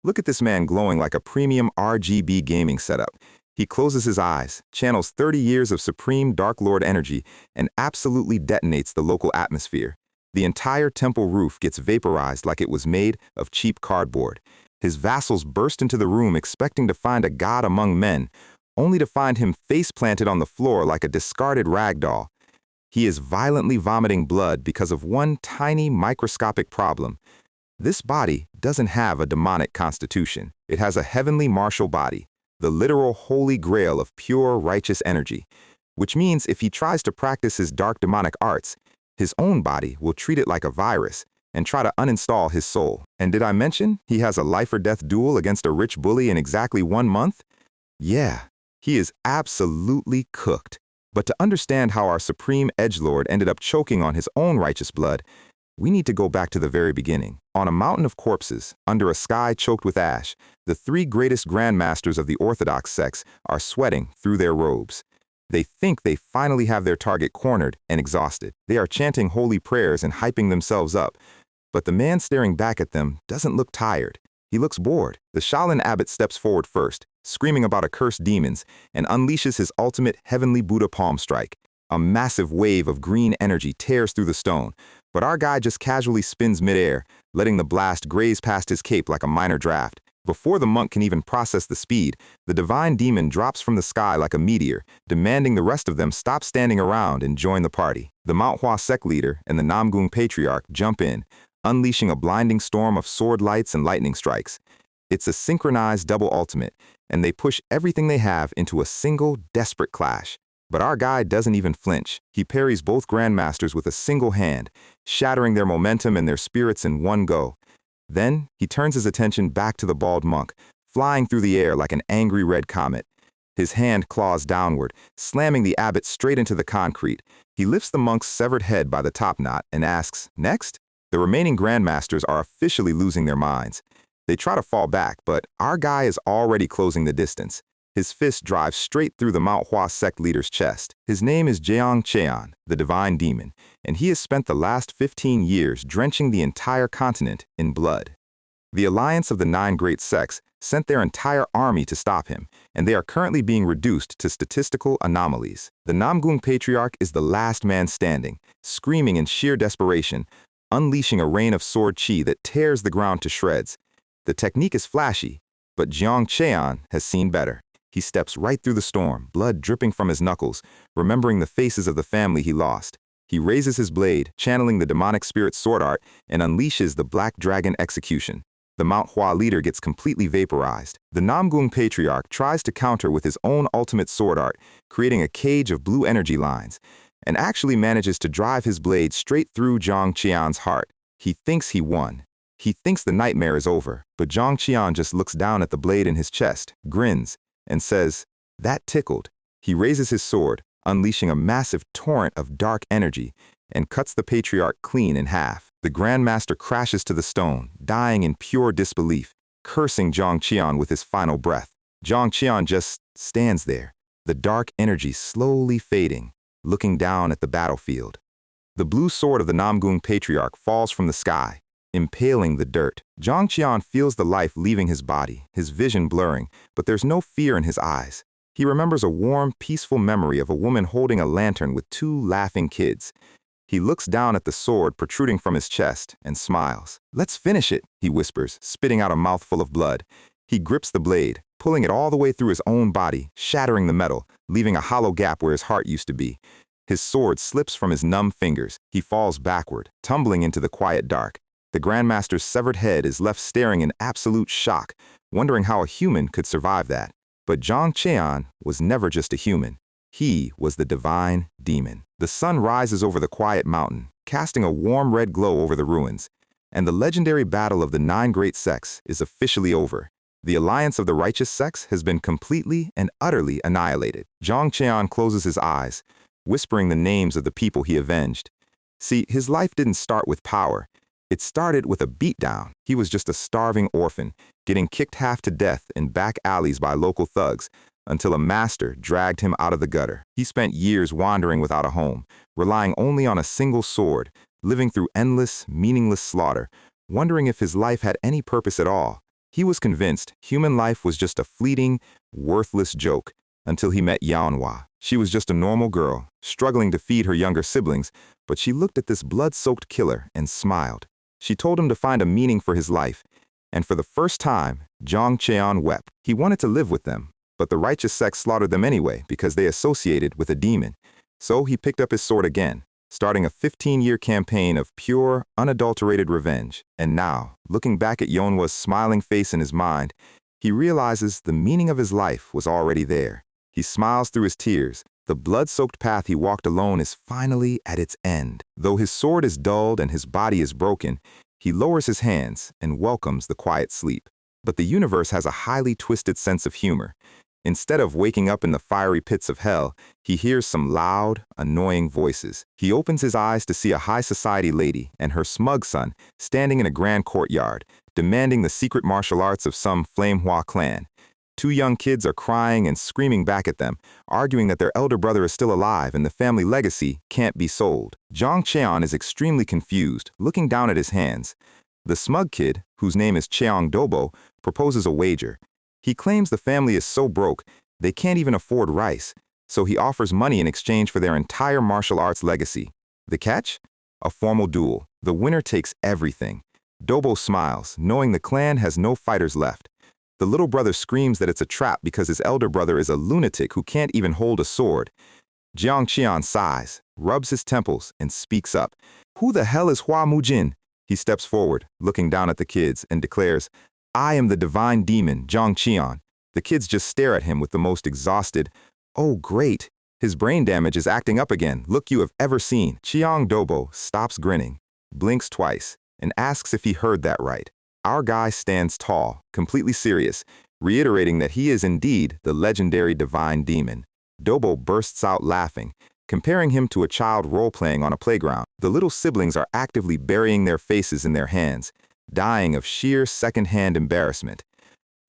Look at this man glowing like a premium RGB gaming setup. He closes his eyes, channels 30 years of supreme Dark Lord energy, and absolutely detonates the local atmosphere. The entire temple roof gets vaporized like it was made of cheap cardboard. His vassals burst into the room expecting to find a god among men, only to find him face-planted on the floor like a discarded rag doll. He is violently vomiting blood because of one tiny microscopic problem. This body doesn't have a demonic constitution. It has a heavenly martial body, the literal holy grail of pure righteous energy, which means if he tries to practice his dark demonic arts, his own body will treat it like a virus and try to uninstall his soul. And did I mention he has a life-or-death duel against a rich bully in exactly 1 month? Yeah, he is absolutely cooked. But to understand how our supreme edgelord ended up choking on his own righteous blood, we need to go back to the very beginning. On a mountain of corpses, under a sky choked with ash, the 3 greatest grandmasters of the orthodox sects are sweating through their robes. They think they finally have their target cornered and exhausted. They are chanting holy prayers and hyping themselves up. But the man staring back at them doesn't look tired. He looks bored. The Shaolin abbot steps forward first, screaming about accursed demons, and unleashes his ultimate heavenly Buddha palm strike. A massive wave of green energy tears through the stone, but our guy just casually spins midair, letting the blast graze past his cape like a minor draft. Before the monk can even process the speed, the divine demon drops from the sky like a meteor, demanding the rest of them stop standing around and join the party. The Manhwa sect leader and the Namgung patriarch jump in, unleashing a blinding storm of sword lights and lightning strikes. It's a synchronized double ultimate, and they push everything they have into a single, desperate clash. But our guy doesn't even flinch. He parries both grandmasters with a single hand, shattering their momentum and their spirits in one go. Then, he turns his attention back to the bald monk, flying through the air like an angry red comet. His hand claws downward, slamming the abbot straight into the concrete. He lifts the monk's severed head by the top knot and asks, "Next?" The remaining grandmasters are officially losing their minds. They try to fall back, but our guy is already closing the distance. His fist drives straight through the Mount Hua sect leader's chest. His name is Jeong Cheon, the divine demon, and he has spent the last 15 years drenching the entire continent in blood. The alliance of the 9 great sects sent their entire army to stop him, and they are currently being reduced to statistical anomalies. The Namgung patriarch is the last man standing, screaming in sheer desperation, unleashing a rain of sword chi that tears the ground to shreds. The technique is flashy, but Jeong Cheon has seen better. He steps right through the storm, blood dripping from his knuckles, remembering the faces of the family he lost. He raises his blade, channeling the demonic spirit sword art, and unleashes the Black Dragon execution. The Mount Hua leader gets completely vaporized. The Namgung patriarch tries to counter with his own ultimate sword art, creating a cage of blue energy lines, and actually manages to drive his blade straight through Jeong Cheon's heart. He thinks he won. He thinks the nightmare is over, but Jeong Cheon just looks down at the blade in his chest, grins, and says, "That tickled." He raises his sword, unleashing a massive torrent of dark energy, and cuts the patriarch clean in half. The Grandmaster crashes to the stone, dying in pure disbelief, cursing Jeong Cheon with his final breath. Jeong Cheon just stands there, the dark energy slowly fading, looking down at the battlefield. The blue sword of the Namgung patriarch falls from the sky, impaling the dirt. Jeong Cheon feels the life leaving his body, his vision blurring, but there's no fear in his eyes. He remembers a warm, peaceful memory of a woman holding a lantern with 2 laughing kids. He looks down at the sword protruding from his chest and smiles. "Let's finish it," he whispers, spitting out a mouthful of blood. He grips the blade, pulling it all the way through his own body, shattering the metal, leaving a hollow gap where his heart used to be. His sword slips from his numb fingers. He falls backward, tumbling into the quiet dark. The Grandmaster's severed head is left staring in absolute shock, wondering how a human could survive that. But Jeong Cheon was never just a human. He was the divine demon. The sun rises over the quiet mountain, casting a warm red glow over the ruins, and the legendary battle of the 9 great sects is officially over. The alliance of the righteous sects has been completely and utterly annihilated. Jeong Cheon closes his eyes, whispering the names of the people he avenged. See, his life didn't start with power. It started with a beatdown. He was just a starving orphan, getting kicked half to death in back alleys by local thugs, until a master dragged him out of the gutter. He spent years wandering without a home, relying only on a single sword, living through endless, meaningless slaughter, wondering if his life had any purpose at all. He was convinced human life was just a fleeting, worthless joke until he met Manhwa. She was just a normal girl, struggling to feed her younger siblings, but she looked at this blood-soaked killer and smiled. She told him to find a meaning for his life, and for the first time, Jong Cheon wept. He wanted to live with them, but the righteous sect slaughtered them anyway because they associated with a demon. So he picked up his sword again, starting a 15-year campaign of pure, unadulterated revenge. And now, looking back at Yeonhwa's smiling face in his mind, he realizes the meaning of his life was already there. He smiles through his tears. The blood-soaked path he walked alone is finally at its end. Though his sword is dulled and his body is broken, he lowers his hands and welcomes the quiet sleep. But the universe has a highly twisted sense of humor. Instead of waking up in the fiery pits of hell, he hears some loud, annoying voices. He opens his eyes to see a high society lady and her smug son standing in a grand courtyard, demanding the secret martial arts of some Manhwa clan. Two young kids are crying and screaming back at them, arguing that their elder brother is still alive and the family legacy can't be sold. Jong Cheon is extremely confused, looking down at his hands. The smug kid, whose name is Cheong Dobo, proposes a wager. He claims the family is so broke, they can't even afford rice, so he offers money in exchange for their entire martial arts legacy. The catch? A formal duel. The winner takes everything. Dobo smiles, knowing the clan has no fighters left. The little brother screams that it's a trap because his elder brother is a lunatic who can't even hold a sword. Jong Cheon sighs, rubs his temples, and speaks up. "Who the hell is Hua Mujin?" He steps forward, looking down at the kids, and declares, "I am the divine demon, Jong Cheon." The kids just stare at him with the most exhausted, "Oh, great. His brain damage is acting up again. Look you have ever seen." Cheong Dobo stops grinning, blinks twice, and asks if he heard that right. Our guy stands tall, completely serious, reiterating that he is indeed the legendary divine demon. Dobo bursts out laughing, comparing him to a child role-playing on a playground. The little siblings are actively burying their faces in their hands, dying of sheer second-hand embarrassment.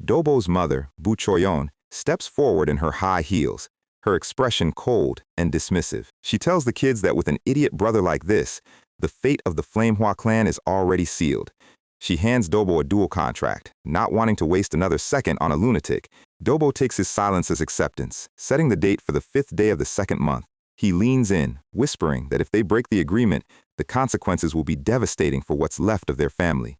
Dobo's mother, Bu Choyon, steps forward in her high heels, her expression cold and dismissive. She tells the kids that with an idiot brother like this, the fate of the Manhwa clan is already sealed. She hands Dobo a duel contract, not wanting to waste another second on a lunatic. Dobo takes his silence as acceptance, setting the date for the 5th day of the 2nd month. He leans in, whispering that if they break the agreement, the consequences will be devastating for what's left of their family.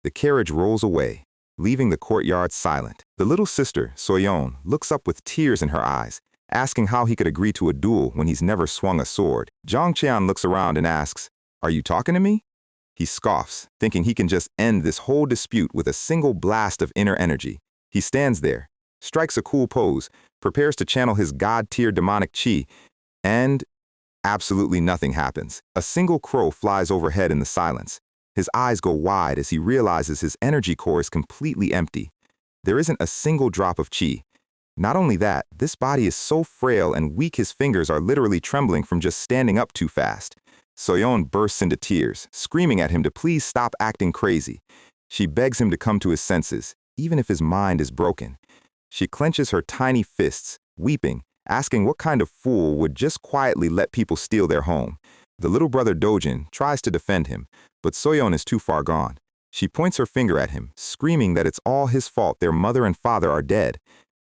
The carriage rolls away, leaving the courtyard silent. The little sister, Soyeon, looks up with tears in her eyes, asking how he could agree to a duel when he's never swung a sword. Jong Cheon looks around and asks, "Are you talking to me?" He scoffs, thinking he can just end this whole dispute with a single blast of inner energy. He stands there, strikes a cool pose, prepares to channel his god-tier demonic chi, and absolutely nothing happens. A single crow flies overhead in the silence. His eyes go wide as he realizes his energy core is completely empty. There isn't a single drop of chi. Not only that, this body is so frail and weak his fingers are literally trembling from just standing up too fast. Soyeon bursts into tears, screaming at him to please stop acting crazy. She begs him to come to his senses, even if his mind is broken. She clenches her tiny fists, weeping, asking what kind of fool would just quietly let people steal their home. The little brother Dojin tries to defend him, but Soyeon is too far gone. She points her finger at him, screaming that it's all his fault their mother and father are dead.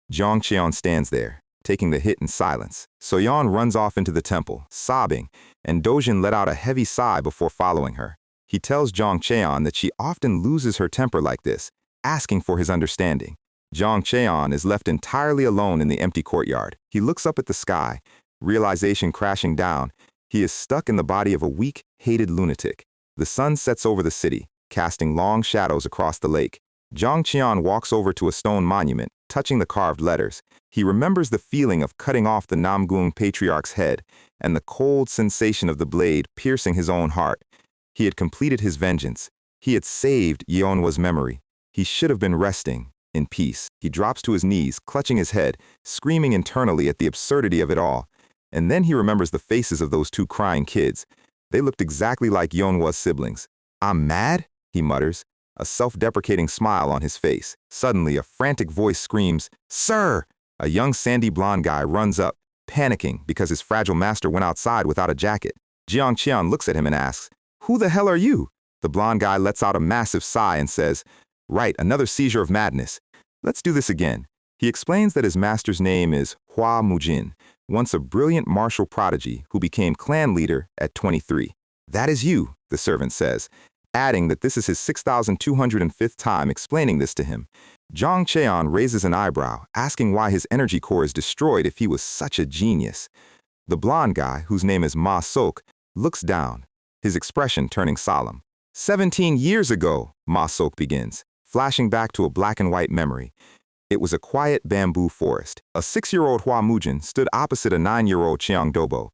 Jong Cheon stands there, taking the hit in silence. Soyeon runs off into the temple, sobbing, and Dojin let out a heavy sigh before following her. He tells Jong Cheon that she often loses her temper like this, asking for his understanding. Jong Cheon is left entirely alone in the empty courtyard. He looks up at the sky, realization crashing down. He is stuck in the body of a weak, hated lunatic. The sun sets over the city, casting long shadows across the lake. Jong Cheon walks over to a stone monument, touching the carved letters. He remembers the feeling of cutting off the Namgung patriarch's head and the cold sensation of the blade piercing his own heart. He had completed his vengeance. He had saved Yeonhwa's memory. He should have been resting in peace. He drops to his knees, clutching his head, screaming internally at the absurdity of it all. And then he remembers the faces of those two crying kids. They looked exactly like Yeonhwa's siblings. "I'm mad?" he mutters, a self-deprecating smile on his face. Suddenly, a frantic voice screams, "Sir!" A young sandy blonde guy runs up, panicking because his fragile master went outside without a jacket. Jong Cheon looks at him and asks, "Who the hell are you?" The blonde guy lets out a massive sigh and says, Right, another seizure of madness. Let's do this again. He explains that his master's name is Hua Mujin, once a brilliant martial prodigy who became clan leader at 23. That is you, the servant says, adding that this is his 6,205th time explaining this to him. Zhang Cheon raises an eyebrow, asking why his energy core is destroyed if he was such a genius. The blonde guy, whose name is Ma Sok, looks down, his expression turning solemn. 17 years ago, Ma Sok begins, flashing back to a black and white memory. It was a quiet bamboo forest. A 6-year-old Hua Mujin stood opposite a 9-year-old Chiang Dobo.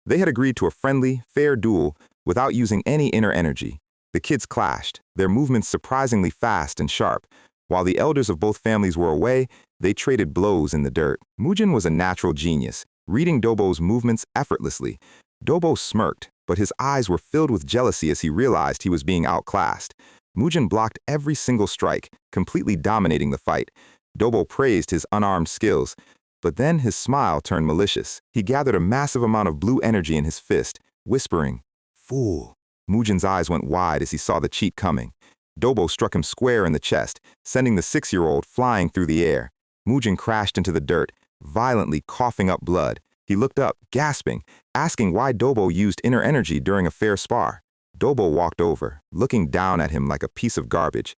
They had agreed to a friendly, fair duel without using any inner energy. The kids clashed, their movements surprisingly fast and sharp. While the elders of both families were away, they traded blows in the dirt. Mujin was a natural genius, reading Dobo's movements effortlessly. Dobo smirked, but his eyes were filled with jealousy as he realized he was being outclassed. Mujin blocked every single strike, completely dominating the fight. Dobo praised his unarmed skills, but then his smile turned malicious. He gathered a massive amount of blue energy in his fist, whispering, "Fool." Mujin's eyes went wide as he saw the cheat coming. Dobo struck him square in the chest, sending the 6-year-old flying through the air. Mujin crashed into the dirt, violently coughing up blood. He looked up, gasping, asking why Dobo used inner energy during a fair spar. Dobo walked over, looking down at him like a piece of garbage.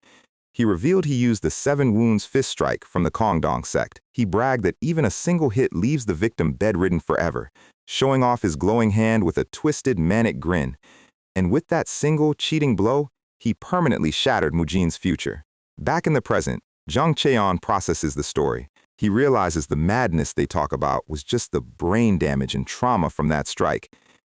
He revealed he used the 7 wounds fist strike from the Kongdong sect. He bragged that even a single hit leaves the victim bedridden forever, showing off his glowing hand with a twisted, manic grin. And with that single, cheating blow, he permanently shattered Mujin's future. Back in the present, Zhang Cheon processes the story. He realizes the madness they talk about was just the brain damage and trauma from that strike.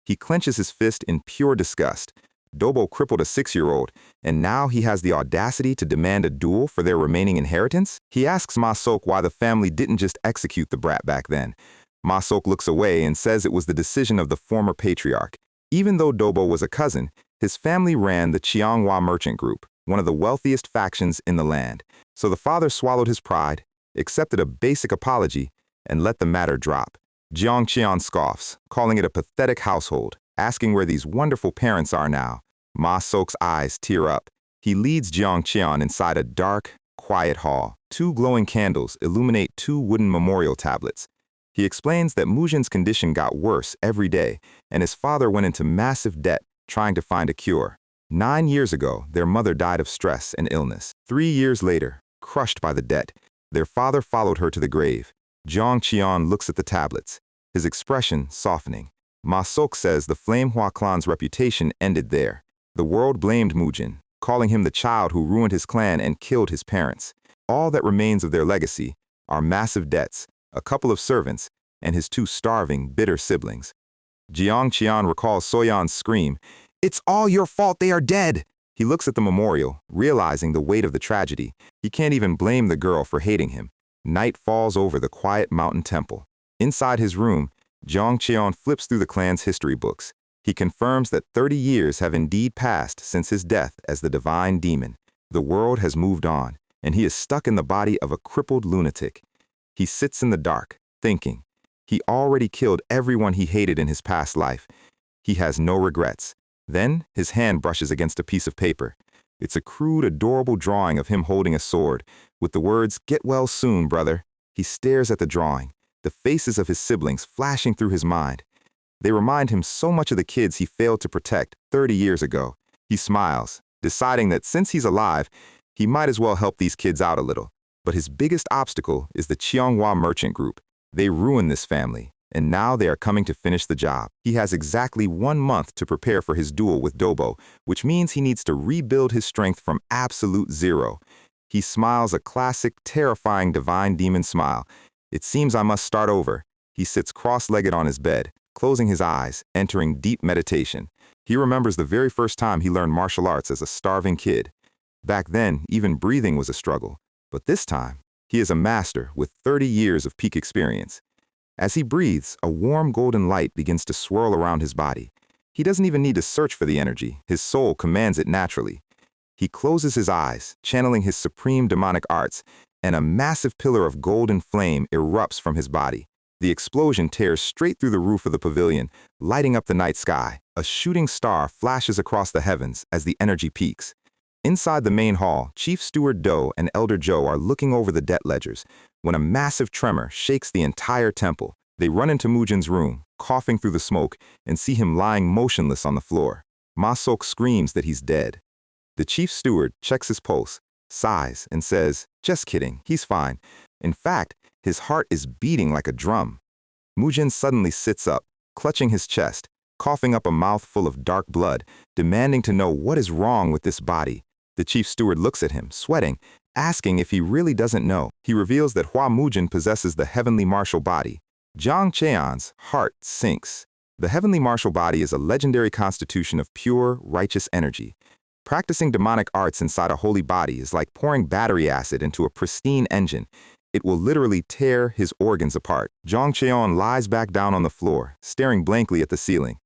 He clenches his fist in pure disgust. Dobo crippled a 6-year-old, and now he has the audacity to demand a duel for their remaining inheritance? He asks Ma Sok why the family didn't just execute the brat back then. Ma Sok looks away and says it was the decision of the former patriarch. Even though Dobo was a cousin, his family ran the Chianghua merchant group, one of the wealthiest factions in the land. So the father swallowed his pride, accepted a basic apology, and let the matter drop. Jiang Qian scoffs, calling it a pathetic household, asking where these wonderful parents are now. Ma Sok's eyes tear up. He leads Jiang Qian inside a dark, quiet hall. 2 glowing candles illuminate 2 wooden memorial tablets. He explains that Mujin's condition got worse every day, and his father went into massive debt trying to find a cure. 9 years ago, their mother died of stress and illness. 3 years later, crushed by the debt, their father followed her to the grave. Jiang Qian looks at the tablets, his expression softening. Ma Sok says the Flame Hua clan's reputation ended there. The world blamed Mujin, calling him the child who ruined his clan and killed his parents. All that remains of their legacy are massive debts, a couple of servants, and his 2 starving, bitter siblings. Jiang Qian recalls Soyan's scream, "It's all your fault, they are dead!" He looks at the memorial, realizing the weight of the tragedy. He can't even blame the girl for hating him. Night falls over the quiet mountain temple. Inside his room, Jiang Qian flips through the clan's history books. He confirms that 30 years have indeed passed since his death as the divine demon. The world has moved on, and he is stuck in the body of a crippled lunatic. He sits in the dark, thinking. He already killed everyone he hated in his past life. He has no regrets. Then, his hand brushes against a piece of paper. It's a crude, adorable drawing of him holding a sword, with the words, "Get well soon, brother." He stares at the drawing, the faces of his siblings flashing through his mind. They remind him so much of the kids he failed to protect 30 years ago. He smiles, deciding that since he's alive, he might as well help these kids out a little. But his biggest obstacle is the Chianghua merchant group. They ruined this family, and now they are coming to finish the job. He has exactly 1 month to prepare for his duel with Dobo, which means he needs to rebuild his strength from absolute zero. He smiles a classic, terrifying divine demon smile. "It seems I must start over." He sits cross-legged on his bed, closing his eyes, entering deep meditation. He remembers the very first time he learned martial arts as a starving kid. Back then, even breathing was a struggle. But this time, he is a master with 30 years of peak experience. As he breathes, a warm golden light begins to swirl around his body. He doesn't even need to search for the energy. His soul commands it naturally. He closes his eyes, channeling his supreme demonic arts, and a massive pillar of golden flame erupts from his body. The explosion tears straight through the roof of the pavilion, lighting up the night sky. A shooting star flashes across the heavens as the energy peaks. Inside the main hall, Chief Steward Do and Elder Joe are looking over the debt ledgers when a massive tremor shakes the entire temple. They run into Mujin's room, coughing through the smoke, and see him lying motionless on the floor. Ma Sok screams that he's dead. The chief steward checks his pulse, sighs, and says, "Just kidding, he's fine." In fact, his heart is beating like a drum. Mujin suddenly sits up, clutching his chest, coughing up a mouthful of dark blood, demanding to know what is wrong with this body. The chief steward looks at him, sweating, asking if he really doesn't know. He reveals that Hua Mujin possesses the heavenly martial body. Jiang Cheon's heart sinks. The heavenly martial body is a legendary constitution of pure, righteous energy. Practicing demonic arts inside a holy body is like pouring battery acid into a pristine engine. It will literally tear his organs apart. Jiang Cheon lies back down on the floor, staring blankly at the ceiling.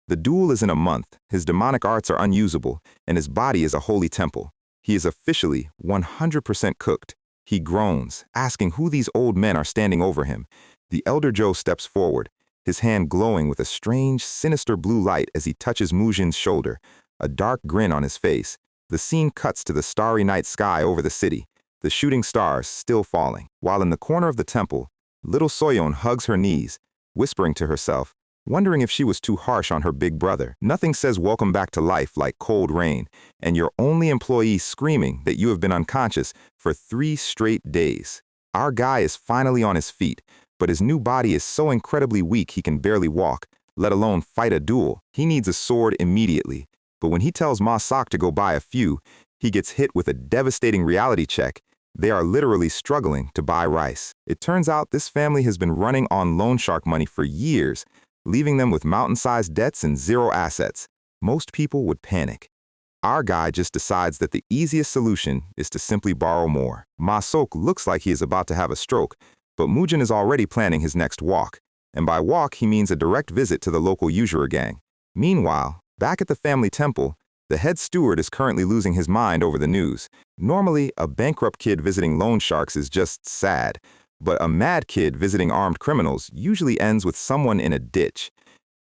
The duel is in a month, his demonic arts are unusable, and his body is a holy temple. He is officially 100% cooked. He groans, asking who these old men are standing over him. The elder Joe steps forward, his hand glowing with a strange, sinister blue light as he touches Mujin's shoulder, a dark grin on his face. The scene cuts to the starry night sky over the city, the shooting stars still falling. While in the corner of the temple, little Soyeon hugs her knees, whispering to herself, wondering if she was too harsh on her big brother. Nothing says welcome back to life like cold rain, and your only employee screaming that you have been unconscious for 3 straight days. Our guy is finally on his feet, but his new body is so incredibly weak he can barely walk, let alone fight a duel. He needs a sword immediately, but when he tells Ma Sok to go buy a few, he gets hit with a devastating reality check. They are literally struggling to buy rice. It turns out this family has been running on loan shark money for years, leaving them with mountain-sized debts and 0 assets. Most people would panic. Our guy just decides that the easiest solution is to simply borrow more. Ma Sok looks like he is about to have a stroke, but Mujin is already planning his next walk. And by walk, he means a direct visit to the local usurer gang. Meanwhile, back at the family temple, the head steward is currently losing his mind over the news. Normally, a bankrupt kid visiting loan sharks is just sad, but a mad kid visiting armed criminals usually ends with someone in a ditch.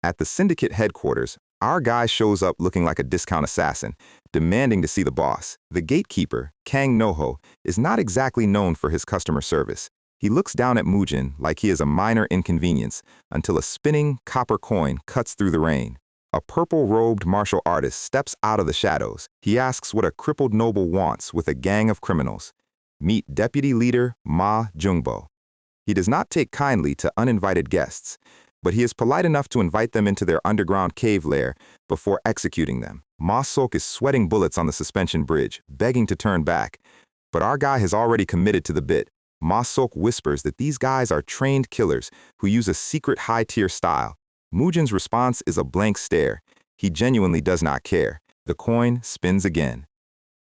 At the syndicate headquarters, our guy shows up looking like a discount assassin, demanding to see the boss. The gatekeeper, Kang Noho, is not exactly known for his customer service. He looks down at Mujin like he is a minor inconvenience until a spinning copper coin cuts through the rain. A purple-robed martial artist steps out of the shadows. He asks what a crippled noble wants with a gang of criminals. Meet Deputy Leader Ma Jungbo. He does not take kindly to uninvited guests, but he is polite enough to invite them into their underground cave lair before executing them. Ma Sok is sweating bullets on the suspension bridge, begging to turn back, but our guy has already committed to the bit. Ma Sok whispers that these guys are trained killers who use a secret high-tier style. Mujin's response is a blank stare. He genuinely does not care. The coin spins again.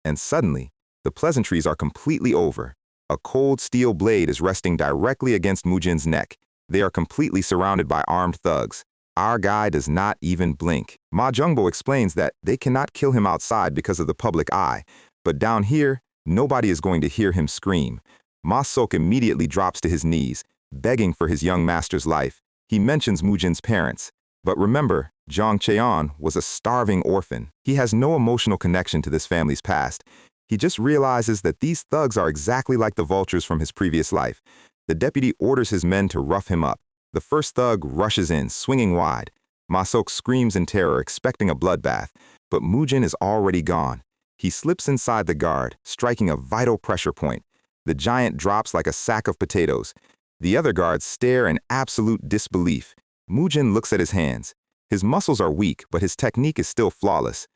And suddenly, the pleasantries are completely over. A cold steel blade is resting directly against Mujin's neck. They are completely surrounded by armed thugs. Our guy does not even blink. Ma Jungbo explains that they cannot kill him outside because of the public eye, but down here, nobody is going to hear him scream. Ma Sok immediately drops to his knees, begging for his young master's life. He mentions Mujin's parents. But remember, Jiang Cheon was a starving orphan. He has no emotional connection to this family's past. He just realizes that these thugs are exactly like the vultures from his previous life. The deputy orders his men to rough him up. The first thug rushes in, swinging wide. Ma Sok screams in terror, expecting a bloodbath. But Mujin is already gone. He slips inside the guard, striking a vital pressure point. The giant drops like a sack of potatoes. The other guards stare in absolute disbelief. Mujin looks at his hands. His muscles are weak, but his technique is still flawless.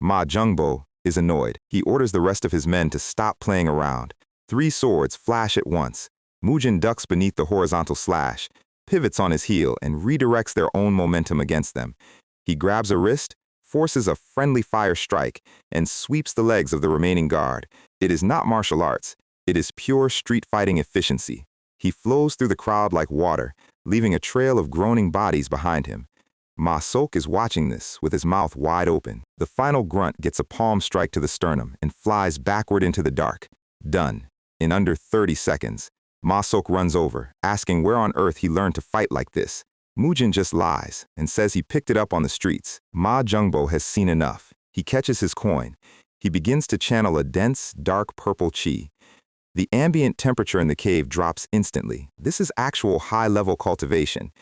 Ma Jungbo is annoyed. He orders the rest of his men to stop playing around. 3 swords flash at once. Mujin ducks beneath the horizontal slash, pivots on his heel, and redirects their own momentum against them. He grabs a wrist, forces a friendly fire strike, and sweeps the legs of the remaining guard. It is not martial arts. It is pure street fighting efficiency. He flows through the crowd like water, leaving a trail of groaning bodies behind him. Ma Sok is watching this with his mouth wide open. The final grunt gets a palm strike to the sternum and flies backward into the dark. Done. In under 30 seconds. Ma Sok runs over, asking where on earth he learned to fight like this. Mujin just lies and says he picked it up on the streets. Ma Jungbo has seen enough. He catches his coin. He begins to channel a dense, dark purple chi. The ambient temperature in the cave drops instantly. This is actual high-level cultivation.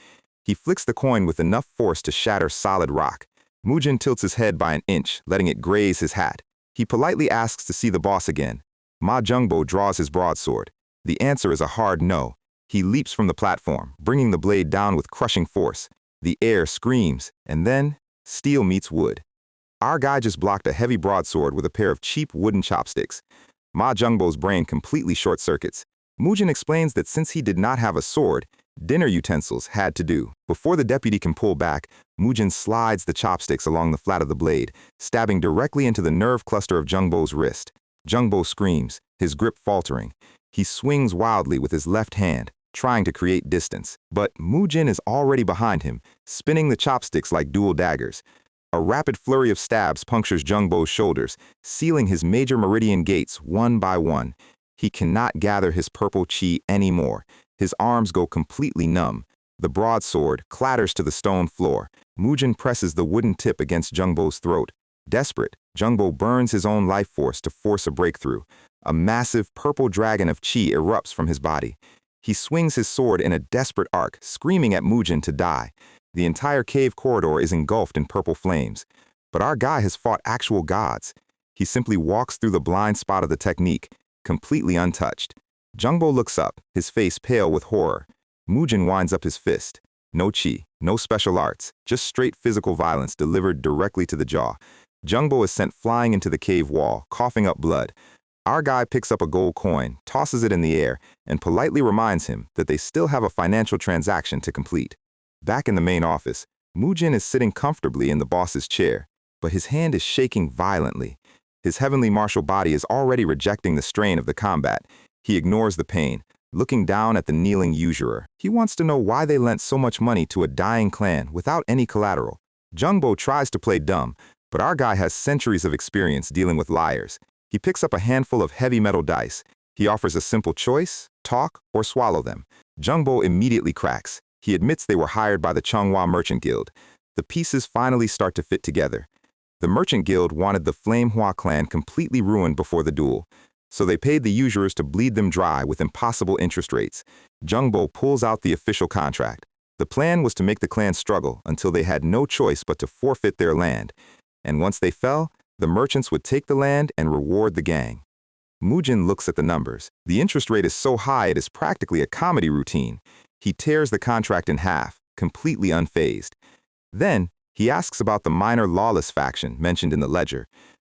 He flicks the coin with enough force to shatter solid rock. Mujin tilts his head by an inch, letting it graze his hat. He politely asks to see the boss again. Ma Jungbo draws his broadsword. The answer is a hard no. He leaps from the platform, bringing the blade down with crushing force. The air screams, and then steel meets wood. Our guy just blocked a heavy broadsword with a pair of cheap wooden chopsticks. Ma Jungbo's brain completely short-circuits. Mujin explains that since he did not have a sword, dinner utensils had to do. Before the deputy can pull back, Mujin slides the chopsticks along the flat of the blade, stabbing directly into the nerve cluster of Jungbo's wrist. Jungbo screams, his grip faltering. He swings wildly with his left hand, trying to create distance. But Mujin is already behind him, spinning the chopsticks like dual daggers. A rapid flurry of stabs punctures Jungbo's shoulders, sealing his major meridian gates one by one. He cannot gather his purple chi anymore. His arms go completely numb. The broadsword clatters to the stone floor. Mujin presses the wooden tip against Jungbo's throat. Desperate, Jungbo burns his own life force to force a breakthrough. A massive purple dragon of chi erupts from his body. He swings his sword in a desperate arc, screaming at Mujin to die. The entire cave corridor is engulfed in purple flames. But our guy has fought actual gods. He simply walks through the blind spot of the technique, completely untouched. Jungbo looks up, his face pale with horror. Mujin winds up his fist. No chi, no special arts, just straight physical violence delivered directly to the jaw. Jungbo is sent flying into the cave wall, coughing up blood. Our guy picks up a gold coin, tosses it in the air, and politely reminds him that they still have a financial transaction to complete. Back in the main office, Mujin is sitting comfortably in the boss's chair, but his hand is shaking violently. His heavenly martial body is already rejecting the strain of the combat. He ignores the pain, looking down at the kneeling usurer. He wants to know why they lent so much money to a dying clan without any collateral. Jungbo tries to play dumb, but our guy has centuries of experience dealing with liars. He picks up a handful of heavy metal dice. He offers a simple choice: talk or swallow them. Jungbo immediately cracks. He admits they were hired by the Changhua Merchant Guild. The pieces finally start to fit together. The Merchant Guild wanted the Flamehua clan completely ruined before the duel, so they paid the usurers to bleed them dry with impossible interest rates. Jungbo pulls out the official contract. The plan was to make the clan struggle until they had no choice but to forfeit their land. And once they fell, the merchants would take the land and reward the gang. Mujin looks at the numbers. The interest rate is so high it is practically a comedy routine. He tears the contract in half, completely unfazed. Then, he asks about the minor lawless faction mentioned in the ledger.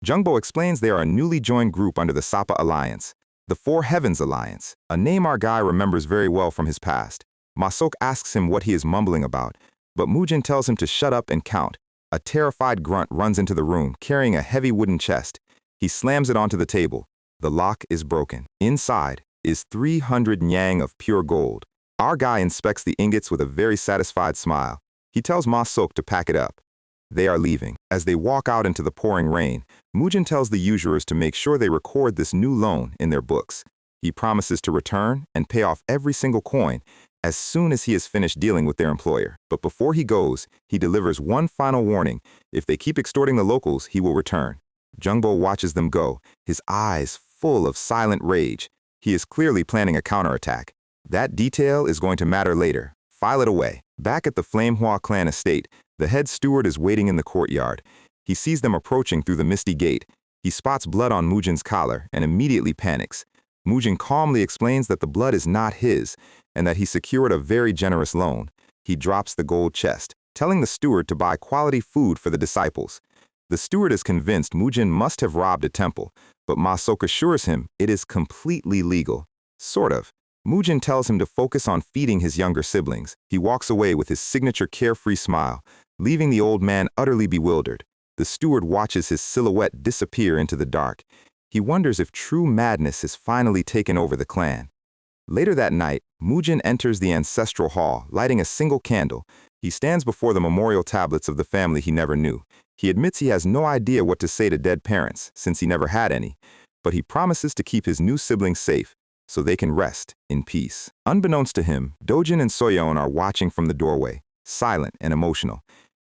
Jungbo explains they are a newly joined group under the Sapa Alliance, the Four Heavens Alliance, a name our guy remembers very well from his past. Masok asks him what he is mumbling about, but Mujin tells him to shut up and count. A terrified grunt runs into the room, carrying a heavy wooden chest. He slams it onto the table. The lock is broken. Inside is 300 nyang of pure gold. Our guy inspects the ingots with a very satisfied smile. He tells Ma Sok to pack it up. They are leaving. As they walk out into the pouring rain, Mujin tells the usurers to make sure they record this new loan in their books. He promises to return and pay off every single coin as soon as he has finished dealing with their employer. But before he goes, he delivers one final warning. If they keep extorting the locals, he will return. Jungbo watches them go, his eyes full of silent rage. He is clearly planning a counterattack. That detail is going to matter later. File it away. Back at the Flamehua clan estate, the head steward is waiting in the courtyard. He sees them approaching through the misty gate. He spots blood on Mujin's collar and immediately panics. Mujin calmly explains that the blood is not his and that he secured a very generous loan. He drops the gold chest, telling the steward to buy quality food for the disciples. The steward is convinced Mujin must have robbed a temple, but Ma Sok assures him it is completely legal. Sort of. Mujin tells him to focus on feeding his younger siblings. He walks away with his signature carefree smile, leaving the old man utterly bewildered. The steward watches his silhouette disappear into the dark. He wonders if true madness has finally taken over the clan. Later that night, Mujin enters the ancestral hall, lighting a single candle. He stands before the memorial tablets of the family he never knew. He admits he has no idea what to say to dead parents, since he never had any, but he promises to keep his new siblings safe, so they can rest in peace. Unbeknownst to him, Dojin and Soyeon are watching from the doorway, silent and emotional.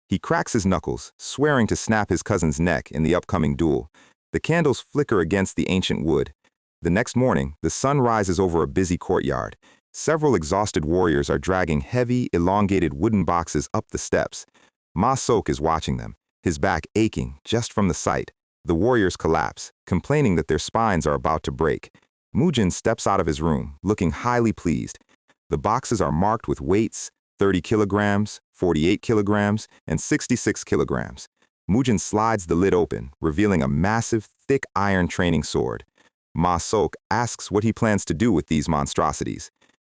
He cracks his knuckles, swearing to snap his cousin's neck in the upcoming duel. The candles flicker against the ancient wood. The next morning, the sun rises over a busy courtyard. Several exhausted warriors are dragging heavy, elongated wooden boxes up the steps. Ma Sok is watching them, his back aching just from the sight. The warriors collapse, complaining that their spines are about to break. Mujin steps out of his room, looking highly pleased. The boxes are marked with weights: 30 kilograms, 48 kilograms, and 66 kilograms. Mujin slides the lid open, revealing a massive, thick iron training sword. Ma Sok asks what he plans to do with these monstrosities.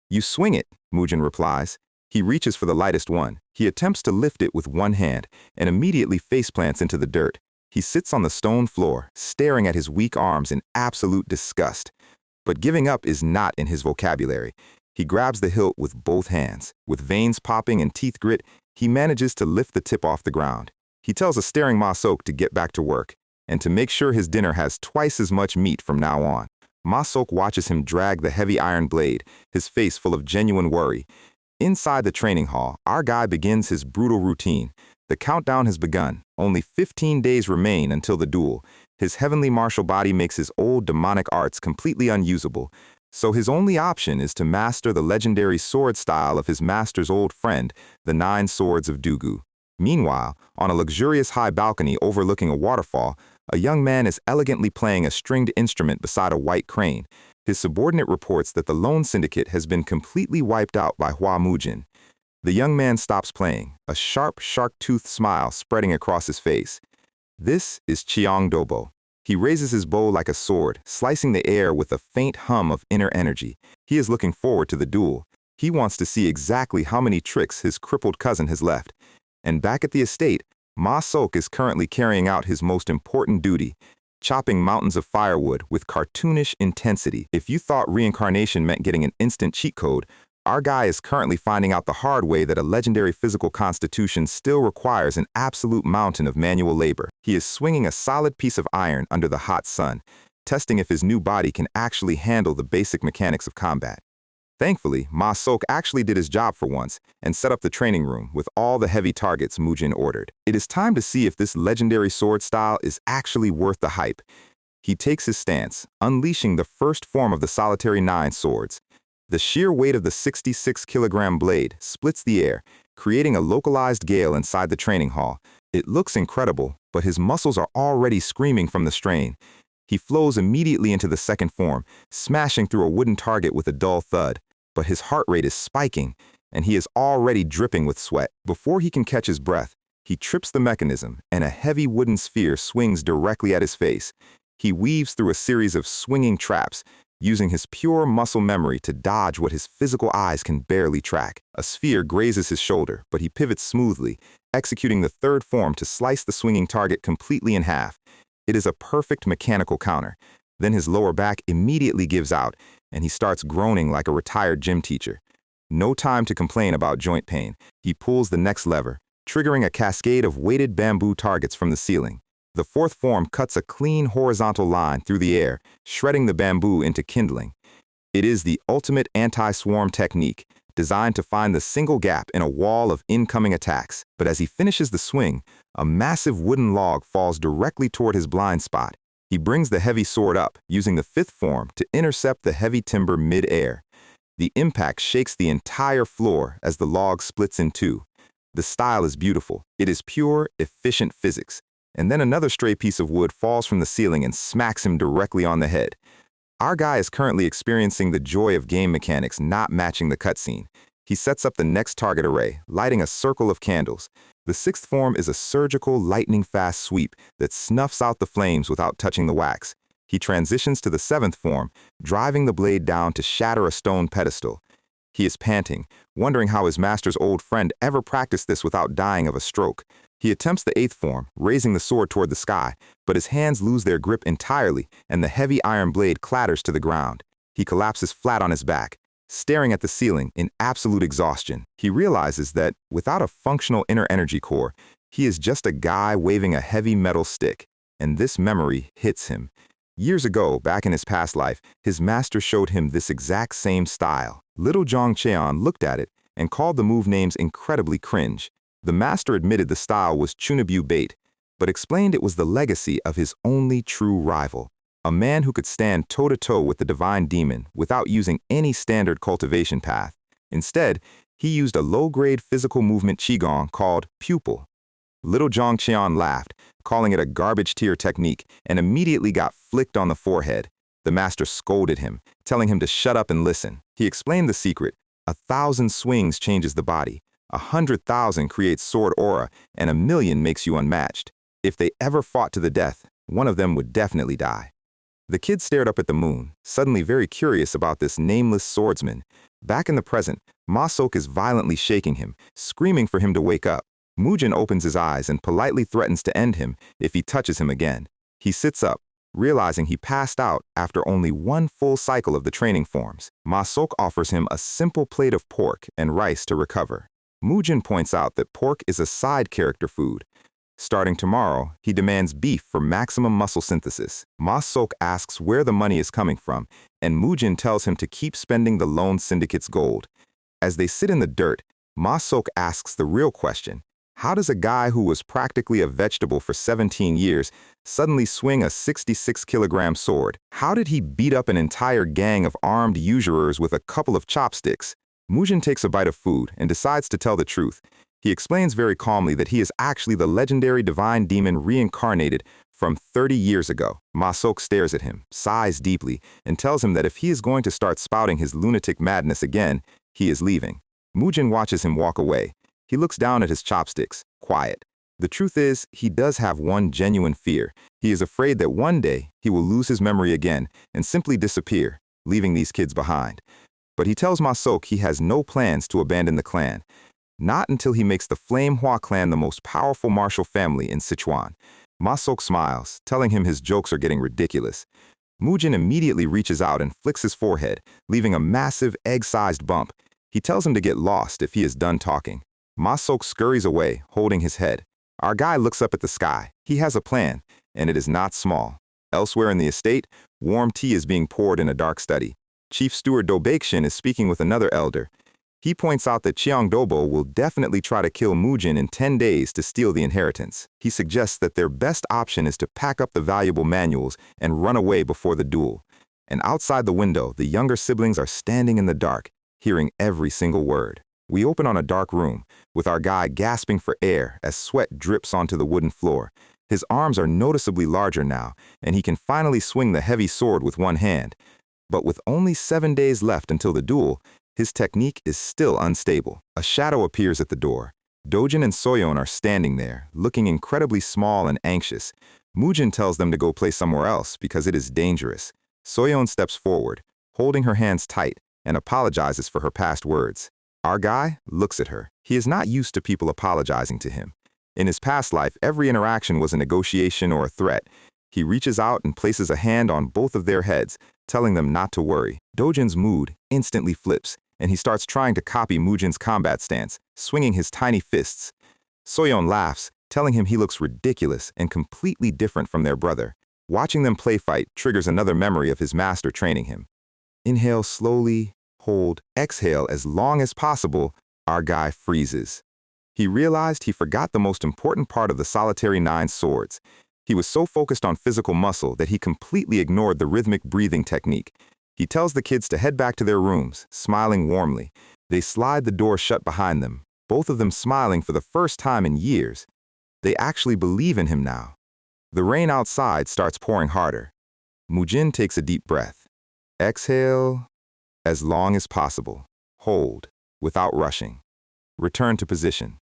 "You swing it," Mujin replies. He reaches for the lightest one. He attempts to lift it with one hand and immediately faceplants into the dirt. He sits on the stone floor, staring at his weak arms in absolute disgust. But giving up is not in his vocabulary. He grabs the hilt with both hands. With veins popping and teeth grit, he manages to lift the tip off the ground. He tells a staring Ma Sok to get back to work, and to make sure his dinner has twice as much meat from now on. Ma Sok watches him drag the heavy iron blade, his face full of genuine worry. Inside the training hall, our guy begins his brutal routine. The countdown has begun. Only 15 days remain until the duel. His heavenly martial body makes his old demonic arts completely unusable, so his only option is to master the legendary sword style of his master's old friend, the 9 Swords of Dugu. Meanwhile, on a luxurious high balcony overlooking a waterfall, a young man is elegantly playing a stringed instrument beside a white crane. His subordinate reports that the loan syndicate has been completely wiped out by Hua Mujin. The young man stops playing, a sharp, shark-toothed smile spreading across his face. This is Chiang Dobo. He raises his bow like a sword, slicing the air with a faint hum of inner energy. He is looking forward to the duel. He wants to see exactly how many tricks his crippled cousin has left. And back at the estate, Ma Sok is currently carrying out his most important duty, chopping mountains of firewood with cartoonish intensity. If you thought reincarnation meant getting an instant cheat code, our guy is currently finding out the hard way that a legendary physical constitution still requires an absolute mountain of manual labor. He is swinging a solid piece of iron under the hot sun, testing if his new body can actually handle the basic mechanics of combat. Thankfully, Ma Sok actually did his job for once and set up the training room with all the heavy targets Mujin ordered. It is time to see if this legendary sword style is actually worth the hype. He takes his stance, unleashing the first form of the solitary 9 swords. The sheer weight of the 66-kilogram blade splits the air, creating a localized gale inside the training hall. It looks incredible, but his muscles are already screaming from the strain. He flows immediately into the second form, smashing through a wooden target with a dull thud. But his heart rate is spiking, and he is already dripping with sweat. Before he can catch his breath, he trips the mechanism, and a heavy wooden sphere swings directly at his face. He weaves through a series of swinging traps, using his pure muscle memory to dodge what his physical eyes can barely track. A sphere grazes his shoulder, but he pivots smoothly, executing the third form to slice the swinging target completely in half. It is a perfect mechanical counter. Then his lower back immediately gives out, and he starts groaning like a retired gym teacher. No time to complain about joint pain. He pulls the next lever, triggering a cascade of weighted bamboo targets from the ceiling. The fourth form cuts a clean horizontal line through the air, shredding the bamboo into kindling. It is the ultimate anti-swarm technique, designed to find the single gap in a wall of incoming attacks. But as he finishes the swing, a massive wooden log falls directly toward his blind spot. He brings the heavy sword up, using the fifth form to intercept the heavy timber mid-air. The impact shakes the entire floor as the log splits in two. The style is beautiful. It is pure, efficient physics. And then another stray piece of wood falls from the ceiling and smacks him directly on the head. Our guy is currently experiencing the joy of game mechanics not matching the cutscene. He sets up the next target array, lighting a circle of candles. The sixth form is a surgical, lightning-fast sweep that snuffs out the flames without touching the wax. He transitions to the seventh form, driving the blade down to shatter a stone pedestal. He is panting, wondering how his master's old friend ever practiced this without dying of a stroke. He attempts the eighth form, raising the sword toward the sky, but his hands lose their grip entirely, and the heavy iron blade clatters to the ground. He collapses flat on his back, staring at the ceiling in absolute exhaustion. He realizes that, without a functional inner energy core, he is just a guy waving a heavy metal stick. And this memory hits him. Years ago, back in his past life, his master showed him this exact same style. Little Zhang Cheon looked at it and called the move names incredibly cringe. The master admitted the style was Chunabu bait, but explained it was the legacy of his only true rival, a man who could stand toe-to-toe with the divine demon without using any standard cultivation path. Instead, he used a low-grade physical movement qigong called pupil. Little Zhang Qian laughed, calling it a garbage tier technique, and immediately got flicked on the forehead. The master scolded him, telling him to shut up and listen. He explained the secret. 1,000 swings changes the body, 100,000 creates sword aura, and 1,000,000 makes you unmatched. If they ever fought to the death, one of them would definitely die. The kid stared up at the moon, suddenly very curious about this nameless swordsman. Back in the present, Ma Sok is violently shaking him, screaming for him to wake up. Mujin opens his eyes and politely threatens to end him if he touches him again. He sits up, realizing he passed out after only one full cycle of the training forms. Ma Sok offers him a simple plate of pork and rice to recover. Mujin points out that pork is a side character food. Starting tomorrow, he demands beef for maximum muscle synthesis. Ma Sok asks where the money is coming from, and Mujin tells him to keep spending the loan syndicate's gold. As they sit in the dirt, Ma Sok asks the real question. How does a guy who was practically a vegetable for 17 years suddenly swing a 66-kilogram sword? How did he beat up an entire gang of armed usurers with a couple of chopsticks? Mujin takes a bite of food and decides to tell the truth. He explains very calmly that he is actually the legendary divine demon reincarnated from 30 years ago. Ma Sok stares at him, sighs deeply, and tells him that if he is going to start spouting his lunatic madness again, he is leaving. Mujin watches him walk away. He looks down at his chopsticks, quiet. The truth is, he does have one genuine fear. He is afraid that one day he will lose his memory again and simply disappear, leaving these kids behind. But he tells Ma Sok he has no plans to abandon the clan. Not until he makes the Flame Hua clan the most powerful martial family in Sichuan. Ma Sok smiles, telling him his jokes are getting ridiculous. Mujin immediately reaches out and flicks his forehead, leaving a massive egg-sized bump. He tells him to get lost if he is done talking. Ma Sok scurries away, holding his head. Our guy looks up at the sky. He has a plan, and it is not small. Elsewhere in the estate, warm tea is being poured in a dark study. Chief Steward Do Baekshin is speaking with another elder. He points out that Chiang Dobo will definitely try to kill Mujin in 10 days to steal the inheritance. He suggests that their best option is to pack up the valuable manuals and run away before the duel. And outside the window, the younger siblings are standing in the dark, hearing every single word. We open on a dark room, with our guy gasping for air as sweat drips onto the wooden floor. His arms are noticeably larger now, and he can finally swing the heavy sword with one hand. But with only 7 days left until the duel, his technique is still unstable. A shadow appears at the door. Dojin and Soyeon are standing there, looking incredibly small and anxious. Mujin tells them to go play somewhere else because it is dangerous. Soyeon steps forward, holding her hands tight, and apologizes for her past words. Our guy looks at her. He is not used to people apologizing to him. In his past life, every interaction was a negotiation or a threat. He reaches out and places a hand on both of their heads, telling them not to worry. Dojin's mood instantly flips, and he starts trying to copy Mujin's combat stance, swinging his tiny fists. Soyeon laughs, telling him he looks ridiculous and completely different from their brother. Watching them play fight triggers another memory of his master training him. Inhale slowly. Hold, exhale as long as possible. Our guy freezes. He realized he forgot the most important part of the solitary 9 swords. He was so focused on physical muscle that he completely ignored the rhythmic breathing technique. He tells the kids to head back to their rooms, smiling warmly. They slide the door shut behind them, both of them smiling for the first time in years. They actually believe in him now. The rain outside starts pouring harder. Mujin takes a deep breath. Exhale. As long as possible. Hold, without rushing. Return to position.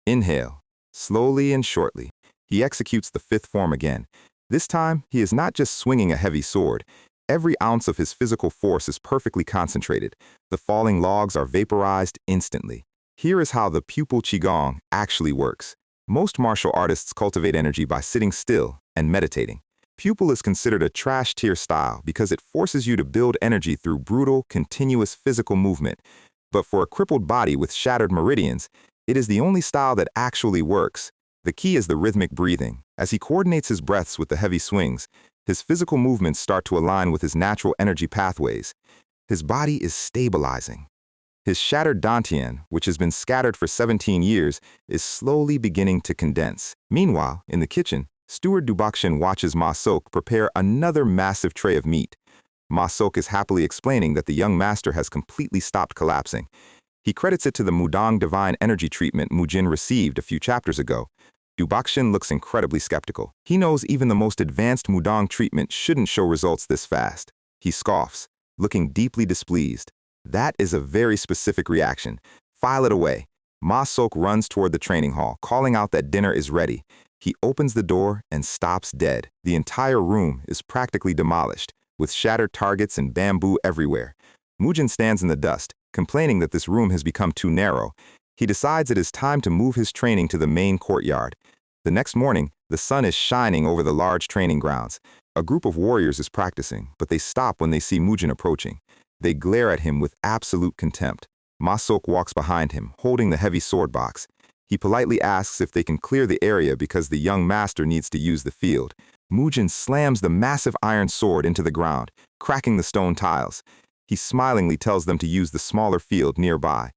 Inhale, slowly and shortly. He executes the 5th form again. This time, he is not just swinging a heavy sword. Every ounce of his physical force is perfectly concentrated. The falling logs are vaporized instantly. Here is how the pupil qigong actually works. Most martial artists cultivate energy by sitting still and meditating. Pupil is considered a trash tier style because it forces you to build energy through brutal, continuous physical movement. But for a crippled body with shattered meridians, it is the only style that actually works. The key is the rhythmic breathing. As he coordinates his breaths with the heavy swings, his physical movements start to align with his natural energy pathways. His body is stabilizing. His shattered dantian, which has been scattered for 17 years, is slowly beginning to condense. Meanwhile, in the kitchen, Steward Dubakshin watches Ma Sok prepare another massive tray of meat. Ma Sok is happily explaining that the young master has completely stopped collapsing. He credits it to the Mudang divine energy treatment Mujin received a few chapters ago. Dubakshin looks incredibly skeptical. He knows even the most advanced Mudang treatment shouldn't show results this fast. He scoffs, looking deeply displeased. That is a very specific reaction. File it away. Ma Sok runs toward the training hall, calling out that dinner is ready. He opens the door and stops dead. The entire room is practically demolished, with shattered targets and bamboo everywhere. Mujin stands in the dust, complaining that this room has become too narrow. He decides it is time to move his training to the main courtyard. The next morning, the sun is shining over the large training grounds. A group of warriors is practicing, but they stop when they see Mujin approaching. They glare at him with absolute contempt. Ma Sok walks behind him, holding the heavy sword box. He politely asks if they can clear the area because the young master needs to use the field. Mujin slams the massive iron sword into the ground, cracking the stone tiles. He smilingly tells them to use the smaller field nearby.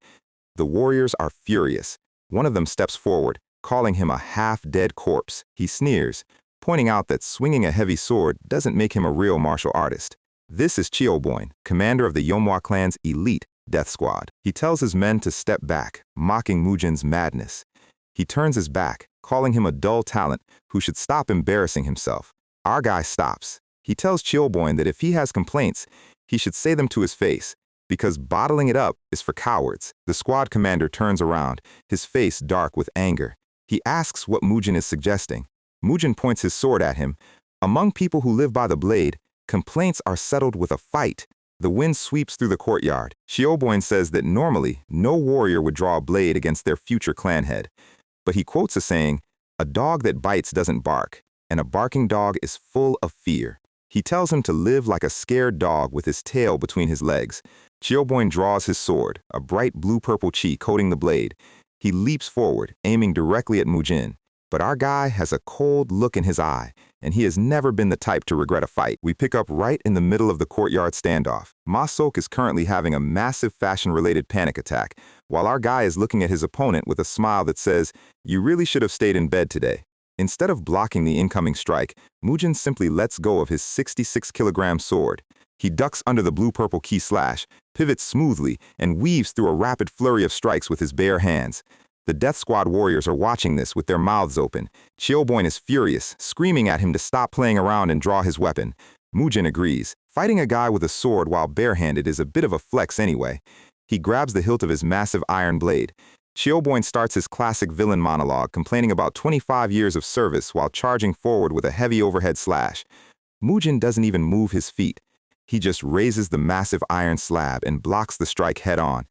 The warriors are furious. One of them steps forward, calling him a half-dead corpse. He sneers, pointing out that swinging a heavy sword doesn't make him a real martial artist. This is Chioboin, commander of the Yomwa clan's elite death squad. He tells his men to step back, mocking Mujin's madness. He turns his back, calling him a dull talent who should stop embarrassing himself. Our guy stops. He tells Chioboin that if he has complaints, he should say them to his face, because bottling it up is for cowards. The squad commander turns around, his face dark with anger. He asks what Mujin is suggesting. Mujin points his sword at him. Among people who live by the blade, complaints are settled with a fight. The wind sweeps through the courtyard. Chioboin says that normally, no warrior would draw a blade against their future clan head. But he quotes a saying, "A dog that bites doesn't bark, and a barking dog is full of fear." He tells him to live like a scared dog with his tail between his legs. Chioboin draws his sword, a bright blue-purple chi coating the blade. He leaps forward, aiming directly at Mujin. But our guy has a cold look in his eye, and he has never been the type to regret a fight. We pick up right in the middle of the courtyard standoff. Ma Sok is currently having a massive fashion-related panic attack, while our guy is looking at his opponent with a smile that says, "You really should have stayed in bed today." Instead of blocking the incoming strike, Mujin simply lets go of his 66-kilogram sword. He ducks under the blue-purple key slash, pivots smoothly, and weaves through a rapid flurry of strikes with his bare hands. The Death Squad warriors are watching this with their mouths open. Chioboin is furious, screaming at him to stop playing around and draw his weapon. Mujin agrees. Fighting a guy with a sword while barehanded is a bit of a flex anyway. He grabs the hilt of his massive iron blade. Chioboin starts his classic villain monologue, complaining about 25 years of service while charging forward with a heavy overhead slash. Mujin doesn't even move his feet. He just raises the massive iron slab and blocks the strike head-on.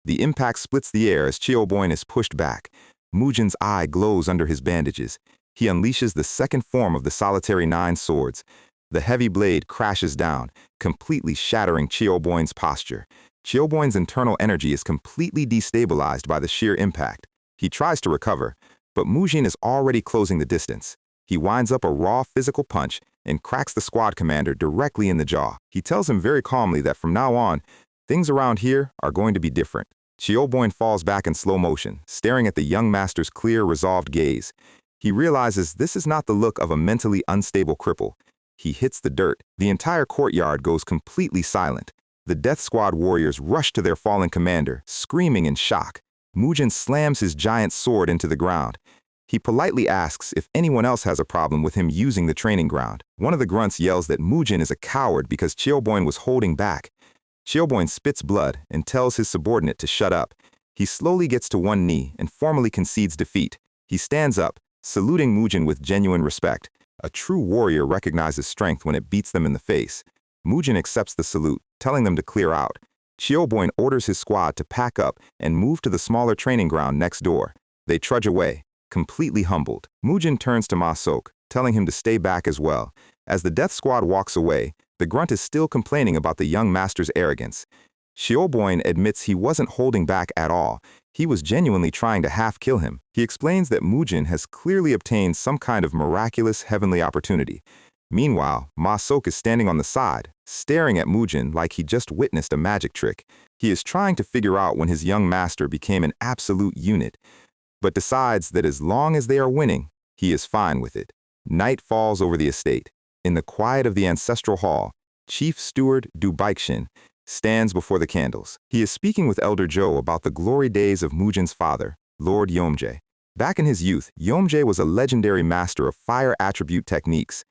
The impact splits the air as Chioboin is pushed back. Mujin's eye glows under his bandages. He unleashes the second form of the solitary 9 swords. The heavy blade crashes down, completely shattering Chioboin's posture. Chioboin's internal energy is completely destabilized by the sheer impact. He tries to recover, but Mujin is already closing the distance. He winds up a raw physical punch and cracks the squad commander directly in the jaw. He tells him very calmly that from now on, things around here are going to be different. Chioboin falls back in slow motion, staring at the young master's clear, resolved gaze. He realizes this is not the look of a mentally unstable cripple. He hits the dirt. The entire courtyard goes completely silent. The Death Squad warriors rush to their fallen commander, screaming in shock. Mujin slams his giant sword into the ground. He politely asks if anyone else has a problem with him using the training ground. One of the grunts yells that Mujin is a coward because Chioboin was holding back. Chioboin spits blood and tells his subordinate to shut up. He slowly gets to one knee and formally concedes defeat. He stands up, saluting Mujin with genuine respect. A true warrior recognizes strength when it beats them in the face. Mujin accepts the salute, telling them to clear out. Chioboin orders his squad to pack up and move to the smaller training ground next door. They trudge away, completely humbled. Mujin turns to Ma Sok, telling him to stay back as well. As the Death Squad walks away, the grunt is still complaining about the young master's arrogance. Chioboin admits he wasn't holding back at all. He was genuinely trying to half-kill him. He explains that Mujin has clearly obtained some kind of miraculous heavenly opportunity. Meanwhile, Ma Sok is standing on the side, staring at Mujin like he just witnessed a magic trick. He is trying to figure out when his young master became an absolute unit, but decides that as long as they are winning, he is fine with it. Night falls over the estate. In the quiet of the ancestral hall, Chief Steward Du Baikshin stands before the candles. He is speaking with Elder Joe about the glory days of Mujin's father, Lord Yomjae. Back in his youth, Yomjae was a legendary master of fire attribute techniques.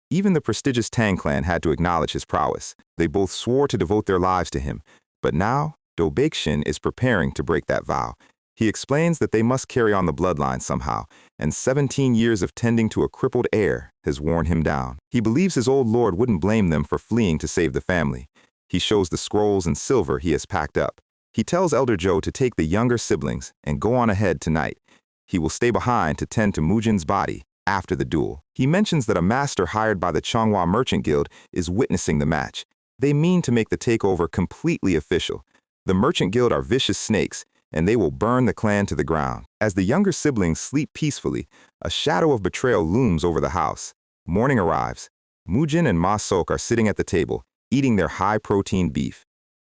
Even the prestigious Tang clan had to acknowledge his prowess. They both swore to devote their lives to him. But now, Do Baikshin is preparing to break that vow. He explains that they must carry on the bloodline somehow, and 17 years of tending to a crippled heir has worn him down. He believes his old lord wouldn't blame them for fleeing to save the family. He shows the scrolls and silver he has packed up. He tells Elder Joe to take the younger siblings and go on ahead tonight. He will stay behind to tend to Mujin's body after the duel. He mentions that a master hired by the Changhua Merchant Guild is witnessing the match. They mean to make the takeover completely official. The Merchant Guild are vicious snakes, and they will burn the clan to the ground. As the younger siblings sleep peacefully, a shadow of betrayal looms over the house. Morning arrives. Mujin and Ma Sok are sitting at the table, eating their high-protein beef.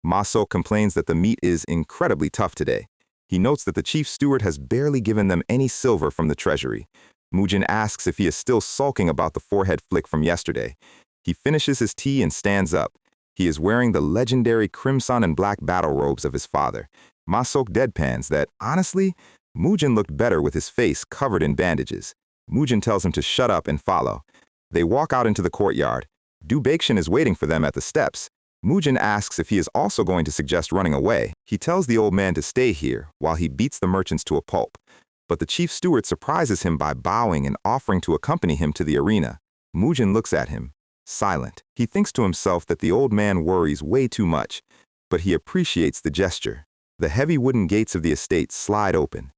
Ma Sok complains that the meat is incredibly tough today. He notes that the chief steward has barely given them any silver from the treasury. Mujin asks if he is still sulking about the forehead flick from yesterday. He finishes his tea and stands up. He is wearing the legendary crimson and black battle robes of his father. Ma Sok deadpans that, honestly, Mujin looked better with his face covered in bandages. Mujin tells him to shut up and follow. They walk out into the courtyard. Du Baikshin is waiting for them at the steps. Mujin asks if he is also going to suggest running away. He tells the old man to stay here while he beats the merchants to a pulp. But the chief steward surprises him by bowing and offering to accompany him to the arena. Mujin looks at him, silent. He thinks to himself that the old man worries way too much, but he appreciates the gesture. The heavy wooden gates of the estate slide open.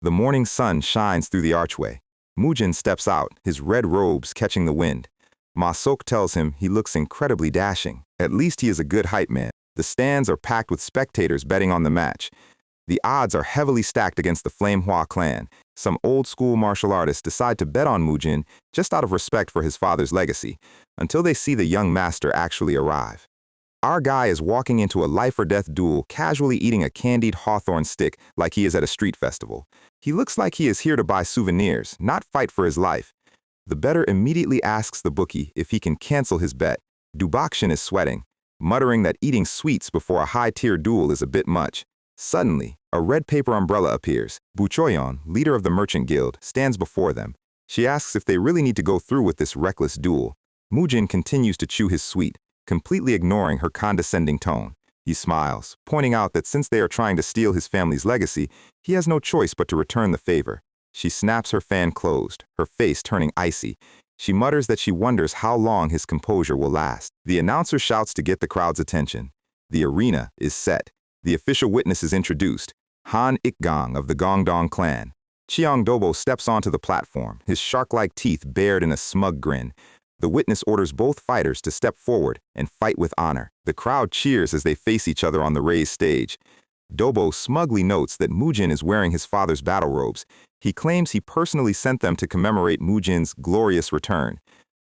The morning sun shines through the archway. Mujin steps out, his red robes catching the wind. Ma Sok tells him he looks incredibly dashing. At least he is a good hype man. The stands are packed with spectators betting on the match. The odds are heavily stacked against the Flamehua clan. Some old-school martial artists decide to bet on Mujin just out of respect for his father's legacy, until they see the young master actually arrive. Our guy is walking into a life-or-death duel casually eating a candied hawthorn stick like he is at a street festival. He looks like he is here to buy souvenirs, not fight for his life. The bettor immediately asks the bookie if he can cancel his bet. Du Baikshin is sweating, muttering that eating sweets before a high-tier duel is a bit much. Suddenly, a red paper umbrella appears. Bu Choyon, leader of the Merchant Guild, stands before them. She asks if they really need to go through with this reckless duel. Mujin continues to chew his sweet, completely ignoring her condescending tone. He smiles, pointing out that since they are trying to steal his family's legacy, he has no choice but to return the favor. She snaps her fan closed, her face turning icy. She mutters that she wonders how long his composure will last. The announcer shouts to get the crowd's attention. The arena is set. The official witness is introduced, Han Ikgang of the Gongdong clan. Chiang Dobo steps onto the platform, his shark-like teeth bared in a smug grin. The witness orders both fighters to step forward and fight with honor. The crowd cheers as they face each other on the raised stage. Dobo smugly notes that Mujin is wearing his father's battle robes. He claims he personally sent them to commemorate Mujin's glorious return.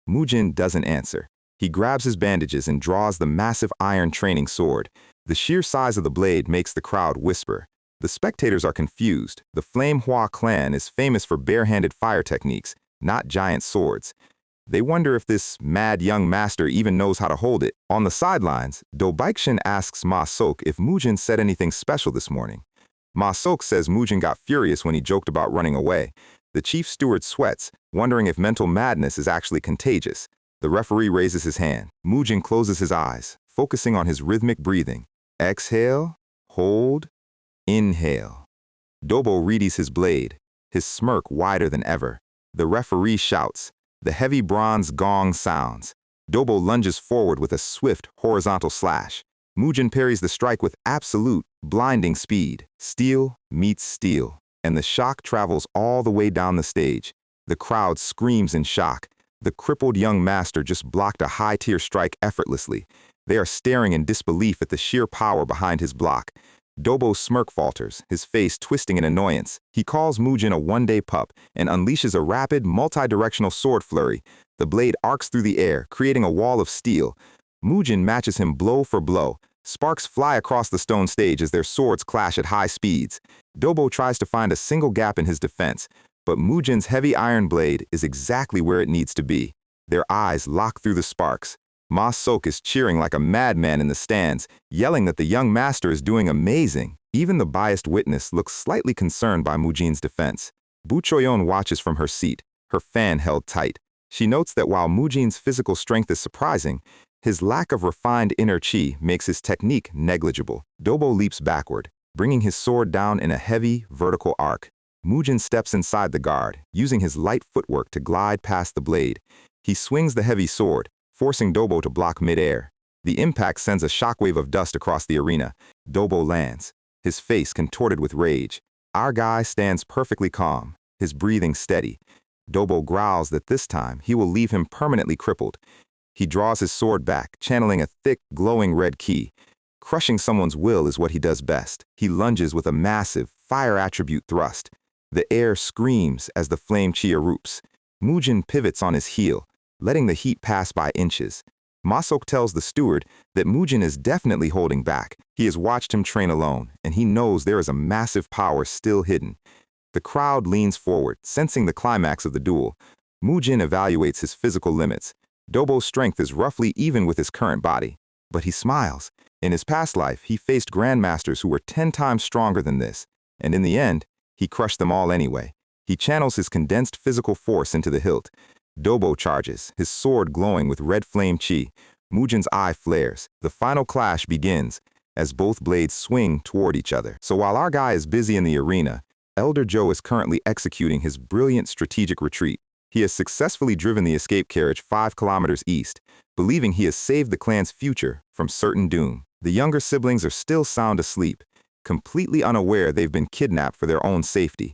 Mujin doesn't answer. He grabs his bandages and draws the massive iron training sword. The sheer size of the blade makes the crowd whisper. The spectators are confused. The Flamehua clan is famous for bare-handed fire techniques, not giant swords. They wonder if this mad young master even knows how to hold it. On the sidelines, Do Baikshin asks Ma Sok if Mujin said anything special this morning. Ma Sok says Mujin got furious when he joked about running away. The chief steward sweats, wondering if mental madness is actually contagious. The referee raises his hand. Mujin closes his eyes, focusing on his rhythmic breathing. Exhale, hold, inhale. Dobo readies his blade, his smirk wider than ever. The referee shouts. The heavy bronze gong sounds. Dobo lunges forward with a swift, horizontal slash. Mujin parries the strike with absolute, blinding speed. Steel meets steel, and the shock travels all the way down the stage. The crowd screams in shock. The crippled young master just blocked a high-tier strike effortlessly. They are staring in disbelief at the sheer power behind his block. Dobo's smirk falters, his face twisting in annoyance. He calls Mujin a one-day pup and unleashes a rapid, multi-directional sword flurry. The blade arcs through the air, creating a wall of steel. Mujin matches him blow for blow. Sparks fly across the stone stage as their swords clash at high speeds. Dobo tries to find a single gap in his defense, but Mujin's heavy iron blade is exactly where it needs to be. Their eyes lock through the sparks. Ma Sok is cheering like a madman in the stands, yelling that the young master is doing amazing. Even the biased witness looks slightly concerned by Mujin's defense. Bu Choyon watches from her seat, her fan held tight. She notes that while Mujin's physical strength is surprising, his lack of refined inner chi makes his technique negligible. Dobo leaps backward, bringing his sword down in a heavy, vertical arc. Mujin steps inside the guard, using his light footwork to glide past the blade. He swings the heavy sword, forcing Dobo to block mid-air. The impact sends a shockwave of dust across the arena. Dobo lands, his face contorted with rage. Our guy stands perfectly calm, his breathing steady. Dobo growls that this time he will leave him permanently crippled. He draws his sword back, channeling a thick, glowing red ki. Crushing someone's will is what he does best. He lunges with a massive, fire attribute thrust. The air screams as the flame chi erupts. Mujin pivots on his heel, letting the heat pass by inches. Ma Sok tells the steward that Mujin is definitely holding back. He has watched him train alone, and he knows there is a massive power still hidden. The crowd leans forward, sensing the climax of the duel. Mujin evaluates his physical limits. Dobo's strength is roughly even with his current body. But he smiles. In his past life, he faced grandmasters who were 10 times stronger than this. And in the end, he crushed them all anyway. He channels his condensed physical force into the hilt. Dobo charges, his sword glowing with red flame chi. Mujin's eye flares. The final clash begins as both blades swing toward each other. So while our guy is busy in the arena, Elder Joe is currently executing his brilliant strategic retreat. He has successfully driven the escape carriage 5 kilometers east, believing he has saved the clan's future from certain doom. The younger siblings are still sound asleep, completely unaware they've been kidnapped for their own safety.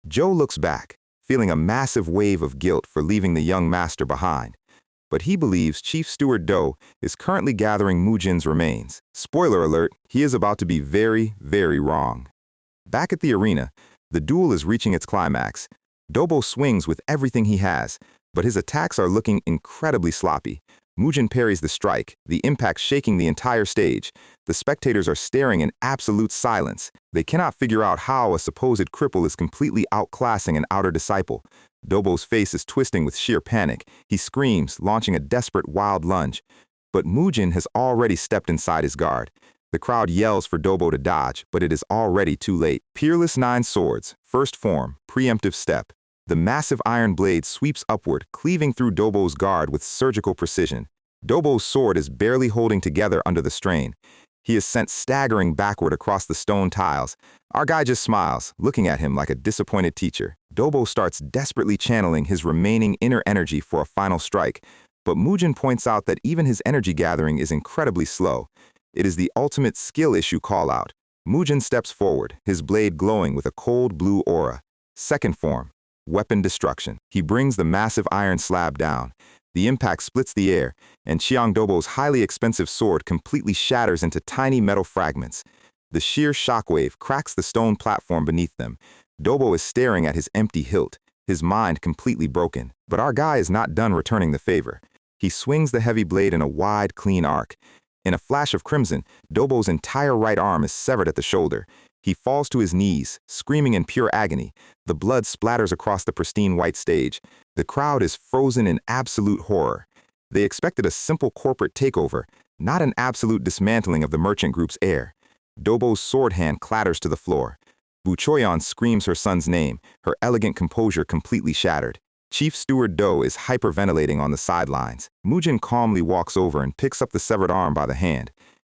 Joe looks back, feeling a massive wave of guilt for leaving the young master behind. But he believes Chief Steward Do is currently gathering Mujin's remains. Spoiler alert, he is about to be very, very wrong. Back at the arena, the duel is reaching its climax. Dobo swings with everything he has, but his attacks are looking incredibly sloppy. Mujin parries the strike, the impact shaking the entire stage. The spectators are staring in absolute silence. They cannot figure out how a supposed cripple is completely outclassing an outer disciple. Dobo's face is twisting with sheer panic. He screams, launching a desperate wild lunge. But Mujin has already stepped inside his guard. The crowd yells for Dobo to dodge, but it is already too late. Peerless 9 swords, first form, preemptive step. The massive iron blade sweeps upward, cleaving through Dobo's guard with surgical precision. Dobo's sword is barely holding together under the strain. He is sent staggering backward across the stone tiles. Our guy just smiles, looking at him like a disappointed teacher. Dobo starts desperately channeling his remaining inner energy for a final strike, but Mujin points out that even his energy gathering is incredibly slow. It is the ultimate skill issue call-out. Mujin steps forward, his blade glowing with a cold blue aura. Second form, weapon destruction. He brings the massive iron slab down. The impact splits the air, and Chiang Dobo's highly expensive sword completely shatters into tiny metal fragments. The sheer shockwave cracks the stone platform beneath them. Dobo is staring at his empty hilt, his mind completely broken. But our guy is not done returning the favor. He swings the heavy blade in a wide, clean arc. In a flash of crimson, Dobo's entire right arm is severed at the shoulder. He falls to his knees, screaming in pure agony. The blood splatters across the pristine white stage. The crowd is frozen in absolute horror. They expected a simple corporate takeover, not an absolute dismantling of the merchant group's heir. Dobo's sword hand clatters to the floor. Bu Choyon screams her son's name, her elegant composure completely shattered. Chief Steward Do is hyperventilating on the sidelines. Mujin calmly walks over and picks up the severed arm by the hand.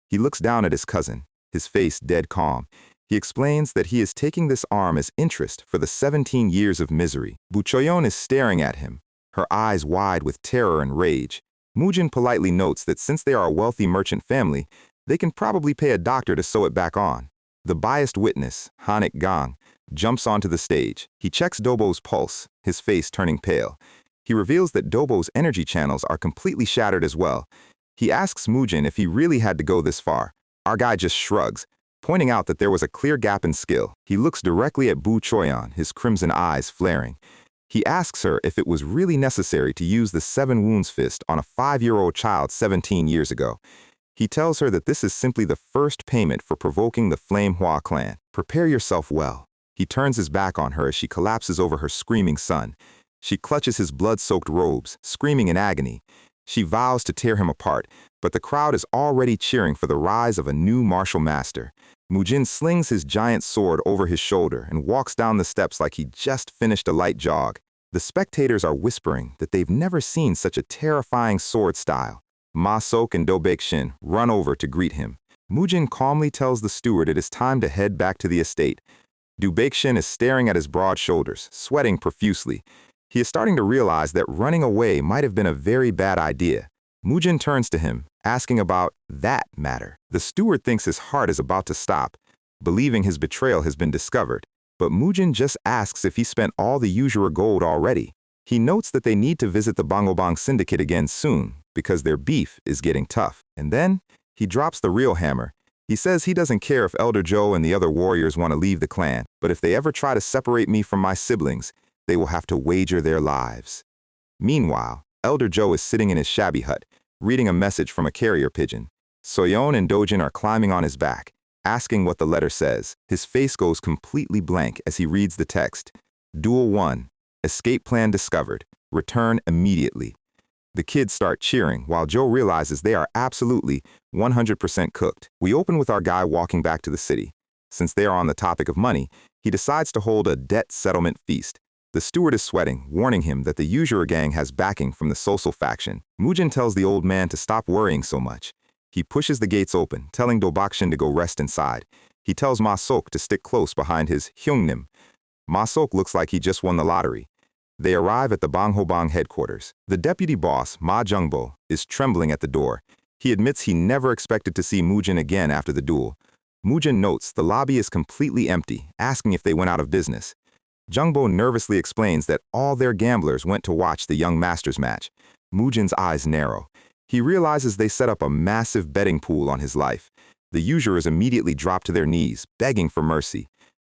He looks down at his cousin, his face dead calm. He explains that he is taking this arm as interest for the 17 years of misery. Bu Choyon is staring at him, her eyes wide with terror and rage. Mujin politely notes that since they are a wealthy merchant family, they can probably pay a doctor to sew it back on. The biased witness, Hanik Gang, jumps onto the stage. He checks Dobo's pulse, his face turning pale. He reveals that Dobo's energy channels are completely shattered as well. He asks Mujin if he really had to go this far. Our guy just shrugs, pointing out that there was a clear gap in skill. He looks directly at Bu Choyan, his crimson eyes flaring. He asks her if it was really necessary to use the 7 wounds fist on a 5-year-old child 17 years ago. He tells her that this is simply the first payment for provoking the Flame Hua clan. Prepare yourself well. He turns his back on her as she collapses over her screaming son. She clutches his blood-soaked robes, screaming in agony. She vows to tear him apart, but the crowd is already cheering for the rise of a new martial master. Mujin slings his giant sword over his shoulder and walks down the steps like he just finished a light jog. The spectators are whispering that they've never seen such a terrifying sword style. Ma Sok and Do Baek-shin run over to greet him. Mujin calmly tells the steward it is time to head back to the estate. Do Baek-shin is staring at his broad shoulders, sweating profusely. He is starting to realize that running away might have been a very bad idea. Mujin turns to him, asking about that matter. The steward thinks his heart is about to stop, believing his betrayal has been discovered. But Mujin just asks if he spent all the usual gold already. He notes that they need to visit the Bangobang syndicate again soon, because their beef is getting tough. And then, he drops the real hammer. He says he doesn't care if Elder Joe and the other warriors want to leave the clan, but if they ever try to separate me from my siblings, they will have to wager their lives. Meanwhile, Elder Joe is sitting in his shabby hut, reading a message from a carrier pigeon. Soyeon and Dojin are climbing on his back, asking what the letter says. His face goes completely blank as he reads the text. Duel 1. Escape plan discovered. Return immediately. The kids start cheering while Joe realizes they are absolutely 100% cooked. We open with our guy walking back to the city. Since they are on the topic of money, he decides to hold a debt settlement feast. The steward is sweating, warning him that the Usurer gang has backing from the Sosal faction. Mujin tells the old man to stop worrying so much. He pushes the gates open, telling Do Baek-shin to go rest inside. He tells Ma Sok to stick close behind his Hyungnim. Ma Sok looks like he just won the lottery. They arrive at the Banghobang headquarters. The deputy boss, Ma Jungbo, is trembling at the door. He admits he never expected to see Mujin again after the duel. Mujin notes the lobby is completely empty, asking if they went out of business. Jungbo nervously explains that all their gamblers went to watch the young masters match. Mujin's eyes narrow. He realizes they set up a massive betting pool on his life. The usurers immediately drop to their knees, begging for mercy.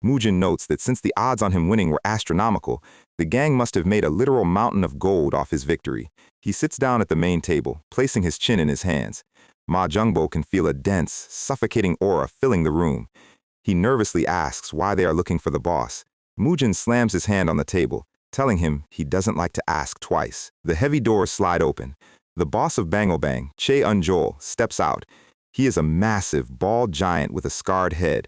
Mujin notes that since the odds on him winning were astronomical, the gang must have made a literal mountain of gold off his victory. He sits down at the main table, placing his chin in his hands. Ma Jungbo can feel a dense, suffocating aura filling the room. He nervously asks why they are looking for the boss. Mujin slams his hand on the table, telling him he doesn't like to ask twice. The heavy doors slide open. The boss of Bangobang, Che Unjol, steps out. He is a massive, bald giant with a scarred head.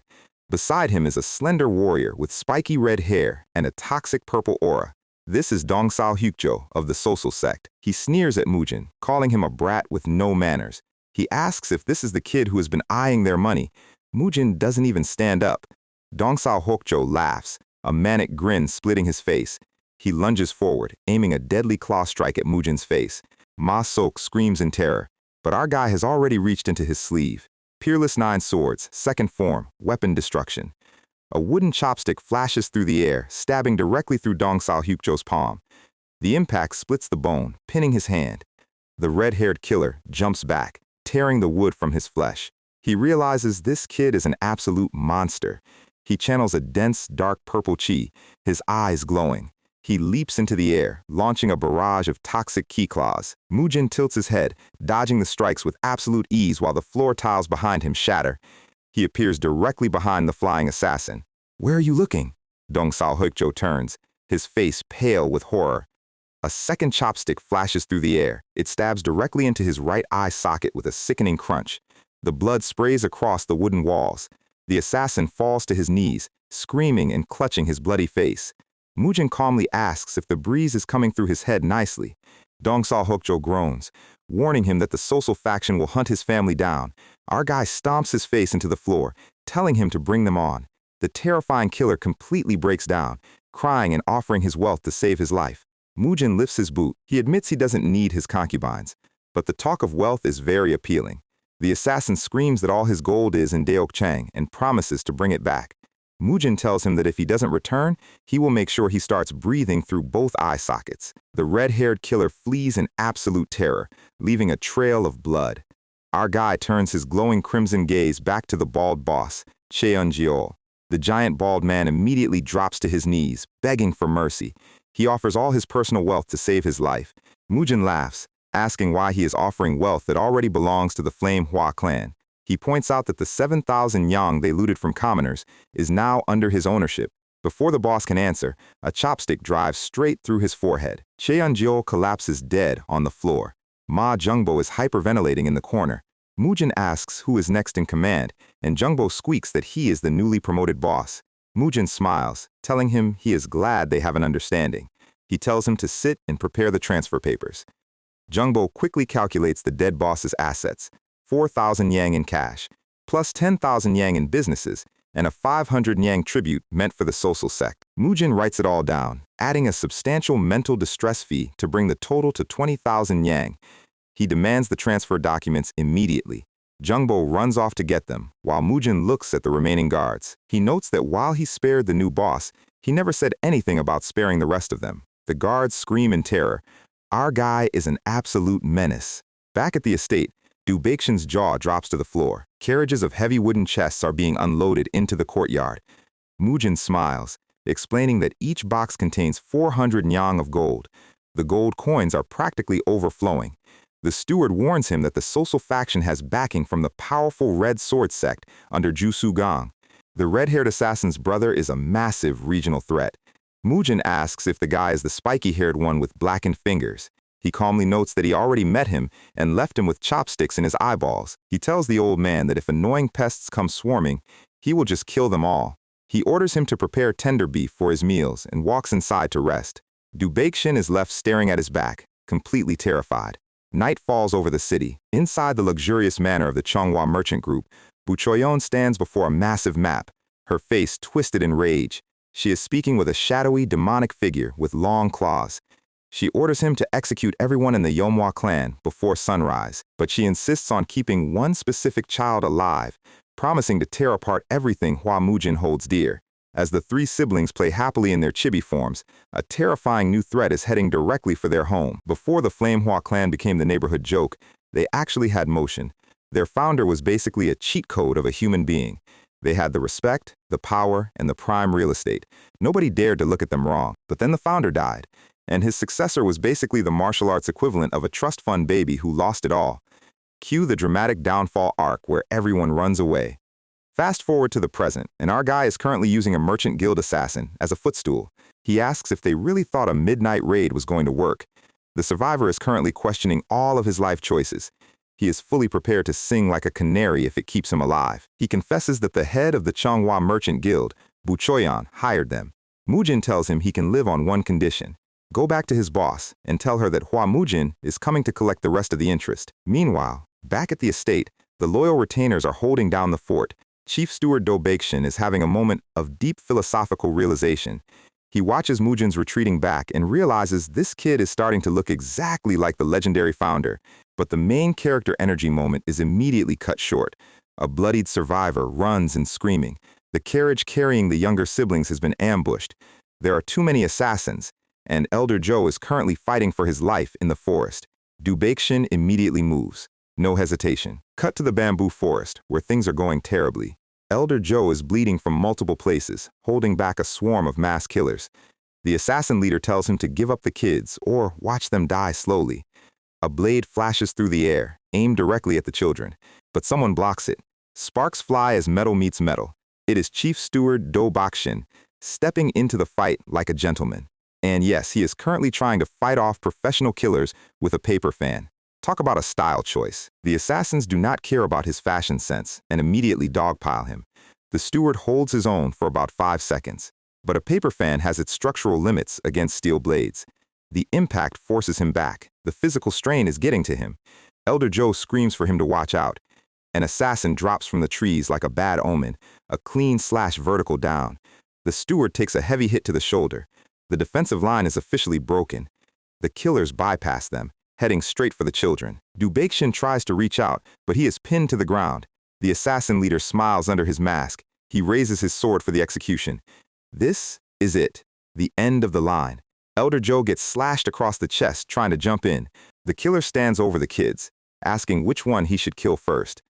Beside him is a slender warrior with spiky red hair and a toxic purple aura. This is Dongsal Hyukjo of the Sosal sect. He sneers at Mujin, calling him a brat with no manners. He asks if this is the kid who has been eyeing their money. Mujin doesn't even stand up. Dongsal Hyukjo laughs, a manic grin splitting his face. He lunges forward, aiming a deadly claw strike at Mujin's face. Ma Sok screams in terror, but our guy has already reached into his sleeve. Peerless 9 swords, second form, weapon destruction. A wooden chopstick flashes through the air, stabbing directly through Dongsal Hyukjo's palm. The impact splits the bone, pinning his hand. The red-haired killer jumps back, tearing the wood from his flesh. He realizes this kid is an absolute monster. He channels a dense, dark purple chi, his eyes glowing. He leaps into the air, launching a barrage of toxic ki claws. Mujin tilts his head, dodging the strikes with absolute ease while the floor tiles behind him shatter. He appears directly behind the flying assassin. Where are you looking? Dongsal Hyukjo turns, his face pale with horror. A second chopstick flashes through the air. It stabs directly into his right eye socket with a sickening crunch. The blood sprays across the wooden walls. The assassin falls to his knees, screaming and clutching his bloody face. Mujin calmly asks if the breeze is coming through his head nicely. Dongsal Hyukjo groans, warning him that the Sosal faction will hunt his family down. Our guy stomps his face into the floor, telling him to bring them on. The terrifying killer completely breaks down, crying and offering his wealth to save his life. Mujin lifts his boot. He admits he doesn't need his concubines, but the talk of wealth is very appealing. The assassin screams that all his gold is in Deokchang and promises to bring it back. Mujin tells him that if he doesn't return, he will make sure he starts breathing through both eye sockets. The red-haired killer flees in absolute terror, leaving a trail of blood. Our guy turns his glowing crimson gaze back to the bald boss, Cheon-jeol. The giant bald man immediately drops to his knees, begging for mercy. He offers all his personal wealth to save his life. Mujin laughs, asking why he is offering wealth that already belongs to the Flame Hua clan. He points out that the 7,000 yang they looted from commoners is now under his ownership. Before the boss can answer, a chopstick drives straight through his forehead. Cheon-jeol collapses dead on the floor. Ma Jungbo is hyperventilating in the corner. Mujin asks who is next in command, and Jungbo squeaks that he is the newly promoted boss. Mujin smiles, telling him he is glad they have an understanding. He tells him to sit and prepare the transfer papers. Jungbo quickly calculates the dead boss's assets, 4,000 yang in cash, plus 10,000 yang in businesses, and a 500 yang tribute meant for the social sect. Mujin writes it all down, adding a substantial mental distress fee to bring the total to 20,000 yang. He demands the transfer documents immediately. Jungbo runs off to get them, while Mujin looks at the remaining guards. He notes that while he spared the new boss, he never said anything about sparing the rest of them. The guards scream in terror. Our guy is an absolute menace. Back at the estate, Dubakshin's jaw drops to the floor. Carriages of heavy wooden chests are being unloaded into the courtyard. Mujin smiles, explaining that each box contains 400 yang of gold. The gold coins are practically overflowing. The steward warns him that the social faction has backing from the powerful Red Sword sect under Ju Su-gang. The red-haired assassin's brother is a massive regional threat. Mujin asks if the guy is the spiky-haired one with blackened fingers. He calmly notes that he already met him and left him with chopsticks in his eyeballs. He tells the old man that if annoying pests come swarming, he will just kill them all. He orders him to prepare tender beef for his meals and walks inside to rest. Dubakshin is left staring at his back, completely terrified. Night falls over the city. Inside the luxurious manor of the Chonghua merchant group, Bu Choyon stands before a massive map, her face twisted in rage. She is speaking with a shadowy, demonic figure with long claws. She orders him to execute everyone in the Yomhwa clan before sunrise, but she insists on keeping one specific child alive, promising to tear apart everything Hua Mujin holds dear. As the three siblings play happily in their chibi forms, a terrifying new threat is heading directly for their home. Before the Flame Hua clan became the neighborhood joke, they actually had motion. Their founder was basically a cheat code of a human being. They had the respect, the power, and the prime real estate. Nobody dared to look at them wrong, but then the founder died, and his successor was basically the martial arts equivalent of a trust fund baby who lost it all. Cue the dramatic downfall arc where everyone runs away. Fast forward to the present, and our guy is currently using a merchant guild assassin as a footstool. He asks if they really thought a midnight raid was going to work. The survivor is currently questioning all of his life choices. He is fully prepared to sing like a canary if it keeps him alive. He confesses that the head of the Chonghua merchant guild, Bu Choyon, hired them. Mujin tells him he can live on one condition: go back to his boss and tell her that Hua Mujin is coming to collect the rest of the interest. Meanwhile, back at the estate, the loyal retainers are holding down the fort. Chief Steward Dubakshin is having a moment of deep philosophical realization. He watches Mujin's retreating back and realizes this kid is starting to look exactly like the legendary founder. But the main character energy moment is immediately cut short. A bloodied survivor runs and screaming. The carriage carrying the younger siblings has been ambushed. There are too many assassins, and Elder Joe is currently fighting for his life in the forest. Dubakshin immediately moves. No hesitation. Cut to the bamboo forest, where things are going terribly. Elder Joe is bleeding from multiple places, holding back a swarm of mass killers. The assassin leader tells him to give up the kids, or watch them die slowly. A blade flashes through the air, aimed directly at the children, but someone blocks it. Sparks fly as metal meets metal. It is Chief Steward Dubakshin, stepping into the fight like a gentleman. And yes, he is currently trying to fight off professional killers with a paper fan. Talk about a style choice. The assassins do not care about his fashion sense and immediately dogpile him. The steward holds his own for about 5 seconds, but a paper fan has its structural limits against steel blades. The impact forces him back. The physical strain is getting to him. Elder Joe screams for him to watch out. An assassin drops from the trees like a bad omen, a clean slash vertical down. The steward takes a heavy hit to the shoulder. The defensive line is officially broken. The killers bypass them, heading straight for the children. Dubakshin tries to reach out, but he is pinned to the ground. The assassin leader smiles under his mask. He raises his sword for the execution. This is it, the end of the line. Elder Joe gets slashed across the chest trying to jump in. The killer stands over the kids, asking which one he should kill first.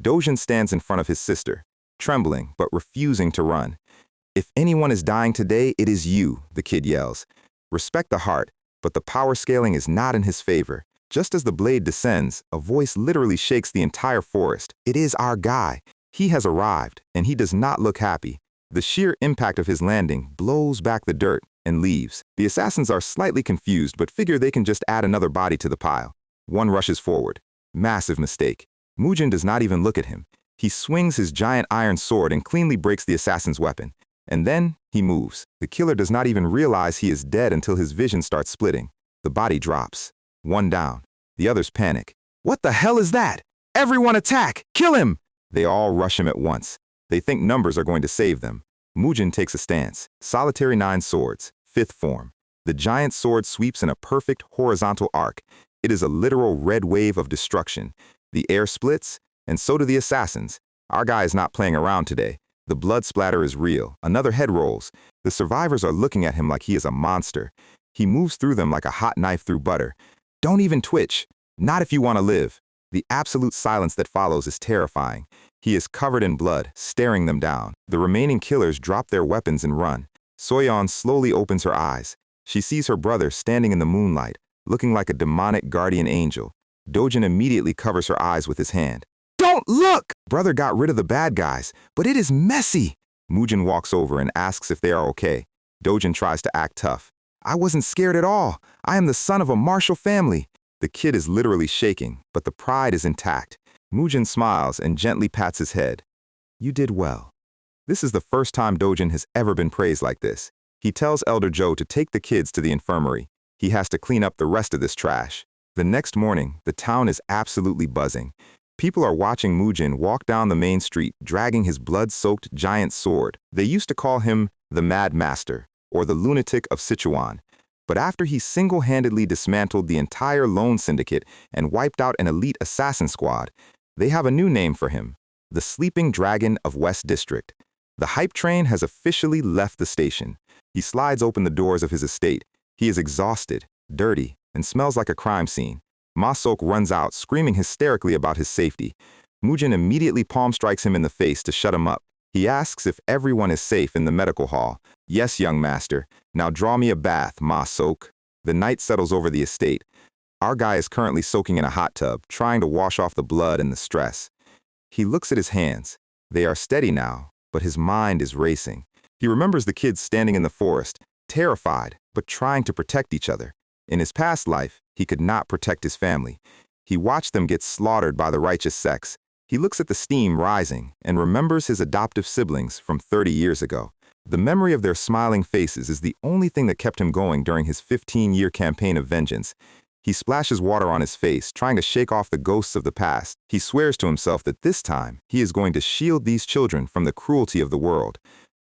Dojin stands in front of his sister, trembling but refusing to run. "If anyone is dying today, it is you," the kid yells. Respect the heart, but the power scaling is not in his favor. Just as the blade descends, a voice literally shakes the entire forest. It is our guy. He has arrived, and he does not look happy. The sheer impact of his landing blows back the dirt and leaves. The assassins are slightly confused but figure they can just add another body to the pile. One rushes forward. Massive mistake. Mujin does not even look at him. He swings his giant iron sword and cleanly breaks the assassin's weapon. And then he moves. The killer does not even realize he is dead until his vision starts splitting. The body drops. One down. The others panic. "What the hell is that? Everyone attack! Kill him!" They all rush him at once. They think numbers are going to save them. Mujin takes a stance. Solitary 9 swords, 5th form. The giant sword sweeps in a perfect horizontal arc. It is a literal red wave of destruction. The air splits, and so do the assassins. Our guy is not playing around today. The blood splatter is real. Another head rolls. The survivors are looking at him like he is a monster. He moves through them like a hot knife through butter. Don't even twitch. Not if you want to live. The absolute silence that follows is terrifying. He is covered in blood, staring them down. The remaining killers drop their weapons and run. Soyeon slowly opens her eyes. She sees her brother standing in the moonlight, looking like a demonic guardian angel. Dojin immediately covers her eyes with his hand. "Don't look!" "Brother got rid of the bad guys, but it is messy." Mujin walks over and asks if they are okay. Dojin tries to act tough. "I wasn't scared at all. I am the son of a martial family." The kid is literally shaking, but the pride is intact. Mujin smiles and gently pats his head. "You did well." This is the first time Dojin has ever been praised like this. He tells Elder Joe to take the kids to the infirmary. He has to clean up the rest of this trash. The next morning, the town is absolutely buzzing. People are watching Mujin walk down the main street, dragging his blood-soaked giant sword. They used to call him the Mad Master, or the lunatic of Sichuan. But after he single-handedly dismantled the entire loan syndicate and wiped out an elite assassin squad, they have a new name for him, the Sleeping Dragon of West District. The hype train has officially left the station. He slides open the doors of his estate. He is exhausted, dirty, and smells like a crime scene. Ma-sok runs out, screaming hysterically about his safety. Mujin immediately palm strikes him in the face to shut him up. He asks if everyone is safe in the medical hall. "Yes, young master. Now draw me a bath, Ma-sok." The night settles over the estate. Our guy is currently soaking in a hot tub, trying to wash off the blood and the stress. He looks at his hands. They are steady now, but his mind is racing. He remembers the kids standing in the forest, terrified, but trying to protect each other. In his past life, he could not protect his family. He watched them get slaughtered by the righteous sects. He looks at the steam rising and remembers his adoptive siblings from 30 years ago. The memory of their smiling faces is the only thing that kept him going during his 15-year campaign of vengeance. He splashes water on his face, trying to shake off the ghosts of the past. He swears to himself that this time, he is going to shield these children from the cruelty of the world.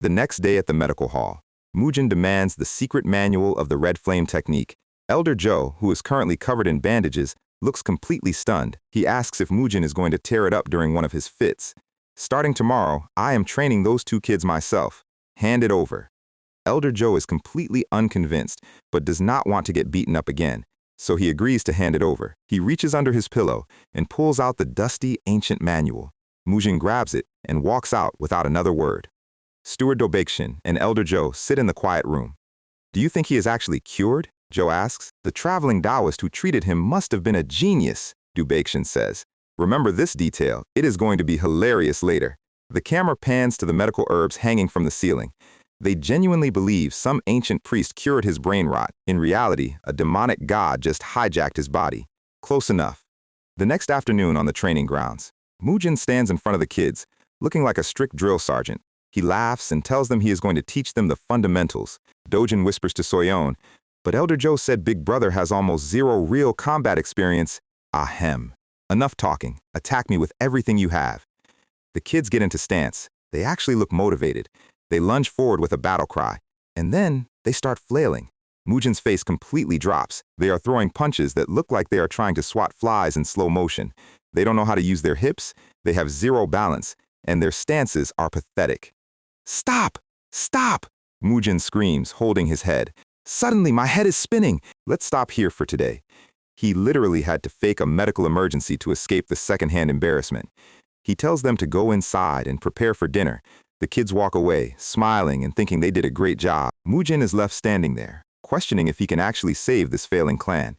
The next day at the medical hall, Mujin demands the secret manual of the red flame technique. Elder Joe, who is currently covered in bandages, looks completely stunned. He asks if Mujin is going to tear it up during one of his fits. "Starting tomorrow, I am training those 2 kids myself. Hand it over." Elder Joe is completely unconvinced, but does not want to get beaten up again, so he agrees to hand it over. He reaches under his pillow and pulls out the dusty, ancient manual. Mujin grabs it and walks out without another word. Steward Dobakshin and Elder Joe sit in the quiet room. "Do you think he is actually cured?" Joe asks. "The traveling Taoist who treated him must have been a genius," Dobakshin says. "Remember this detail. It is going to be hilarious later." The camera pans to the medical herbs hanging from the ceiling. They genuinely believe some ancient priest cured his brain rot. In reality, a demonic god just hijacked his body. Close enough. The next afternoon on the training grounds, Mujin stands in front of the kids, looking like a strict drill sergeant. He laughs and tells them he is going to teach them the fundamentals. Dojin whispers to Soyeon, "But Elder Joe said Big Brother has almost 0 real combat experience." Ahem. "Enough talking. Attack me with everything you have." The kids get into stance. They actually look motivated. They lunge forward with a battle cry. And then they start flailing. Mujin's face completely drops. They are throwing punches that look like they are trying to swat flies in slow motion. They don't know how to use their hips. They have 0 balance. And their stances are pathetic. "Stop! Stop!" Mujin screams, holding his head. "Suddenly, my head is spinning." Let's stop here for today. He literally had to fake a medical emergency to escape the secondhand embarrassment. He tells them to go inside and prepare for dinner. The kids walk away, smiling and thinking they did a great job. Mujin is left standing there, questioning if he can actually save this failing clan.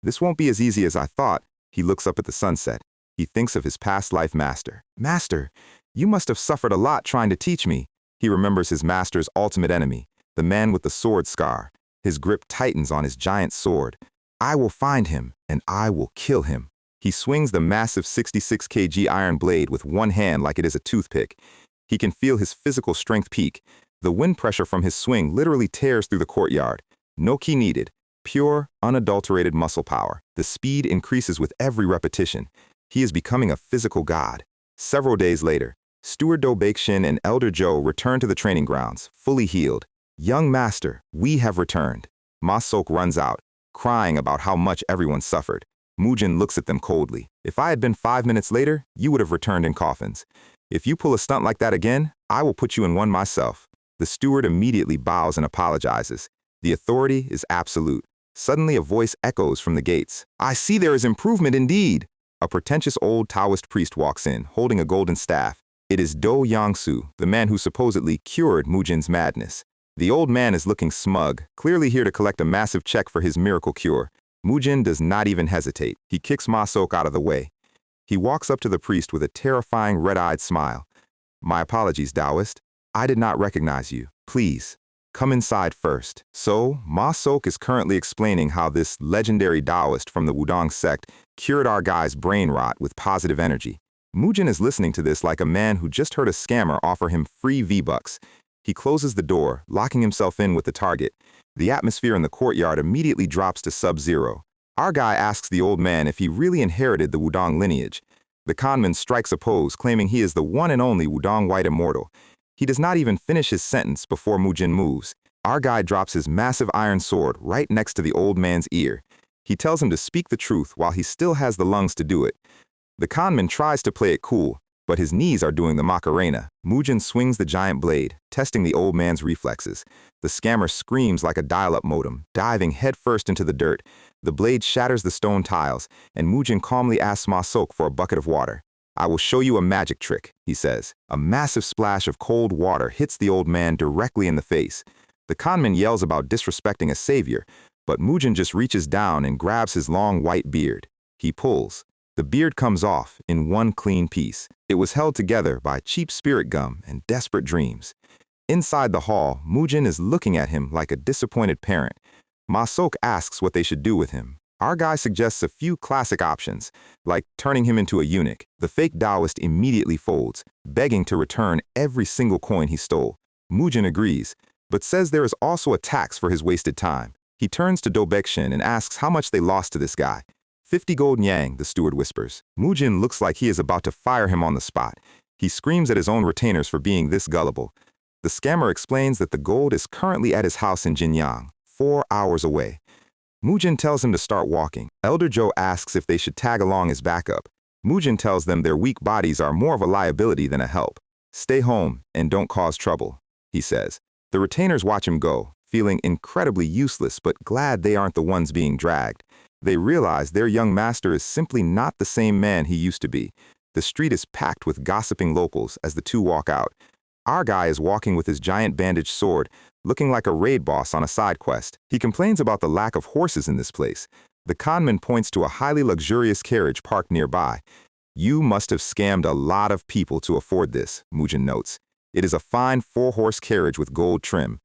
This won't be as easy as I thought. He looks up at the sunset. He thinks of his past life master. Master, you must have suffered a lot trying to teach me. He remembers his master's ultimate enemy, the man with the sword scar. His grip tightens on his giant sword. I will find him, and I will kill him. He swings the massive 66 kg iron blade with one hand like it is a toothpick. He can feel his physical strength peak. The wind pressure from his swing literally tears through the courtyard. No ki needed. Pure, unadulterated muscle power. The speed increases with every repetition. He is becoming a physical god. Several days later, Steward Do Baeksin and Elder Joe return to the training grounds, fully healed. Young master, we have returned. Ma Sok runs out, crying about how much everyone suffered. Mujin looks at them coldly. If I had been 5 minutes later, you would have returned in coffins. If you pull a stunt like that again, I will put you in one myself. The steward immediately bows and apologizes. The authority is absolute. Suddenly a voice echoes from the gates. I see there is improvement indeed. A pretentious old Taoist priest walks in, holding a golden staff. It is Do Yangsu, the man who supposedly cured Mujin's madness. The old man is looking smug, clearly here to collect a massive check for his miracle cure. Mujin does not even hesitate. He kicks Ma Sok out of the way. He walks up to the priest with a terrifying red-eyed smile. My apologies, Taoist. I did not recognize you. Please, come inside first. So, Ma Sok is currently explaining how this legendary Taoist from the Wudong sect cured our guy's brain rot with positive energy. Mujin is listening to this like a man who just heard a scammer offer him free V-bucks. He closes the door, locking himself in with the target. The atmosphere in the courtyard immediately drops to sub-zero. Our guy asks the old man if he really inherited the Wudong lineage. The conman strikes a pose, claiming he is the one and only Wudong white immortal. He does not even finish his sentence before Mujin moves. Our guy drops his massive iron sword right next to the old man's ear. He tells him to speak the truth while he still has the lungs to do it. The conman tries to play it cool, but his knees are doing the Macarena. Mujin swings the giant blade, testing the old man's reflexes. The scammer screams like a dial-up modem, diving headfirst into the dirt. The blade shatters the stone tiles, and Mujin calmly asks Ma Sok for a bucket of water. I will show you a magic trick, he says. A massive splash of cold water hits the old man directly in the face. The conman yells about disrespecting a savior, but Mujin just reaches down and grabs his long white beard. He pulls. The beard comes off in one clean piece. It was held together by cheap spirit gum and desperate dreams. Inside the hall, Mujin is looking at him like a disappointed parent. Ma Sok asks what they should do with him. Our guy suggests a few classic options, like turning him into a eunuch. The fake Taoist immediately folds, begging to return every single coin he stole. Mujin agrees, but says there is also a tax for his wasted time. He turns to Do Baeksin and asks how much they lost to this guy. 50 gold yang, the steward whispers. Mujin looks like he is about to fire him on the spot. He screams at his own retainers for being this gullible. The scammer explains that the gold is currently at his house in Jinyang, 4 hours away. Mujin tells him to start walking. Elder Joe asks if they should tag along as backup. Mujin tells them their weak bodies are more of a liability than a help. Stay home and don't cause trouble, he says. The retainers watch him go, feeling incredibly useless but glad they aren't the ones being dragged. They realize their young master is simply not the same man he used to be. The street is packed with gossiping locals as the two walk out. Our guy is walking with his giant bandaged sword, looking like a raid boss on a side quest. He complains about the lack of horses in this place. The conman points to a highly luxurious carriage parked nearby. You must have scammed a lot of people to afford this, Mujin notes. It is a fine 4-horse carriage with gold trim.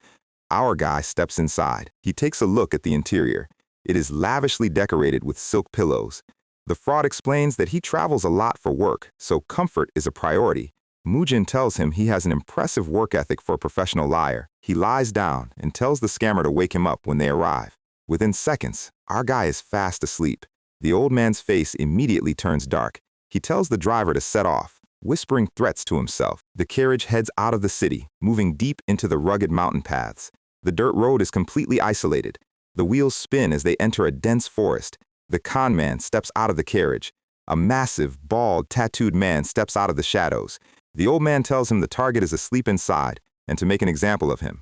Our guy steps inside. He takes a look at the interior. It is lavishly decorated with silk pillows. The fraud explains that he travels a lot for work, so comfort is a priority. Mujin tells him he has an impressive work ethic for a professional liar. He lies down and tells the scammer to wake him up when they arrive. Within seconds, our guy is fast asleep. The old man's face immediately turns dark. He tells the driver to set off, whispering threats to himself. The carriage heads out of the city, moving deep into the rugged mountain paths. The dirt road is completely isolated. The wheels spin as they enter a dense forest. The conman steps out of the carriage. A massive, bald, tattooed man steps out of the shadows. The old man tells him the target is asleep inside and to make an example of him.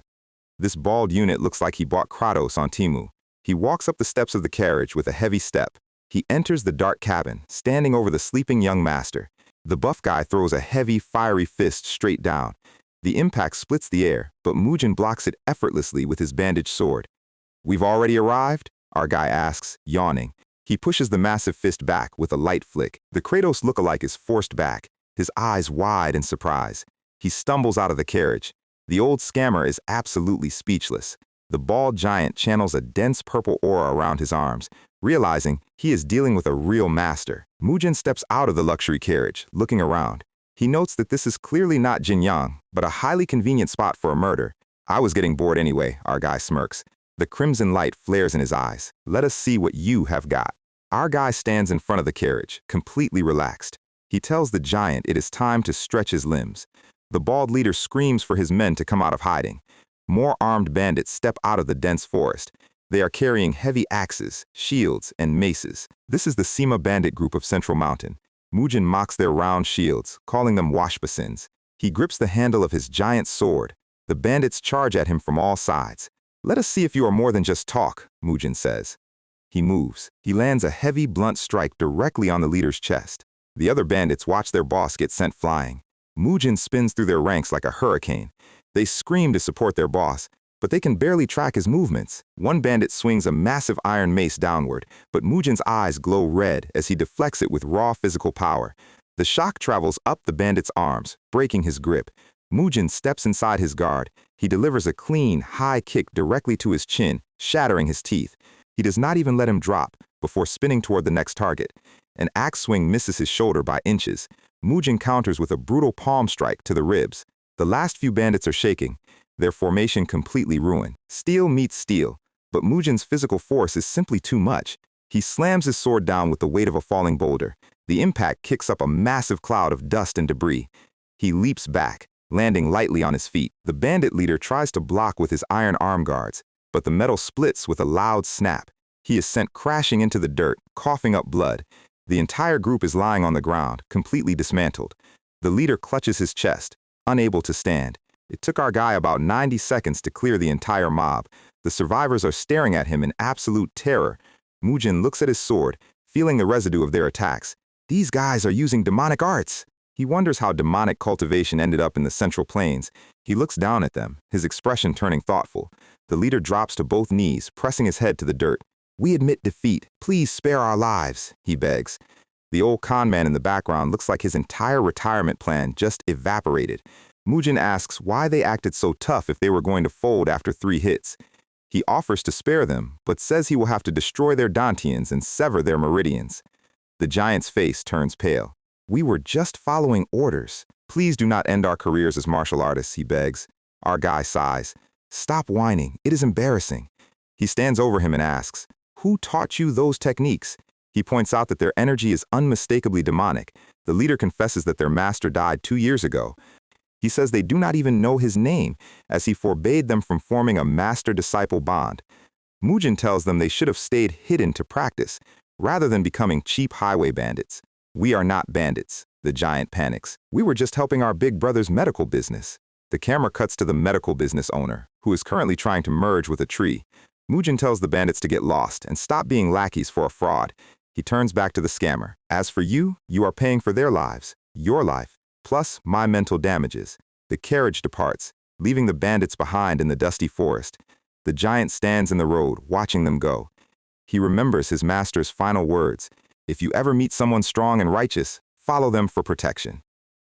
This bald unit looks like he bought Kratos on Temu. He walks up the steps of the carriage with a heavy step. He enters the dark cabin, standing over the sleeping young master. The buff guy throws a heavy, fiery fist straight down. The impact splits the air, but Mujin blocks it effortlessly with his bandaged sword. "We've already arrived?" our guy asks, yawning. He pushes the massive fist back with a light flick. The Kratos lookalike is forced back, his eyes wide in surprise. He stumbles out of the carriage. The old scammer is absolutely speechless. The bald giant channels a dense purple aura around his arms, realizing he is dealing with a real master. Mujin steps out of the luxury carriage, looking around. He notes that this is clearly not Jinyang, but a highly convenient spot for a murder. "I was getting bored anyway," our guy smirks. The crimson light flares in his eyes. "Let us see what you have got." Our guy stands in front of the carriage, completely relaxed. He tells the giant it is time to stretch his limbs. The bald leader screams for his men to come out of hiding. More armed bandits step out of the dense forest. They are carrying heavy axes, shields, and maces. This is the Sima bandit group of Central Mountain. Mujin mocks their round shields, calling them washbasins. He grips the handle of his giant sword. The bandits charge at him from all sides. "Let us see if you are more than just talk," Mujin says. He moves. He lands a heavy, blunt strike directly on the leader's chest. The other bandits watch their boss get sent flying. Mujin spins through their ranks like a hurricane. They scream to support their boss, but they can barely track his movements. One bandit swings a massive iron mace downward, but Mujin's eyes glow red as he deflects it with raw physical power. The shock travels up the bandit's arms, breaking his grip. Mujin steps inside his guard. He delivers a clean, high kick directly to his chin, shattering his teeth. He does not even let him drop before spinning toward the next target. An axe swing misses his shoulder by inches. Mujin counters with a brutal palm strike to the ribs. The last few bandits are shaking, their formation completely ruined. Steel meets steel, but Mujin's physical force is simply too much. He slams his sword down with the weight of a falling boulder. The impact kicks up a massive cloud of dust and debris. He leaps back, landing lightly on his feet. The bandit leader tries to block with his iron arm guards, but the metal splits with a loud snap. He is sent crashing into the dirt, coughing up blood. The entire group is lying on the ground, completely dismantled. The leader clutches his chest, unable to stand. It took our guy about 90 seconds to clear the entire mob. The survivors are staring at him in absolute terror. Mujin looks at his sword, feeling the residue of their attacks. "These guys are using demonic arts." He wonders how demonic cultivation ended up in the Central Plains. He looks down at them, his expression turning thoughtful. The leader drops to both knees, pressing his head to the dirt. "We admit defeat. Please spare our lives," he begs. The old con man in the background looks like his entire retirement plan just evaporated. Mujin asks why they acted so tough if they were going to fold after 3 hits. He offers to spare them, but says he will have to destroy their dantians and sever their meridians. The giant's face turns pale. "We were just following orders. Please do not end our careers as martial artists," he begs. Our guy sighs. "Stop whining. It is embarrassing." He stands over him and asks, "Who taught you those techniques?" He points out that their energy is unmistakably demonic. The leader confesses that their master died 2 years ago. He says they do not even know his name, as he forbade them from forming a master-disciple bond. Mujin tells them they should have stayed hidden to practice, rather than becoming cheap highway bandits. "We are not bandits," the giant panics. "We were just helping our big brother's medical business." The camera cuts to the medical business owner, who is currently trying to merge with a tree. Mujin tells the bandits to get lost and stop being lackeys for a fraud. He turns back to the scammer. "As for you, you are paying for their lives, your life, plus my mental damages." The carriage departs, leaving the bandits behind in the dusty forest. The giant stands in the road, watching them go. He remembers his master's final words: "If you ever meet someone strong and righteous, follow them for protection."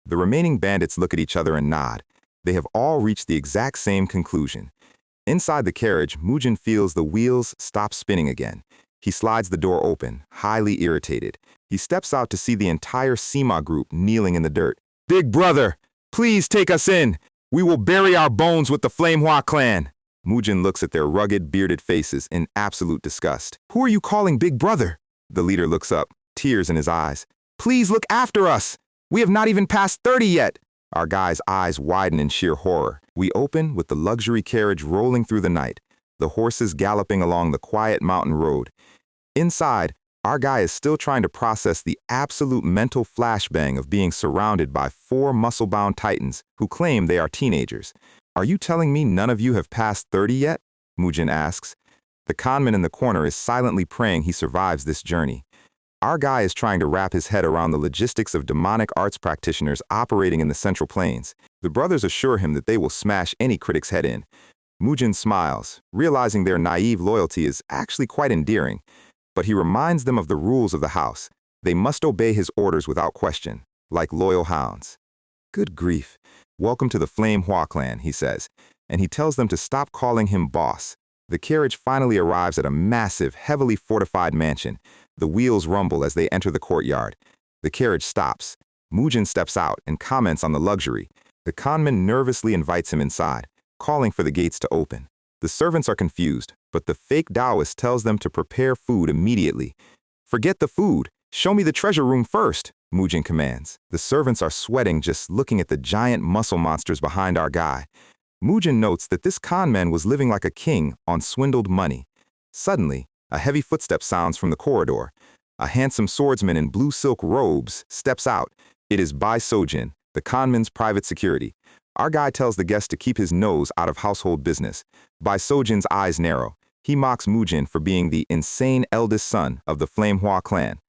The remaining bandits look at each other and nod. They have all reached the exact same conclusion. Inside the carriage, Mujin feels the wheels stop spinning again. He slides the door open, highly irritated. He steps out to see the entire Sima group kneeling in the dirt. "Big brother, please take us in. We will bury our bones with the Flamehua clan." Mujin looks at their rugged, bearded faces in absolute disgust. "Who are you calling big brother?" The leader looks up, tears in his eyes. "Please look after us. We have not even passed 30 yet." Our guy's eyes widen in sheer horror. We open with the luxury carriage rolling through the night, the horses galloping along the quiet mountain road. Inside, our guy is still trying to process the absolute mental flashbang of being surrounded by 4 muscle-bound titans who claim they are teenagers. "Are you telling me none of you have passed 30 yet?" Mujin asks. The conman in the corner is silently praying he survives this journey. Our guy is trying to wrap his head around the logistics of demonic arts practitioners operating in the Central Plains. The brothers assure him that they will smash any critic's head in. Mujin smiles, realizing their naive loyalty is actually quite endearing, but he reminds them of the rules of the house. They must obey his orders without question, like loyal hounds. Good grief. Welcome to the Manhwa clan, he says, and he tells them to stop calling him boss. The carriage finally arrives at a massive, heavily fortified mansion. The wheels rumble as they enter the courtyard. The carriage stops. Mujin steps out and comments on the luxury. The conman nervously invites him inside, calling for the gates to open. The servants are confused, but the fake Taoist tells them to prepare food immediately. Forget the food. Show me the treasure room first, Mujin commands. The servants are sweating just looking at the giant muscle monsters behind our guy. Mujin notes that this conman was living like a king on swindled money. Suddenly, a heavy footstep sounds from the corridor. A handsome swordsman in blue silk robes steps out. It is Bai Sojin, the conman's private security. Our guy tells the guest to keep his nose out of household business. Bai Sojin's eyes narrow. He mocks Mujin for being the insane eldest son of the Manhwa clan.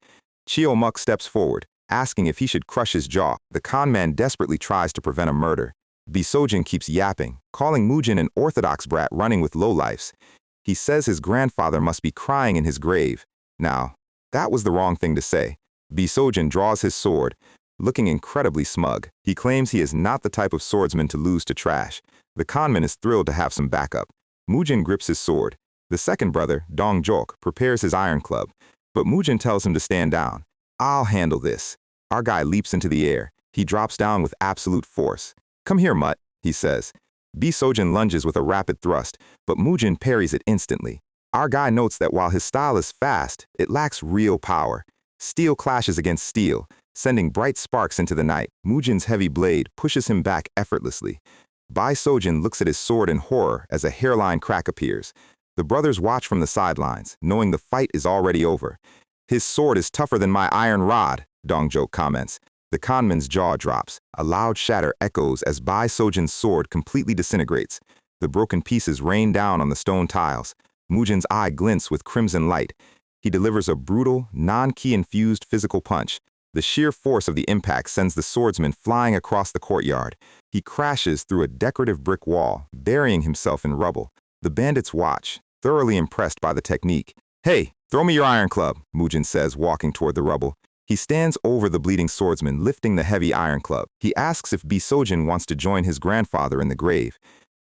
Chio Muk steps forward, asking if he should crush his jaw. The conman desperately tries to prevent a murder. Bai Sojin keeps yapping, calling Mujin an orthodox brat running with lowlifes. He says his grandfather must be crying in his grave. Now, that was the wrong thing to say. Bai Sojin draws his sword, looking incredibly smug. He claims he is not the type of swordsman to lose to trash. The conman is thrilled to have some backup. Mujin grips his sword. The second brother, Dong Jok, prepares his iron club, but Mujin tells him to stand down. I'll handle this. Our guy leaps into the air. He drops down with absolute force. Come here, mutt, he says. Bai Sojin lunges with a rapid thrust, but Mujin parries it instantly. Our guy notes that while his style is fast, it lacks real power. Steel clashes against steel, sending bright sparks into the night. Mujin's heavy blade pushes him back effortlessly. Bai Sojin looks at his sword in horror as a hairline crack appears. The brothers watch from the sidelines, knowing the fight is already over. His sword is tougher than my iron rod, Dong Jok comments. The conman's jaw drops. A loud shatter echoes as Bai Sojin's sword completely disintegrates. The broken pieces rain down on the stone tiles. Mujin's eye glints with crimson light. He delivers a brutal, non-ki-infused physical punch. The sheer force of the impact sends the swordsman flying across the courtyard. He crashes through a decorative brick wall, burying himself in rubble. The bandits watch, thoroughly impressed by the technique. Hey, throw me your iron club, Mujin says, walking toward the rubble. He stands over the bleeding swordsman, lifting the heavy iron club. He asks if Bai Sojin wants to join his grandfather in the grave.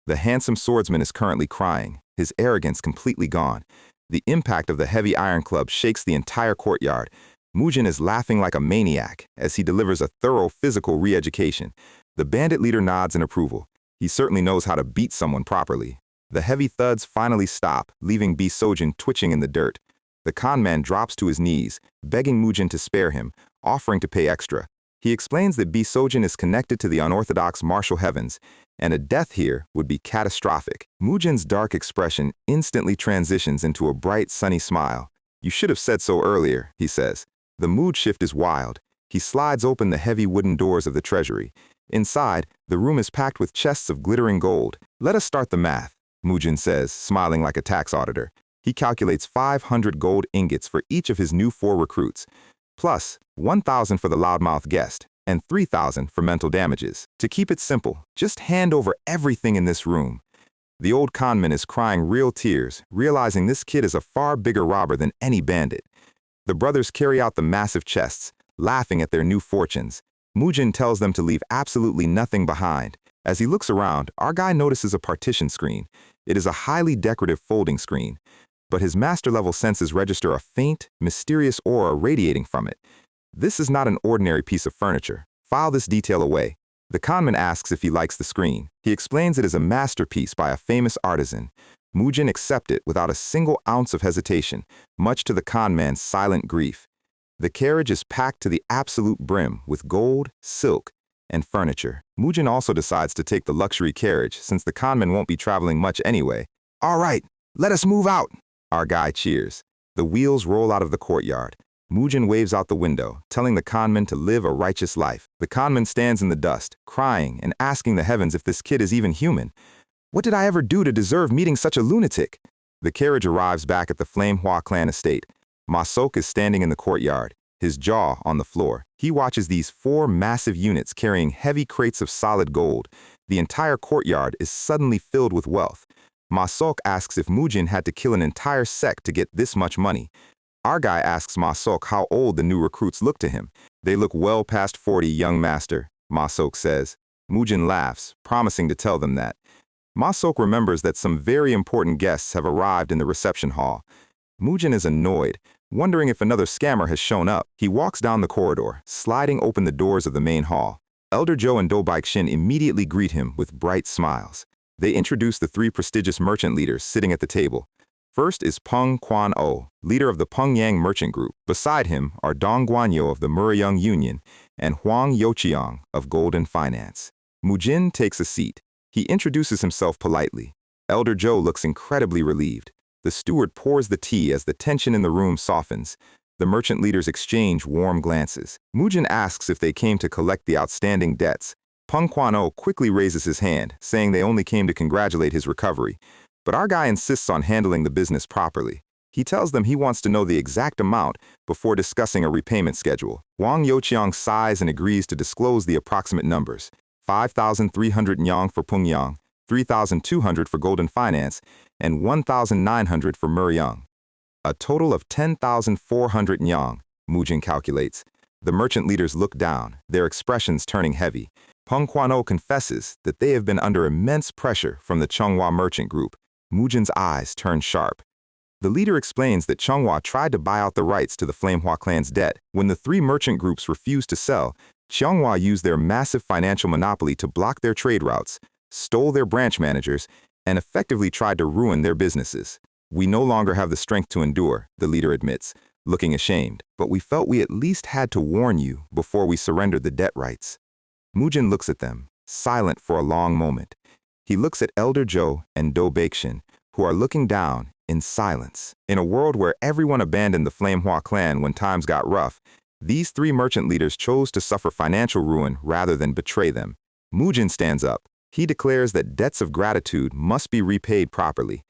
The handsome swordsman is currently crying, his arrogance completely gone. The impact of the heavy iron club shakes the entire courtyard. Mujin is laughing like a maniac as he delivers a thorough physical re-education. The bandit leader nods in approval. He certainly knows how to beat someone properly. The heavy thuds finally stop, leaving Bai Sojin twitching in the dirt. The conman drops to his knees, begging Mujin to spare him, offering to pay extra. He explains that Bai Sojin is connected to the unorthodox martial heavens, and a death here would be catastrophic. Mujin's dark expression instantly transitions into a bright, sunny smile. You should have said so earlier, he says. The mood shift is wild. He slides open the heavy wooden doors of the treasury. Inside, the room is packed with chests of glittering gold. Let us start the math, Mujin says, smiling like a tax auditor. He calculates 500 gold ingots for each of his new 4 recruits, plus 1,000 for the loudmouth guest, and 3,000 for mental damages. To keep it simple, just hand over everything in this room. The old conman is crying real tears, realizing this kid is a far bigger robber than any bandit. The brothers carry out the massive chests, laughing at their new fortunes. Mujin tells them to leave absolutely nothing behind. As he looks around, our guy notices a partition screen. It is a highly decorative folding screen, but his master-level senses register a faint, mysterious aura radiating from it. This is not an ordinary piece of furniture. File this detail away. The conman asks if he likes the screen. He explains it is a masterpiece by a famous artisan. Mujin accepts it without a single ounce of hesitation, much to the conman's silent grief. The carriage is packed to the absolute brim with gold, silk, and furniture. Mujin also decides to take the luxury carriage since the conman won't be traveling much anyway. All right, let us move out. Our guy cheers. The wheels roll out of the courtyard. Mujin waves out the window, telling the conman to live a righteous life. The conman stands in the dust, crying and asking the heavens if this kid is even human. What did I ever do to deserve meeting such a lunatic? The carriage arrives back at the Manhwa clan estate. Ma Sok is standing in the courtyard, his jaw on the floor. He watches these 4 massive units carrying heavy crates of solid gold. The entire courtyard is suddenly filled with wealth. Ma Sok asks if Mujin had to kill an entire sect to get this much money. Our guy asks Ma Sok how old the new recruits look to him. They look well past 40, young master, Ma Sok says. Mujin laughs, promising to tell them that. Ma Sok remembers that some very important guests have arrived in the reception hall. Mujin is annoyed, wondering if another scammer has shown up. He walks down the corridor, sliding open the doors of the main hall. Elder Joe and Do Baixin immediately greet him with bright smiles. They introduce the 3 prestigious merchant leaders sitting at the table. First is Peng Quan-o, leader of the Pengyang Merchant Group. Beside him are Dong Guanyo of the Murayang Union and Huang Youqiang of Golden Finance. Mujin takes a seat. He introduces himself politely. Elder Joe looks incredibly relieved. The steward pours the tea as the tension in the room softens. The merchant leaders exchange warm glances. Mujin asks if they came to collect the outstanding debts. Peng Quan-o quickly raises his hand, saying they only came to congratulate his recovery. But our guy insists on handling the business properly. He tells them he wants to know the exact amount before discussing a repayment schedule. Huang Youqiang sighs and agrees to disclose the approximate numbers. 5,300 nyang for Pengyang, 3,200 for Golden Finance, and 1,900 for Murayang. A total of 10,400 nyang, Mujin calculates. The merchant leaders look down, their expressions turning heavy. Peng Quan-o confesses that they have been under immense pressure from the Changhua Merchant Group. Mujin's eyes turn sharp. The leader explains that Changhua tried to buy out the rights to the Flamehua clan's debt. When the 3 merchant groups refused to sell, Changhua used their massive financial monopoly to block their trade routes, stole their branch managers, and effectively tried to ruin their businesses. We no longer have the strength to endure, the leader admits, looking ashamed, but we felt we at least had to warn you before we surrendered the debt rights. Mujin looks at them, silent for a long moment. He looks at Elder Joe and Do Baixin, who are looking down in silence. In a world where everyone abandoned the Flamehua clan when times got rough, these 3 merchant leaders chose to suffer financial ruin rather than betray them. Mujin stands up. He declares that debts of gratitude must be repaid properly.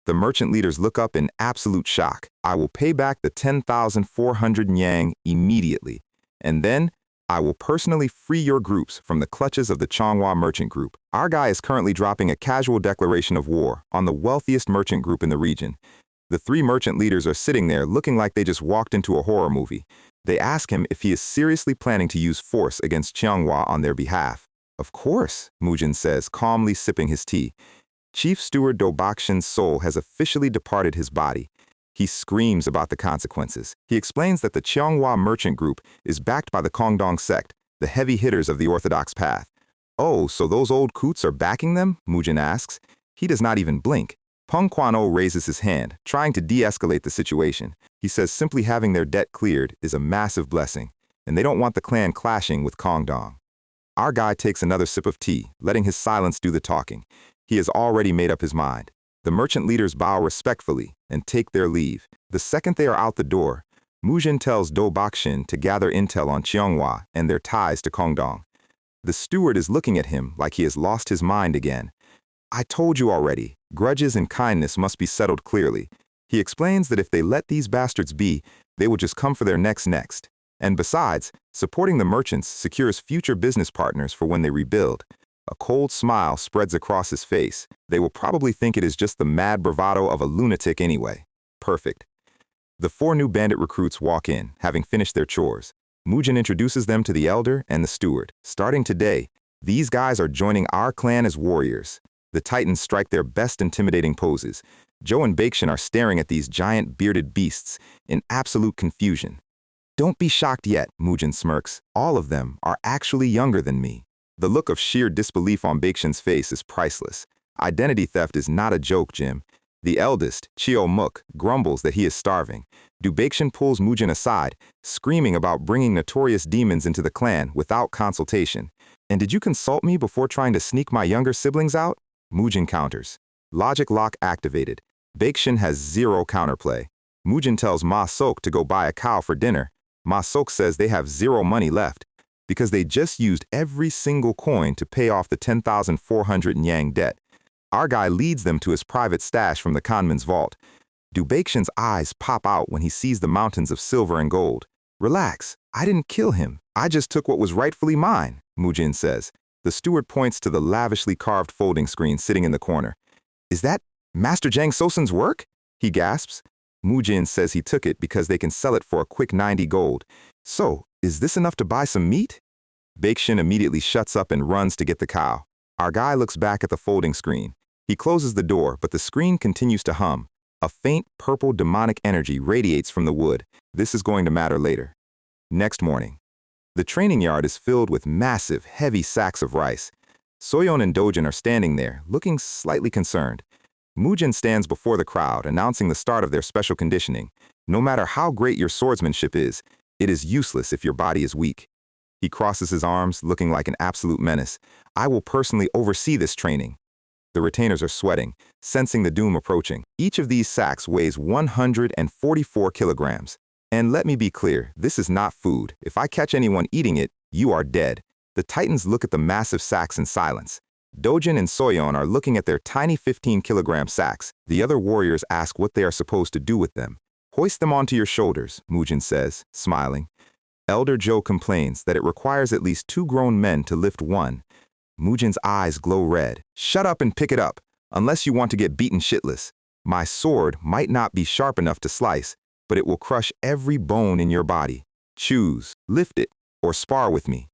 The merchant leaders look up in absolute shock. I will pay back the 10,400 nyang immediately, and then I will personally free your groups from the clutches of the Changhua Merchant Group. Our guy is currently dropping a casual declaration of war on the wealthiest merchant group in the region. The 3 merchant leaders are sitting there looking like they just walked into a horror movie. They ask him if he is seriously planning to use force against Changhua on their behalf. Of course, Mujin says, calmly sipping his tea. Chief Steward Do Baixin's soul has officially departed his body. He screams about the consequences. He explains that the Changhua Merchant Group is backed by the Kongdong sect, the heavy hitters of the orthodox path. Oh, so those old coots are backing them? Mujin asks. He does not even blink. Peng Quan-o raises his hand, trying to de-escalate the situation. He says simply having their debt cleared is a massive blessing, and they don't want the clan clashing with Kongdong. Our guy takes another sip of tea, letting his silence do the talking. He has already made up his mind. The merchant leaders bow respectfully and take their leave. The second they are out the door, Mujin tells Do Baixin to gather intel on Changhua and their ties to Kongdong. The steward is looking at him like he has lost his mind again. I told you already, grudges and kindness must be settled clearly. He explains that if they let these bastards be, they will just come for their necks next. And besides, supporting the merchants secures future business partners for when they rebuild. A cold smile spreads across his face. They will probably think it is just the mad bravado of a lunatic anyway. Perfect. The 4 new bandit recruits walk in, having finished their chores. Mujin introduces them to the elder and the steward. Starting today, these guys are joining our clan as warriors. The Titans strike their best intimidating poses. Joe and Baixin are staring at these giant bearded beasts in absolute confusion. Don't be shocked yet, Mujin smirks. All of them are actually younger than me. The look of sheer disbelief on Baixin's face is priceless. Identity theft is not a joke, Jim. The eldest, Chio Muk, grumbles that he is starving. Du Baixin pulls Mujin aside, screaming about bringing notorious demons into the clan without consultation. And did you consult me before trying to sneak my younger siblings out? Mujin counters. Logic lock activated. Baixin has 0 counterplay. Mujin tells Ma Sok to go buy a cow for dinner. Ma Sok says they have 0 money left, because they just used every single coin to pay off the 10,400 nyang debt. Our guy leads them to his private stash from the conman's vault. Dubakshin's eyes pop out when he sees the mountains of silver and gold. Relax, I didn't kill him. I just took what was rightfully mine, Mujin says. The steward points to the lavishly carved folding screen sitting in the corner. Is that Master Jang Sosun's work? He gasps. Mujin says he took it because they can sell it for a quick 90 gold. So, is this enough to buy some meat? Bakshin immediately shuts up and runs to get the cow. Our guy looks back at the folding screen. He closes the door, but the screen continues to hum. A faint purple demonic energy radiates from the wood. This is going to matter later. Next morning. The training yard is filled with massive, heavy sacks of rice. Soyeon and Dojin are standing there, looking slightly concerned. Mujin stands before the crowd, announcing the start of their special conditioning. No matter how great your swordsmanship is, it is useless if your body is weak. He crosses his arms, looking like an absolute menace. I will personally oversee this training. The retainers are sweating, sensing the doom approaching. Each of these sacks weighs 144 kilograms. And let me be clear, this is not food. If I catch anyone eating it, you are dead. The Titans look at the massive sacks in silence. Dojin and Soyeon are looking at their tiny 15-kilogram sacks. The other warriors ask what they are supposed to do with them. Hoist them onto your shoulders, Mujin says, smiling. Elder Joe complains that it requires at least 2 grown men to lift one. Mujin's eyes glow red. Shut up and pick it up, unless you want to get beaten shitless. My sword might not be sharp enough to slice, but it will crush every bone in your body. Choose, lift it, or spar with me.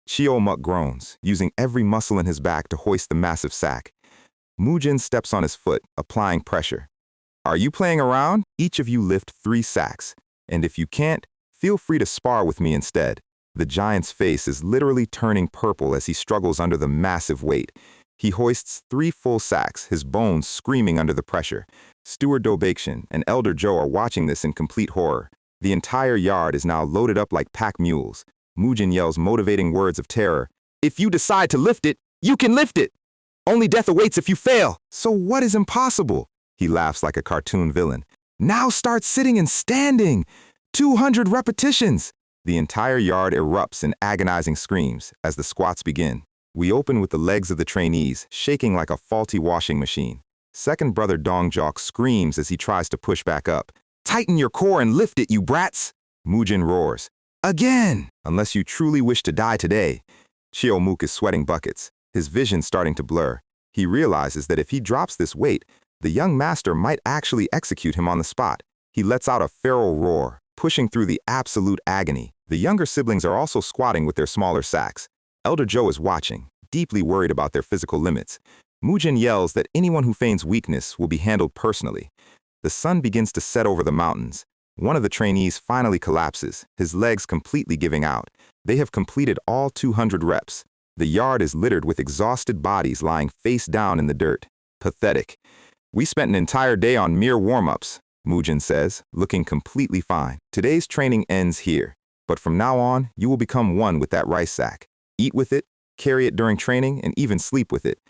Chio-muk groans, using every muscle in his back to hoist the massive sack. Mujin steps on his foot, applying pressure. Are you playing around? Each of you lift 3 sacks, and if you can't, feel free to spar with me instead. The giant's face is literally turning purple as he struggles under the massive weight. He hoists 3 full sacks, his bones screaming under the pressure. Steward Dobakshin and Elder Joe are watching this in complete horror. The entire yard is now loaded up like pack mules. Mujin yells motivating words of terror. If you decide to lift it, you can lift it. Only death awaits if you fail. So what is impossible? He laughs like a cartoon villain. Now start sitting and standing. 200 repetitions. The entire yard erupts in agonizing screams as the squats begin. We open with the legs of the trainees, shaking like a faulty washing machine. Second brother Dongjok screams as he tries to push back up. Tighten your core and lift it, you brats! Mujin roars. Again! Unless you truly wish to die today. Chio-muk is sweating buckets, his vision starting to blur. He realizes that if he drops this weight, the young master might actually execute him on the spot. He lets out a feral roar, pushing through the absolute agony. The younger siblings are also squatting with their smaller sacks. Elder Joe is watching, deeply worried about their physical limits. Mujin yells that anyone who feigns weakness will be handled personally. The sun begins to set over the mountains. One of the trainees finally collapses, his legs completely giving out. They have completed all 200 reps. The yard is littered with exhausted bodies lying face down in the dirt. Pathetic. We spent an entire day on mere warm-ups, Mujin says, looking completely fine. Today's training ends here, but from now on, you will become one with that rice sack. Eat with it, carry it during training, and even sleep with it.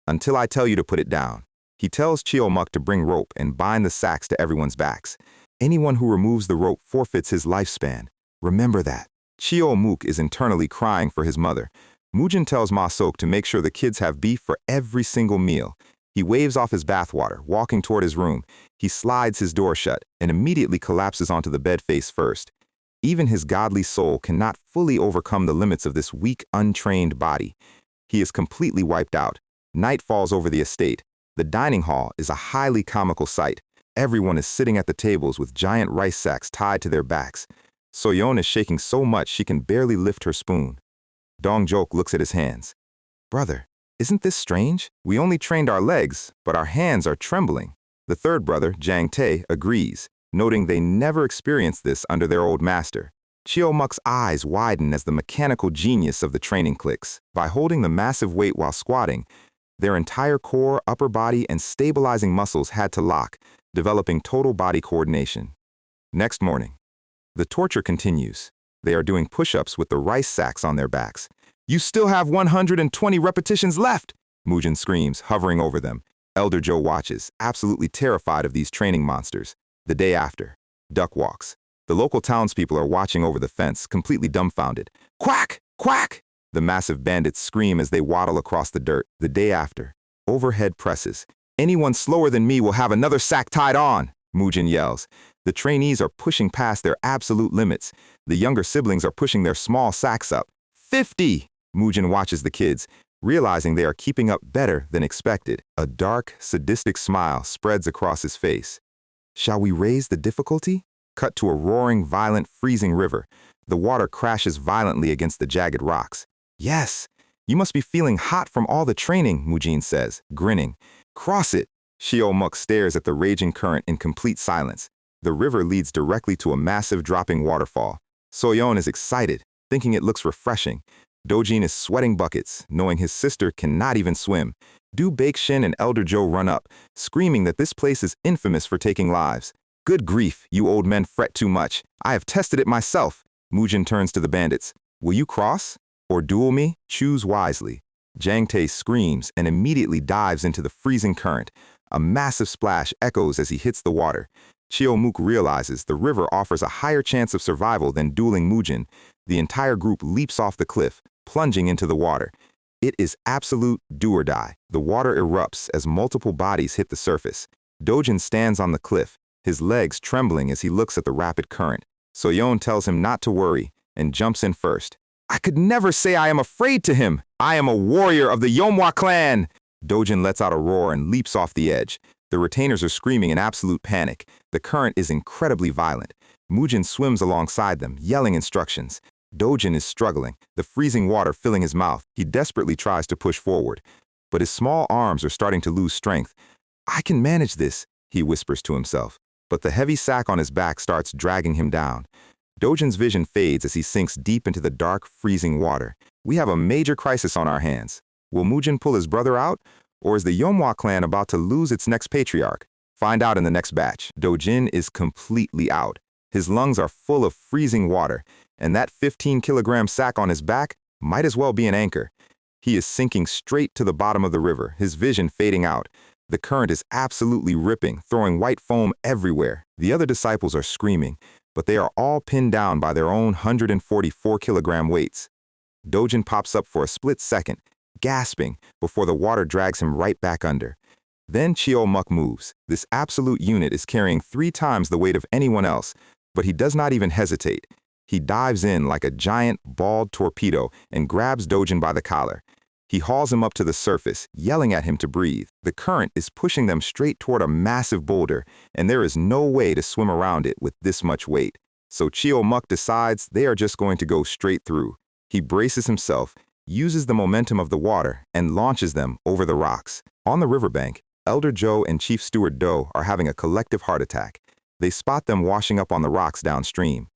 Until I tell you to put it down. He tells Chio-muk to bring rope and bind the sacks to everyone's backs. Anyone who removes the rope forfeits his lifespan. Remember that. Chio-muk is internally crying for his mother. Mujin tells Ma-sok to make sure the kids have beef for every single meal. He waves off his bathwater, walking toward his room. He slides his door shut and immediately collapses onto the bed face first. Even his godly soul cannot fully overcome the limits of this weak, untrained body. He is completely wiped out. Night falls over the estate. The dining hall is a highly comical sight. Everyone is sitting at the tables with giant rice sacks tied to their backs. Soyeon is shaking so much she can barely lift her spoon. Dongjok looks at his hands. Brother, isn't this strange? We only trained our legs, but our hands are trembling. The third brother, Jang Tae, agrees, noting they never experienced this under their old master. Chio-muk's eyes widen as the mechanical genius of the training clicks. By holding the massive weight while squatting, their entire core, upper body, and stabilizing muscles had to lock, developing total body coordination. Next morning, the torture continues. They are doing push-ups with the rice sacks on their backs. You still have 120 repetitions left, Mujin screams, hovering over them. Elder Joe watches, absolutely terrified of these training monsters. The day after, duck walks. The local townspeople are watching over the fence, completely dumbfounded. Quack! Quack! The massive bandits scream as they waddle across the dirt. The day after, overhead presses. Anyone slower than me will have another sack tied on. Mujin yells. The trainees are pushing past their absolute limits. The younger siblings are pushing their small sacks up. 50! Mujin watches the kids, realizing they are keeping up better than expected. A dark, sadistic smile spreads across his face. Shall we raise the difficulty? Cut to a roaring, violent, freezing river. The water crashes violently against the jagged rocks. Yes! You must be feeling hot from all the training, Mujin says, grinning. Cross it! Shio-muk stares at the raging current in complete silence. The river leads directly to a massive dropping waterfall. Soyeon is excited, thinking it looks refreshing. Dojin is sweating buckets, knowing his sister cannot even swim. Do Baek-shin and Elder Jo run up, screaming that this place is infamous for taking lives. Good grief, you old men fret too much. I have tested it myself. Mujin turns to the bandits. Will you cross? Or duel me? Choose wisely. Jang Tae screams and immediately dives into the freezing current. A massive splash echoes as he hits the water. Chio-muk realizes the river offers a higher chance of survival than dueling Mujin. The entire group leaps off the cliff, plunging into the water. It is absolute do or die. The water erupts as multiple bodies hit the surface. Dojin stands on the cliff, his legs trembling as he looks at the rapid current. Soyeon tells him not to worry and jumps in first. I could never say I am afraid to him. I am a warrior of the Yeomwa clan. Dojin lets out a roar and leaps off the edge. The retainers are screaming in absolute panic. The current is incredibly violent. Mujin swims alongside them, yelling instructions. Dojin is struggling, the freezing water filling his mouth. He desperately tries to push forward, but his small arms are starting to lose strength. I can manage this, he whispers to himself, but the heavy sack on his back starts dragging him down. Dojin's vision fades as he sinks deep into the dark, freezing water. We have a major crisis on our hands. Will Mujin pull his brother out, or is the Yeomwa clan about to lose its next patriarch? Find out in the next batch. Dojin is completely out. His lungs are full of freezing water, and that 15-kilogram sack on his back might as well be an anchor. He is sinking straight to the bottom of the river, his vision fading out. The current is absolutely ripping, throwing white foam everywhere. The other disciples are screaming, but they are all pinned down by their own 144-kilogram weights. Dojin pops up for a split second, gasping, before the water drags him right back under. Then Chio-muk moves. This absolute unit is carrying 3 times the weight of anyone else, but he does not even hesitate. He dives in like a giant, bald torpedo and grabs Dojin by the collar. He hauls him up to the surface, yelling at him to breathe. The current is pushing them straight toward a massive boulder, and there is no way to swim around it with this much weight. So Chio-muk decides they are just going to go straight through. He braces himself, uses the momentum of the water, and launches them over the rocks. On the riverbank, Elder Jo and Chief Steward Do are having a collective heart attack. They spot them washing up on the rocks downstream.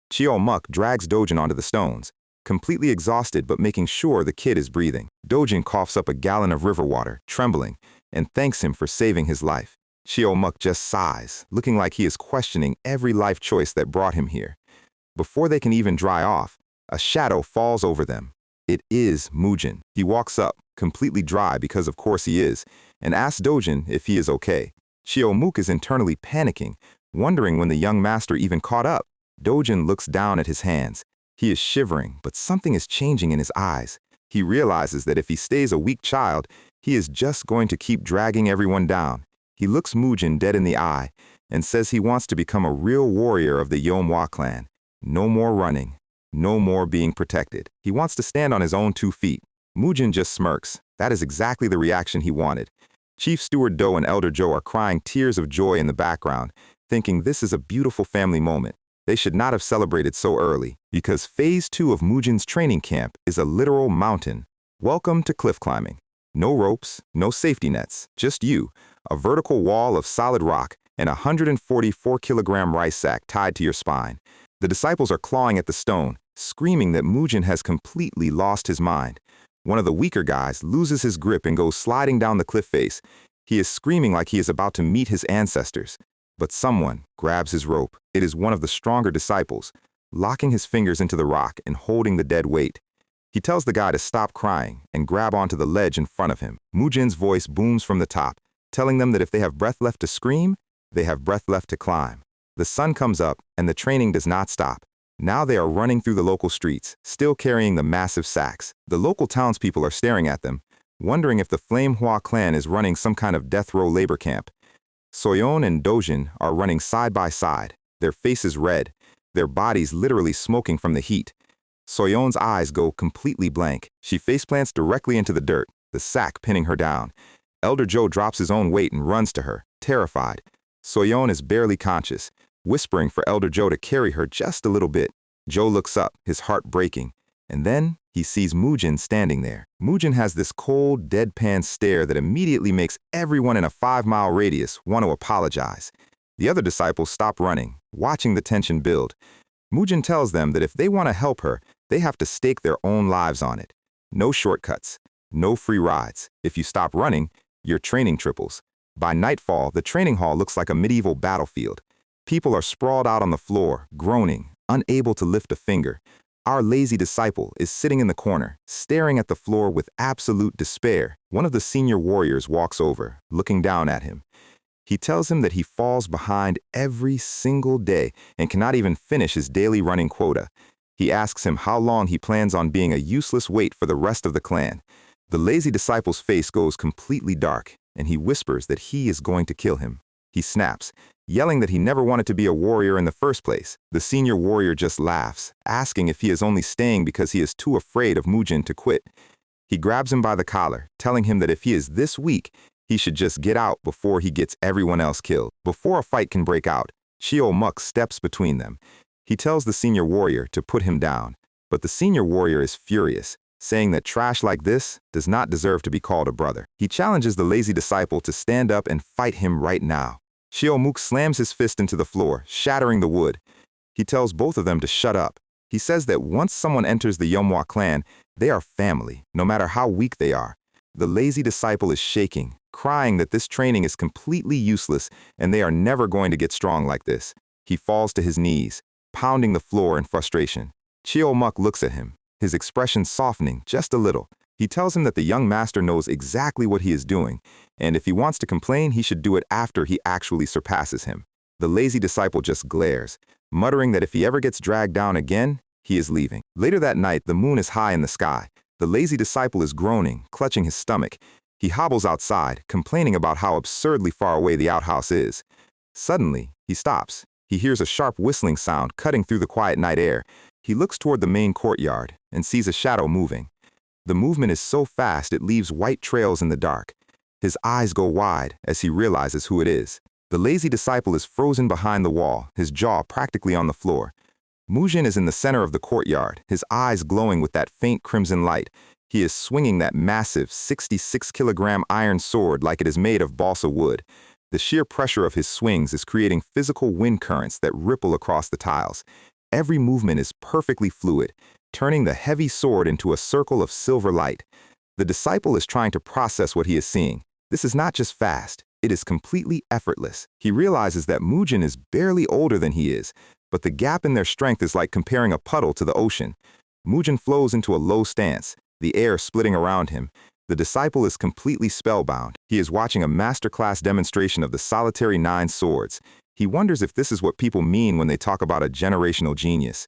Chio-muk drags Dojin onto the stones, completely exhausted but making sure the kid is breathing. Dojin coughs up a gallon of river water, trembling, and thanks him for saving his life. Chio-muk just sighs, looking like he is questioning every life choice that brought him here. Before they can even dry off, a shadow falls over them. It is Mujin. He walks up, completely dry because of course he is, and asks Dojin if he is okay. Chio-muk is internally panicking, wondering when the young master even caught up. Dojin looks down at his hands. He is shivering, but something is changing in his eyes. He realizes that if he stays a weak child, he is just going to keep dragging everyone down. He looks Mujin dead in the eye and says he wants to become a real warrior of the Yeomwa clan. No more running. No more being protected. He wants to stand on his own 2 feet. Mujin just smirks. That is exactly the reaction he wanted. Chief Steward Do and Elder Jo are crying tears of joy in the background, thinking this is a beautiful family moment. They should not have celebrated so early, because Phase 2 of Mujin's training camp is a literal mountain. Welcome to cliff climbing. No ropes, no safety nets, just you, a vertical wall of solid rock, and a 144-kilogram rice sack tied to your spine. The disciples are clawing at the stone, screaming that Mujin has completely lost his mind. One of the weaker guys loses his grip and goes sliding down the cliff face. He is screaming like he is about to meet his ancestors. But someone grabs his rope. It is one of the stronger disciples, locking his fingers into the rock and holding the dead weight. He tells the guy to stop crying and grab onto the ledge in front of him. Mujin's voice booms from the top, telling them that if they have breath left to scream, they have breath left to climb. The sun comes up and the training does not stop. Now they are running through the local streets, still carrying the massive sacks. The local townspeople are staring at them, wondering if the Manhwa clan is running some kind of death row labor camp. Soyeon and Dojin are running side by side, their faces red, their bodies literally smoking from the heat. Soyeon's eyes go completely blank. She faceplants directly into the dirt, the sack pinning her down. Elder Joe drops his own weight and runs to her, terrified. Soyeon is barely conscious, whispering for Elder Joe to carry her just a little bit. Joe looks up, his heart breaking, and then he sees Moojin standing there. Moojin has this cold, deadpan stare that immediately makes everyone in a 5-mile radius want to apologize. The other disciples stop running, watching the tension build. Moojin tells them that if they want to help her, they have to stake their own lives on it. No shortcuts, no free rides. If you stop running, your training triples. By nightfall, the training hall looks like a medieval battlefield. People are sprawled out on the floor, groaning, unable to lift a finger. Our lazy disciple is sitting in the corner, staring at the floor with absolute despair. One of the senior warriors walks over, looking down at him. He tells him that he falls behind every single day and cannot even finish his daily running quota. He asks him how long he plans on being a useless weight for the rest of the clan. The lazy disciple's face goes completely dark, and he whispers that he is going to kill him. He snaps, yelling that he never wanted to be a warrior in the first place. The senior warrior just laughs, asking if he is only staying because he is too afraid of Moojin to quit. He grabs him by the collar, telling him that if he is this weak, he should just get out before he gets everyone else killed. Before a fight can break out, Cheo Muk steps between them. He tells the senior warrior to put him down, but the senior warrior is furious, saying that trash like this does not deserve to be called a brother. He challenges the lazy disciple to stand up and fight him right now. Cheo Muk slams his fist into the floor, shattering the wood. He tells both of them to shut up. He says that once someone enters the Yeomhwa clan, they are family, no matter how weak they are. The lazy disciple is shaking, crying that this training is completely useless and they are never going to get strong like this. He falls to his knees, pounding the floor in frustration. Cheo Muk looks at him, his expression softening just a little. He tells him that the young master knows exactly what he is doing, and if he wants to complain, he should do it after he actually surpasses him. The lazy disciple just glares, muttering that if he ever gets dragged down again, he is leaving. Later that night, the moon is high in the sky. The lazy disciple is groaning, clutching his stomach. He hobbles outside, complaining about how absurdly far away the outhouse is. Suddenly, he stops. He hears a sharp whistling sound cutting through the quiet night air. He looks toward the main courtyard and sees a shadow moving. The movement is so fast it leaves white trails in the dark. His eyes go wide as he realizes who it is. The lazy disciple is frozen behind the wall, his jaw practically on the floor. Moojin is in the center of the courtyard, his eyes glowing with that faint crimson light. He is swinging that massive 66-kilogram iron sword like it is made of balsa wood. The sheer pressure of his swings is creating physical wind currents that ripple across the tiles. Every movement is perfectly fluid, turning the heavy sword into a circle of silver light. The disciple is trying to process what he is seeing. This is not just fast, it is completely effortless. He realizes that Moojin is barely older than he is, but the gap in their strength is like comparing a puddle to the ocean. Moojin flows into a low stance, the air splitting around him. The disciple is completely spellbound. He is watching a masterclass demonstration of the solitary 9 swords. He wonders if this is what people mean when they talk about a generational genius.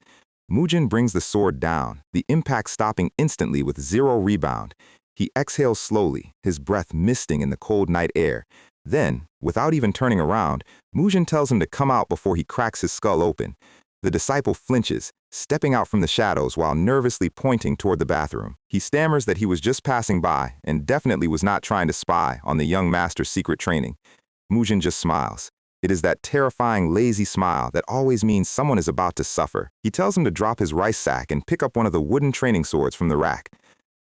Moojin brings the sword down, the impact stopping instantly with 0 rebound. He exhales slowly, his breath misting in the cold night air. Then, without even turning around, Moojin tells him to come out before he cracks his skull open. The disciple flinches, stepping out from the shadows while nervously pointing toward the bathroom. He stammers that he was just passing by and definitely was not trying to spy on the young master's secret training. Moojin just smiles. It is that terrifying, lazy smile that always means someone is about to suffer. He tells him to drop his rice sack and pick up one of the wooden training swords from the rack.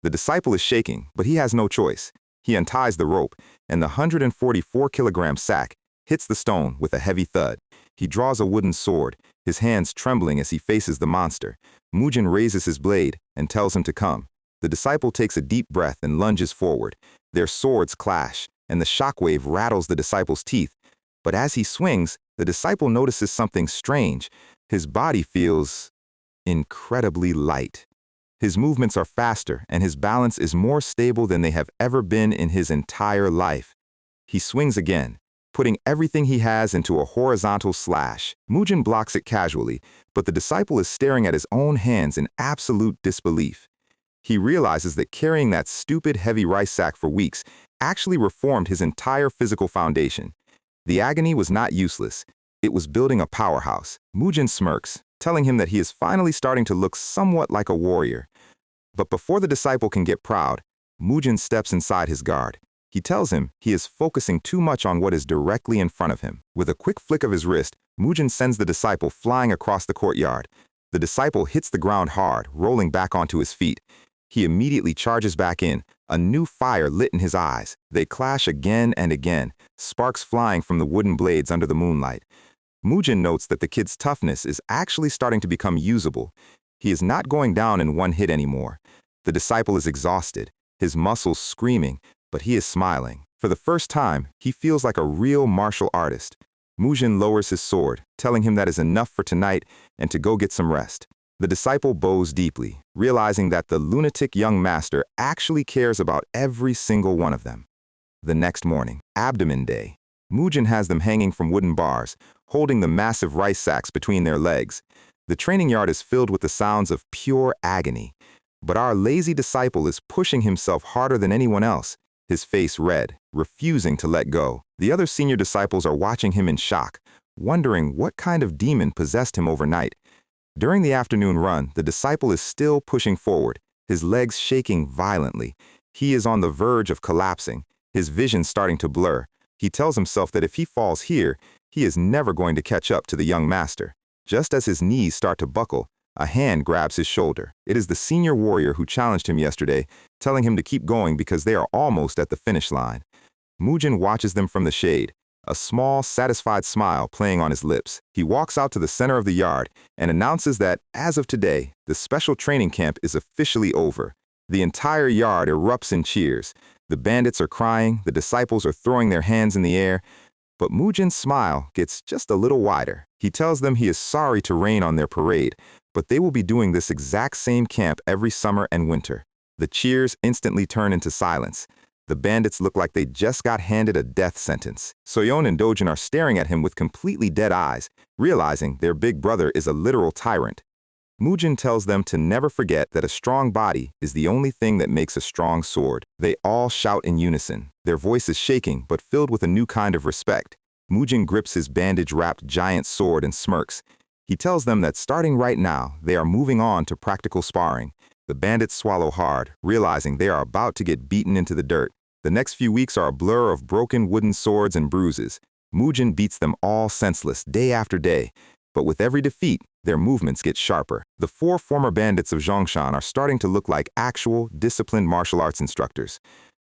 The disciple is shaking, but he has no choice. He unties the rope, and the 144-kilogram sack hits the stone with a heavy thud. He draws a wooden sword, his hands trembling as he faces the monster. Moojin raises his blade and tells him to come. The disciple takes a deep breath and lunges forward. Their swords clash, and the shockwave rattles the disciple's teeth. But as he swings, the disciple notices something strange. His body feels incredibly light. His movements are faster, and his balance is more stable than they have ever been in his entire life. He swings again, putting everything he has into a horizontal slash. Moojin blocks it casually, but the disciple is staring at his own hands in absolute disbelief. He realizes that carrying that stupid heavy rice sack for weeks actually reformed his entire physical foundation. The agony was not useless. It was building a powerhouse. Mujin smirks, telling him that he is finally starting to look somewhat like a warrior. But before the disciple can get proud, Mujin steps inside his guard. He tells him he is focusing too much on what is directly in front of him. With a quick flick of his wrist, Mujin sends the disciple flying across the courtyard. The disciple hits the ground hard, rolling back onto his feet. He immediately charges back in, a new fire lit in his eyes. They clash again and again, sparks flying from the wooden blades under the moonlight. Mujin notes that the kid's toughness is actually starting to become usable. He is not going down in one hit anymore. The disciple is exhausted, his muscles screaming, but he is smiling. For the first time, he feels like a real martial artist. Mujin lowers his sword, telling him that is enough for tonight and to go get some rest. The disciple bows deeply, realizing that the lunatic young master actually cares about every single one of them. The next morning, abdomen day. Mujin has them hanging from wooden bars, holding the massive rice sacks between their legs. The training yard is filled with the sounds of pure agony. But our lazy disciple is pushing himself harder than anyone else, his face red, refusing to let go. The other senior disciples are watching him in shock, wondering what kind of demon possessed him overnight. During the afternoon run, the disciple is still pushing forward, his legs shaking violently. He is on the verge of collapsing, his vision starting to blur. He tells himself that if he falls here, he is never going to catch up to the young master. Just as his knees start to buckle, a hand grabs his shoulder. It is the senior warrior who challenged him yesterday, telling him to keep going because they are almost at the finish line. Mujin watches them from the shade, a small, satisfied smile playing on his lips. He walks out to the center of the yard and announces that, as of today, the special training camp is officially over. The entire yard erupts in cheers. The bandits are crying, the disciples are throwing their hands in the air. But Mujin's smile gets just a little wider. He tells them he is sorry to rain on their parade, but they will be doing this exact same camp every summer and winter. The cheers instantly turn into silence. The bandits look like they just got handed a death sentence. Soyeon and Dojin are staring at him with completely dead eyes, realizing their big brother is a literal tyrant. Mujin tells them to never forget that a strong body is the only thing that makes a strong sword. They all shout in unison, their voices shaking but filled with a new kind of respect. Mujin grips his bandage-wrapped giant sword and smirks. He tells them that starting right now, they are moving on to practical sparring. The bandits swallow hard, realizing they are about to get beaten into the dirt. The next few weeks are a blur of broken wooden swords and bruises. Mujin beats them all senseless day after day. But with every defeat, their movements get sharper. The 4 former bandits of Zhongshan are starting to look like actual, disciplined martial arts instructors.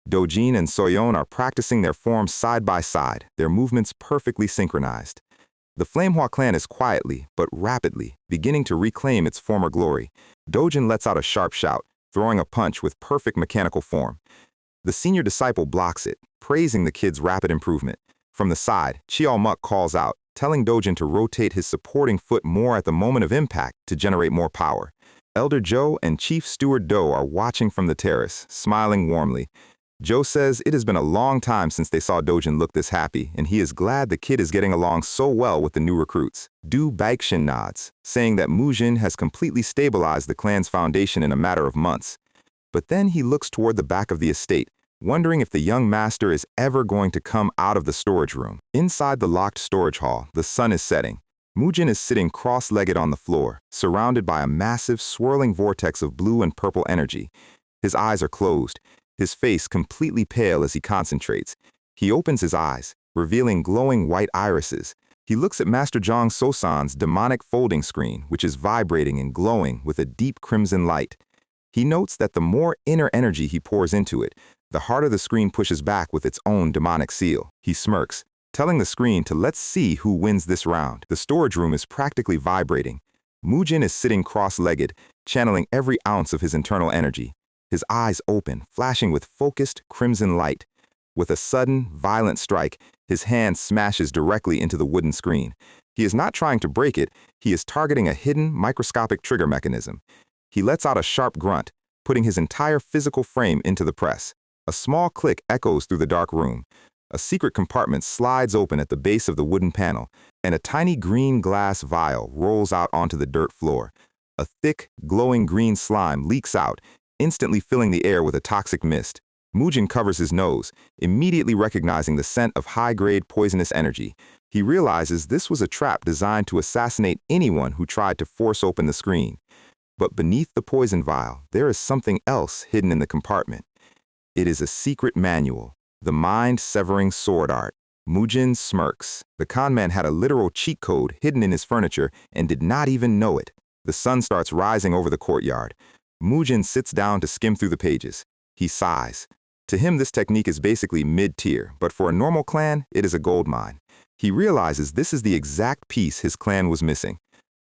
Dojin and Soyeon are practicing their forms side by side, their movements perfectly synchronized. The Manhwa clan is quietly, but rapidly, beginning to reclaim its former glory. Dojin lets out a sharp shout, throwing a punch with perfect mechanical form. The senior disciple blocks it, praising the kid's rapid improvement. From the side, Chiao-muk calls out, telling Dojin to rotate his supporting foot more at the moment of impact to generate more power. Elder Joe and Chief Steward Do are watching from the terrace, smiling warmly. Joe says it has been a long time since they saw Dojin look this happy, and he is glad the kid is getting along so well with the new recruits. Du Baixin nods, saying that Mujin has completely stabilized the clan's foundation in a matter of months. But then he looks toward the back of the estate, wondering if the young master is ever going to come out of the storage room. Inside the locked storage hall, the sun is setting. Mujin is sitting cross-legged on the floor, surrounded by a massive, swirling vortex of blue and purple energy. His eyes are closed, his face completely pale as he concentrates. He opens his eyes, revealing glowing white irises. He looks at Master Zhang Sosan's demonic folding screen, which is vibrating and glowing with a deep crimson light. He notes that the more inner energy he pours into it, the harder the screen pushes back with its own demonic seal. He smirks, telling the screen to let's see who wins this round. The storage room is practically vibrating. Mujin is sitting cross-legged, channeling every ounce of his internal energy. His eyes open, flashing with focused crimson light. With a sudden, violent strike, his hand smashes directly into the wooden screen. He is not trying to break it, he is targeting a hidden, microscopic trigger mechanism. He lets out a sharp grunt, putting his entire physical frame into the press. A small click echoes through the dark room. A secret compartment slides open at the base of the wooden panel, and a tiny green glass vial rolls out onto the dirt floor. A thick, glowing green slime leaks out, instantly filling the air with a toxic mist. Mujin covers his nose, immediately recognizing the scent of high-grade poisonous energy. He realizes this was a trap designed to assassinate anyone who tried to force open the screen. But beneath the poison vial, there is something else hidden in the compartment. It is a secret manual, the mind-severing sword art. Mujin smirks. The conman had a literal cheat code hidden in his furniture and did not even know it. The sun starts rising over the courtyard. Mujin sits down to skim through the pages. He sighs. To him, this technique is basically mid-tier, but for a normal clan, it is a gold mine. He realizes this is the exact piece his clan was missing.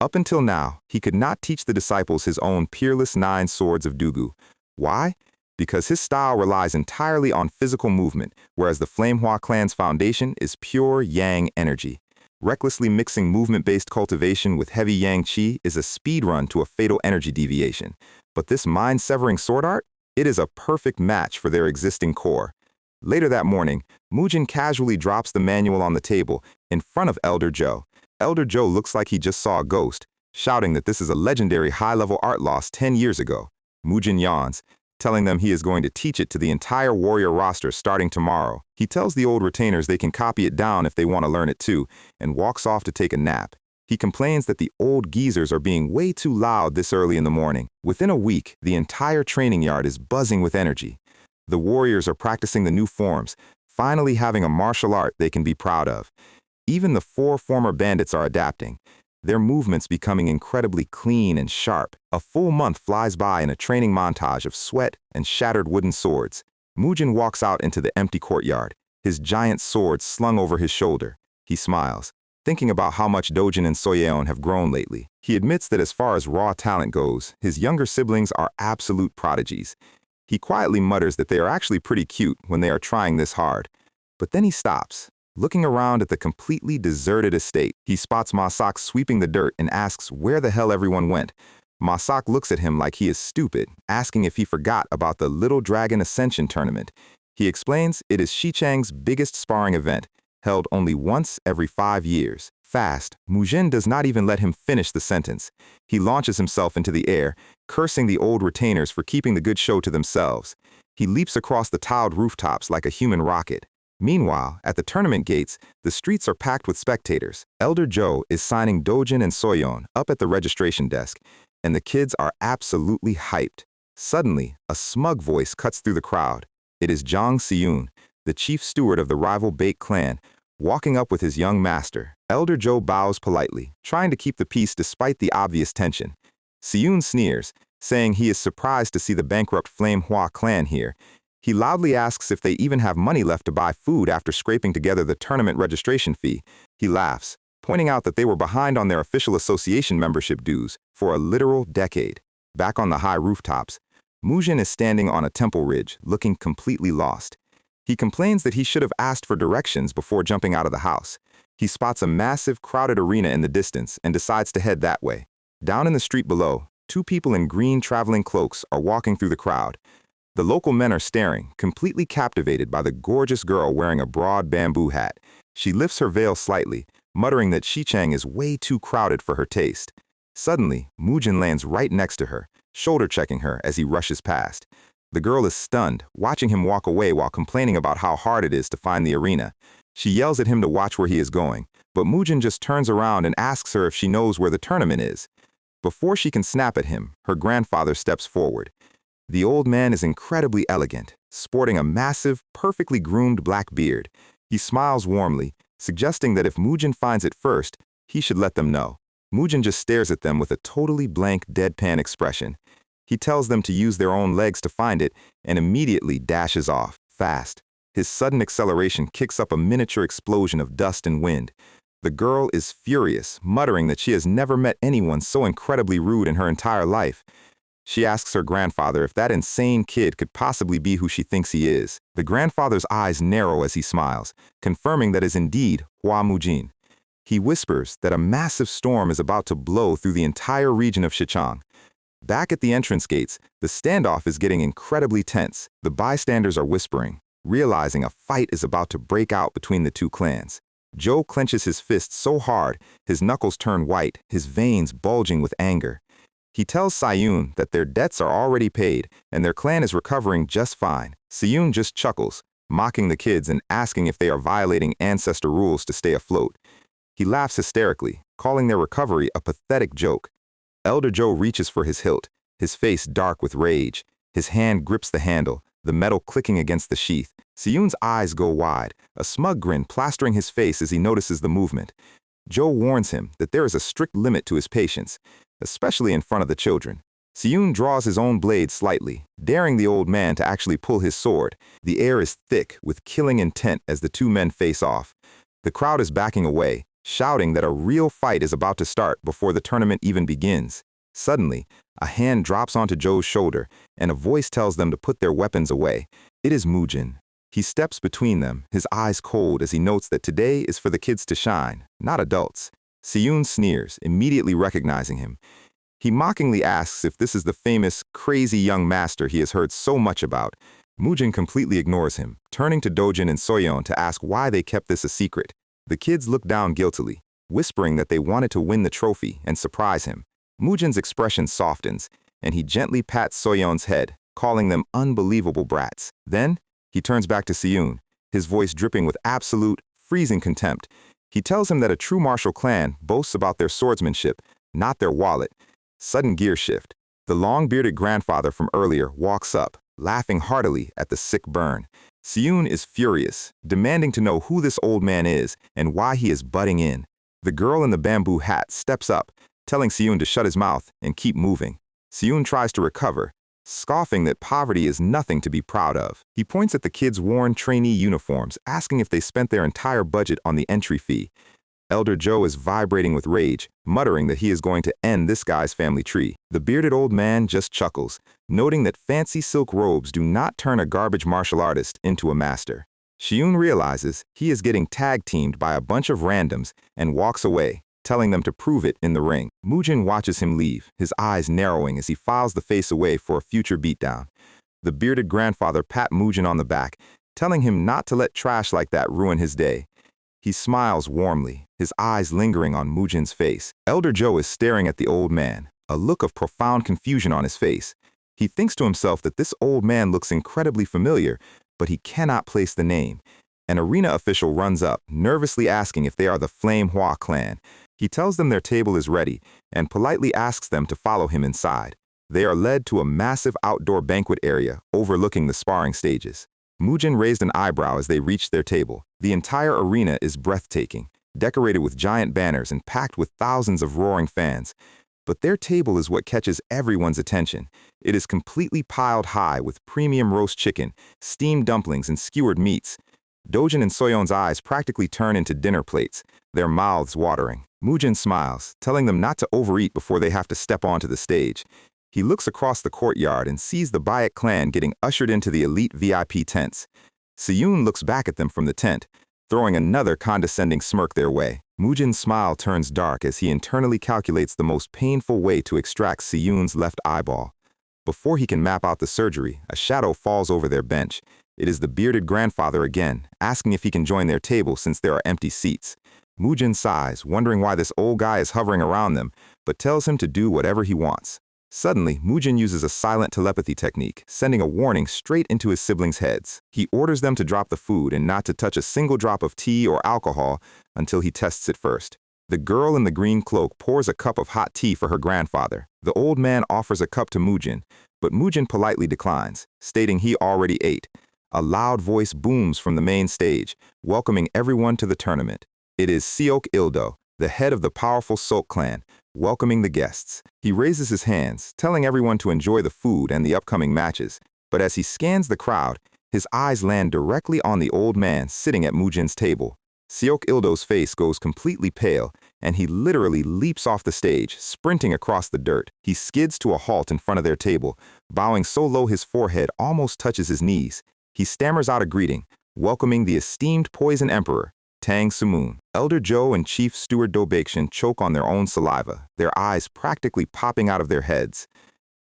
Up until now, he could not teach the disciples his own peerless 9 swords of Dugu. Why? Because his style relies entirely on physical movement, whereas the Manhwa clan's foundation is pure yang energy. Recklessly mixing movement-based cultivation with heavy yang qi is a speed run to a fatal energy deviation. But this mind-severing sword art? It is a perfect match for their existing core. Later that morning, Mujin casually drops the manual on the table in front of Elder Joe. Elder Joe looks like he just saw a ghost, shouting that this is a legendary high-level art lost 10 years ago. Mujin yawns, telling them he is going to teach it to the entire warrior roster starting tomorrow. He tells the old retainers they can copy it down if they want to learn it too, and walks off to take a nap. He complains that the old geezers are being way too loud this early in the morning. Within a week, the entire training yard is buzzing with energy. The warriors are practicing the new forms, finally having a martial art they can be proud of. Even the 4 former bandits are adapting, their movements becoming incredibly clean and sharp. A full month flies by in a training montage of sweat and shattered wooden swords. Mujin walks out into the empty courtyard, his giant sword slung over his shoulder. He smiles, thinking about how much Dojin and Soyeon have grown lately. He admits that as far as raw talent goes, his younger siblings are absolute prodigies. He quietly mutters that they are actually pretty cute when they are trying this hard. But then he stops. Looking around at the completely deserted estate, he spots Masak sweeping the dirt and asks where the hell everyone went. Masak looks at him like he is stupid, asking if he forgot about the Little Dragon Ascension tournament. He explains it is Shichang's biggest sparring event, held only once every 5 years. Fast, Mujin does not even let him finish the sentence. He launches himself into the air, cursing the old retainers for keeping the good show to themselves. He leaps across the tiled rooftops like a human rocket. Meanwhile, at the tournament gates, the streets are packed with spectators. Elder Joe is signing Dojin and Soyeon up at the registration desk, and the kids are absolutely hyped. Suddenly, a smug voice cuts through the crowd. It is Jang Seun, the chief steward of the rival Baek clan, walking up with his young master. Elder Joe bows politely, trying to keep the peace despite the obvious tension. Seun sneers, saying he is surprised to see the bankrupt Manhwa clan here. He loudly asks if they even have money left to buy food after scraping together the tournament registration fee. He laughs, pointing out that they were behind on their official association membership dues for a literal decade. Back on the high rooftops, Mujin is standing on a temple ridge, looking completely lost. He complains that he should have asked for directions before jumping out of the house. He spots a massive, crowded arena in the distance and decides to head that way. Down in the street below, 2 people in green traveling cloaks are walking through the crowd. The local men are staring, completely captivated by the gorgeous girl wearing a broad bamboo hat. She lifts her veil slightly, muttering that Shichang is way too crowded for her taste. Suddenly, Mujin lands right next to her, shoulder-checking her as he rushes past. The girl is stunned, watching him walk away while complaining about how hard it is to find the arena. She yells at him to watch where he is going, but Mujin just turns around and asks her if she knows where the tournament is. Before she can snap at him, her grandfather steps forward. The old man is incredibly elegant, sporting a massive, perfectly groomed black beard. He smiles warmly, suggesting that if Mujin finds it first, he should let them know. Mujin just stares at them with a totally blank, deadpan expression. He tells them to use their own legs to find it and immediately dashes off, fast. His sudden acceleration kicks up a miniature explosion of dust and wind. The girl is furious, muttering that she has never met anyone so incredibly rude in her entire life. She asks her grandfather if that insane kid could possibly be who she thinks he is. The grandfather's eyes narrow as he smiles, confirming that is indeed Hua Mujin. He whispers that a massive storm is about to blow through the entire region of Shichang. Back at the entrance gates, the standoff is getting incredibly tense. The bystanders are whispering, realizing a fight is about to break out between the 2 clans. Joe clenches his fists so hard, his knuckles turn white, his veins bulging with anger. He tells Seun that their debts are already paid and their clan is recovering just fine. Siyun just chuckles, mocking the kids and asking if they are violating ancestor rules to stay afloat. He laughs hysterically, calling their recovery a pathetic joke. Elder Joe reaches for his hilt, his face dark with rage. His hand grips the handle, the metal clicking against the sheath. Siyun's eyes go wide, a smug grin plastering his face as he notices the movement. Joe warns him that there is a strict limit to his patience, especially in front of the children. Siyun draws his own blade slightly, daring the old man to actually pull his sword. The air is thick with killing intent as the two men face off. The crowd is backing away, shouting that a real fight is about to start before the tournament even begins. Suddenly, a hand drops onto Joe's shoulder, and a voice tells them to put their weapons away. It is Mujin. He steps between them, his eyes cold as he notes that today is for the kids to shine, not adults. Siyun sneers, immediately recognizing him. He mockingly asks if this is the famous, crazy young master he has heard so much about. Mujin completely ignores him, turning to Dojin and Soyeon to ask why they kept this a secret. The kids look down guiltily, whispering that they wanted to win the trophy and surprise him. Mujin's expression softens, and he gently pats Soyeon's head, calling them unbelievable brats. Then, he turns back to Siyun, his voice dripping with absolute, freezing contempt. He tells him that a true martial clan boasts about their swordsmanship, not their wallet. Sudden gear shift. The long-bearded grandfather from earlier walks up, laughing heartily at the sick burn. Siyun is furious, demanding to know who this old man is and why he is butting in. The girl in the bamboo hat steps up, telling Siyun to shut his mouth and keep moving. Siyun tries to recover, scoffing that poverty is nothing to be proud of. He points at the kids' worn trainee uniforms, asking if they spent their entire budget on the entry fee. Elder Joe is vibrating with rage, muttering that he is going to end this guy's family tree. The bearded old man just chuckles, noting that fancy silk robes do not turn a garbage martial artist into a master. Siyun realizes he is getting tag-teamed by a bunch of randoms and walks away, telling them to prove it in the ring. Mujin watches him leave, his eyes narrowing as he files the face away for a future beatdown. The bearded grandfather pat Mujin on the back, telling him not to let trash like that ruin his day. He smiles warmly, his eyes lingering on Mujin's face. Elder Joe is staring at the old man, a look of profound confusion on his face. He thinks to himself that this old man looks incredibly familiar, but he cannot place the name. An arena official runs up, nervously asking if they are the Manhwa clan. He tells them their table is ready and politely asks them to follow him inside. They are led to a massive outdoor banquet area overlooking the sparring stages. Mujin raised an eyebrow as they reached their table. The entire arena is breathtaking, decorated with giant banners and packed with thousands of roaring fans. But their table is what catches everyone's attention. It is completely piled high with premium roast chicken, steamed dumplings, and skewered meats. Dojin and Soyeon's eyes practically turn into dinner plates, their mouths watering. Mujin smiles, telling them not to overeat before they have to step onto the stage. He looks across the courtyard and sees the Bayek clan getting ushered into the elite VIP tents. Siyun looks back at them from the tent, throwing another condescending smirk their way. Mujin's smile turns dark as he internally calculates the most painful way to extract Siyun's left eyeball. Before he can map out the surgery, a shadow falls over their bench. It is the bearded grandfather again, asking if he can join their table since there are empty seats. Mujin sighs, wondering why this old guy is hovering around them, but tells him to do whatever he wants. Suddenly, Mujin uses a silent telepathy technique, sending a warning straight into his siblings' heads. He orders them to drop the food and not to touch a single drop of tea or alcohol until he tests it first. The girl in the green cloak pours a cup of hot tea for her grandfather. The old man offers a cup to Mujin, but Mujin politely declines, stating he already ate. A loud voice booms from the main stage, welcoming everyone to the tournament. It is Seok Ildo, the head of the powerful Sok clan, welcoming the guests. He raises his hands, telling everyone to enjoy the food and the upcoming matches. But as he scans the crowd, his eyes land directly on the old man sitting at Mujin's table. Seok Ildo's face goes completely pale, and he literally leaps off the stage, sprinting across the dirt. He skids to a halt in front of their table, bowing so low his forehead almost touches his knees. He stammers out a greeting, welcoming the esteemed Poison Emperor, Tang Sumun. Elder Joe and Chief Steward Do Baektion choke on their own saliva, their eyes practically popping out of their heads.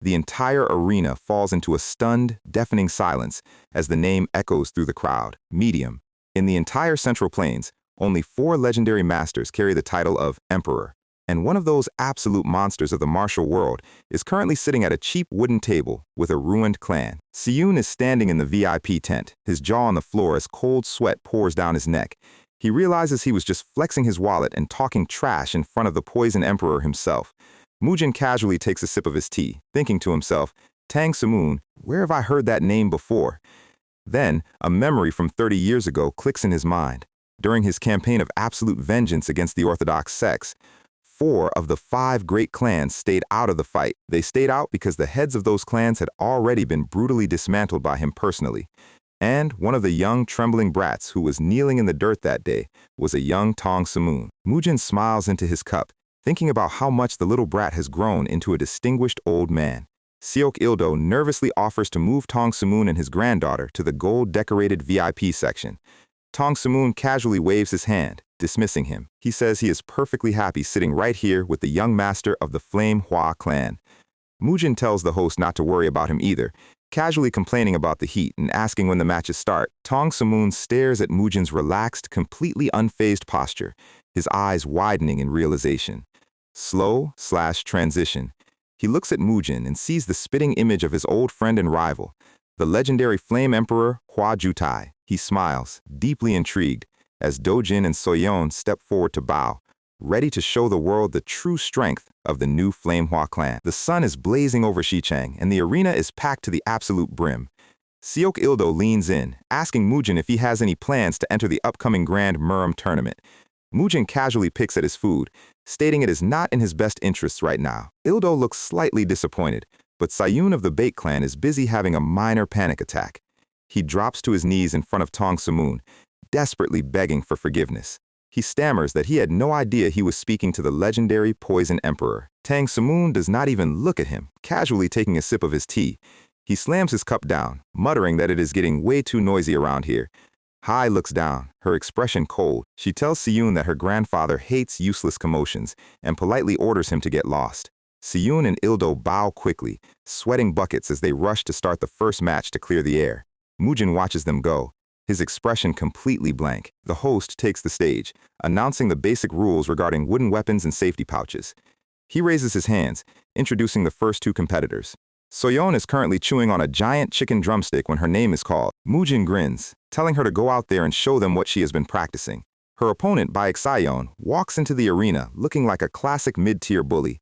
The entire arena falls into a stunned, deafening silence as the name echoes through the crowd. Medium. In the entire Central Plains, only 4 legendary masters carry the title of Emperor. and one of those absolute monsters of the martial world is currently sitting at a cheap wooden table with a ruined clan. Siyun is standing in the VIP tent, his jaw on the floor as cold sweat pours down his neck. He realizes he was just flexing his wallet and talking trash in front of the Poison Emperor himself. Mujin casually takes a sip of his tea, thinking to himself, Tang Samun, where have I heard that name before? Then, a memory from 30 years ago clicks in his mind. During his campaign of absolute vengeance against the orthodox sects, 4 of the 5 great clans stayed out of the fight. They stayed out because the heads of those clans had already been brutally dismantled by him personally. And one of the young, trembling brats who was kneeling in the dirt that day was a young Tang Samun. Mujin smiles into his cup, thinking about how much the little brat has grown into a distinguished old man. Seok Ildo nervously offers to move Tang Samun and his granddaughter to the gold-decorated VIP section. Tang Samun casually waves his hand, dismissing him. He says he is perfectly happy sitting right here with the young master of the Flame Hua clan. Mujin tells the host not to worry about him either, casually complaining about the heat and asking when the matches start. Tang Samun stares at Mujin's relaxed, completely unfazed posture, his eyes widening in realization. Slow/transition. He looks at Mujin and sees the spitting image of his old friend and rival, the legendary Flame Emperor Hua Jutai. He smiles, deeply intrigued, as Dojin and Soyeon step forward to bow, ready to show the world the true strength of the new Flame Hua clan. The sun is blazing over Xichang, and the arena is packed to the absolute brim. Seok Ildo leans in, asking Mujin if he has any plans to enter the upcoming Grand Murim tournament. Mujin casually picks at his food, stating it is not in his best interests right now. Ildo looks slightly disappointed, but Sayun of the Bake clan is busy having a minor panic attack. He drops to his knees in front of Tang Samun, desperately begging for forgiveness. He stammers that he had no idea he was speaking to the legendary Poison Emperor. Tang Samun does not even look at him, casually taking a sip of his tea. He slams his cup down, muttering that it is getting way too noisy around here. Hai looks down, her expression cold. She tells Siyun that her grandfather hates useless commotions and politely orders him to get lost. Siyun and Ildo bow quickly, sweating buckets as they rush to start the first match to clear the air. Mujin watches them go, his expression completely blank. The host takes the stage, announcing the basic rules regarding wooden weapons and safety pouches. He raises his hands, introducing the first 2 competitors. Soyeon is currently chewing on a giant chicken drumstick when her name is called. Mujin grins, telling her to go out there and show them what she has been practicing. Her opponent, Sayeon, walks into the arena looking like a classic mid-tier bully.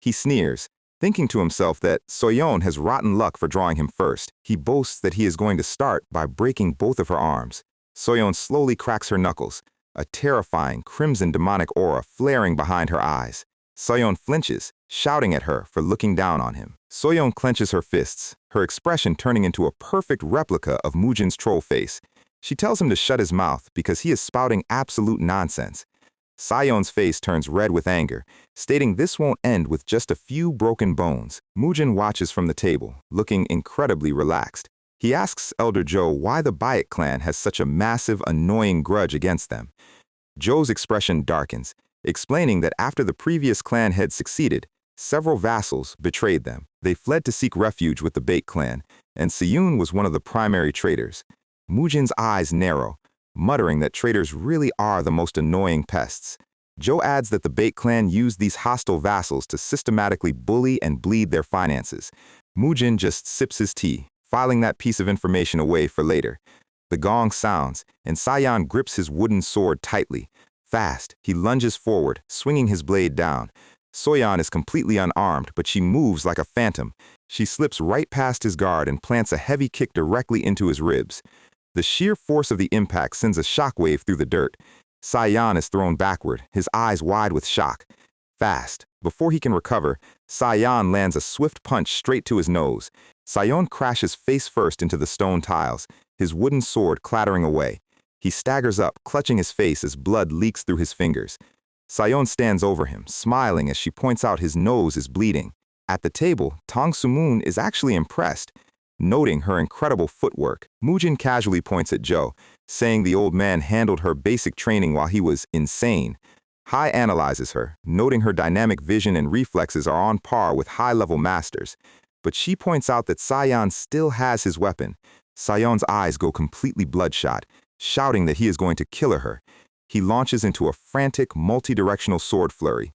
He sneers, thinking to himself that Soyeon has rotten luck for drawing him first. He boasts that he is going to start by breaking both of her arms. Soyeon slowly cracks her knuckles, a terrifying crimson demonic aura flaring behind her eyes. Soyeon flinches, shouting at her for looking down on him. Soyeon clenches her fists, her expression turning into a perfect replica of Mujin's troll face. She tells him to shut his mouth because he is spouting absolute nonsense. Sayeon's face turns red with anger, stating this won't end with just a few broken bones. Mujin watches from the table, looking incredibly relaxed. He asks Elder Joe why the Bayek clan has such a massive, annoying grudge against them. Joe's expression darkens, explaining that after the previous clan had succeeded, several vassals betrayed them. They fled to seek refuge with the Bake clan, and Siyun was one of the primary traitors. Mujin's eyes narrow, muttering that traitors really are the most annoying pests. Joe adds that the Bake clan used these hostile vassals to systematically bully and bleed their finances. Mujin just sips his tea, filing that piece of information away for later. The gong sounds, and Sayan grips his wooden sword tightly. Fast, he lunges forward, swinging his blade down. Soyeon is completely unarmed, but she moves like a phantom. She slips right past his guard and plants a heavy kick directly into his ribs. The sheer force of the impact sends a shockwave through the dirt. Sayan is thrown backward, his eyes wide with shock. Fast, before he can recover, Sayan lands a swift punch straight to his nose. Sayon crashes face first into the stone tiles, his wooden sword clattering away. He staggers up, clutching his face as blood leaks through his fingers. Sayon stands over him, smiling as she points out his nose is bleeding. At the table, Tang Sumun is actually impressed. Noting her incredible footwork, Mujin casually points at Joe, saying the old man handled her basic training while he was insane. Hai analyzes her, noting her dynamic vision and reflexes are on par with high-level masters. But she points out that Sayan still has his weapon. Sayon's eyes go completely bloodshot, shouting that he is going to kill her. He launches into a frantic, multi-directional sword flurry.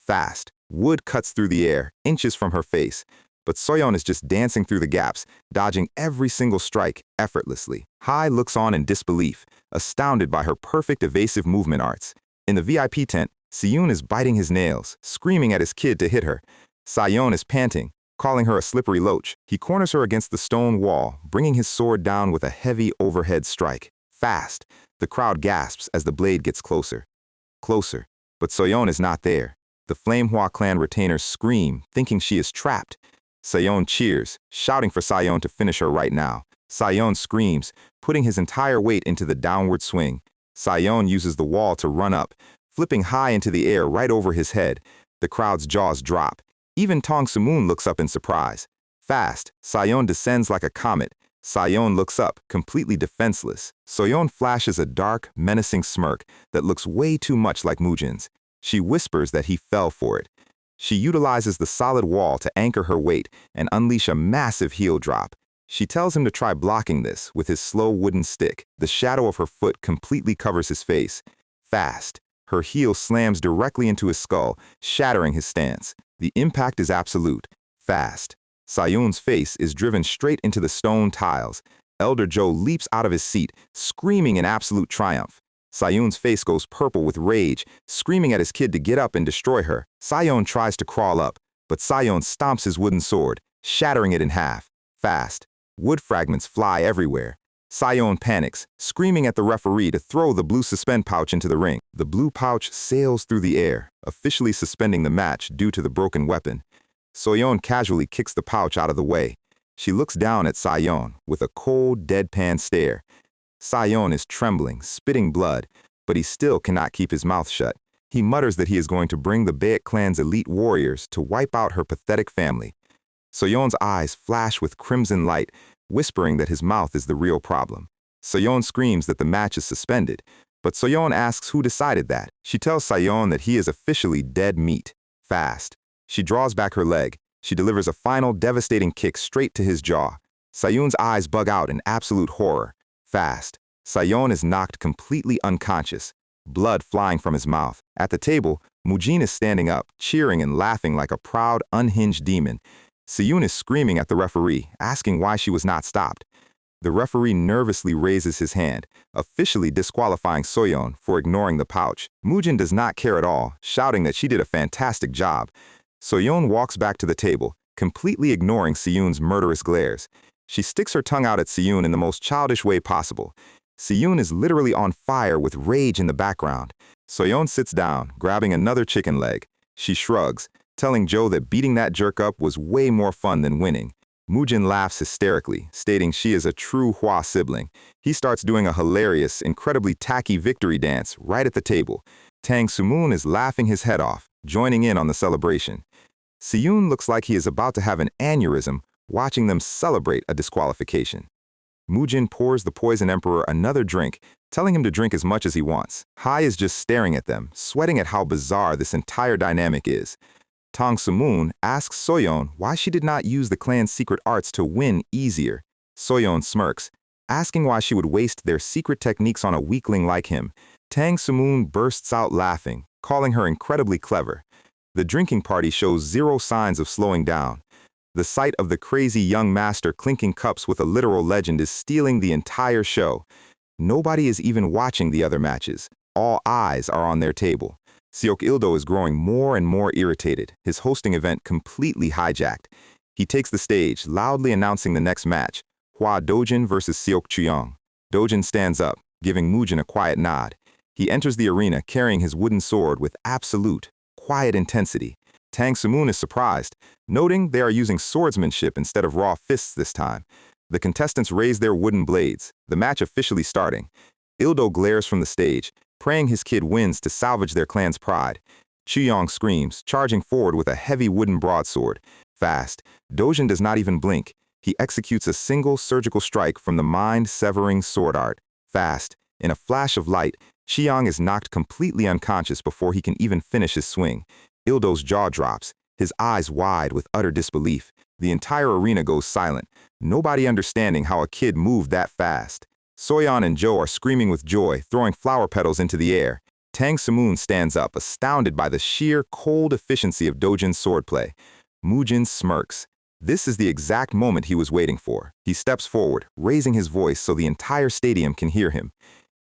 Fast. Wood cuts through the air, inches from her face. But Soyeon is just dancing through the gaps, dodging every single strike effortlessly. Hai looks on in disbelief, astounded by her perfect evasive movement arts. In the VIP tent, Seyun is biting his nails, screaming at his kid to hit her. Sayeon is panting, calling her a slippery loach. He corners her against the stone wall, bringing his sword down with a heavy overhead strike. Fast. The crowd gasps as the blade gets closer. Closer. But Soyeon is not there. The Manhwa clan retainers scream, thinking she is trapped. Sayeon cheers, shouting for Sayeon to finish her right now. Sayeon screams, putting his entire weight into the downward swing. Sayeon uses the wall to run up, flipping high into the air right over his head. The crowd's jaws drop. Even Tong Sumun looks up in surprise. Fast, Sayeon descends like a comet. Sayeon looks up, completely defenseless. Soyeon flashes a dark, menacing smirk that looks way too much like Mujin's. She whispers that he fell for it. She utilizes the solid wall to anchor her weight and unleash a massive heel drop. She tells him to try blocking this with his slow wooden stick. The shadow of her foot completely covers his face. Fast. Her heel slams directly into his skull, shattering his stance. The impact is absolute. Fast. Sayun's face is driven straight into the stone tiles. Elder Joe leaps out of his seat, screaming in absolute triumph. Sayun's face goes purple with rage, screaming at his kid to get up and destroy her. Sayeon tries to crawl up, but Sayeon stomps his wooden sword, shattering it in half. Fast. Wood fragments fly everywhere. Sayeon panics, screaming at the referee to throw the blue suspend pouch into the ring. The blue pouch sails through the air, officially suspending the match due to the broken weapon. Soyeon casually kicks the pouch out of the way. She looks down at Sayeon with a cold, deadpan stare. Sayeon is trembling, spitting blood, but he still cannot keep his mouth shut. He mutters that he is going to bring the Baek clan's elite warriors to wipe out her pathetic family. Soyeon's eyes flash with crimson light, whispering that his mouth is the real problem. Soyeon screams that the match is suspended, but Soyeon asks who decided that. She tells Sayeon that he is officially dead meat. Fast. She draws back her leg. She delivers a final devastating kick straight to his jaw. Sayun's eyes bug out in absolute horror. Fast. Sayeon is knocked completely unconscious, blood flying from his mouth. At the table, Mujin is standing up, cheering and laughing like a proud, unhinged demon. Seyun is screaming at the referee, asking why she was not stopped. The referee nervously raises his hand, officially disqualifying Soyeon for ignoring the pouch. Mujin does not care at all, shouting that she did a fantastic job. Soyeon walks back to the table, completely ignoring Seyun's murderous glares. She sticks her tongue out at Seyun in the most childish way possible. Seyun is literally on fire with rage in the background. Soyeon sits down, grabbing another chicken leg. She shrugs, telling Joe that beating that jerk up was way more fun than winning. Mujin laughs hysterically, stating she is a true Hwa sibling. He starts doing a hilarious, incredibly tacky victory dance right at the table. Tang Sumun is laughing his head off, joining in on the celebration. Seyun looks like he is about to have an aneurysm, watching them celebrate a disqualification. Mujin pours the Poison Emperor another drink, telling him to drink as much as he wants. Hai is just staring at them, sweating at how bizarre this entire dynamic is. Tong Sumun asks Soyeon why she did not use the clan's secret arts to win easier. Soyeon smirks, asking why she would waste their secret techniques on a weakling like him. Tang Sumun bursts out laughing, calling her incredibly clever. The drinking party shows zero signs of slowing down. The sight of the crazy young master clinking cups with a literal legend is stealing the entire show. Nobody is even watching the other matches. All eyes are on their table. Seok-ildo is growing more and more irritated, his hosting event completely hijacked. He takes the stage, loudly announcing the next match, Hwa Dojin versus Seok Chuyong. Dojin stands up, giving Mujin a quiet nod. He enters the arena carrying his wooden sword with absolute, quiet intensity. Tang Sumun is surprised, noting they are using swordsmanship instead of raw fists this time. The contestants raise their wooden blades, the match officially starting. Ildo glares from the stage, praying his kid wins to salvage their clan's pride. Chuyong screams, charging forward with a heavy wooden broadsword. Fast, Dojin does not even blink. He executes a single surgical strike from the mind-severing sword art. Fast, in a flash of light, Chuyong is knocked completely unconscious before he can even finish his swing. Ildo's jaw drops, his eyes wide with utter disbelief. The entire arena goes silent, nobody understanding how a kid moved that fast. Soyeon and Joe are screaming with joy, throwing flower petals into the air. Tang Samoon stands up, astounded by the sheer, cold efficiency of Dojin's swordplay. Mujin smirks. This is the exact moment he was waiting for. He steps forward, raising his voice so the entire stadium can hear him.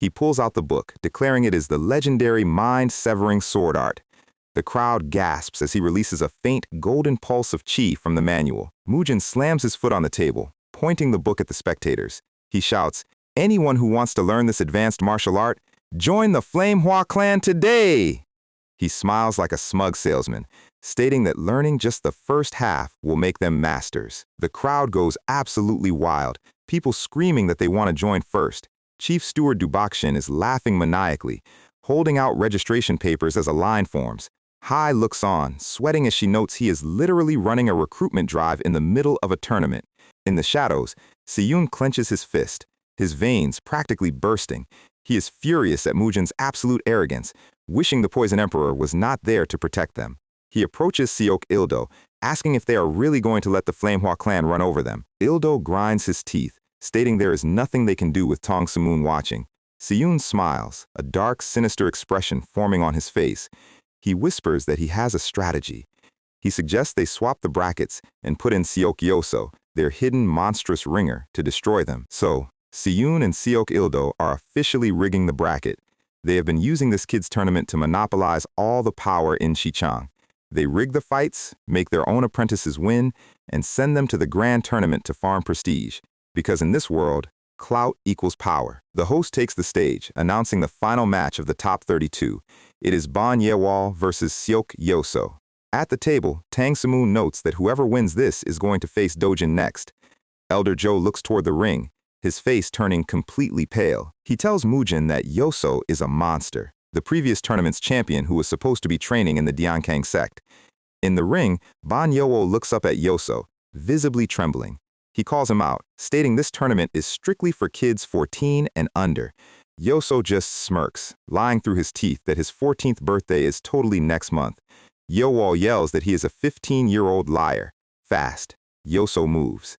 He pulls out the book, declaring it is the legendary mind-severing sword art. The crowd gasps as he releases a faint, golden pulse of chi from the manual. Mujin slams his foot on the table, pointing the book at the spectators. He shouts, "Anyone who wants to learn this advanced martial art, join the Manhwa clan today!" He smiles like a smug salesman, stating that learning just the first half will make them masters. The crowd goes absolutely wild, people screaming that they want to join first. Chief Steward Dubakshin is laughing maniacally, holding out registration papers as a line forms. Hai looks on, sweating as she notes he is literally running a recruitment drive in the middle of a tournament. In the shadows, Siyun clenches his fist, his veins practically bursting. He is furious at Mujin's absolute arrogance, wishing the Poison Emperor was not there to protect them. He approaches Seok Ildo, asking if they are really going to let the Manhwa clan run over them. Ildo grinds his teeth, stating there is nothing they can do with Tang Samoon watching. Siyun smiles, a dark, sinister expression forming on his face. He whispers that he has a strategy. He suggests they swap the brackets and put in Seok Yoso, their hidden monstrous ringer, to destroy them. So, Siyun and Seok Ildo are officially rigging the bracket. They have been using this kids' tournament to monopolize all the power in Xichang. They rig the fights, make their own apprentices win, and send them to the grand tournament to farm prestige. Because in this world, clout equals power. The host takes the stage, announcing the final match of the top 32. It is Ban Yewol versus Seok Yoso. At the table, Tang Samoon notes that whoever wins this is going to face Dojin next. Elder Joe looks toward the ring, his face turning completely pale. He tells Mujin that Yoso is a monster, the previous tournament's champion who was supposed to be training in the Diankang sect. In the ring, Ban Yewol looks up at Yoso, visibly trembling. He calls him out, stating this tournament is strictly for kids 14 and under. Yoso just smirks, lying through his teeth that his 14th birthday is totally next month. Yewol yells that he is a 15-year-old liar. Fast, Yoso moves.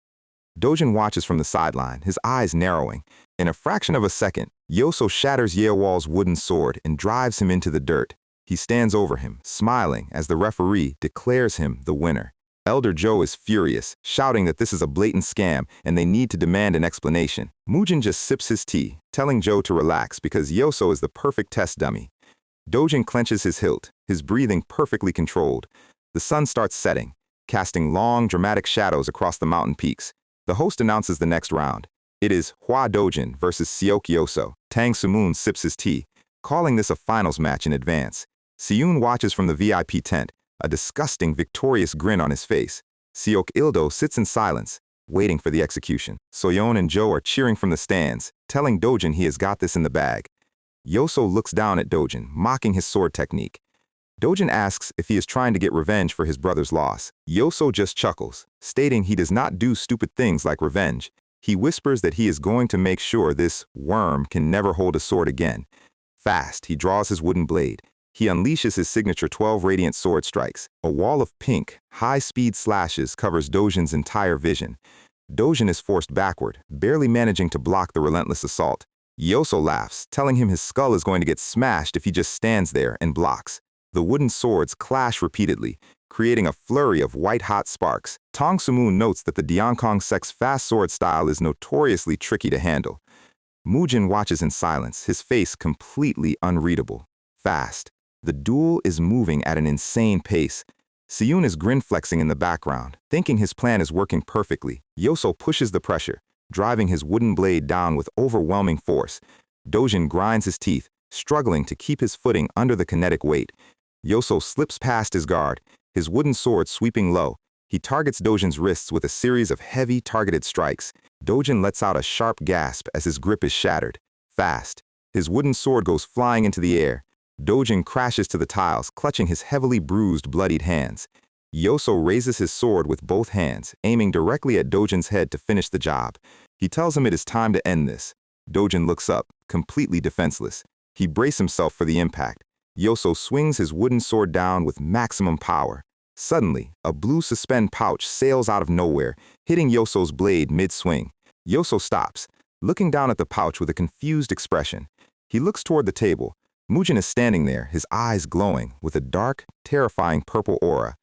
Dojin watches from the sideline, his eyes narrowing. In a fraction of a second, Yoso shatters Yewol's wooden sword and drives him into the dirt. He stands over him, smiling as the referee declares him the winner. Elder Joe is furious, shouting that this is a blatant scam and they need to demand an explanation. Mujin just sips his tea, telling Joe to relax because Yoso is the perfect test dummy. Dojin clenches his hilt, his breathing perfectly controlled. The sun starts setting, casting long, dramatic shadows across the mountain peaks. The host announces the next round. It is Hua Dojin versus Seok Yoso. Tang Samoon sips his tea, calling this a finals match in advance. Siyun watches from the VIP tent, a disgusting, victorious grin on his face. Seok Ildo sits in silence, waiting for the execution. Soyeon and Joe are cheering from the stands, telling Dojin he has got this in the bag. Yoso looks down at Dojin, mocking his sword technique. Dojin asks if he is trying to get revenge for his brother's loss. Yoso just chuckles, stating he does not do stupid things like revenge. He whispers that he is going to make sure this worm can never hold a sword again. Fast, he draws his wooden blade. He unleashes his signature 12 radiant sword strikes. A wall of pink, high-speed slashes covers Dojin's entire vision. Dojin is forced backward, barely managing to block the relentless assault. Yoso laughs, telling him his skull is going to get smashed if he just stands there and blocks. The wooden swords clash repeatedly, creating a flurry of white-hot sparks. Tang Samoon notes that the Diankang sect's fast sword style is notoriously tricky to handle. Mujin watches in silence, his face completely unreadable. Fast. The duel is moving at an insane pace. Siyun is grin-flexing in the background, thinking his plan is working perfectly. Yoso pushes the pressure, driving his wooden blade down with overwhelming force. Dojin grinds his teeth, struggling to keep his footing under the kinetic weight. Yoso slips past his guard, his wooden sword sweeping low. He targets Dojin's wrists with a series of heavy targeted strikes. Dojin lets out a sharp gasp as his grip is shattered. Fast. His wooden sword goes flying into the air. Dojin crashes to the tiles, clutching his heavily bruised, bloodied hands. Yoso raises his sword with both hands, aiming directly at Dojin's head to finish the job. He tells him it is time to end this. Dojin looks up, completely defenseless. He braces himself for the impact. Yoso swings his wooden sword down with maximum power. Suddenly, a blue suspend pouch sails out of nowhere, hitting Yoso's blade mid-swing. Yoso stops, looking down at the pouch with a confused expression. He looks toward the table, Mujin is standing there, his eyes glowing, with a dark, terrifying purple aura.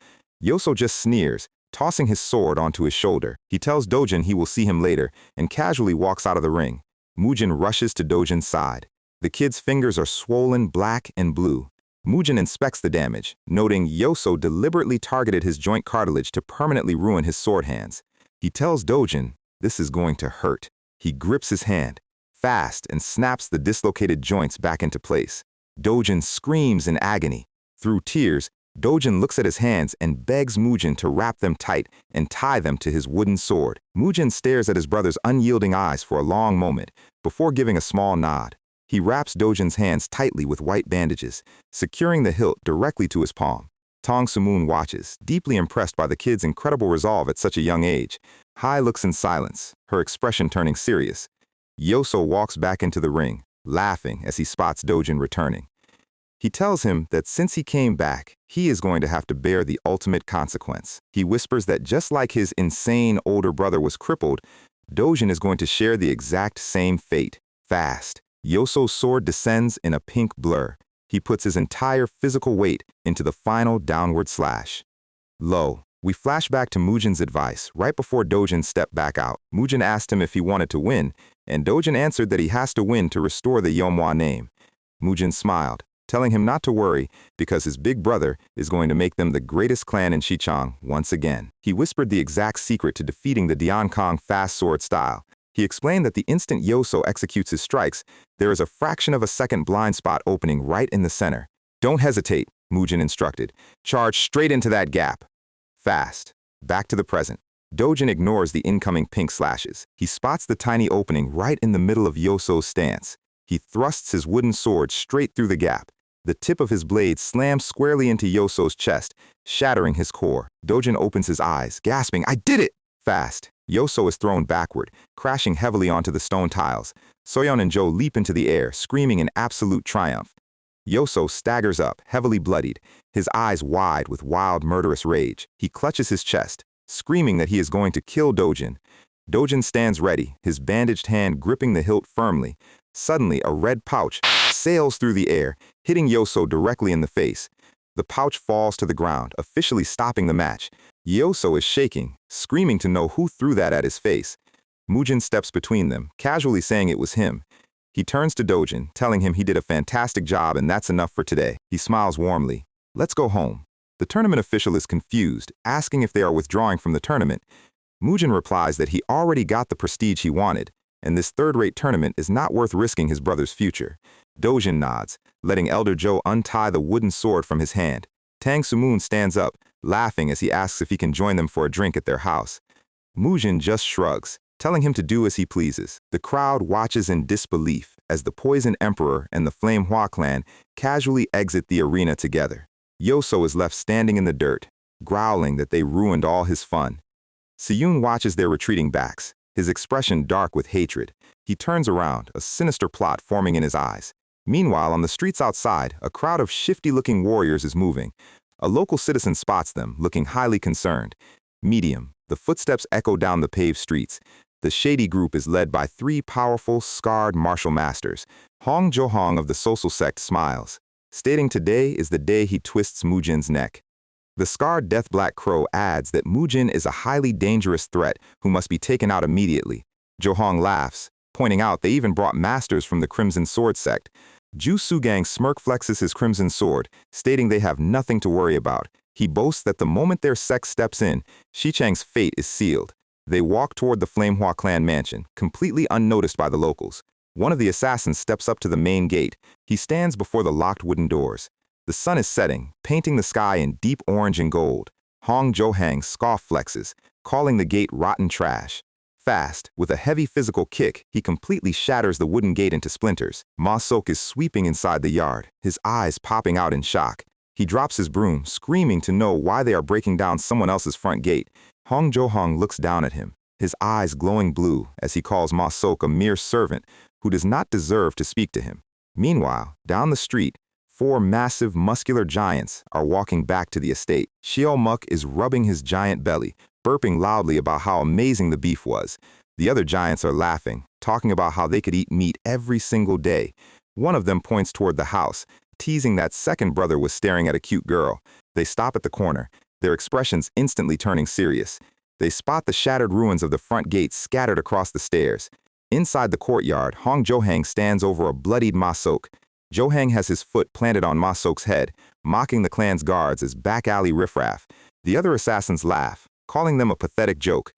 Yoso just sneers, tossing his sword onto his shoulder. He tells Dojin he will see him later, and casually walks out of the ring. Mujin rushes to Dojin's side. The kid's fingers are swollen black and blue. Mujin inspects the damage, noting Yoso deliberately targeted his joint cartilage to permanently ruin his sword hands. He tells Dojin, this is going to hurt. He grips his hand, fast, and snaps the dislocated joints back into place. Dojin screams in agony. Through tears, Dojin looks at his hands and begs Mujin to wrap them tight and tie them to his wooden sword. Mujin stares at his brother's unyielding eyes for a long moment, before giving a small nod. He wraps Dojin's hands tightly with white bandages, securing the hilt directly to his palm. Tong Sumoon watches, deeply impressed by the kid's incredible resolve at such a young age. Hai looks in silence, her expression turning serious. Yoso walks back into the ring, laughing as he spots Dojin returning. He tells him that since he came back, he is going to have to bear the ultimate consequence. He whispers that just like his insane older brother was crippled, Dojin is going to share the exact same fate. Fast, Yoso's sword descends in a pink blur. He puts his entire physical weight into the final downward slash. Lo, we flash back to Mujin's advice right before Dojin stepped back out. Mujin asked him if he wanted to win, and Dojin answered that he has to win to restore the Yeomhwa name. Mujin smiled, telling him not to worry because his big brother is going to make them the greatest clan in Xichang once again. He whispered the exact secret to defeating the Diankong fast sword style. He explained that the instant Yoso executes his strikes, there is a fraction of a second blind spot opening right in the center. Don't hesitate, Mujin instructed. Charge straight into that gap. Fast. Back to the present. Dojin ignores the incoming pink slashes. He spots the tiny opening right in the middle of Yoso's stance. He thrusts his wooden sword straight through the gap. The tip of his blade slams squarely into Yoso's chest, shattering his core. Dojin opens his eyes, gasping, I did it! Fast. Yoso is thrown backward, crashing heavily onto the stone tiles. Soyeon and Jo leap into the air, screaming in absolute triumph. Yoso staggers up, heavily bloodied, his eyes wide with wild, murderous rage. He clutches his chest, screaming that he is going to kill Dojin. Dojin stands ready, his bandaged hand gripping the hilt firmly. Suddenly, a red pouch sails through the air, hitting Yoso directly in the face. The pouch falls to the ground, officially stopping the match. Yoso is shaking, screaming to know who threw that at his face. Mujin steps between them, casually saying it was him. He turns to Dojin, telling him he did a fantastic job and that's enough for today. He smiles warmly. Let's go home. The tournament official is confused, asking if they are withdrawing from the tournament. Mujin replies that he already got the prestige he wanted, and this third-rate tournament is not worth risking his brother's future. Dojin nods, letting Elder Jo untie the wooden sword from his hand. Tang Sumoon stands up, laughing as he asks if he can join them for a drink at their house. Mujin just shrugs, telling him to do as he pleases. The crowd watches in disbelief as the Poison Emperor and the Flame Hua clan casually exit the arena together. Yoso is left standing in the dirt, growling that they ruined all his fun. Seyun watches their retreating backs, his expression dark with hatred. He turns around, a sinister plot forming in his eyes. Meanwhile, on the streets outside, a crowd of shifty-looking warriors is moving. A local citizen spots them, looking highly concerned. Medium, the footsteps echo down the paved streets. The shady group is led by three powerful, scarred martial masters. Hong Jo-hong of the social sect smiles, stating today is the day he twists Mujin's neck. The scarred Death Black Crow adds that Mujin is a highly dangerous threat who must be taken out immediately. Jo-hong laughs, pointing out they even brought masters from the Crimson Sword sect. Ju Sugang smirk flexes his crimson sword, stating they have nothing to worry about. He boasts that the moment their sect steps in, Xichang's fate is sealed. They walk toward the Flamehua clan mansion, completely unnoticed by the locals. One of the assassins steps up to the main gate. He stands before the locked wooden doors. The sun is setting, painting the sky in deep orange and gold. Hong Jo-hang scoff flexes, calling the gate rotten trash. Fast, with a heavy physical kick, he completely shatters the wooden gate into splinters. Ma Sok is sweeping inside the yard, his eyes popping out in shock. He drops his broom, screaming to know why they are breaking down someone else's front gate. Hong Jo-hong looks down at him, his eyes glowing blue as he calls Ma Sok a mere servant who does not deserve to speak to him. Meanwhile, down the street, four massive, muscular giants are walking back to the estate. Xiao Muk is rubbing his giant belly, burping loudly about how amazing the beef was. The other giants are laughing, talking about how they could eat meat every single day. One of them points toward the house, teasing that second brother was staring at a cute girl. They stop at the corner, their expressions instantly turning serious. They spot the shattered ruins of the front gate scattered across the stairs. Inside the courtyard, Hong Johang stands over a bloodied Ma Sok. Johang has his foot planted on Ma Sok's head, mocking the clan's guards as back-alley riffraff. The other assassins laugh, calling them a pathetic joke.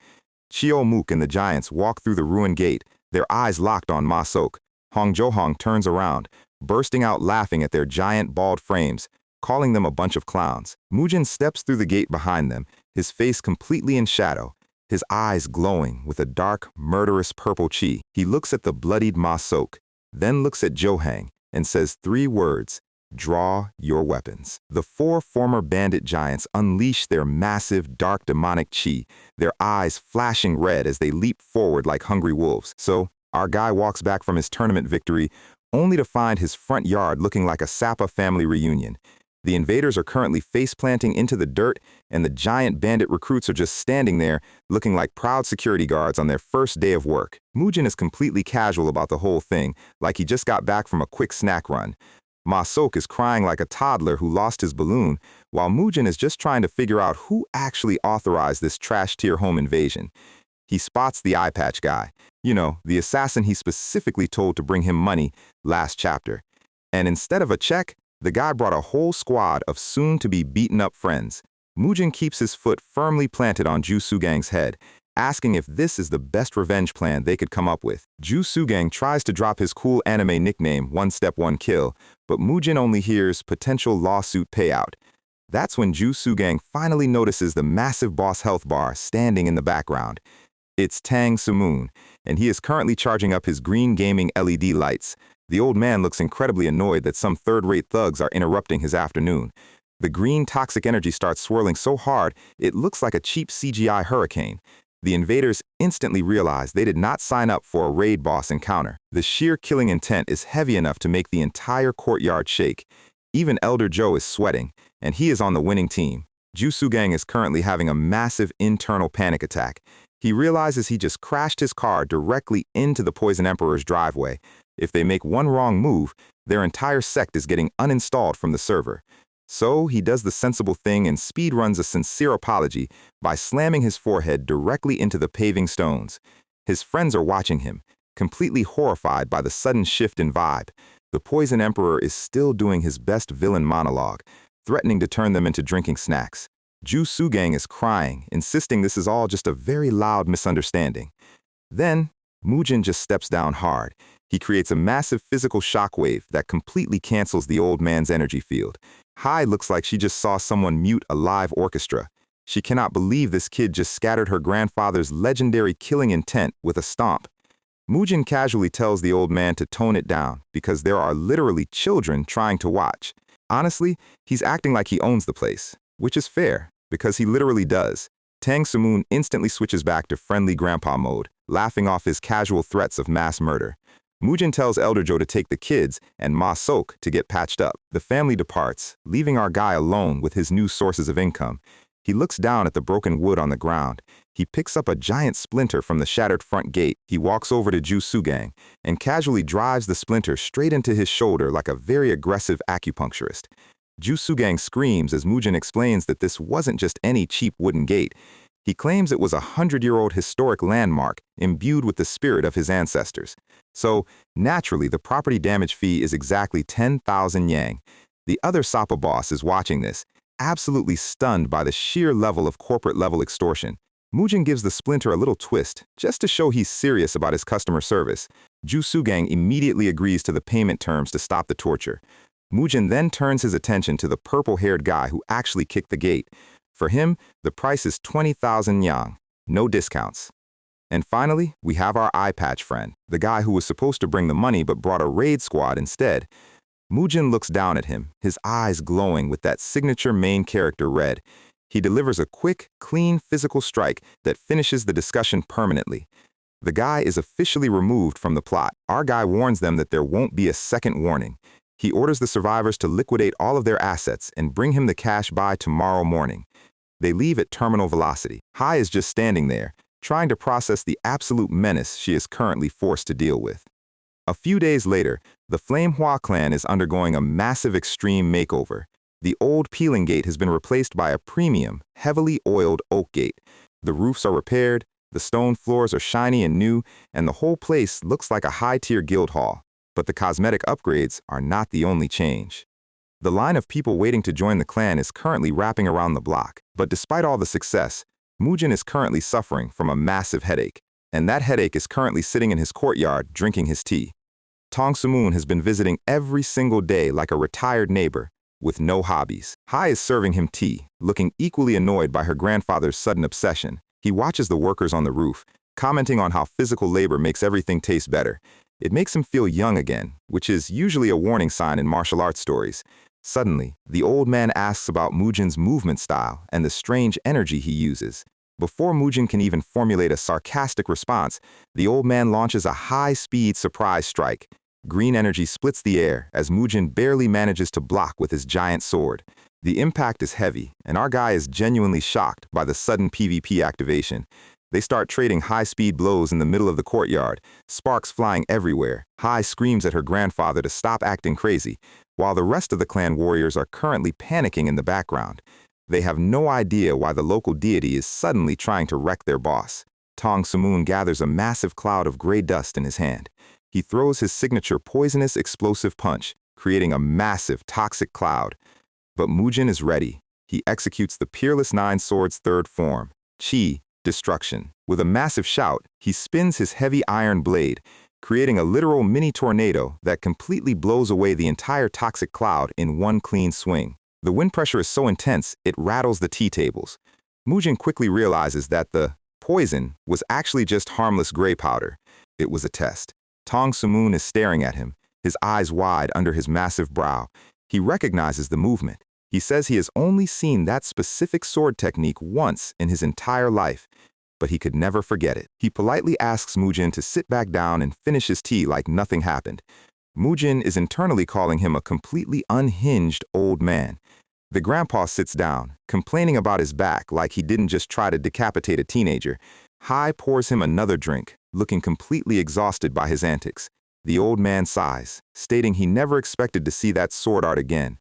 Chio Mook and the giants walk through the ruined gate, their eyes locked on Ma Sok. Hong Johang turns around, bursting out laughing at their giant bald frames, calling them a bunch of clowns. Mujin steps through the gate behind them, his face completely in shadow, his eyes glowing with a dark, murderous purple chi. He looks at the bloodied Ma Sok, then looks at Johang, and says 3 words: "Draw your weapons." The 4 former bandit giants unleash their massive, dark demonic chi, their eyes flashing red as they leap forward like hungry wolves. So, our guy walks back from his tournament victory, only to find his front yard looking like a Sapa family reunion. The invaders are currently face-planting into the dirt, and the giant bandit recruits are just standing there, looking like proud security guards on their first day of work. Mujin is completely casual about the whole thing, like he just got back from a quick snack run. Ma Sok is crying like a toddler who lost his balloon, while Mujin is just trying to figure out who actually authorized this trash-tier home invasion. He spots the eye patch guy, the assassin he specifically told to bring him money last chapter. And instead of a check, the guy brought a whole squad of soon-to-be beaten-up friends. Mujin keeps his foot firmly planted on Ju Sugang's head, asking if this is the best revenge plan they could come up with. Ju Sugang tries to drop his cool anime nickname, One Step, One Kill, but Mujin only hears potential lawsuit payout. That's when Ju Sugang finally notices the massive Boss Health bar standing in the background. It's Tang Sumoon, and he is currently charging up his green gaming LED lights. The old man looks incredibly annoyed that some third-rate thugs are interrupting his afternoon. The green toxic energy starts swirling so hard, it looks like a cheap CGI hurricane. The invaders instantly realize they did not sign up for a raid boss encounter. The sheer killing intent is heavy enough to make the entire courtyard shake. Even Elder Joe is sweating, and he is on the winning team. Ju Sugang is currently having a massive internal panic attack. He realizes he just crashed his car directly into the Poison Emperor's driveway. If they make one wrong move, their entire sect is getting uninstalled from the server. So he does the sensible thing and speedruns a sincere apology by slamming his forehead directly into the paving stones. His friends are watching him, completely horrified by the sudden shift in vibe. The Poison Emperor is still doing his best villain monologue, threatening to turn them into drinking snacks. Ju Sugang is crying, insisting this is all just a very loud misunderstanding. Then, Mujin just steps down hard. He creates a massive physical shockwave that completely cancels the old man's energy field. Hai looks like she just saw someone mute a live orchestra. She cannot believe this kid just scattered her grandfather's legendary killing intent with a stomp. Mujin casually tells the old man to tone it down because there are literally children trying to watch. Honestly, he's acting like he owns the place, which is fair because he literally does. Tang Sumoon instantly switches back to friendly grandpa mode, laughing off his casual threats of mass murder. Mujin tells Elder Joe to take the kids and Ma Sok to get patched up. The family departs, leaving our guy alone with his new sources of income. He looks down at the broken wood on the ground. He picks up a giant splinter from the shattered front gate. He walks over to Ju Sugang and casually drives the splinter straight into his shoulder like a very aggressive acupuncturist. Ju Sugang screams as Mujin explains that this wasn't just any cheap wooden gate. He claims it was a 100-year-old historic landmark imbued with the spirit of his ancestors. So, naturally, the property damage fee is exactly 10,000 yang. The other Sapa boss is watching this, absolutely stunned by the sheer level of corporate-level extortion. Mujin gives the splinter a little twist, just to show he's serious about his customer service. Ju Sugang immediately agrees to the payment terms to stop the torture. Mujin then turns his attention to the purple-haired guy who actually kicked the gate. For him, the price is 20,000 yang, no discounts. And finally, we have our eye patch friend, the guy who was supposed to bring the money but brought a raid squad instead. Mujin looks down at him, his eyes glowing with that signature main character red. He delivers a quick, clean physical strike that finishes the discussion permanently. The guy is officially removed from the plot. Our guy warns them that there won't be a second warning. He orders the survivors to liquidate all of their assets and bring him the cash by tomorrow morning. They leave at terminal velocity. Hai is just standing there, trying to process the absolute menace she is currently forced to deal with. A few days later, the Manhwa clan is undergoing a massive extreme makeover. The old peeling gate has been replaced by a premium, heavily oiled oak gate. The roofs are repaired, the stone floors are shiny and new, and the whole place looks like a high-tier guild hall. But the cosmetic upgrades are not the only change. The line of people waiting to join the clan is currently wrapping around the block. But despite all the success, Mujin is currently suffering from a massive headache. And that headache is currently sitting in his courtyard drinking his tea. Tong Sumun has been visiting every single day like a retired neighbor, with no hobbies. Hai is serving him tea, looking equally annoyed by her grandfather's sudden obsession. He watches the workers on the roof, commenting on how physical labor makes everything taste better. It makes him feel young again, which is usually a warning sign in martial arts stories. Suddenly, the old man asks about Mujin's movement style and the strange energy he uses. Before Mujin can even formulate a sarcastic response, the old man launches a high-speed surprise strike. Green energy splits the air as Mujin barely manages to block with his giant sword. The impact is heavy, and our guy is genuinely shocked by the sudden PvP activation. They start trading high-speed blows in the middle of the courtyard, sparks flying everywhere. Hai screams at her grandfather to stop acting crazy, while the rest of the clan warriors are currently panicking in the background. They have no idea why the local deity is suddenly trying to wreck their boss. Tong Sumun gathers a massive cloud of gray dust in his hand. He throws his signature poisonous explosive punch, creating a massive toxic cloud. But Mujin is ready. He executes the Peerless Nine Swords' third form, Qi, destruction. With a massive shout, he spins his heavy iron blade, creating a literal mini tornado that completely blows away the entire toxic cloud in one clean swing. The wind pressure is so intense, it rattles the tea tables. Mujin quickly realizes that the poison was actually just harmless gray powder. It was a test. Tong Sumun is staring at him, his eyes wide under his massive brow. He recognizes the movement. He says he has only seen that specific sword technique once in his entire life, but he could never forget it. He politely asks Mujin to sit back down and finish his tea like nothing happened. Mujin is internally calling him a completely unhinged old man. The grandpa sits down, complaining about his back like he didn't just try to decapitate a teenager. Hai pours him another drink, looking completely exhausted by his antics. The old man sighs, stating he never expected to see that sword art again.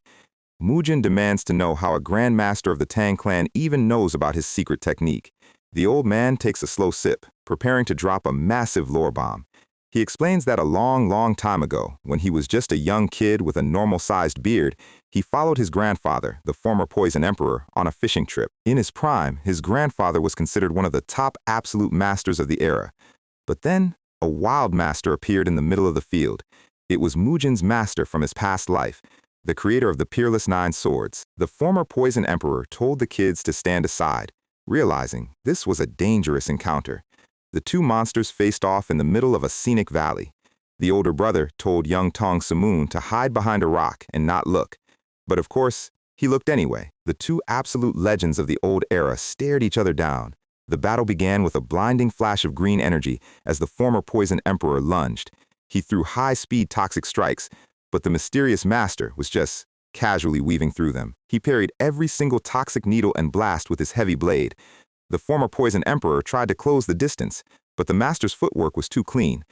Mujin demands to know how a grandmaster of the Tang clan even knows about his secret technique. The old man takes a slow sip, preparing to drop a massive lore bomb. He explains that a long time ago, when he was just a young kid with a normal-sized beard, he followed his grandfather, the former Poison Emperor, on a fishing trip. In his prime, his grandfather was considered one of the top absolute masters of the era. But then, a wild master appeared in the middle of the field. It was Mujin's master from his past life, the creator of the Peerless Nine Swords. The former Poison Emperor told the kids to stand aside, realizing this was a dangerous encounter. The two monsters faced off in the middle of a scenic valley. The older brother told young Tong Sumun to hide behind a rock and not look. But of course, he looked anyway. The two absolute legends of the old era stared each other down. The battle began with a blinding flash of green energy as the former Poison Emperor lunged. He threw high-speed toxic strikes, but the mysterious master was just casually weaving through them. He parried every single toxic needle and blast with his heavy blade. The former Poison Emperor tried to close the distance, but the master's footwork was too clean.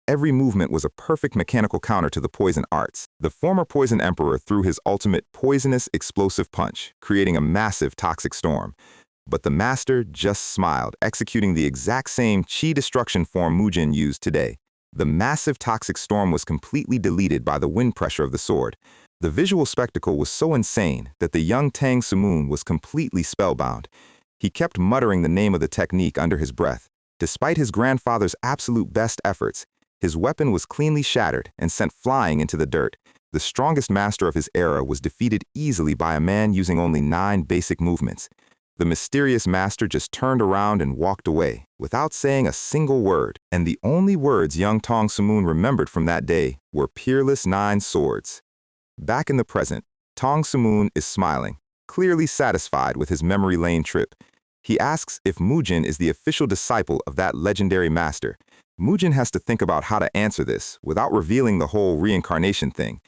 Every movement was a perfect mechanical counter to the poison arts. The former Poison Emperor threw his ultimate poisonous explosive punch, creating a massive toxic storm. But the master just smiled, executing the exact same Qi destruction form Mujin used today. The massive toxic storm was completely deleted by the wind pressure of the sword. The visual spectacle was so insane that the young Tang Sumun was completely spellbound. He kept muttering the name of the technique under his breath. Despite his grandfather's absolute best efforts, his weapon was cleanly shattered and sent flying into the dirt. The strongest master of his era was defeated easily by a man using only 9 basic movements. The mysterious master just turned around and walked away, without saying a single word. And the only words young Tong Sumun remembered from that day were Peerless Nine Swords. Back in the present, Tong Sumun is smiling, clearly satisfied with his memory lane trip. He asks if Mujin is the official disciple of that legendary master. Mujin has to think about how to answer this without revealing the whole reincarnation thing.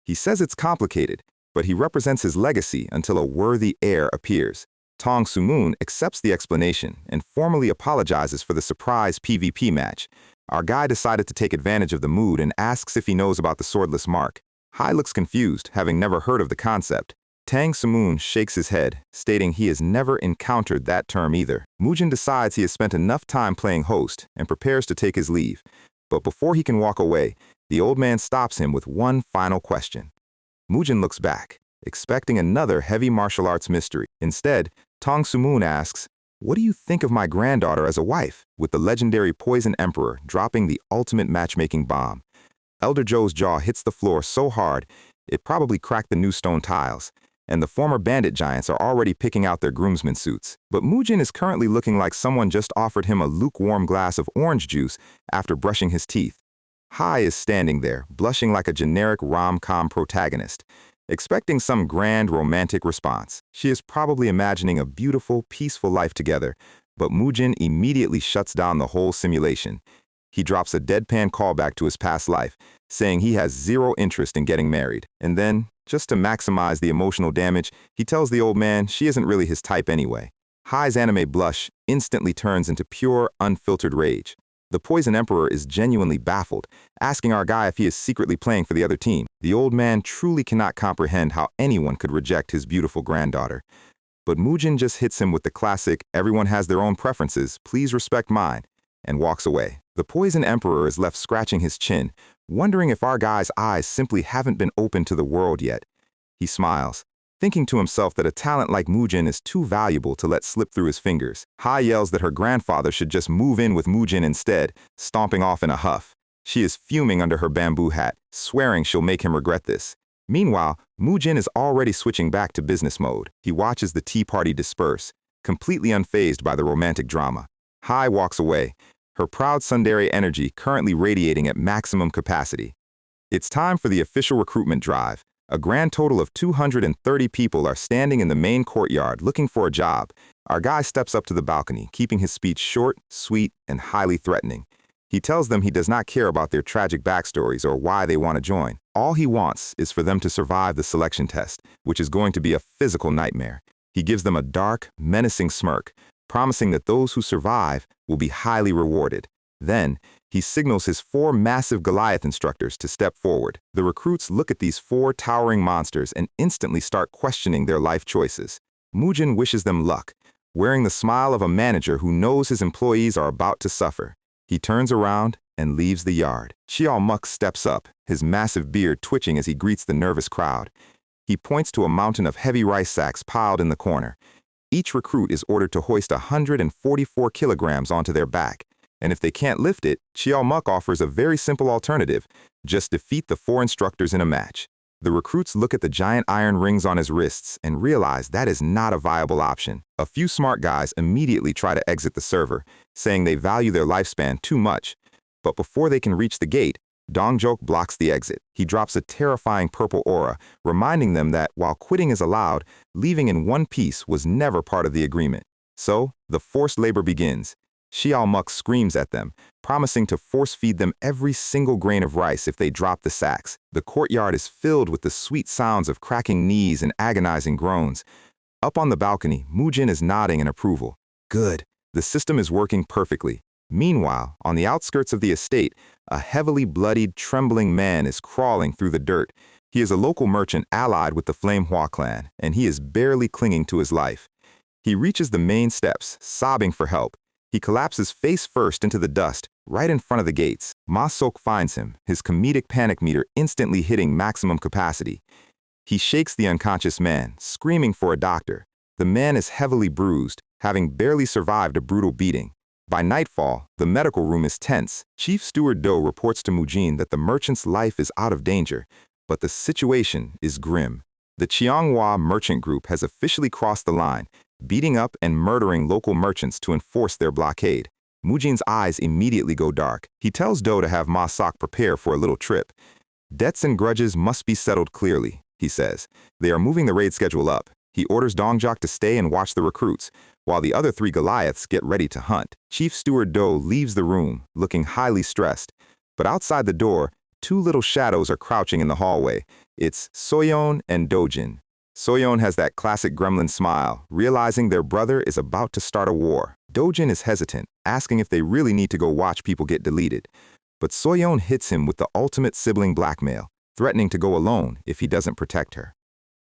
He says it's complicated, but he represents his legacy until a worthy heir appears. Tong Sumun accepts the explanation and formally apologizes for the surprise PvP match. Our guy decided to take advantage of the mood and asks if he knows about the swordless mark. Hai looks confused, having never heard of the concept. Tang Sumun shakes his head, stating he has never encountered that term either. Mujin decides he has spent enough time playing host and prepares to take his leave. But before he can walk away, the old man stops him with one final question. Mujin looks back, expecting another heavy martial arts mystery. Instead, Tang Sumun asks, "What do you think of my granddaughter as a wife?" with the legendary Poison Emperor dropping the ultimate matchmaking bomb. Elder Joe's jaw hits the floor so hard, it probably cracked the new stone tiles, and the former bandit giants are already picking out their groomsmen suits. But Mujin is currently looking like someone just offered him a lukewarm glass of orange juice after brushing his teeth. Hai is standing there, blushing like a generic rom-com protagonist, expecting some grand romantic response. She is probably imagining a beautiful, peaceful life together, but Mujin immediately shuts down the whole simulation. He drops a deadpan callback to his past life, saying he has zero interest in getting married. And then, just to maximize the emotional damage, he tells the old man she isn't really his type anyway. Hai's anime blush instantly turns into pure, unfiltered rage. The Poison Emperor is genuinely baffled, asking our guy if he is secretly playing for the other team. The old man truly cannot comprehend how anyone could reject his beautiful granddaughter. But Mujin just hits him with the classic, "Everyone has their own preferences, please respect mine," and walks away. The Poison Emperor is left scratching his chin, wondering if our guy's eyes simply haven't been opened to the world yet. He smiles, thinking to himself that a talent like Mujin is too valuable to let slip through his fingers. Hai yells that her grandfather should just move in with Mujin instead, stomping off in a huff. She is fuming under her bamboo hat, swearing she'll make him regret this. Meanwhile, Mujin is already switching back to business mode. He watches the tea party disperse, completely unfazed by the romantic drama. Hai walks away, her proud tsundere energy currently radiating at maximum capacity. It's time for the official recruitment drive. A grand total of 230 people are standing in the main courtyard looking for a job. Our guy steps up to the balcony, keeping his speech short, sweet, and highly threatening. He tells them he does not care about their tragic backstories or why they want to join. All he wants is for them to survive the selection test, which is going to be a physical nightmare. He gives them a dark, menacing smirk, promising that those who survive will be highly rewarded. Then, he signals his 4 massive Goliath instructors to step forward. The recruits look at these 4 towering monsters and instantly start questioning their life choices. Mujin wishes them luck, wearing the smile of a manager who knows his employees are about to suffer. He turns around and leaves the yard. Xiao Muk steps up, his massive beard twitching as he greets the nervous crowd. He points to a mountain of heavy rice sacks piled in the corner. Each recruit is ordered to hoist 144 kilograms onto their back. And if they can't lift it, Xiao Muk offers a very simple alternative: just defeat the 4 instructors in a match. The recruits look at the giant iron rings on his wrists and realize that is not a viable option. A few smart guys immediately try to exit the server, saying they value their lifespan too much. But before they can reach the gate, Dongjok blocks the exit. He drops a terrifying purple aura, reminding them that while quitting is allowed, leaving in one piece was never part of the agreement. So, the forced labor begins. Xiao Muk screams at them, promising to force-feed them every single grain of rice if they drop the sacks. The courtyard is filled with the sweet sounds of cracking knees and agonizing groans. Up on the balcony, Mujin is nodding in approval. Good. The system is working perfectly. Meanwhile, on the outskirts of the estate, a heavily bloodied, trembling man is crawling through the dirt. He is a local merchant allied with the Manhwa clan, and he is barely clinging to his life. He reaches the main steps, sobbing for help. He collapses face first into the dust, right in front of the gates. Ma Sok finds him, his comedic panic meter instantly hitting maximum capacity. He shakes the unconscious man, screaming for a doctor. The man is heavily bruised, having barely survived a brutal beating. By nightfall, the medical room is tense. Chief Steward Do reports to Mujin that the merchant's life is out of danger, but the situation is grim. The Cheonghua merchant group has officially crossed the line, beating up and murdering local merchants to enforce their blockade. Mujin's eyes immediately go dark. He tells Do to have Ma Sok prepare for a little trip. Debts and grudges must be settled clearly, he says. They are moving the raid schedule up. He orders Dongjok to stay and watch the recruits, while the other 3 Goliaths get ready to hunt. Chief Steward Do leaves the room, looking highly stressed. But outside the door, 2 little shadows are crouching in the hallway. It's Soyeon and Dojin. Soyeon has that classic gremlin smile, realizing their brother is about to start a war. Dojin is hesitant, asking if they really need to go watch people get deleted. But Soyeon hits him with the ultimate sibling blackmail, threatening to go alone if he doesn't protect her.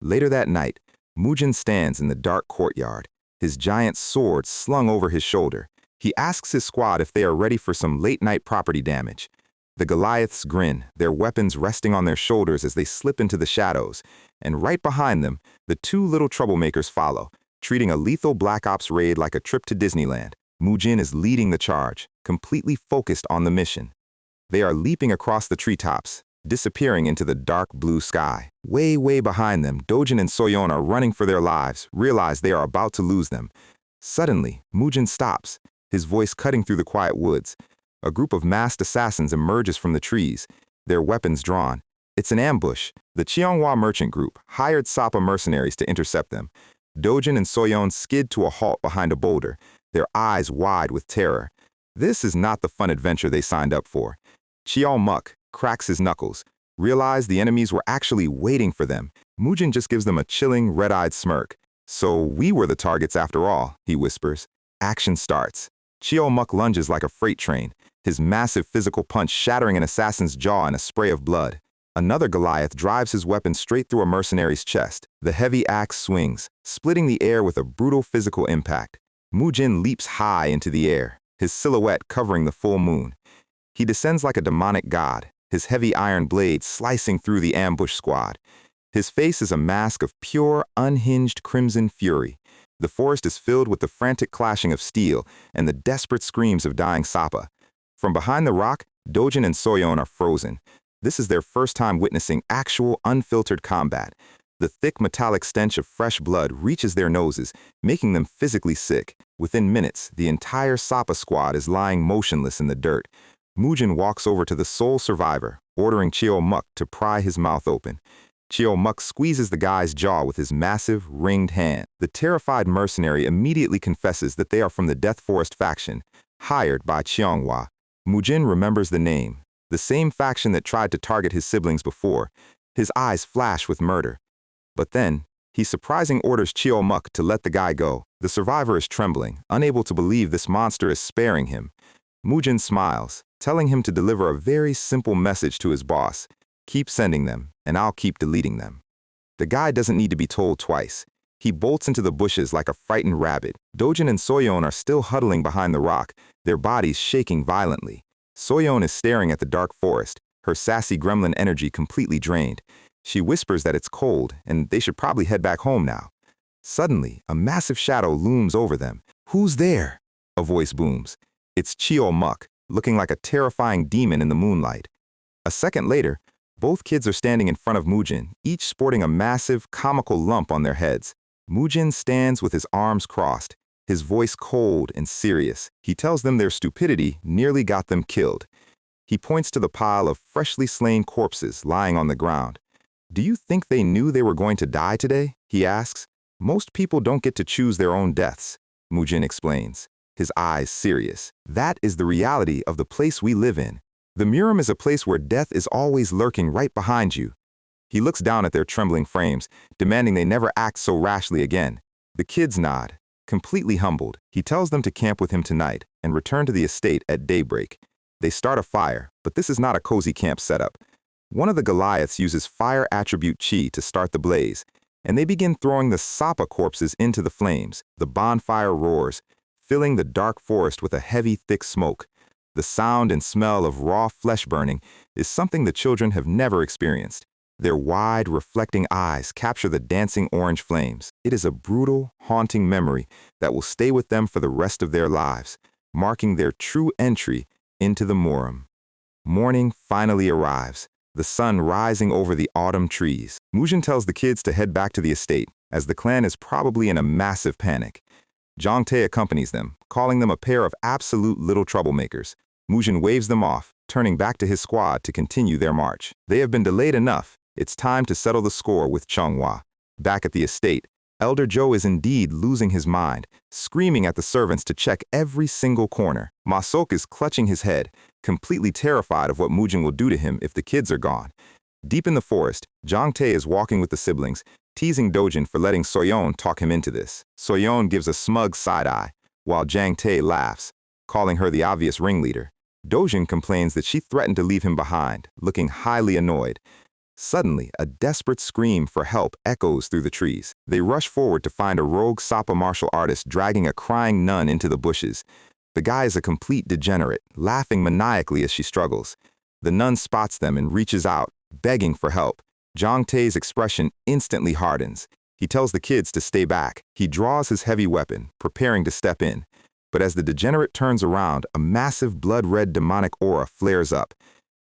Later that night, Moojin stands in the dark courtyard, his giant sword slung over his shoulder. He asks his squad if they are ready for some late-night property damage. The Goliaths grin, their weapons resting on their shoulders as they slip into the shadows, and right behind them, the two little troublemakers follow, treating a lethal Black Ops raid like a trip to Disneyland. Moojin is leading the charge, completely focused on the mission. They are leaping across the treetops, disappearing into the dark blue sky. Way behind them, Dojin and Soyeon are running for their lives, realize they are about to lose them. Suddenly, Moojin stops, his voice cutting through the quiet woods. A group of masked assassins emerges from the trees, their weapons drawn. It's an ambush. The Cheonghwa merchant group hired Sapa mercenaries to intercept them. Dojin and Soyeon skid to a halt behind a boulder, their eyes wide with terror. This is not the fun adventure they signed up for. Cheol Muk cracks his knuckles, realize the enemies were actually waiting for them. Moojin just gives them a chilling, red-eyed smirk. So we were the targets after all, he whispers. Action starts. Cheol Muk lunges like a freight train, his massive physical punch shattering an assassin's jaw in a spray of blood. Another Goliath drives his weapon straight through a mercenary's chest. The heavy axe swings, splitting the air with a brutal physical impact. Moojin leaps high into the air, his silhouette covering the full moon. He descends like a demonic god, his heavy iron blade slicing through the ambush squad. His face is a mask of pure, unhinged crimson fury. The forest is filled with the frantic clashing of steel and the desperate screams of dying Sapa. From behind the rock, Dojin and Soyeon are frozen. This is their first time witnessing actual, unfiltered combat. The thick metallic stench of fresh blood reaches their noses, making them physically sick. Within minutes, the entire Sapa squad is lying motionless in the dirt. Moojin walks over to the sole survivor, ordering Cheol Muk to pry his mouth open. Cheol Muk squeezes the guy's jaw with his massive, ringed hand. The terrified mercenary immediately confesses that they are from the Death Forest faction, hired by Cheonghwa. Moojin remembers the name, the same faction that tried to target his siblings before. His eyes flash with murder. But then, he surprisingly orders Cheol Muk to let the guy go. The survivor is trembling, unable to believe this monster is sparing him. Moojin smiles, telling him to deliver a very simple message to his boss. Keep sending them, and I'll keep deleting them. The guy doesn't need to be told twice. He bolts into the bushes like a frightened rabbit. Dojin and Soyeon are still huddling behind the rock, their bodies shaking violently. Soyeon is staring at the dark forest, her sassy gremlin energy completely drained. She whispers that it's cold, and they should probably head back home now. Suddenly, a massive shadow looms over them. Who's there? A voice booms. It's Cheol Muk, looking like a terrifying demon in the moonlight. A second later, both kids are standing in front of Moojin, each sporting a massive, comical lump on their heads. Moojin stands with his arms crossed, his voice cold and serious. He tells them their stupidity nearly got them killed. He points to the pile of freshly slain corpses lying on the ground. Do you think they knew they were going to die today? He asks. Most people don't get to choose their own deaths, Moojin explains, his eyes serious. That is the reality of the place we live in. The Murim is a place where death is always lurking right behind you. He looks down at their trembling frames, demanding they never act so rashly again. The kids nod, completely humbled. He tells them to camp with him tonight and return to the estate at daybreak. They start a fire, but this is not a cozy camp setup. One of the Goliaths uses fire attribute chi to start the blaze, and they begin throwing the Sapa corpses into the flames. The bonfire roars, filling the dark forest with a heavy, thick smoke. The sound and smell of raw flesh burning is something the children have never experienced. Their wide, reflecting eyes capture the dancing orange flames. It is a brutal, haunting memory that will stay with them for the rest of their lives, marking their true entry into the Murim. Morning finally arrives, the sun rising over the autumn trees. Moojin tells the kids to head back to the estate, as the clan is probably in a massive panic. Jongtae accompanies them, calling them a pair of absolute little troublemakers. Moojin waves them off, turning back to his squad to continue their march. They have been delayed enough. It's time to settle the score with Cheonghwa. Back at the estate, Elder Joe is indeed losing his mind, screaming at the servants to check every single corner. Ma-sok is clutching his head, completely terrified of what Moojin will do to him if the kids are gone. Deep in the forest, Jongtae is walking with the siblings, teasing Dojin for letting Soyeon talk him into this. Soyeon gives a smug side-eye. while Jiang Tae laughs, calling her the obvious ringleader. Dojin complains that she threatened to leave him behind, looking highly annoyed. Suddenly, a desperate scream for help echoes through the trees. They rush forward to find a rogue Sapa martial artist dragging a crying nun into the bushes. The guy is a complete degenerate, laughing maniacally as she struggles. The nun spots them and reaches out, begging for help. Jiang Tae's expression instantly hardens. He tells the kids to stay back. He draws his heavy weapon, preparing to step in. But as the degenerate turns around, a massive blood-red demonic aura flares up.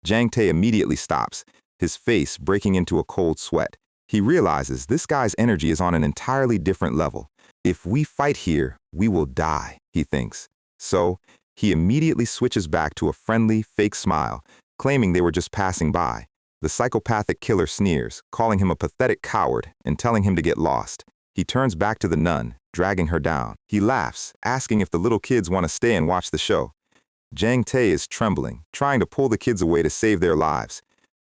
Jiang Tae immediately stops, his face breaking into a cold sweat. He realizes this guy's energy is on an entirely different level. If we fight here, we will die, he thinks. So, he immediately switches back to a friendly, fake smile, claiming they were just passing by. The psychopathic killer sneers, calling him a pathetic coward and telling him to get lost. He turns back to the nun, dragging her down. He laughs, asking if the little kids want to stay and watch the show. Jiang Tae is trembling, trying to pull the kids away to save their lives.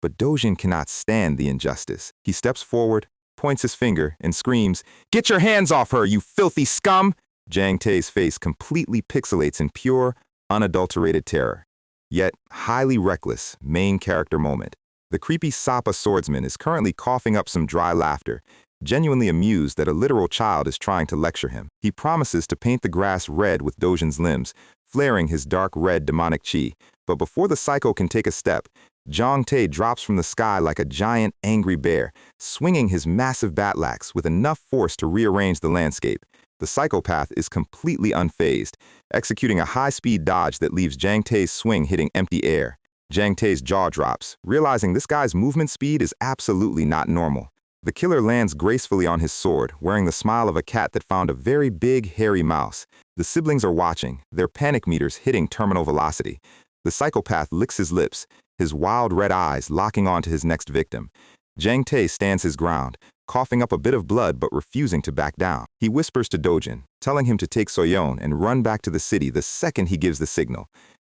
But Dojin cannot stand the injustice. He steps forward, points his finger, and screams, "Get your hands off her, you filthy scum!" Jiang Tae's face completely pixelates in pure, unadulterated terror. Yet, highly reckless, main character moment. The creepy Sapa swordsman is currently coughing up some dry laughter, genuinely amused that a literal child is trying to lecture him. He promises to paint the grass red with Dojin's limbs, flaring his dark red demonic chi. But before the psycho can take a step, Jiang Tae drops from the sky like a giant, angry bear, swinging his massive batlax with enough force to rearrange the landscape. The psychopath is completely unfazed, executing a high-speed dodge that leaves Jiang Tae's swing hitting empty air. Jiang Tae's jaw drops, realizing this guy's movement speed is absolutely not normal. The killer lands gracefully on his sword, wearing the smile of a cat that found a very big, hairy mouse. The siblings are watching, their panic meters hitting terminal velocity. The psychopath licks his lips, his wild red eyes locking onto his next victim. Jiang Tae stands his ground, coughing up a bit of blood but refusing to back down. He whispers to Dojin, telling him to take Soyeon and run back to the city the second he gives the signal.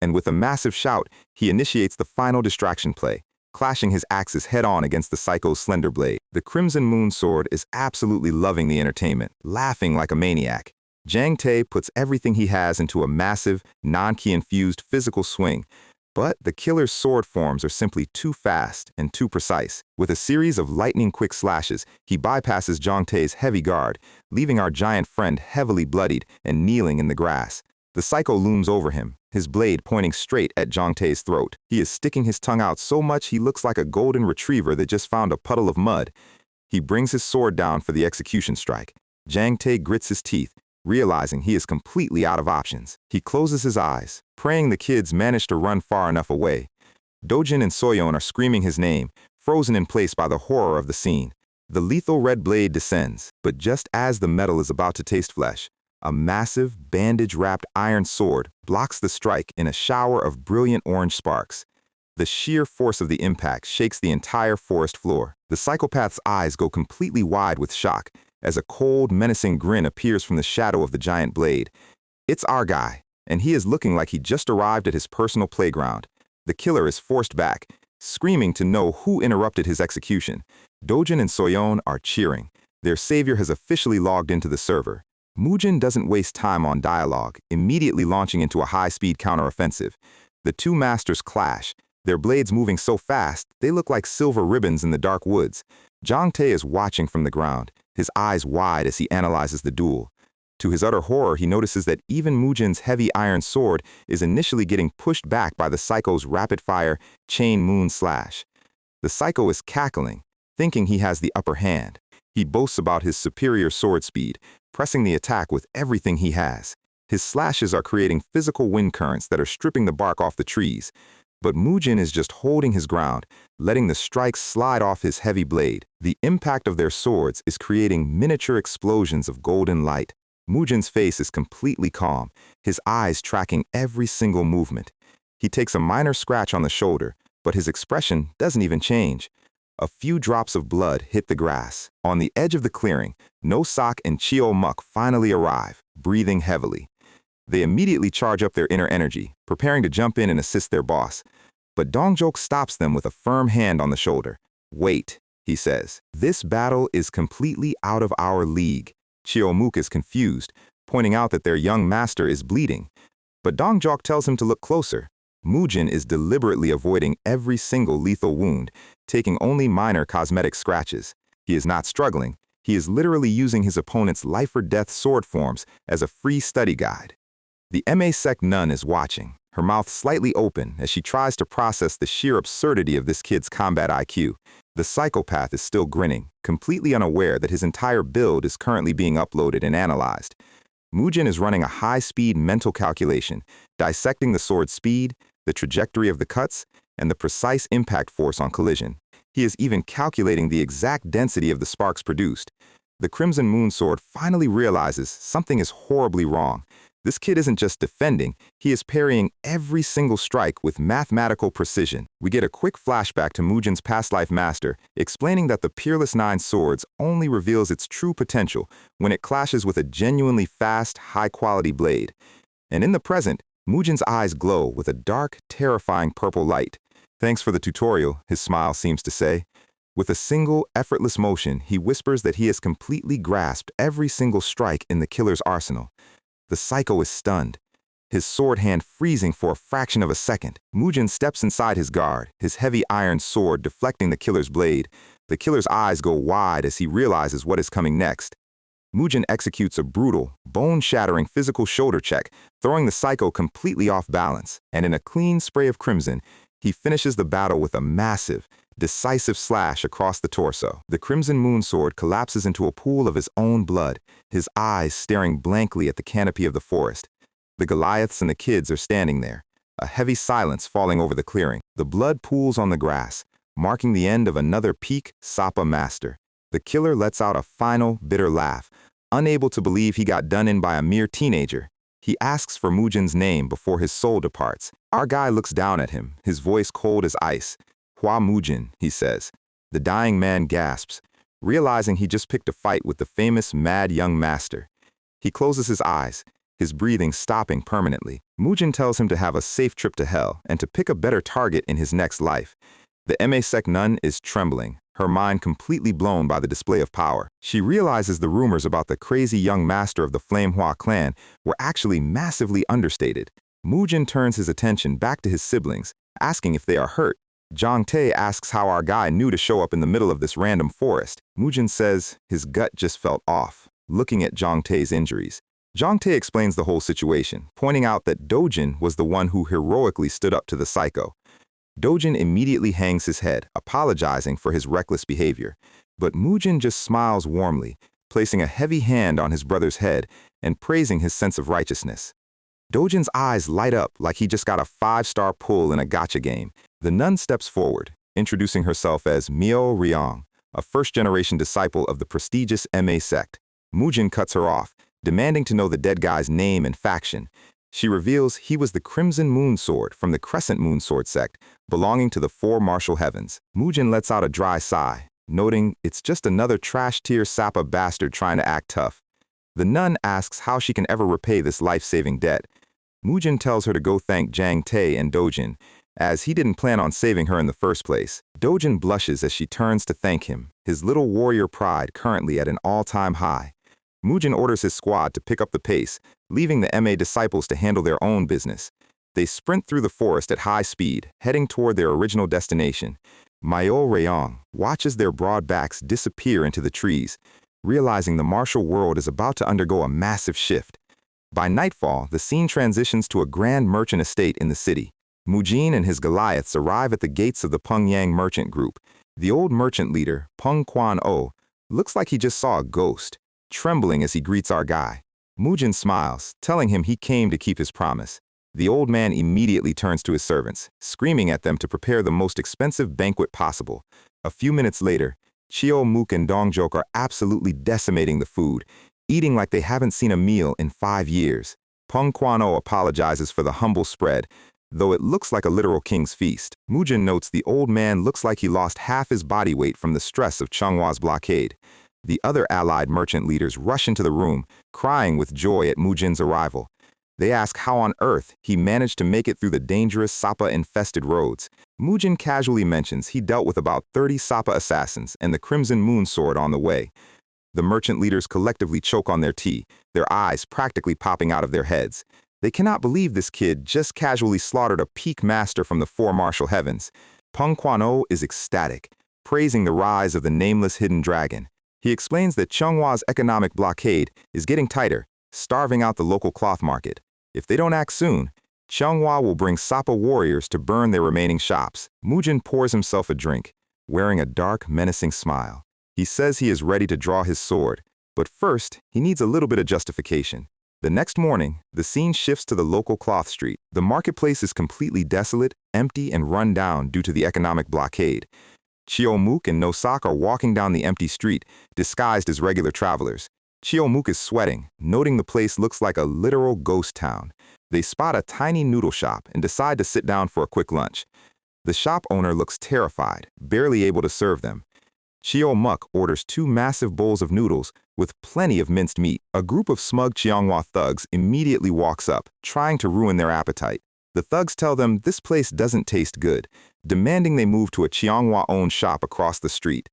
And with a massive shout, he initiates the final distraction play, clashing his axes head-on against the psycho's slender blade. The Crimson Moon Sword is absolutely loving the entertainment, laughing like a maniac. Jiang Tae puts everything he has into a massive, non-ki-infused physical swing, but the killer's sword forms are simply too fast and too precise. With a series of lightning-quick slashes, he bypasses Jiang Tae's heavy guard, leaving our giant friend heavily bloodied and kneeling in the grass. The psycho looms over him, his blade pointing straight at Jiang Tae's throat. He is sticking his tongue out so much he looks like a golden retriever that just found a puddle of mud. He brings his sword down for the execution strike. Jiang Tae grits his teeth, realizing he is completely out of options. He closes his eyes, praying the kids manage to run far enough away. Dojin and Soyeon are screaming his name, frozen in place by the horror of the scene. The lethal red blade descends, but just as the metal is about to taste flesh, a massive, bandage-wrapped iron sword blocks the strike in a shower of brilliant orange sparks. The sheer force of the impact shakes the entire forest floor. The psychopath's eyes go completely wide with shock as a cold, menacing grin appears from the shadow of the giant blade. It's our guy, and he is looking like he just arrived at his personal playground. The killer is forced back, screaming to know who interrupted his execution. Dojin and Soyeon are cheering. Their savior has officially logged into the server. Mujin doesn't waste time on dialogue, immediately launching into a high-speed counteroffensive. The two masters clash, their blades moving so fast they look like silver ribbons in the dark woods. Jiang Tae is watching from the ground, his eyes wide as he analyzes the duel. To his utter horror, he notices that even Mujin's heavy iron sword is initially getting pushed back by the psycho's rapid-fire chain moon slash. The psycho is cackling, thinking he has the upper hand. He boasts about his superior sword speed, pressing the attack with everything he has. His slashes are creating physical wind currents that are stripping the bark off the trees. But Mujin is just holding his ground, letting the strikes slide off his heavy blade. The impact of their swords is creating miniature explosions of golden light. Mujin's face is completely calm, his eyes tracking every single movement. He takes a minor scratch on the shoulder, but his expression doesn't even change. A few drops of blood hit the grass. On the edge of the clearing, No Sok and Chio Muk finally arrive, breathing heavily. They immediately charge up their inner energy, preparing to jump in and assist their boss. But Dongjok stops them with a firm hand on the shoulder. "Wait," he says. "This battle is completely out of our league." Chio Muk is confused, pointing out that their young master is bleeding. But Dongjok tells him to look closer. Mujin is deliberately avoiding every single lethal wound, taking only minor cosmetic scratches. He is not struggling. He is literally using his opponent's life-or-death sword forms as a free study guide. The MA Sect nun is watching, her mouth slightly open as she tries to process the sheer absurdity of this kid's combat IQ. The psychopath is still grinning, completely unaware that his entire build is currently being uploaded and analyzed. Mujin is running a high-speed mental calculation, dissecting the sword's speed, the trajectory of the cuts, and the precise impact force on collision. He is even calculating the exact density of the sparks produced. The Crimson Moon Sword finally realizes something is horribly wrong. This kid isn't just defending, he is parrying every single strike with mathematical precision. We get a quick flashback to Mujin's past life master, explaining that the Peerless Nine Swords only reveals its true potential when it clashes with a genuinely fast, high-quality blade. And in the present, Mujin's eyes glow with a dark, terrifying purple light. "Thanks for the tutorial," his smile seems to say. With a single, effortless motion, he whispers that he has completely grasped every single strike in the killer's arsenal. The psycho is stunned, his sword hand freezing for a fraction of a second. Mujin steps inside his guard, his heavy iron sword deflecting the killer's blade. The killer's eyes go wide as he realizes what is coming next. Mujin executes a brutal, bone-shattering physical shoulder check, throwing the psycho completely off balance, and in a clean spray of crimson, he finishes the battle with a massive, decisive slash across the torso. The Crimson Moon Sword collapses into a pool of his own blood, his eyes staring blankly at the canopy of the forest. The Goliaths and the kids are standing there, a heavy silence falling over the clearing. The blood pools on the grass, marking the end of another peak Sapa master. The killer lets out a final, bitter laugh, unable to believe he got done in by a mere teenager. He asks for Mujin's name before his soul departs. Our guy looks down at him, his voice cold as ice. "Hua Mujin," he says. The dying man gasps, realizing he just picked a fight with the famous mad young master. He closes his eyes, his breathing stopping permanently. Mujin tells him to have a safe trip to hell and to pick a better target in his next life. The MA Sec nun is trembling, her mind completely blown by the display of power. She realizes the rumors about the crazy young master of the Flame Hua clan were actually massively understated. Mujin turns his attention back to his siblings, asking if they are hurt. Zhang Te asks how our guy knew to show up in the middle of this random forest. Mujin says his gut just felt off, looking at Zhang Te's injuries. Zhang Te explains the whole situation, pointing out that Dojin was the one who heroically stood up to the psycho. Dojin immediately hangs his head, apologizing for his reckless behavior. But Mujin just smiles warmly, placing a heavy hand on his brother's head and praising his sense of righteousness. Dojin's eyes light up like he just got a 5-star pull in a gacha game. The nun steps forward, introducing herself as Miao Riang, a first-generation disciple of the prestigious MA sect. Mujin cuts her off, demanding to know the dead guy's name and faction. She reveals he was the Crimson Moon Sword from the Crescent Moon Sword sect, belonging to the Four Martial Heavens. Mujin lets out a dry sigh, noting it's just another trash-tier Sapa bastard trying to act tough. The nun asks how she can ever repay this life-saving debt. Mujin tells her to go thank Zhang Te and Dojin, as he didn't plan on saving her in the first place. Dojin blushes as she turns to thank him, his little warrior pride currently at an all-time high. Mujin orders his squad to pick up the pace, leaving the MA disciples to handle their own business. They sprint through the forest at high speed, heading toward their original destination. Miao Rayong watches their broad backs disappear into the trees, realizing the martial world is about to undergo a massive shift. By nightfall, the scene transitions to a grand merchant estate in the city. Mujin and his Goliaths arrive at the gates of the Pengyang merchant group. The old merchant leader, Peng Quan-o, looks like he just saw a ghost, trembling as he greets our guy. Mujin smiles, telling him he came to keep his promise. The old man immediately turns to his servants, screaming at them to prepare the most expensive banquet possible. A few minutes later, Chio Mook and Dongjok are absolutely decimating the food, eating like they haven't seen a meal in 5 years. Peng Quan-o apologizes for the humble spread, though it looks like a literal king's feast. Mujin notes the old man looks like he lost half his body weight from the stress of Chenghua's blockade. The other allied merchant leaders rush into the room, crying with joy at Mujin's arrival. They ask how on earth he managed to make it through the dangerous Sapa-infested roads. Mujin casually mentions he dealt with about 30 Sapa assassins and the Crimson Moon Sword on the way. The merchant leaders collectively choke on their tea, their eyes practically popping out of their heads. They cannot believe this kid just casually slaughtered a peak master from the four martial heavens. Peng Quan-o is ecstatic, praising the rise of the nameless hidden dragon. He explains that Chenghua's economic blockade is getting tighter, starving out the local cloth market. If they don't act soon, Chenghua will bring Sapa warriors to burn their remaining shops. Mujin pours himself a drink, wearing a dark, menacing smile. He says he is ready to draw his sword, but first, he needs a little bit of justification. The next morning, the scene shifts to the local cloth street. The marketplace is completely desolate, empty, and run down due to the economic blockade. Chiomuk and Nosak are walking down the empty street, disguised as regular travelers. Chiomuk is sweating, noting the place looks like a literal ghost town. They spot a tiny noodle shop and decide to sit down for a quick lunch. The shop owner looks terrified, barely able to serve them. Chiomuk orders 2 massive bowls of noodles with plenty of minced meat. A group of smug Cheonghua thugs immediately walks up, trying to ruin their appetite. The thugs tell them this place doesn't taste good, demanding they move to a Cheonghua-owned shop across the street.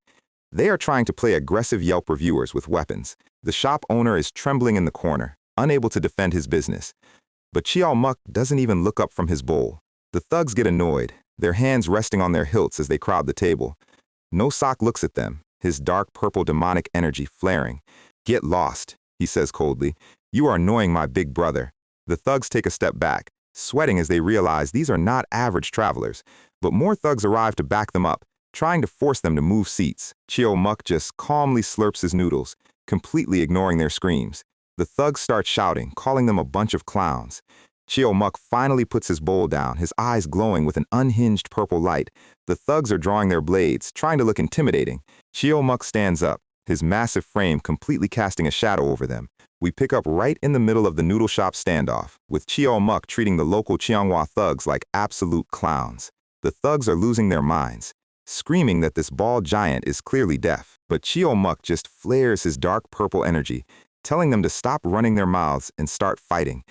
They are trying to play aggressive Yelp reviewers with weapons. The shop owner is trembling in the corner, unable to defend his business. But Chiomuk doesn't even look up from his bowl. The thugs get annoyed, their hands resting on their hilts as they crowd the table. Nosak looks at them, his dark purple demonic energy flaring. "Get lost," he says coldly. "You are annoying my big brother." The thugs take a step back, sweating as they realize these are not average travelers. But more thugs arrive to back them up, trying to force them to move seats. Chiomuk just calmly slurps his noodles, completely ignoring their screams. The thugs start shouting, calling them a bunch of clowns. Chiomuk finally puts his bowl down, his eyes glowing with an unhinged purple light. The thugs are drawing their blades, trying to look intimidating. Chiomuk stands up, his massive frame completely casting a shadow over them. We pick up right in the middle of the noodle shop standoff, with Chiomuk treating the local Cheonghua thugs like absolute clowns. The thugs are losing their minds, screaming that this bald giant is clearly deaf. But Chiomuk just flares his dark purple energy, telling them to stop running their mouths and start fighting.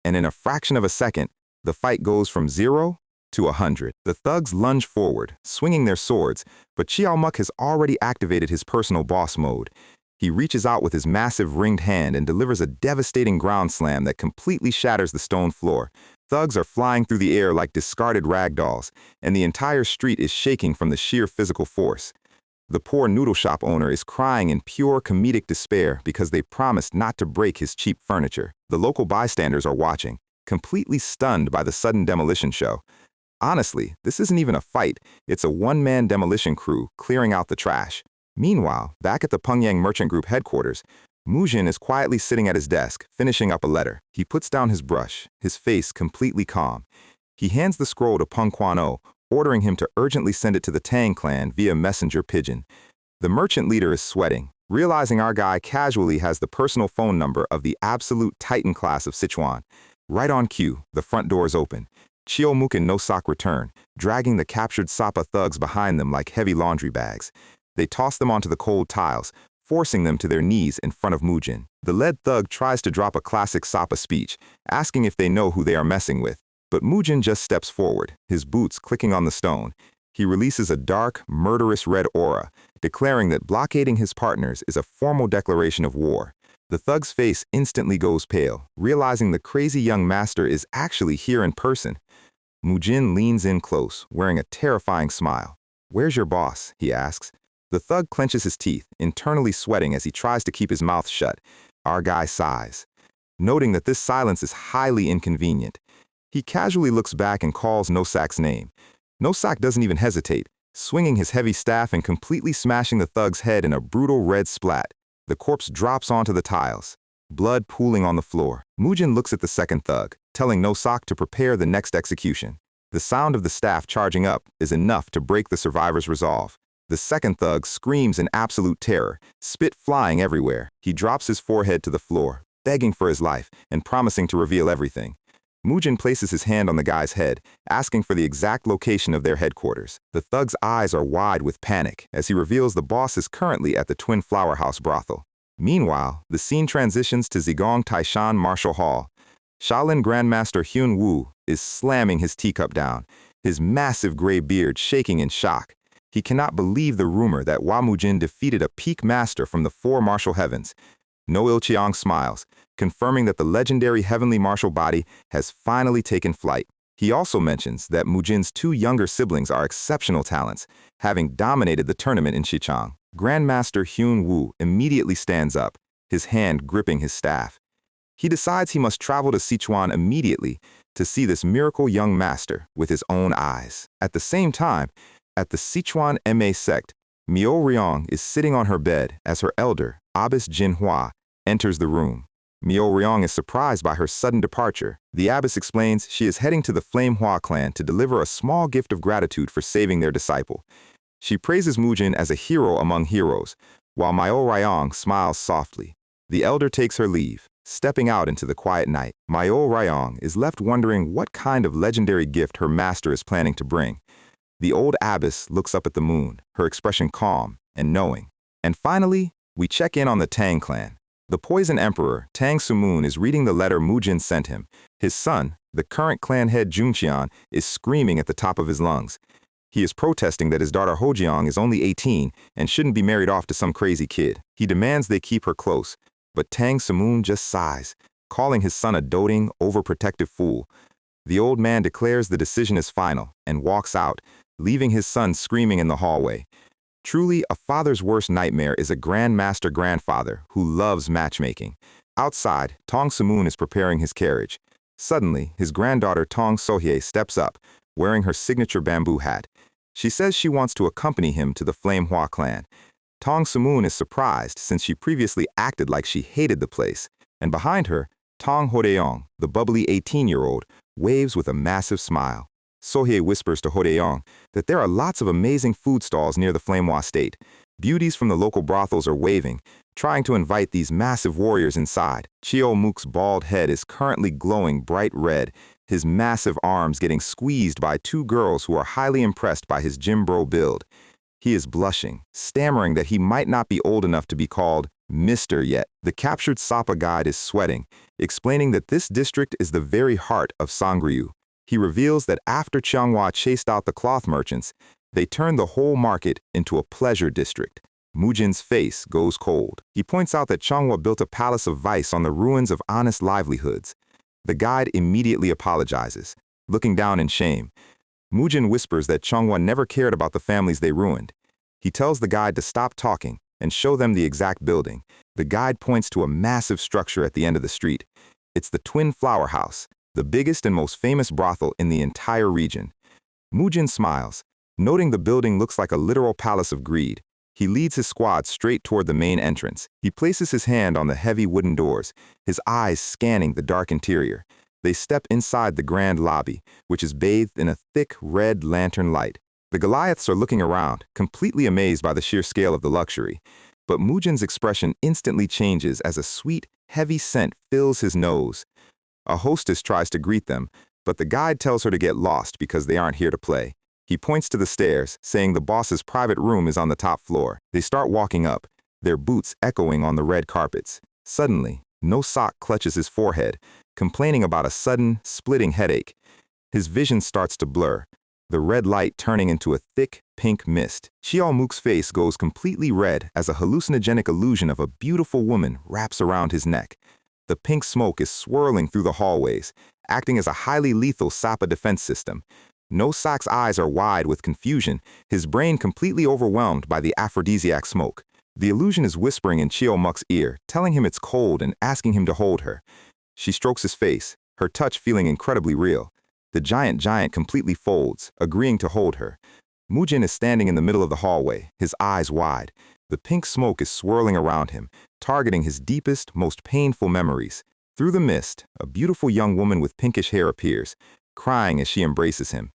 And in a fraction of a second, the fight goes from 0 to 100. The thugs lunge forward, swinging their swords, but Chiomuk has already activated his personal boss mode. He reaches out with his massive ringed hand and delivers a devastating ground slam that completely shatters the stone floor. Thugs are flying through the air like discarded rag dolls, and the entire street is shaking from the sheer physical force. The poor noodle shop owner is crying in pure comedic despair because they promised not to break his cheap furniture. The local bystanders are watching, completely stunned by the sudden demolition show. Honestly, this isn't even a fight, it's a one-man demolition crew clearing out the trash. Meanwhile, back at the Pengyang Merchant Group headquarters, Mujin is quietly sitting at his desk, finishing up a letter. He puts down his brush, his face completely calm. He hands the scroll to Peng Quan-o, ordering him to urgently send it to the Tang clan via messenger pigeon. The merchant leader is sweating, realizing our guy casually has the personal phone number of the absolute titan class of Sichuan. Right on cue, the front doors open. Chiomuk and Nosak return, dragging the captured Sapa thugs behind them like heavy laundry bags. They toss them onto the cold tiles, forcing them to their knees in front of Mujin. The lead thug tries to drop a classic Sapa speech, asking if they know who they are messing with. But Mujin just steps forward, his boots clicking on the stone. He releases a dark, murderous red aura, declaring that blockading his partners is a formal declaration of war. The thug's face instantly goes pale, realizing the crazy young master is actually here in person. Mujin leans in close, wearing a terrifying smile. "Where's your boss?" he asks. The thug clenches his teeth, internally sweating as he tries to keep his mouth shut. Our guy sighs, noting that this silence is highly inconvenient. He casually looks back and calls Nosak's name. Nosak doesn't even hesitate, swinging his heavy staff and completely smashing the thug's head in a brutal red splat. The corpse drops onto the tiles, blood pooling on the floor. Mujin looks at the second thug, telling Nosak to prepare the next execution. The sound of the staff charging up is enough to break the survivor's resolve. The second thug screams in absolute terror, spit flying everywhere. He drops his forehead to the floor, begging for his life and promising to reveal everything. Mujin places his hand on the guy's head, asking for the exact location of their headquarters. The thug's eyes are wide with panic as he reveals the boss is currently at the Twin Flower House brothel. Meanwhile, the scene transitions to Zigong Taishan Martial Hall. Shaolin Grandmaster Hyun Woo is slamming his teacup down, his massive gray beard shaking in shock. He cannot believe the rumor that Hua Mujin defeated a peak master from the four martial heavens. No Ilchiang smiles, confirming that the legendary heavenly martial body has finally taken flight. He also mentions that Mujin's two younger siblings are exceptional talents, having dominated the tournament in Xichang. Grandmaster Hyun Woo immediately stands up, his hand gripping his staff. He decides he must travel to Sichuan immediately to see this miracle young master with his own eyes. At the same time, at the Sichuan Ma sect, Miao Ryong is sitting on her bed as her elder, Abbess Jin Hua, enters the room. Miao Ryong is surprised by her sudden departure. The abbess explains she is heading to the Flame Hua clan to deliver a small gift of gratitude for saving their disciple. She praises Mujin as a hero among heroes, while Miao Ryong smiles softly. The elder takes her leave, stepping out into the quiet night. Miao Ryong is left wondering what kind of legendary gift her master is planning to bring. The old abbess looks up at the moon, her expression calm and knowing. And finally, we check in on the Tang clan. The Poison Emperor, Tang Sumun, is reading the letter Mujin sent him. His son, the current clan head Junqian, is screaming at the top of his lungs. He is protesting that his daughter Hojiang is only 18 and shouldn't be married off to some crazy kid. He demands they keep her close, but Tang Sumun just sighs, calling his son a doting, overprotective fool. The old man declares the decision is final and walks out, leaving his son screaming in the hallway. Truly, a father's worst nightmare is a grandmaster grandfather who loves matchmaking. Outside, Tong Sumun is preparing his carriage. Suddenly, his granddaughter Tong Sohye steps up, wearing her signature bamboo hat. She says she wants to accompany him to the Flame Hua clan. Tong Sumun is surprised since she previously acted like she hated the place. And behind her, Tong Hodeong, the bubbly 18-year-old, waves with a massive smile. Sohye whispers to Hodeong that there are lots of amazing food stalls near the Flamewa state. Beauties from the local brothels are waving, trying to invite these massive warriors inside. Chio Mook's bald head is currently glowing bright red, his massive arms getting squeezed by two girls who are highly impressed by his gym bro build. He is blushing, stammering that he might not be old enough to be called Mr. yet. The captured Sapa guide is sweating, explaining that this district is the very heart of Sangriu. He reveals that after Changhua chased out the cloth merchants, they turned the whole market into a pleasure district. Mujin's face goes cold. He points out that Changhua built a palace of vice on the ruins of honest livelihoods. The guide immediately apologizes, looking down in shame. Mujin whispers that Changhua never cared about the families they ruined. He tells the guide to stop talking and show them the exact building. The guide points to a massive structure at the end of the street. It's the Twin Flower House, the biggest and most famous brothel in the entire region. Mujin smiles, noting the building looks like a literal palace of greed. He leads his squad straight toward the main entrance. He places his hand on the heavy wooden doors, his eyes scanning the dark interior. They step inside the grand lobby, which is bathed in a thick red lantern light. The Goliaths are looking around, completely amazed by the sheer scale of the luxury. But Mujin's expression instantly changes as a sweet, heavy scent fills his nose. A hostess tries to greet them, but the guide tells her to get lost because they aren't here to play. He points to the stairs, saying the boss's private room is on the top floor. They start walking up, their boots echoing on the red carpets. Suddenly, No Sock clutches his forehead, complaining about a sudden, splitting headache. His vision starts to blur, the red light turning into a thick, pink mist. Chiao Mook's face goes completely red as a hallucinogenic illusion of a beautiful woman wraps around his neck. The pink smoke is swirling through the hallways, acting as a highly lethal Sapa defense system. No Sock's eyes are wide with confusion, his brain completely overwhelmed by the aphrodisiac smoke. The illusion is whispering in Chio Muk's ear, telling him it's cold and asking him to hold her. She strokes his face, her touch feeling incredibly real. The giant completely folds, agreeing to hold her. Mujin is standing in the middle of the hallway, his eyes wide. The pink smoke is swirling around him, targeting his deepest, most painful memories. Through the mist, a beautiful young woman with pinkish hair appears, crying as she embraces him.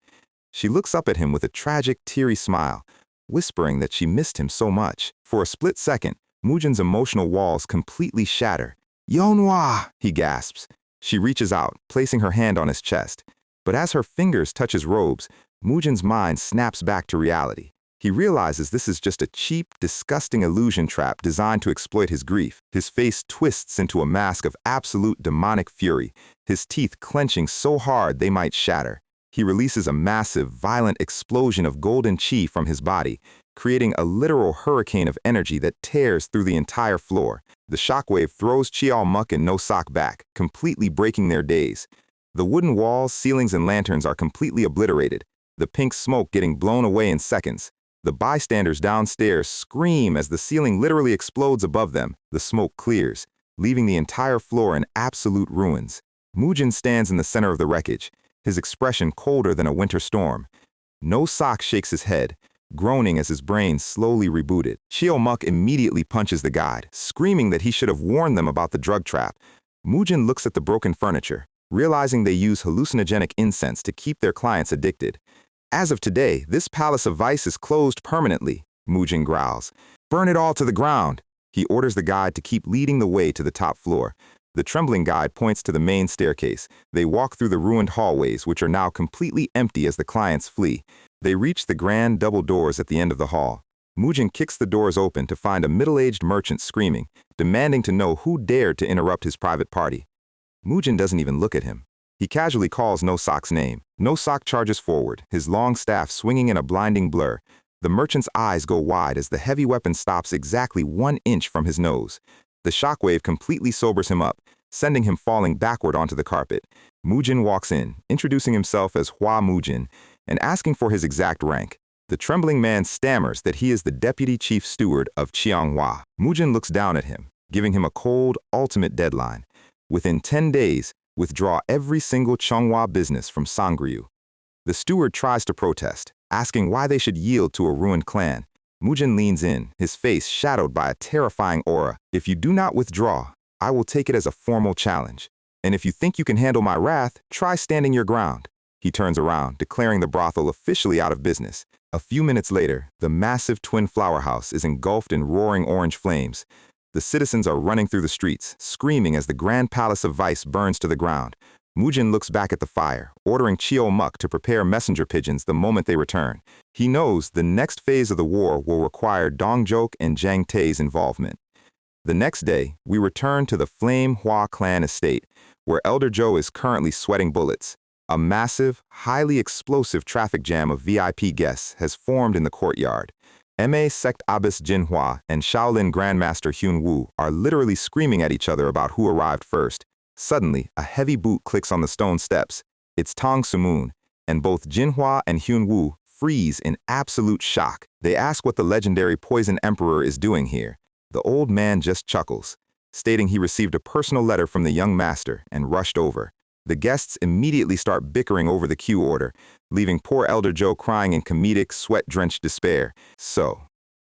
She looks up at him with a tragic, teary smile, whispering that she missed him so much. For a split second, Mujin's emotional walls completely shatter. "Yeonhwa!" he gasps. She reaches out, placing her hand on his chest. But as her fingers touch his robes, Mujin's mind snaps back to reality. He realizes this is just a cheap, disgusting illusion trap designed to exploit his grief. His face twists into a mask of absolute demonic fury, his teeth clenching so hard they might shatter. He releases a massive, violent explosion of golden chi from his body, creating a literal hurricane of energy that tears through the entire floor. The shockwave throws Chiao Muk and No Sok back, completely breaking their daze. The wooden walls, ceilings, and lanterns are completely obliterated, the pink smoke getting blown away in seconds. The bystanders downstairs scream as the ceiling literally explodes above them. The smoke clears, leaving the entire floor in absolute ruins. Mujin stands in the center of the wreckage, his expression colder than a winter storm. No Sok shakes his head, groaning as his brain slowly rebooted. Chiao Muk immediately punches the guide, screaming that he should have warned them about the drug trap. Mujin looks at the broken furniture, realizing they use hallucinogenic incense to keep their clients addicted. As of today, this palace of vice is closed permanently, Mujin growls. Burn it all to the ground. He orders the guide to keep leading the way to the top floor. The trembling guide points to the main staircase. They walk through the ruined hallways, which are now completely empty as the clients flee. They reach the grand double doors at the end of the hall. Mujin kicks the doors open to find a middle-aged merchant screaming, demanding to know who dared to interrupt his private party. Mujin doesn't even look at him. He casually calls No Sok's name. No Sok charges forward, his long staff swinging in a blinding blur. The merchant's eyes go wide as the heavy weapon stops exactly 1 inch from his nose. The shockwave completely sobers him up, sending him falling backward onto the carpet. Mujin walks in, introducing himself as Hua Mujin, and asking for his exact rank. The trembling man stammers that he is the deputy chief steward of Qianghua. Mujin looks down at him, giving him a cold, ultimate deadline. Within 10 days, withdraw every single Qianghua business from Sangriu. The steward tries to protest, asking why they should yield to a ruined clan. Mujin leans in, his face shadowed by a terrifying aura. If you do not withdraw, I will take it as a formal challenge. And if you think you can handle my wrath, try standing your ground. He turns around, declaring the brothel officially out of business. A few minutes later, the massive twin flower house is engulfed in roaring orange flames. The citizens are running through the streets, screaming as the grand palace of vice burns to the ground. Mujin looks back at the fire, ordering Chiao Muk to prepare messenger pigeons the moment they return. He knows the next phase of the war will require Dong Jok and Jiang Tai's involvement. The next day, we return to the Flame Hua clan estate, where Elder Zhou is currently sweating bullets. A massive, highly explosive traffic jam of VIP guests has formed in the courtyard. Ma sect abbess Jin Hua and Shaolin Grandmaster Hyun Woo are literally screaming at each other about who arrived first. Suddenly, a heavy boot clicks on the stone steps. It's Tong Sumoon, and both Jin Hua and Hyun Woo freeze in absolute shock. They ask what the legendary Poison Emperor is doing here. The old man just chuckles, stating he received a personal letter from the young master and rushed over. The guests immediately start bickering over the queue order, leaving poor Elder Zhou crying in comedic, sweat-drenched despair. So,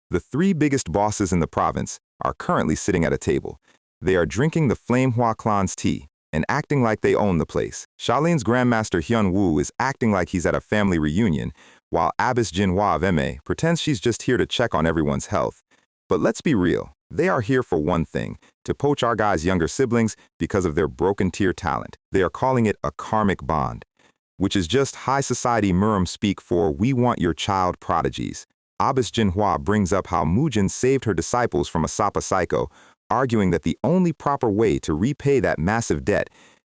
the 3 biggest bosses in the province are currently sitting at a table. They are drinking the Flame Hua clan's tea and acting like they own the place. Shaolin's Grandmaster Hyun Woo is acting like he's at a family reunion, while Abbess Jin Hua of Ma pretends she's just here to check on everyone's health. But let's be real, they are here for one thing, to poach our guys' younger siblings because of their broken tier talent. They are calling it a karmic bond, which is just high society Murum speak for we want your child prodigies. Abbess Jin Hua brings up how Mujin saved her disciples from a Sapa psycho, arguing that the only proper way to repay that massive debt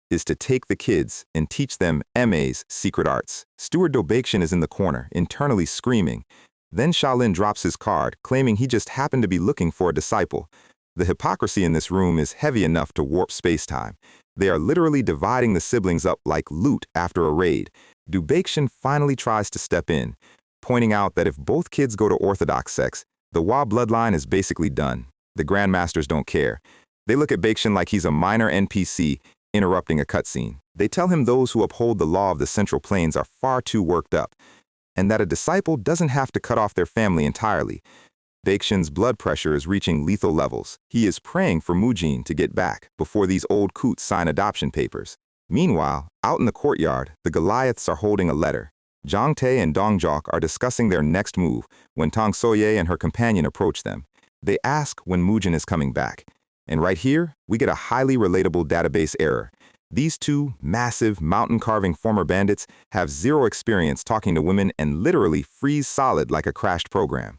is to take the kids and teach them MA's secret arts. Steward Dobakshin is in the corner, internally screaming. Then Shaolin drops his card, claiming he just happened to be looking for a disciple. The hypocrisy in this room is heavy enough to warp space-time. They are literally dividing the siblings up like loot after a raid. Dobakshin finally tries to step in, pointing out that if both kids go to orthodox sex, the Hua bloodline is basically done. The Grandmasters don't care. They look at Bakshin like he's a minor NPC interrupting a cutscene. They tell him those who uphold the law of the Central Plains are far too worked up, and that a disciple doesn't have to cut off their family entirely. Bakshin's blood pressure is reaching lethal levels. He is praying for Mujin to get back before these old coots sign adoption papers. Meanwhile, out in the courtyard, the Goliaths are holding a letter. Jiang Tai and Dong Jok are discussing their next move when Tong Soye and her companion approach them. They ask when Mujin is coming back. And right here, we get a highly relatable database error. These 2 massive, mountain-carving former bandits have 0 experience talking to women and literally freeze solid like a crashed program.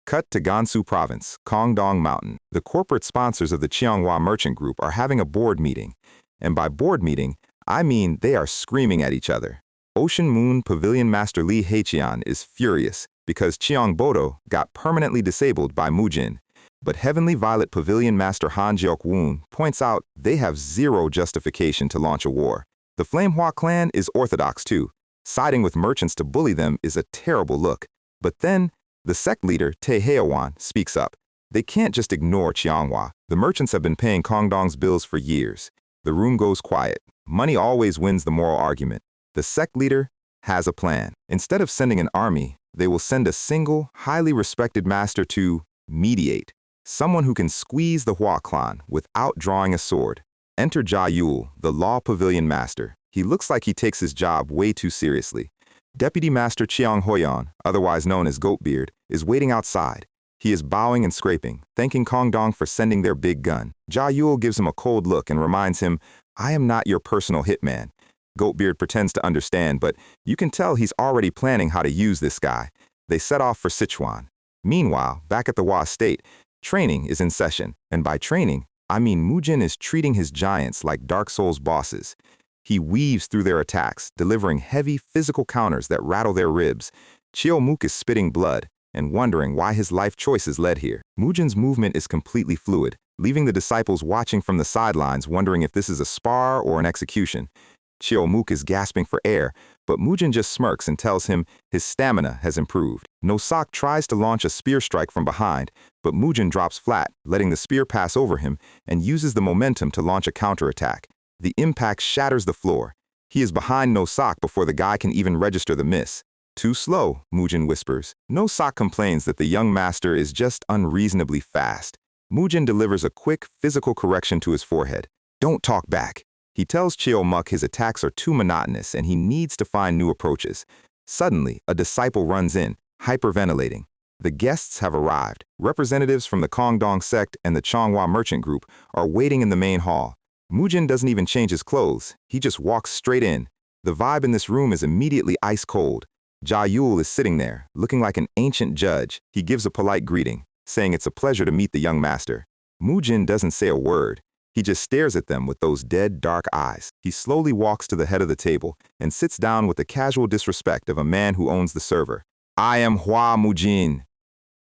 Cut to Gansu Province, Kongdong Mountain. The corporate sponsors of the Qianghua Merchant Group are having a board meeting. And by board meeting, I mean they are screaming at each other. Ocean Moon Pavilion Master Lee Haichian is furious because Cheong Bodo got permanently disabled by Mujin. But Heavenly Violet Pavilion Master Han Jeok-woon points out they have zero justification to launch a war. The Flamehua clan is orthodox too. Siding with merchants to bully them is a terrible look. But then, the sect leader, Tae Haewan, speaks up. They can't just ignore Cheonghwa. The merchants have been paying Kongdong's bills for years. The room goes quiet. Money always wins the moral argument. The sect leader has a plan. Instead of sending an army, they will send a single, highly respected master to mediate. Someone who can squeeze the Hua clan without drawing a sword. Enter Ja Yul, the Law Pavilion Master. He looks like he takes his job way too seriously. Deputy Master Cheong Hoyon, otherwise known as Goatbeard, is waiting outside. He is bowing and scraping, thanking Kongdong for sending their big gun. Ja Yul gives him a cold look and reminds him, "I am not your personal hitman." Goatbeard pretends to understand, but you can tell he's already planning how to use this guy. They set off for Sichuan. Meanwhile, back at the Hua State, training is in session, and by training, I mean Mujin is treating his giants like Dark Souls bosses. He weaves through their attacks, delivering heavy physical counters that rattle their ribs. Chio Mook is spitting blood and wondering why his life choices led here. Mujin's movement is completely fluid, leaving the disciples watching from the sidelines wondering if this is a spar or an execution. Chio Mook is gasping for air, but Mujin just smirks and tells him his stamina has improved. Nosak tries to launch a spear strike from behind, but Mujin drops flat, letting the spear pass over him, and uses the momentum to launch a counterattack. The impact shatters the floor. He is behind Nosak before the guy can even register the miss. Too slow, Mujin whispers. Nosak complains that the young master is just unreasonably fast. Mujin delivers a quick, physical correction to his forehead. Don't talk back. He tells Chio Muk his attacks are too monotonous and he needs to find new approaches. Suddenly, a disciple runs in, hyperventilating. The guests have arrived. Representatives from the Kongdong sect and the Chonghua merchant group are waiting in the main hall. Mujin doesn't even change his clothes. He just walks straight in. The vibe in this room is immediately ice cold. Ja Yul is sitting there, looking like an ancient judge. He gives a polite greeting, saying it's a pleasure to meet the young master. Mujin doesn't say a word. He just stares at them with those dead, dark eyes. He slowly walks to the head of the table and sits down with the casual disrespect of a man who owns the server. "I am Hua Mujin."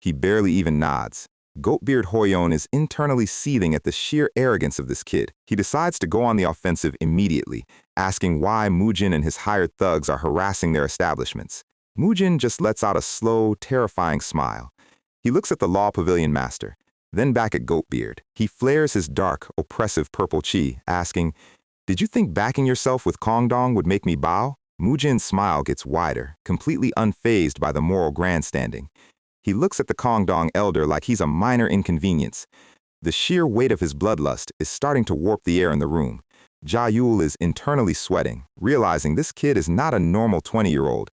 He barely even nods. Goatbeard Hoyon is internally seething at the sheer arrogance of this kid. He decides to go on the offensive immediately, asking why Mujin and his hired thugs are harassing their establishments. Mujin just lets out a slow, terrifying smile. He looks at the Law Pavilion Master, then back at Goatbeard. He flares his dark, oppressive purple chi, asking, "Did you think backing yourself with Kongdong would make me bow?" Mujin's smile gets wider, completely unfazed by the moral grandstanding. He looks at the Kongdong elder like he's a minor inconvenience. The sheer weight of his bloodlust is starting to warp the air in the room. Ja Yul is internally sweating, realizing this kid is not a normal 20-year-old.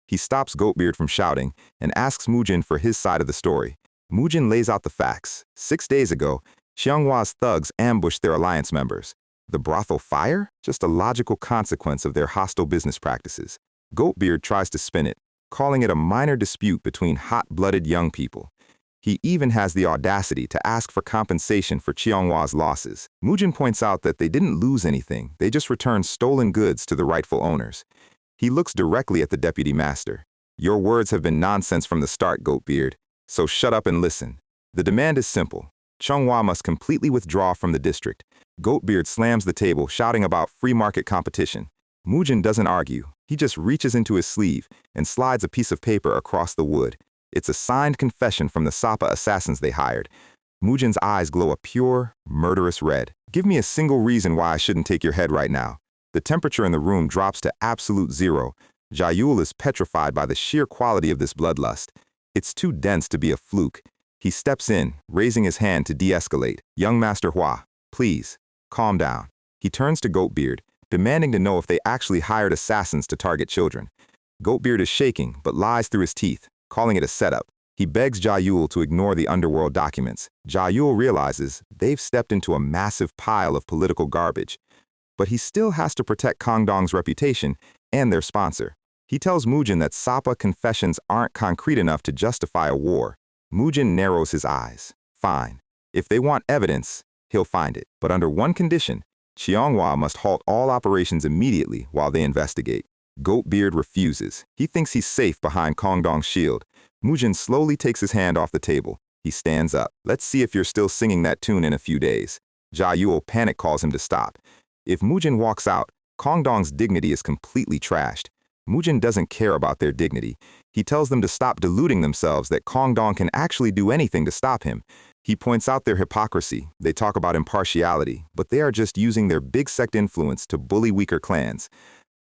He stops Goatbeard from shouting and asks Mujin for his side of the story. Mujin lays out the facts. 6 days ago, Xianghua's thugs ambushed their alliance members. The brothel fire? Just a logical consequence of their hostile business practices. Goatbeard tries to spin it, calling it a minor dispute between hot-blooded young people. He even has the audacity to ask for compensation for Xianghua's losses. Mujin points out that they didn't lose anything, they just returned stolen goods to the rightful owners. He looks directly at the deputy master. "Your words have been nonsense from the start, Goatbeard, so shut up and listen. The demand is simple. Chonghua must completely withdraw from the district." Goatbeard slams the table, shouting about free market competition. Mujin doesn't argue. He just reaches into his sleeve and slides a piece of paper across the wood. It's a signed confession from the Sapa assassins they hired. Mujin's eyes glow a pure, murderous red. "Give me a single reason why I shouldn't take your head right now." The temperature in the room drops to absolute zero. Ja Yul is petrified by the sheer quality of this bloodlust. It's too dense to be a fluke. He steps in, raising his hand to de-escalate. "Young Master Hua, please, calm down." He turns to Goatbeard, demanding to know if they actually hired assassins to target children. Goatbeard is shaking, but lies through his teeth, calling it a setup. He begs Ja Yul to ignore the underworld documents. Ja Yul realizes they've stepped into a massive pile of political garbage. But he still has to protect Kongdong's reputation and their sponsor. He tells Mujin that Sapa confessions aren't concrete enough to justify a war. Mujin narrows his eyes. Fine. If they want evidence, he'll find it. But under one condition, Xianghua must halt all operations immediately while they investigate. Goatbeard refuses. He thinks he's safe behind Kongdong's shield. Mujin slowly takes his hand off the table. He stands up. Let's see if you're still singing that tune in a few days. Jia Yule panic calls him to stop. If Mujin walks out, Kongdong's dignity is completely trashed. Mujin doesn't care about their dignity. He tells them to stop deluding themselves that Kongdong can actually do anything to stop him. He points out their hypocrisy. They talk about impartiality, but they are just using their big sect influence to bully weaker clans.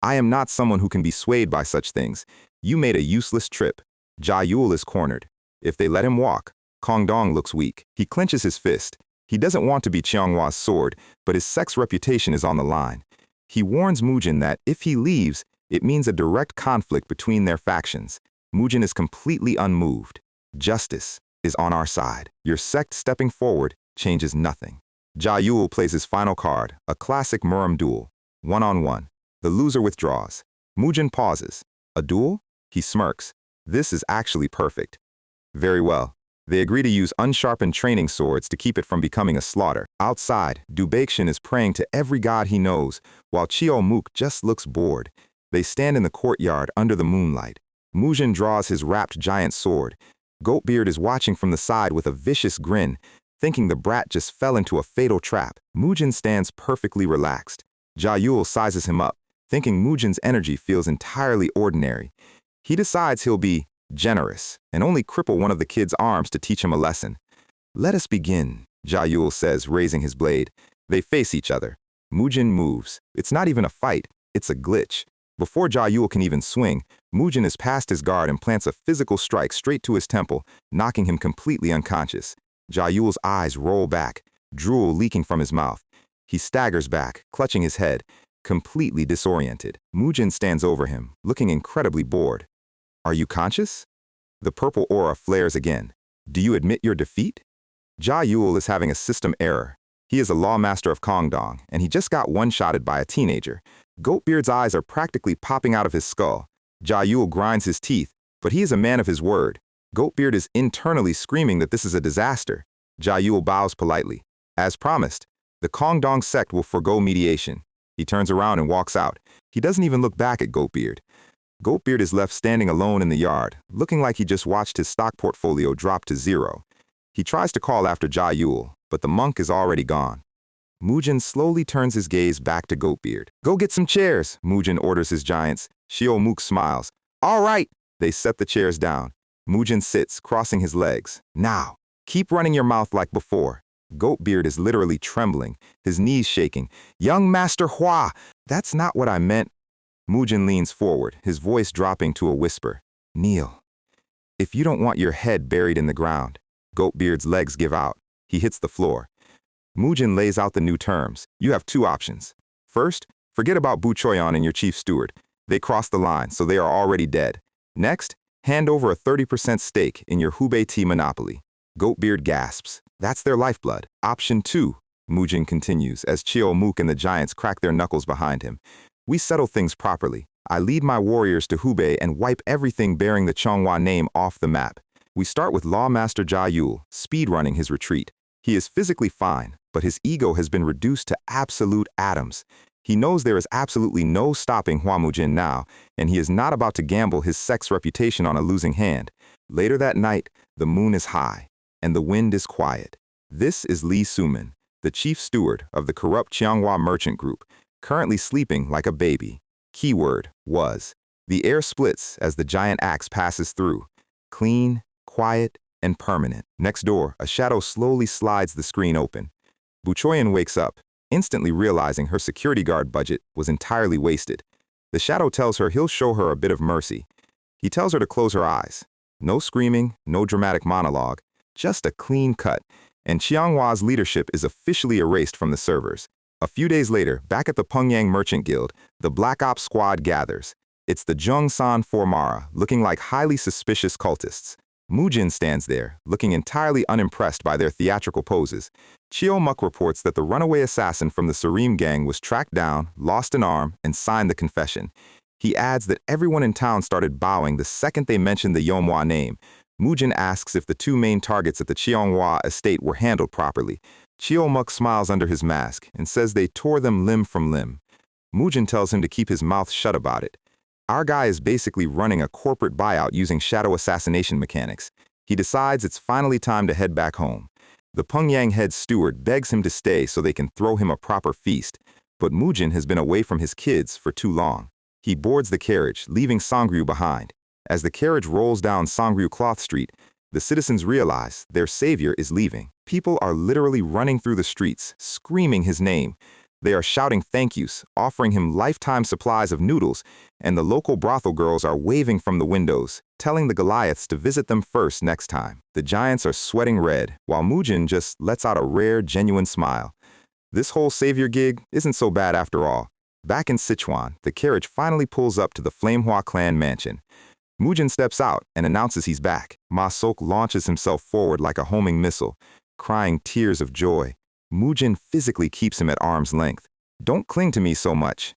I am not someone who can be swayed by such things. You made a useless trip. Jia Yule is cornered. If they let him walk, Kongdong looks weak. He clenches his fist. He doesn't want to be Qianghwa's sword, but his sect's reputation is on the line. He warns Mujin that if he leaves, it means a direct conflict between their factions. Mujin is completely unmoved. Justice is on our side. Your sect stepping forward changes nothing. Jia Yule plays his final card, a classic Muram duel. One-on-one. The loser withdraws. Mujin pauses. A duel? He smirks. This is actually perfect. Very well. They agree to use unsharpened training swords to keep it from becoming a slaughter. Outside, Dubakshin is praying to every god he knows, while Chio Mook just looks bored. They stand in the courtyard under the moonlight. Mujin draws his wrapped giant sword. Goatbeard is watching from the side with a vicious grin, thinking the brat just fell into a fatal trap. Mujin stands perfectly relaxed. Jia Yule sizes him up, thinking Mujin's energy feels entirely ordinary. He decides he'll be generous and only cripple one of the kid's arms to teach him a lesson. Let us begin, Jia Yule says, raising his blade. They face each other. Mujin moves. It's not even a fight, it's a glitch. Before Jia Yule can even swing, Mujin is past his guard and plants a physical strike straight to his temple, knocking him completely unconscious. Jia Yule's eyes roll back, drool leaking from his mouth. He staggers back, clutching his head, completely disoriented. Mujin stands over him, looking incredibly bored. Are you conscious? The purple aura flares again. Do you admit your defeat? Jia Yule is having a system error. He is a lawmaster of Kongdong, and he just got one-shotted by a teenager. Goatbeard's eyes are practically popping out of his skull. Jia Yule grinds his teeth, but he is a man of his word. Goatbeard is internally screaming that this is a disaster. Jia Yule bows politely. As promised, the Kongdong sect will forgo mediation. He turns around and walks out. He doesn't even look back at Goatbeard. Goatbeard is left standing alone in the yard, looking like he just watched his stock portfolio drop to zero. He tries to call after Jia Yule, but the monk is already gone. Mujin slowly turns his gaze back to Goatbeard. Go get some chairs, Mujin orders his giants. Shio Mook smiles. All right. They set the chairs down. Mujin sits, crossing his legs. Now, keep running your mouth like before. Goatbeard is literally trembling, his knees shaking. Young Master Hua, that's not what I meant. Mujin leans forward, his voice dropping to a whisper. Kneel. If you don't want your head buried in the ground. Goatbeard's legs give out. He hits the floor. Mujin lays out the new terms. You have two options. First, forget about Bu Choyan and your chief steward. They crossed the line, so they are already dead. Next, hand over a 30% stake in your Hubei tea monopoly. Goatbeard gasps. That's their lifeblood. Option 2, Mujin continues as Chio Mook and the giants crack their knuckles behind him. We settle things properly. I lead my warriors to Hubei and wipe everything bearing the Qianghua name off the map. We start with Lawmaster Jia Yule, speedrunning his retreat. He is physically fine, but his ego has been reduced to absolute atoms. He knows there is absolutely no stopping Hua Mujin now, and he is not about to gamble his sect's reputation on a losing hand. Later that night, the moon is high, and the wind is quiet. This is Li Sumin, the chief steward of the corrupt Qianghua merchant group, currently sleeping like a baby. Keyword, was. The air splits as the giant axe passes through. Clean, quiet, and permanent. Next door, a shadow slowly slides the screen open. Buchoyan wakes up, instantly realizing her security guard budget was entirely wasted. The shadow tells her he'll show her a bit of mercy. He tells her to close her eyes. No screaming, no dramatic monologue, just a clean cut, and Qianghua's leadership is officially erased from the servers. A few days later, back at the Pengyang Merchant Guild, the Black Ops squad gathers. It's the Zhengsan Formara, looking like highly suspicious cultists. Mujin stands there, looking entirely unimpressed by their theatrical poses. Chio Muk reports that the runaway assassin from the Sareem gang was tracked down, lost an arm, and signed the confession. He adds that everyone in town started bowing the second they mentioned the Yomhua name. Mujin asks if the two main targets at the Qianghua estate were handled properly. Chio Muk smiles under his mask and says they tore them limb from limb. Mujin tells him to keep his mouth shut about it. Our guy is basically running a corporate buyout using shadow assassination mechanics. He decides it's finally time to head back home. The Pyongyang head steward begs him to stay so they can throw him a proper feast, but Mujin has been away from his kids for too long. He boards the carriage, leaving Songryu behind. As the carriage rolls down Songryu Cloth Street, the citizens realize their savior is leaving. People are literally running through the streets, screaming his name. They are shouting thank yous, offering him lifetime supplies of noodles, and the local brothel girls are waving from the windows, telling the Goliaths to visit them first next time. The giants are sweating red, while Mujin just lets out a rare, genuine smile. This whole savior gig isn't so bad after all. Back in Sichuan, the carriage finally pulls up to the Manhwa clan mansion. Mujin steps out and announces he's back. Ma Sok launches himself forward like a homing missile, crying tears of joy. Mujin physically keeps him at arm's length. Don't cling to me so much.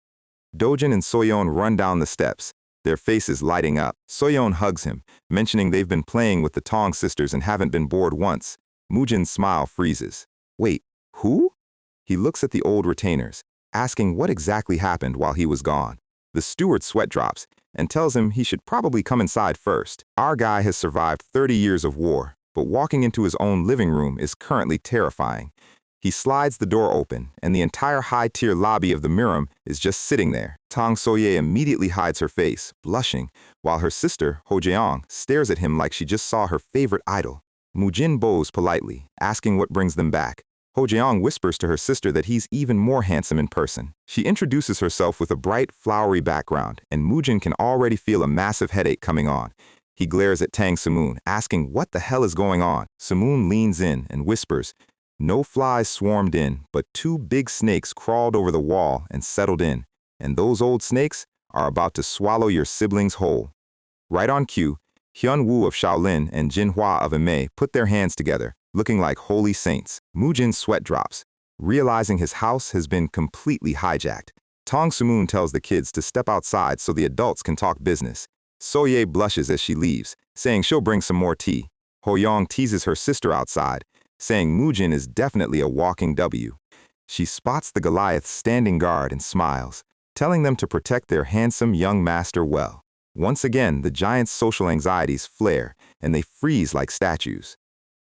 Dojin and Soyeon run down the steps, their faces lighting up. Soyeon hugs him, mentioning they've been playing with the Tong sisters and haven't been bored once. Mujin's smile freezes. Wait, who? He looks at the old retainers, asking what exactly happened while he was gone. The steward sweat drops and tells him he should probably come inside first. Our guy has survived 30 years of war, but walking into his own living room is currently terrifying. He slides the door open, and the entire high-tier lobby of the Miram is just sitting there. Tang Soye immediately hides her face, blushing, while her sister, Ho Jeong, stares at him like she just saw her favorite idol. Mujin bows politely, asking what brings them back. Ho Jeong whispers to her sister that he's even more handsome in person. She introduces herself with a bright, flowery background, and Mujin can already feel a massive headache coming on. He glares at Tang Samoon, asking what the hell is going on. Samoon leans in and whispers, "No flies swarmed in, but 2 big snakes crawled over the wall and settled in, and those old snakes are about to swallow your siblings whole." Right on cue, Hyun Woo of Shaolin and Jin Hua of Ame put their hands together, looking like holy saints. Mujin's sweat drops, realizing his house has been completely hijacked. Tong Sumoon tells the kids to step outside so the adults can talk business. Soye blushes as she leaves, saying she'll bring some more tea. Ho Young teases her sister outside, saying Mujin is definitely a walking W. She spots the Goliaths standing guard and smiles, telling them to protect their handsome young master well. Once again, the giants' social anxieties flare, and they freeze like statues.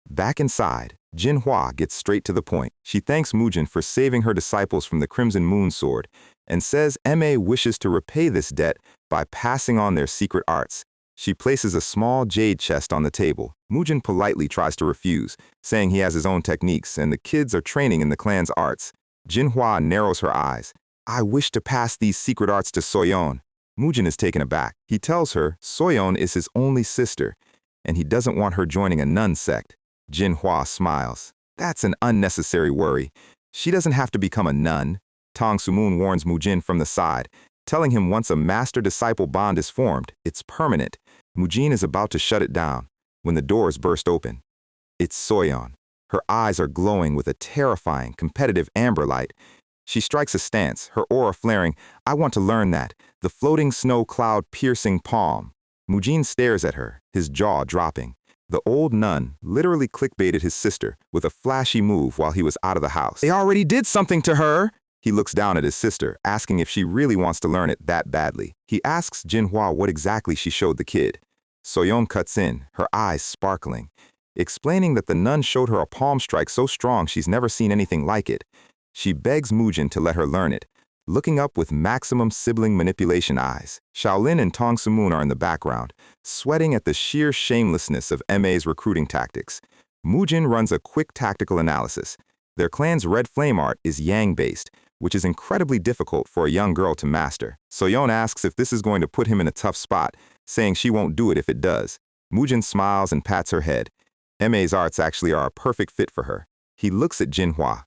Back inside, Jin Hua gets straight to the point. She thanks Mujin for saving her disciples from the Crimson Moon Sword, and says Ma wishes to repay this debt by passing on their secret arts. She places a small jade chest on the table. Mujin politely tries to refuse, saying he has his own techniques and the kids are training in the clan's arts. Jin Hua narrows her eyes. "I wish to pass these secret arts to Soyeon." Mujin is taken aback. He tells her Soyeon is his only sister, and he doesn't want her joining a nun sect. Jin Hua smiles. "That's an unnecessary worry. She doesn't have to become a nun." Tong Sumoon warns Mujin from the side, telling him once a master-disciple bond is formed, it's permanent. Mujin is about to shut it down when the doors burst open. It's Soyeon. Her eyes are glowing with a terrifying, competitive amber light. She strikes a stance, her aura flaring. "I want to learn that. The floating snow cloud piercing palm." Mujin stares at her, his jaw dropping. The old nun literally clickbaited his sister with a flashy move while he was out of the house. "They already did something to her!" He looks down at his sister, asking if she really wants to learn it that badly. He asks Jin Hua what exactly she showed the kid. Soyeon cuts in, her eyes sparkling, explaining that the nun showed her a palm strike so strong she's never seen anything like it. She begs Mujin to let her learn it, looking up with maximum sibling manipulation eyes. Shaolin and Tong Sumoon are in the background, sweating at the sheer shamelessness of Ma's recruiting tactics. Mujin runs a quick tactical analysis. Their clan's red flame art is yang-based, which is incredibly difficult for a young girl to master. Soyeon asks if this is going to put him in a tough spot, saying she won't do it if it does. Mujin smiles and pats her head. Ma's arts actually are a perfect fit for her. He looks at Jin Hua.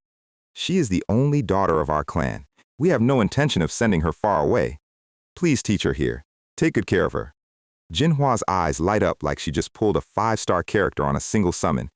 "She is the only daughter of our clan. We have no intention of sending her far away. Please teach her here. Take good care of her." Jin Hua's eyes light up like she just pulled a 5-star character on a single summon.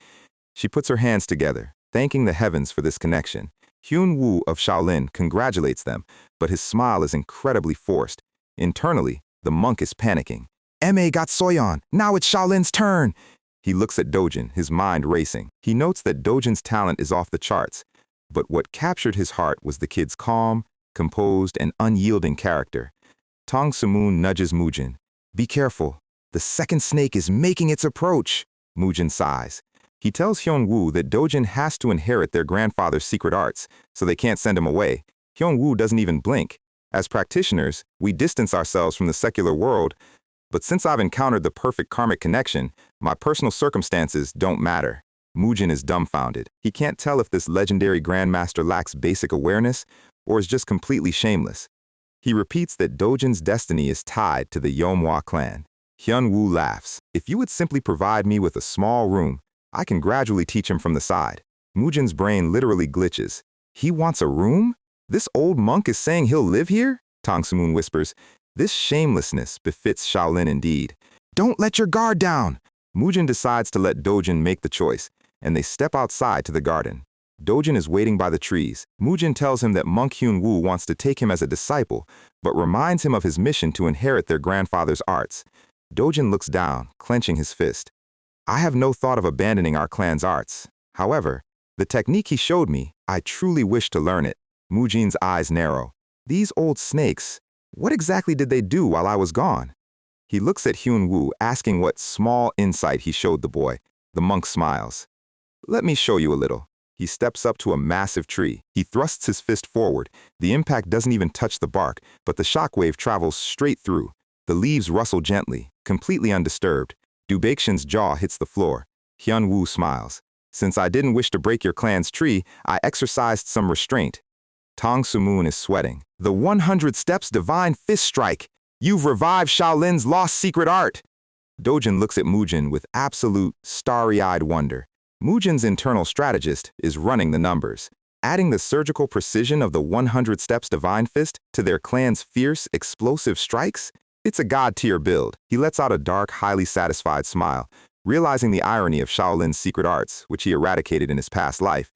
She puts her hands together, thanking the heavens for this connection. Hyun Woo of Shaolin congratulates them, but his smile is incredibly forced. Internally, the monk is panicking. "Ma got Soyeon. Now it's Shaolin's turn." He looks at Dojin, his mind racing. He notes that Dojin's talent is off the charts, but what captured his heart was the kid's calm, composed, and unyielding character. Tang Sumun nudges Mujin. Be careful. The second snake is making its approach. Mujin sighs. He tells Hyun-woo that Dojin has to inherit their grandfather's secret arts, so they can't send him away. Hyun-woo doesn't even blink. As practitioners, we distance ourselves from the secular world, but since I've encountered the perfect karmic connection, my personal circumstances don't matter. Mujin is dumbfounded. He can't tell if this legendary grandmaster lacks basic awareness or is just completely shameless. He repeats that Dojin's destiny is tied to the Yeomhwa clan. Hyun-woo laughs. If you would simply provide me with a small room, I can gradually teach him from the side. Mujin's brain literally glitches. He wants a room? This old monk is saying he'll live here? Tang Sumun whispers. This shamelessness befits Shaolin indeed. Don't let your guard down! Mujin decides to let Dojin make the choice, and they step outside to the garden. Dojin is waiting by the trees. Mujin tells him that Monk Hyun-woo wants to take him as a disciple, but reminds him of his mission to inherit their grandfather's arts. Dojin looks down, clenching his fist. I have no thought of abandoning our clan's arts. However, the technique he showed me, I truly wish to learn it. Mujin's eyes narrow. These old snakes, what exactly did they do while I was gone? He looks at Hyun-woo, asking what small insight he showed the boy. The monk smiles. Let me show you a little. He steps up to a massive tree. He thrusts his fist forward. The impact doesn't even touch the bark, but the shockwave travels straight through. The leaves rustle gently, completely undisturbed. Dubakshin's jaw hits the floor. Hyun-woo smiles. Since I didn't wish to break your clan's tree, I exercised some restraint. Tang Sumun is sweating. The 100 Steps Divine Fist Strike! You've revived Shaolin's lost secret art! Dojin looks at Mujin with absolute, starry-eyed wonder. Mujin's internal strategist is running the numbers, adding the surgical precision of the 100 Steps Divine Fist to their clan's fierce, explosive strikes. It's a god-tier build. He lets out a dark, highly satisfied smile, realizing the irony of Shaolin's secret arts, which he eradicated in his past life,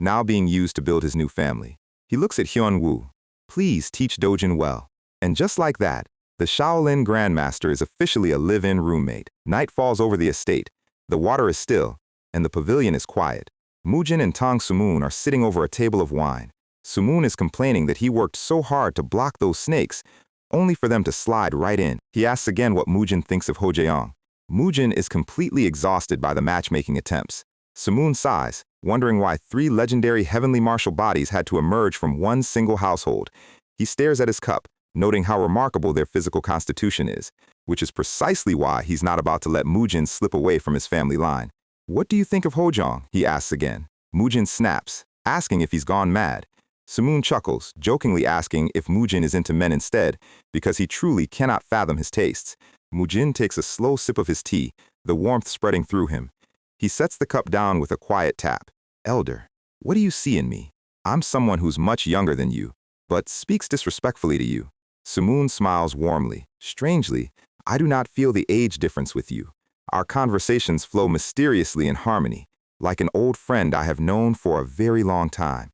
now being used to build his new family. He looks at Hyun-woo. Please teach Dojin well. And just like that, the Shaolin Grandmaster is officially a live-in roommate. Night falls over the estate. The water is still, and the pavilion is quiet. Mujin and Tang Sumun are sitting over a table of wine. Sumun is complaining that he worked so hard to block those snakes, only for them to slide right in. He asks again what Mujin thinks of Hojeong. Mujin is completely exhausted by the matchmaking attempts. Sumun sighs, wondering why 3 legendary heavenly martial bodies had to emerge from one single household. He stares at his cup, noting how remarkable their physical constitution is, which is precisely why he's not about to let Mujin slip away from his family line. What do you think of Hojeong? He asks again. Mujin snaps, asking if he's gone mad. Sumun chuckles, jokingly asking if Mujin is into men instead, because he truly cannot fathom his tastes. Mujin takes a slow sip of his tea, the warmth spreading through him. He sets the cup down with a quiet tap. Elder, what do you see in me? I'm someone who's much younger than you, but speaks disrespectfully to you. Sumun smiles warmly. Strangely, I do not feel the age difference with you. Our conversations flow mysteriously in harmony, like an old friend I have known for a very long time.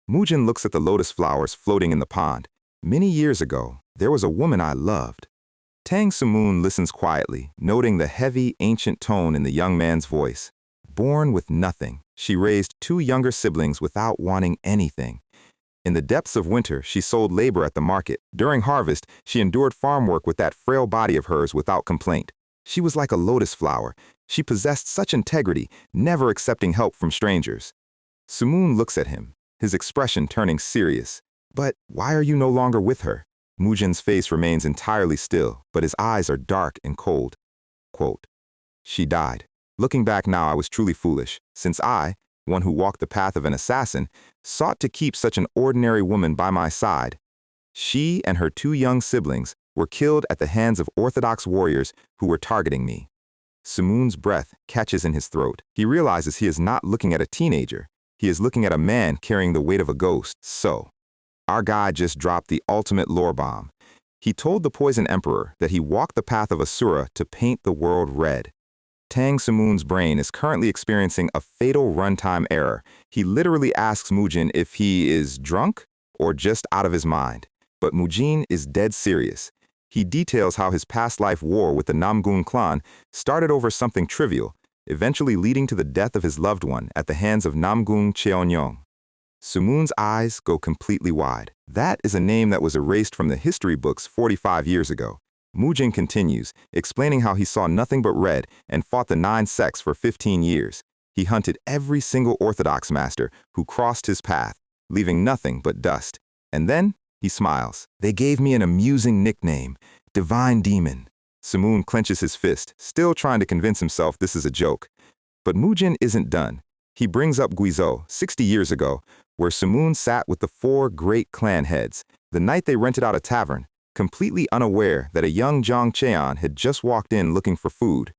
Mujin looks at the lotus flowers floating in the pond. Many years ago, there was a woman I loved. Tang Sumun listens quietly, noting the heavy, ancient tone in the young man's voice. Born with nothing, she raised 2 younger siblings without wanting anything. In the depths of winter, she sold labor at the market. During harvest, she endured farm work with that frail body of hers without complaint. She was like a lotus flower. She possessed such integrity, never accepting help from strangers. Sumun looks at him, his expression turning serious. But why are you no longer with her? Mujin's face remains entirely still, but his eyes are dark and cold. Quote, she died. Looking back now, I was truly foolish, since I, one who walked the path of an assassin, sought to keep such an ordinary woman by my side. She and her 2 young siblings were killed at the hands of orthodox warriors who were targeting me. Sumun's breath catches in his throat. He realizes he is not looking at a teenager. He is looking at a man carrying the weight of a ghost. So, our guy just dropped the ultimate lore bomb. He told the Poison Emperor that he walked the path of Asura to paint the world red. Tang Sumun's brain is currently experiencing a fatal runtime error. He literally asks Mujin if he is drunk or just out of his mind. But Mujin is dead serious. He details how his past life war with the Namgung clan started over something trivial, eventually leading to the death of his loved one at the hands of Namgung Cheonyong. Sumun's eyes go completely wide. That is a name that was erased from the history books 45 years ago. Mujin continues, explaining how he saw nothing but red and fought the 9 sects for 15 years. He hunted every single orthodox master who crossed his path, leaving nothing but dust. And then, he smiles. They gave me an amusing nickname, Divine Demon. Sumun clenches his fist, still trying to convince himself this is a joke. But Mujin isn't done. He brings up Guizhou, 60 years ago, where Sumun sat with the 4 great clan heads, the night they rented out a tavern, completely unaware that a young Zhang Cheon had just walked in looking for food.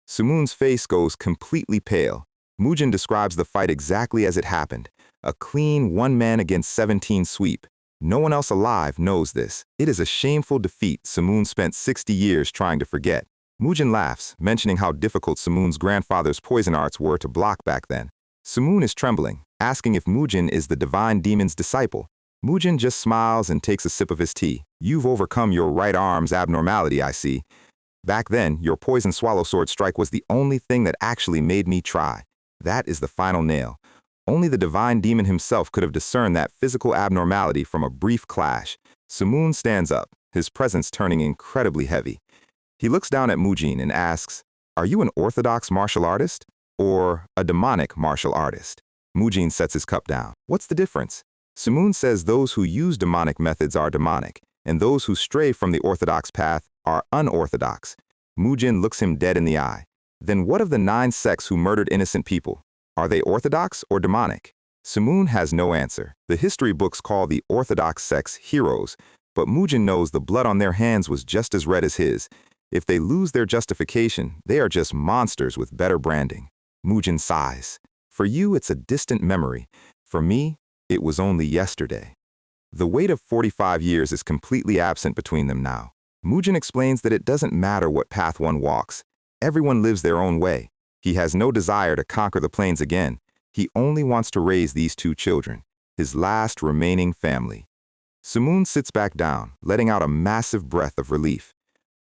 Sumun's face goes completely pale. Mujin describes the fight exactly as it happened, a clean 1-man against 17 sweep. No one else alive knows this. It is a shameful defeat Sumun spent 60 years trying to forget. Mujin laughs, mentioning how difficult Sumun's grandfather's poison arts were to block back then. Sumun is trembling, asking if Mujin is the divine demon's disciple. Mujin just smiles and takes a sip of his tea. You've overcome your right arm's abnormality, I see. Back then, your poison swallow sword strike was the only thing that actually made me try. That is the final nail. Only the divine demon himself could have discerned that physical abnormality from a brief clash. Sumun stands up, his presence turning incredibly heavy. He looks down at Mujin and asks, "Are you an orthodox martial artist or a demonic martial artist?" Mujin sets his cup down. What's the difference? Sumun says those who use demonic methods are demonic, and those who stray from the orthodox path are unorthodox. Mujin looks him dead in the eye. Then what of the 9 sects who murdered innocent people? Are they orthodox or demonic? Sumun has no answer. The history books call the orthodox sects heroes, but Mujin knows the blood on their hands was just as red as his. If they lose their justification, they are just monsters with better branding. Mujin sighs. For you, it's a distant memory. For me, it was only yesterday. The weight of 45 years is completely absent between them now. Mujin explains that it doesn't matter what path one walks. Everyone lives their own way. He has no desire to conquer the plains again. He only wants to raise these 2 children, his last remaining family. Sumun sits back down, letting out a massive breath of relief.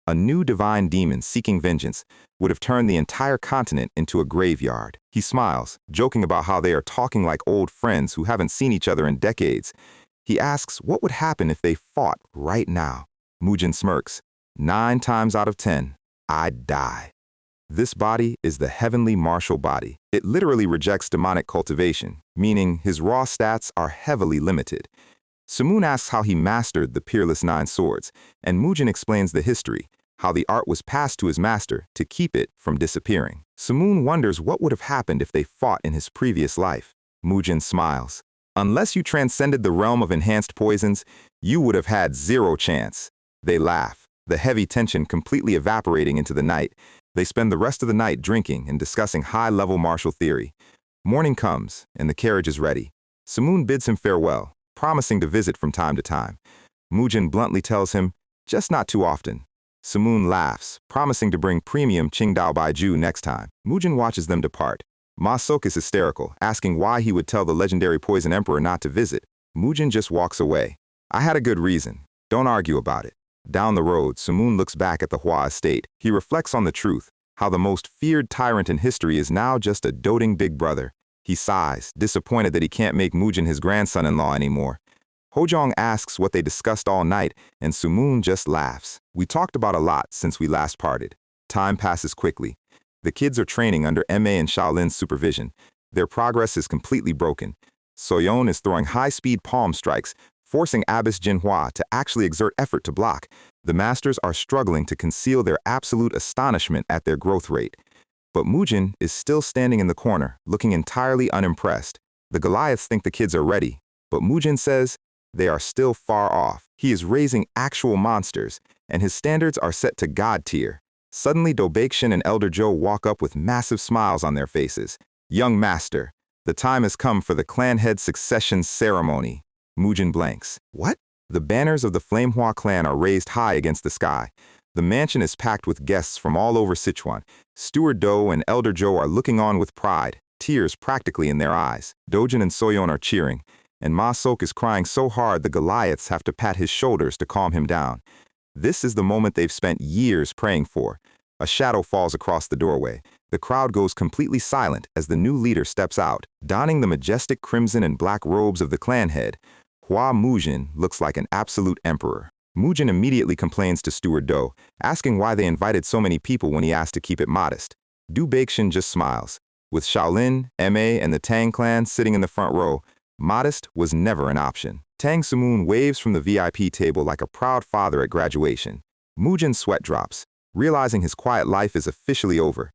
A new divine demon seeking vengeance would have turned the entire continent into a graveyard. He smiles, joking about how they are talking like old friends who haven't seen each other in decades. He asks what would happen if they fought right now. Mujin smirks. 9 times out of 10, I'd die. This body is the heavenly martial body. It literally rejects demonic cultivation, meaning his raw stats are heavily limited. Sumun asks how he mastered the peerless 9 swords, and Mujin explains the history, how the art was passed to his master to keep it from disappearing. Sumun wonders what would have happened if they fought in his previous life. Mujin smiles. Unless you transcended the realm of enhanced poisons, you would have had 0 chance. They laugh, the heavy tension completely evaporating into the night. They spend the rest of the night drinking and discussing high-level martial theory. Morning comes, and the carriage is ready. Sumun bids him farewell, promising to visit from time to time. Mujin bluntly tells him, just not too often. Sumun laughs, promising to bring premium Qingdao Baiju next time. Mujin watches them depart. Ma Sok is hysterical, asking why he would tell the legendary poison emperor not to visit. Mujin just walks away. I had a good reason. Don't argue about it. Down the road, Sumun looks back at the Hua estate. He reflects on the truth, how the most feared tyrant in history is now just a doting big brother. He sighs, disappointed that he can't make Mujin his grandson-in-law anymore. Hojong asks what they discussed all night, and Sumun just laughs. We talked about a lot since we last parted. Time passes quickly. The kids are training under Ma and Shaolin's supervision. Their progress is completely broken. Soyeon is throwing high-speed palm strikes, forcing Abbess Jinhua to actually exert effort to block. The masters are struggling to conceal their absolute astonishment at their growth rate. But Mujin is still standing in the corner, looking entirely unimpressed. The Goliaths think the kids are ready, but Mujin says they are still far off. He is raising actual monsters, and his standards are set to God tier. Suddenly, Dobakshin and Elder Zhou walk up with massive smiles on their faces. Young master, the time has come for the clan head succession ceremony. Mujin blanks. What? The banners of the Flamehua clan are raised high against the sky. The mansion is packed with guests from all over Sichuan. Steward Do and Elder Zhou are looking on with pride, tears practically in their eyes. Dojin and Soyeon are cheering, and Ma Sok is crying so hard the Goliaths have to pat his shoulders to calm him down. This is the moment they've spent years praying for. A shadow falls across the doorway. The crowd goes completely silent as the new leader steps out, donning the majestic crimson and black robes of the clan head. Hua Mujin looks like an absolute emperor. Mujin immediately complains to Steward Do, asking why they invited so many people when he asked to keep it modest. Du Baixin just smiles. With Shaolin, Ma, and the Tang clan sitting in the front row, modest was never an option. Tang Sumoon waves from the VIP table like a proud father at graduation. Mujin's sweat drops, realizing his quiet life is officially over.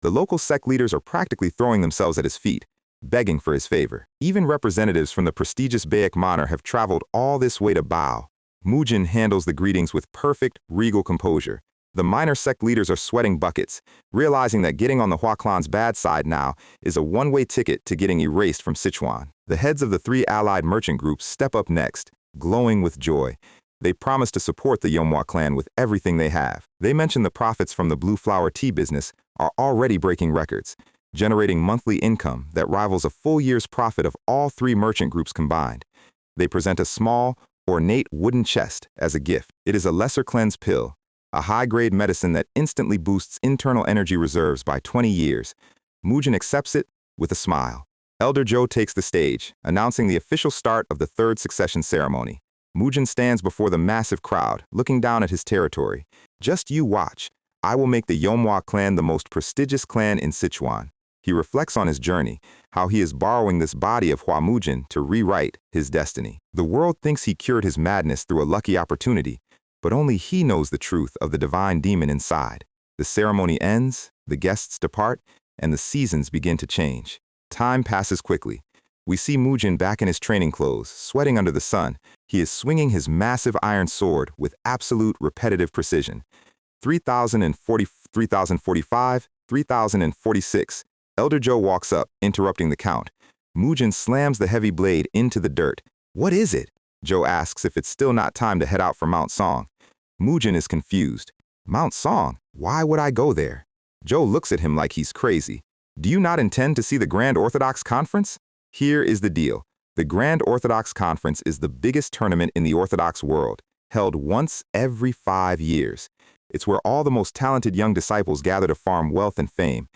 The local sect leaders are practically throwing themselves at his feet, begging for his favor. Even representatives from the prestigious Baek Manor have traveled all this way to bow. Mujin handles the greetings with perfect, regal composure. The minor sect leaders are sweating buckets, realizing that getting on the Hua clan's bad side now is a one-way ticket to getting erased from Sichuan. The heads of the three allied merchant groups step up next, glowing with joy. They promise to support the Yomhwa clan with everything they have. They mention the profits from the blue flower tea business are already breaking records, generating monthly income that rivals a full year's profit of all three merchant groups combined. They present a small, ornate wooden chest as a gift. It is a lesser cleanse pill, a high-grade medicine that instantly boosts internal energy reserves by 20 years. Mujin accepts it with a smile. Elder Zhou takes the stage, announcing the official start of the third succession ceremony. Mujin stands before the massive crowd, looking down at his territory. Just you watch. I will make the Yomhwa clan the most prestigious clan in Sichuan. He reflects on his journey, how he is borrowing this body of Hua Mujin to rewrite his destiny. The world thinks he cured his madness through a lucky opportunity, but only he knows the truth of the divine demon inside. The ceremony ends, the guests depart, and the seasons begin to change. Time passes quickly. We see Mujin back in his training clothes, sweating under the sun. He is swinging his massive iron sword with absolute repetitive precision. 3040, 3045, 3046. Elder Zhou walks up, interrupting the count. Mujin slams the heavy blade into the dirt. What is it? Zhou asks if it's still not time to head out for Mount Song. Mujin is confused. Mount Song? Why would I go there? Zhou looks at him like he's crazy. Do you not intend to see the Grand Orthodox Conference? Here is the deal. The Grand Orthodox Conference is the biggest tournament in the Orthodox world, held once every 5 years. It's where all the most talented young disciples gather to farm wealth and fame.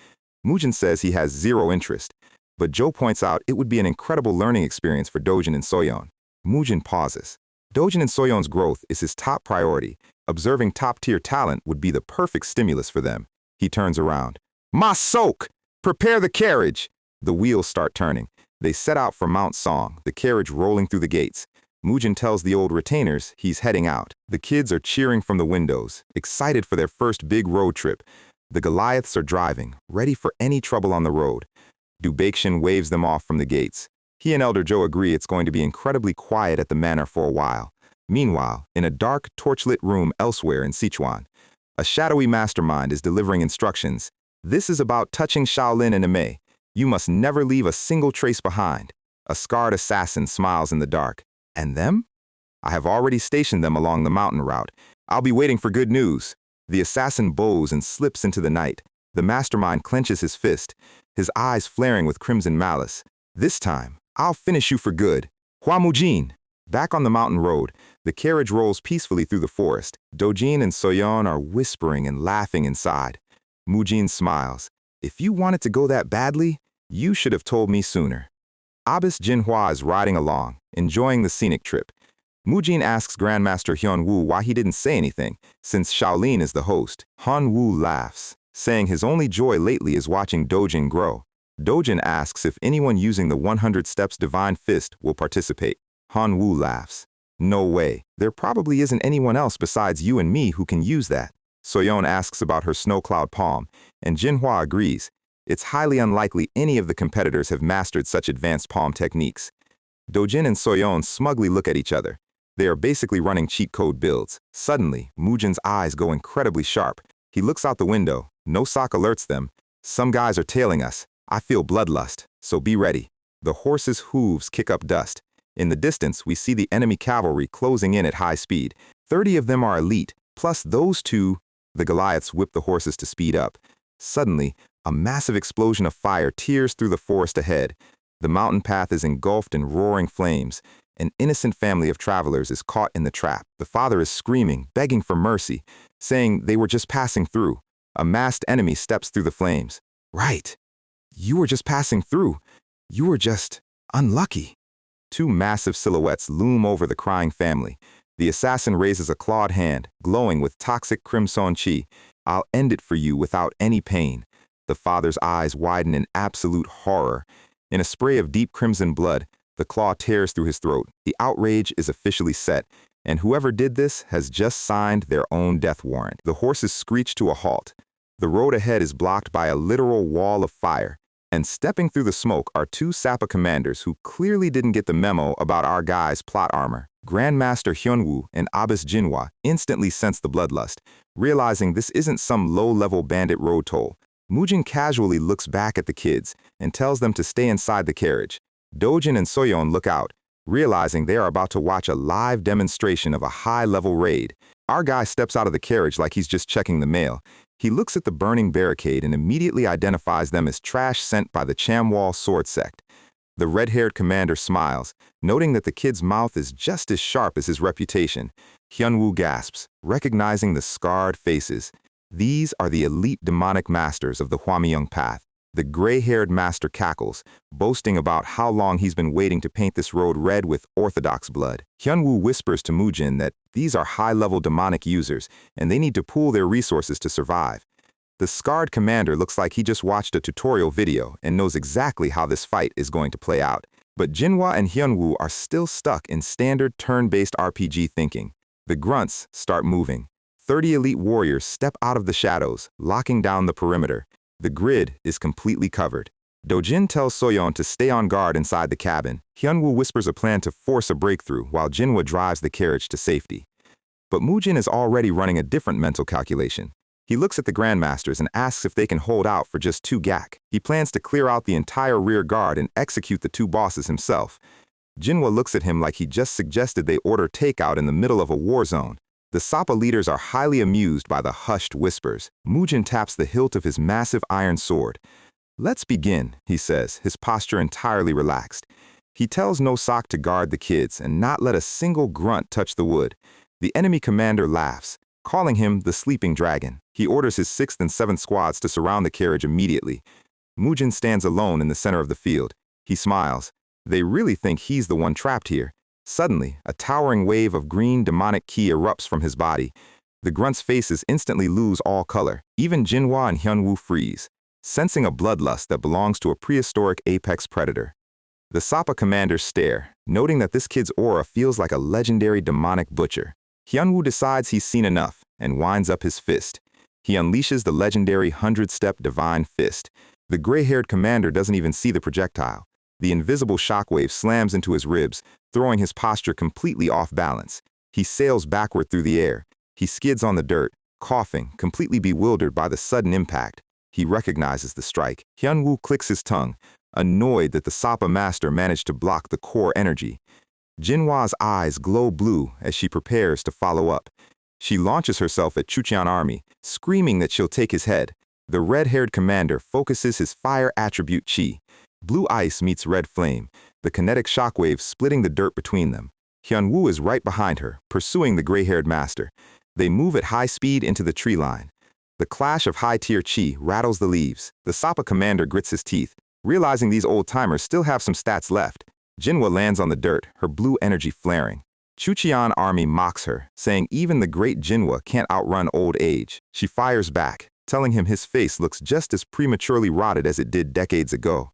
Mujin says he has zero interest, but Zhou points out it would be an incredible learning experience for Dojin and Soyeon. Mujin pauses. Dojin and Soyeon's growth is his top priority. Observing top-tier talent would be the perfect stimulus for them. He turns around. Ma Sok! Prepare the carriage! The wheels start turning. They set out for Mount Song, the carriage rolling through the gates. Mujin tells the old retainers he's heading out. The kids are cheering from the windows, excited for their first big road trip. The Goliaths are driving, ready for any trouble on the road. Du Baixin waves them off from the gates. He and Elder Zhou agree it's going to be incredibly quiet at the manor for a while. Meanwhile, in a dark, torchlit room elsewhere in Sichuan, a shadowy mastermind is delivering instructions. This is about touching Shaolin and Ma. You must never leave a single trace behind. A scarred assassin smiles in the dark. And them? I have already stationed them along the mountain route. I'll be waiting for good news. The assassin bows and slips into the night. The mastermind clenches his fist, his eyes flaring with crimson malice. This time, I'll finish you for good. Hua Mujin! Back on the mountain road, the carriage rolls peacefully through the forest. Dojin and Soyeon are whispering and laughing inside. Mujin smiles. If you wanted to go that badly, you should have told me sooner. Abbess Jinhua is riding along, enjoying the scenic trip. Mujin asks Grandmaster Hyun-woo why he didn't say anything, since Shaolin is the host. Han-woo laughs, saying his only joy lately is watching Dojin grow. Dojin asks if anyone using the 100 Steps Divine Fist will participate. Han-woo laughs. No way. There probably isn't anyone else besides you and me who can use that. Soyeon asks about her snow cloud palm, and Jinhua agrees. It's highly unlikely any of the competitors have mastered such advanced palm techniques. Dojin and Soyeon smugly look at each other. They are basically running cheat code builds. Suddenly, Mujin's eyes go incredibly sharp. He looks out the window. No sock alerts them. Some guys are tailing us. I feel bloodlust, so be ready. The horses' hooves kick up dust. In the distance, we see the enemy cavalry closing in at high speed. 30 of them are elite, plus those two. The Goliaths whip the horses to speed up. Suddenly, a massive explosion of fire tears through the forest ahead. The mountain path is engulfed in roaring flames. An innocent family of travelers is caught in the trap. The father is screaming, begging for mercy, saying they were just passing through. A masked enemy steps through the flames. Right. You were just passing through. You were just unlucky. Two massive silhouettes loom over the crying family. The assassin raises a clawed hand, glowing with toxic crimson chi. I'll end it for you without any pain. The father's eyes widen in absolute horror. In a spray of deep crimson blood, the claw tears through his throat. The outrage is officially set, and whoever did this has just signed their own death warrant. The horses screech to a halt. The road ahead is blocked by a literal wall of fire, and stepping through the smoke are two Sapa commanders who clearly didn't get the memo about our guy's plot armor. Grandmaster Hyunwoo and Abbess Jinhwa instantly sense the bloodlust, realizing this isn't some low-level bandit road toll. Mujin casually looks back at the kids and tells them to stay inside the carriage. Dojin and Soyeon look out, realizing they are about to watch a live demonstration of a high-level raid. Our guy steps out of the carriage like he's just checking the mail. He looks at the burning barricade and immediately identifies them as trash sent by the Chamwal sword sect. The red-haired commander smiles, noting that the kid's mouth is just as sharp as his reputation. Hyunwoo gasps, recognizing the scarred faces. These are the elite demonic masters of the Hwamyeong path. The gray-haired master cackles, boasting about how long he's been waiting to paint this road red with orthodox blood. Hyunwoo whispers to Mujin that these are high-level demonic users, and they need to pool their resources to survive. The scarred commander looks like he just watched a tutorial video and knows exactly how this fight is going to play out. But Jinhwa and Hyunwoo are still stuck in standard turn-based RPG thinking. The grunts start moving. 30 elite warriors step out of the shadows, locking down the perimeter. The grid is completely covered. Dojin tells Soyeon to stay on guard inside the cabin. Hyunwoo whispers a plan to force a breakthrough while Jinhwa drives the carriage to safety. But Mujin is already running a different mental calculation. He looks at the Grandmasters and asks if they can hold out for just 2 gak. He plans to clear out the entire rear guard and execute the 2 bosses himself. Jinhwa looks at him like he just suggested they order takeout in the middle of a war zone. The Sapa leaders are highly amused by the hushed whispers. Mujin taps the hilt of his massive iron sword. "Let's begin," he says, his posture entirely relaxed. He tells No Sock to guard the kids and not let a single grunt touch the wood. The enemy commander laughs, calling him the Sleeping Dragon. He orders his 6th and 7th squads to surround the carriage immediately. Mujin stands alone in the center of the field. He smiles. They really think he's the one trapped here. Suddenly, a towering wave of green demonic ki erupts from his body. The grunts' faces instantly lose all color. Even Jinhwa and Hyunwoo freeze, sensing a bloodlust that belongs to a prehistoric apex predator. The Sapa commanders stare, noting that this kid's aura feels like a legendary demonic butcher. Hyunwoo decides he's seen enough and winds up his fist. He unleashes the legendary 100-step divine fist. The gray-haired commander doesn't even see the projectile. The invisible shockwave slams into his ribs, throwing his posture completely off balance. He sails backward through the air. He skids on the dirt, coughing, completely bewildered by the sudden impact. He recognizes the strike. Hyunwoo clicks his tongue, annoyed that the Sapa master managed to block the core energy. Jinhwa's eyes glow blue as she prepares to follow up. She launches herself at Chucheon army, screaming that she'll take his head. The red-haired commander focuses his fire attribute chi. Blue ice meets red flame, the kinetic shockwave splitting the dirt between them. Hyunwoo is right behind her, pursuing the gray-haired master. They move at high speed into the tree line. The clash of high-tier chi rattles the leaves. The Sapa commander grits his teeth, realizing these old-timers still have some stats left. Jinhwa lands on the dirt, her blue energy flaring. Chucheon army mocks her, saying even the great Jinhwa can't outrun old age. She fires back, telling him his face looks just as prematurely rotted as it did decades ago.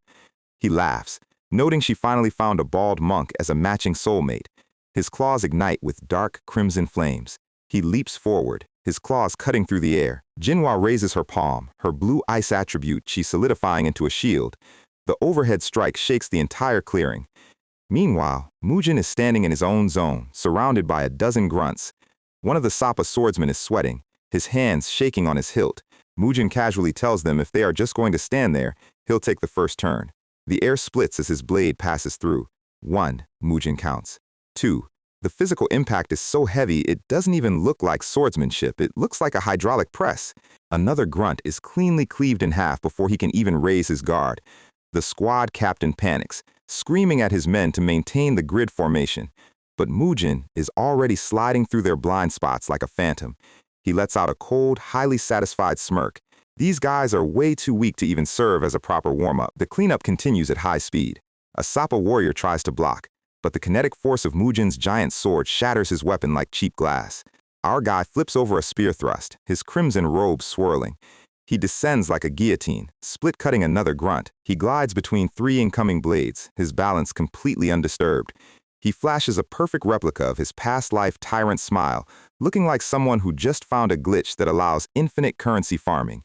He laughs, noting she finally found a bald monk as a matching soulmate. His claws ignite with dark crimson flames. He leaps forward, his claws cutting through the air. Jinhwa raises her palm, her blue ice attribute chi solidifying into a shield. The overhead strike shakes the entire clearing. Meanwhile, Mujin is standing in his own zone, surrounded by a dozen grunts. One of the Sapa swordsmen is sweating, his hands shaking on his hilt. Mujin casually tells them if they are just going to stand there, he'll take the first turn. The air splits as his blade passes through. 1, Mujin counts. 2. The physical impact is so heavy it doesn't even look like swordsmanship, it looks like a hydraulic press. Another grunt is cleanly cleaved in half before he can even raise his guard. The squad captain panics, screaming at his men to maintain the grid formation. But Mujin is already sliding through their blind spots like a phantom. He lets out a cold, highly satisfied smirk. These guys are way too weak to even serve as a proper warm-up. The cleanup continues at high speed. A Sapa warrior tries to block, but the kinetic force of Mujin's giant sword shatters his weapon like cheap glass. Our guy flips over a spear thrust, his crimson robe swirling. He descends like a guillotine, split-cutting another grunt. He glides between 3 incoming blades, his balance completely undisturbed. He flashes a perfect replica of his past life tyrant smile, looking like someone who just found a glitch that allows infinite currency farming.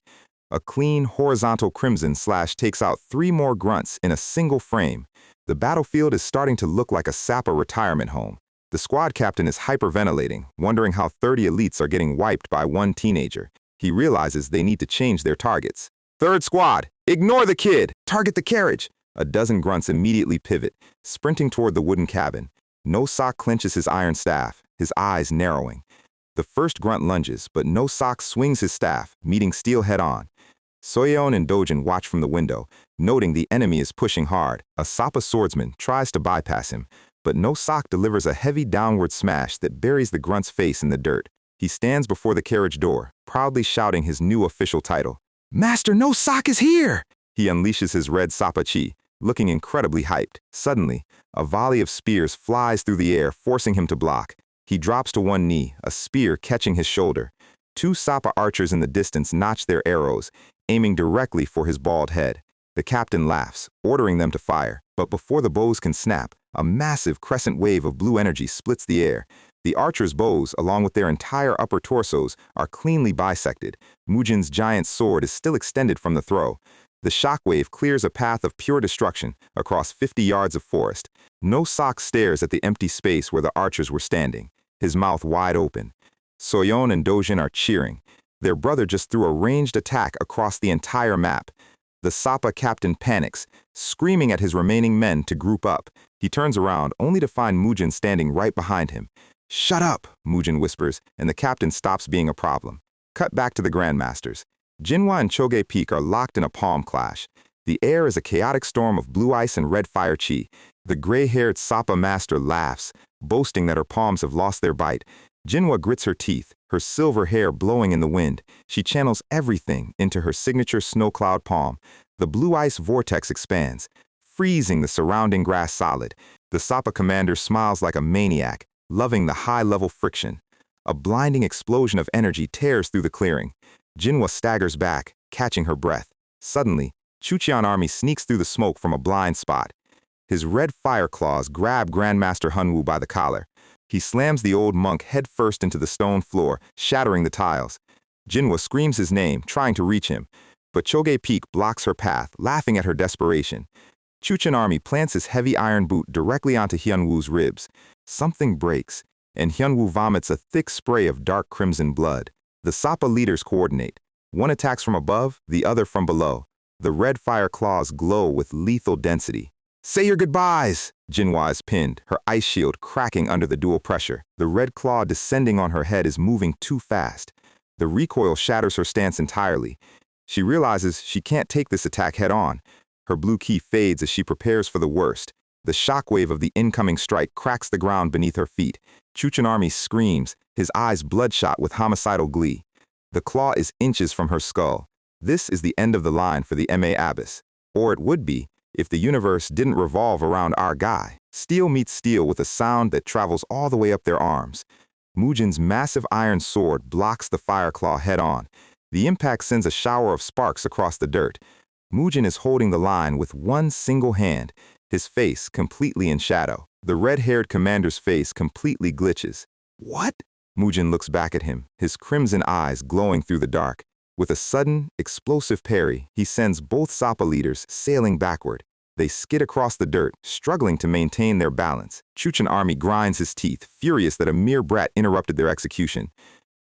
A clean, horizontal crimson slash takes out 3 more grunts in a single frame. The battlefield is starting to look like a Sapa retirement home. The squad captain is hyperventilating, wondering how 30 elites are getting wiped by one teenager. He realizes they need to change their targets. Third squad, ignore the kid! Target the carriage! A dozen grunts immediately pivot, sprinting toward the wooden cabin. No Sock clenches his iron staff, his eyes narrowing. The first grunt lunges, but No Sock swings his staff, meeting steel head-on. Soyeon and Dojin watch from the window, noting the enemy is pushing hard. A Sapa swordsman tries to bypass him, but No Sock delivers a heavy downward smash that buries the grunt's face in the dirt. He stands before the carriage door, proudly shouting his new official title. Master No Sock is here! He unleashes his red Sapa chi, looking incredibly hyped. Suddenly, a volley of spears flies through the air, forcing him to block. He drops to one knee, a spear catching his shoulder. 2 Sapa archers in the distance notch their arrows, aiming directly for his bald head. The captain laughs, ordering them to fire, but before the bows can snap, a massive crescent wave of blue energy splits the air. The archers' bows, along with their entire upper torsos, are cleanly bisected. Mujin's giant sword is still extended from the throw. The shockwave clears a path of pure destruction across 50 yards of forest. No Sock stares at the empty space where the archers were standing, his mouth wide open. Soyeon and Dojin are cheering. Their brother just threw a ranged attack across the entire map. The Sapa captain panics, screaming at his remaining men to group up. He turns around only to find Mujin standing right behind him. Shut up, Mujin whispers, and the captain stops being a problem. Cut back to the grandmasters. Jinhwa and Choge Peak are locked in a palm clash. The air is a chaotic storm of blue ice and red fire chi. The gray-haired Sapa master laughs, boasting that her palms have lost their bite. Jinhwa grits her teeth, her silver hair blowing in the wind. She channels everything into her signature snow cloud palm. The blue ice vortex expands, freezing the surrounding grass solid. The Sapa commander smiles like a maniac, loving the high-level friction. A blinding explosion of energy tears through the clearing. Jinhwa staggers back, catching her breath. Suddenly, Chucheon army sneaks through the smoke from a blind spot. His red fire claws grab Grandmaster Hunwoo by the collar. He slams the old monk headfirst into the stone floor, shattering the tiles. Jinhwa screams his name, trying to reach him, but Choge Peak blocks her path, laughing at her desperation. Chucheon army plants his heavy iron boot directly onto Hyunwoo's ribs. Something breaks, and Hyunwoo vomits a thick spray of dark crimson blood. The Sapa leaders coordinate. One attacks from above, the other from below. The red fire claws glow with lethal density. Say your goodbyes! Jinhwa is pinned, her ice shield cracking under the dual pressure. The red claw descending on her head is moving too fast. The recoil shatters her stance entirely. She realizes she can't take this attack head-on. Her blue key fades as she prepares for the worst. The shockwave of the incoming strike cracks the ground beneath her feet. Chucheon army screams, his eyes bloodshot with homicidal glee. The claw is inches from her skull. This is the end of the line for the MA Abyss. Or it would be, if the universe didn't revolve around our guy. Steel meets steel with a sound that travels all the way up their arms. Mujin's massive iron sword blocks the fire claw head-on. The impact sends a shower of sparks across the dirt. Mujin is holding the line with one single hand, his face completely in shadow. The red-haired commander's face completely glitches. What? Mujin looks back at him, his crimson eyes glowing through the dark. With a sudden, explosive parry, he sends both Sapa leaders sailing backward. They skid across the dirt, struggling to maintain their balance. Chucheon army grinds his teeth, furious that a mere brat interrupted their execution.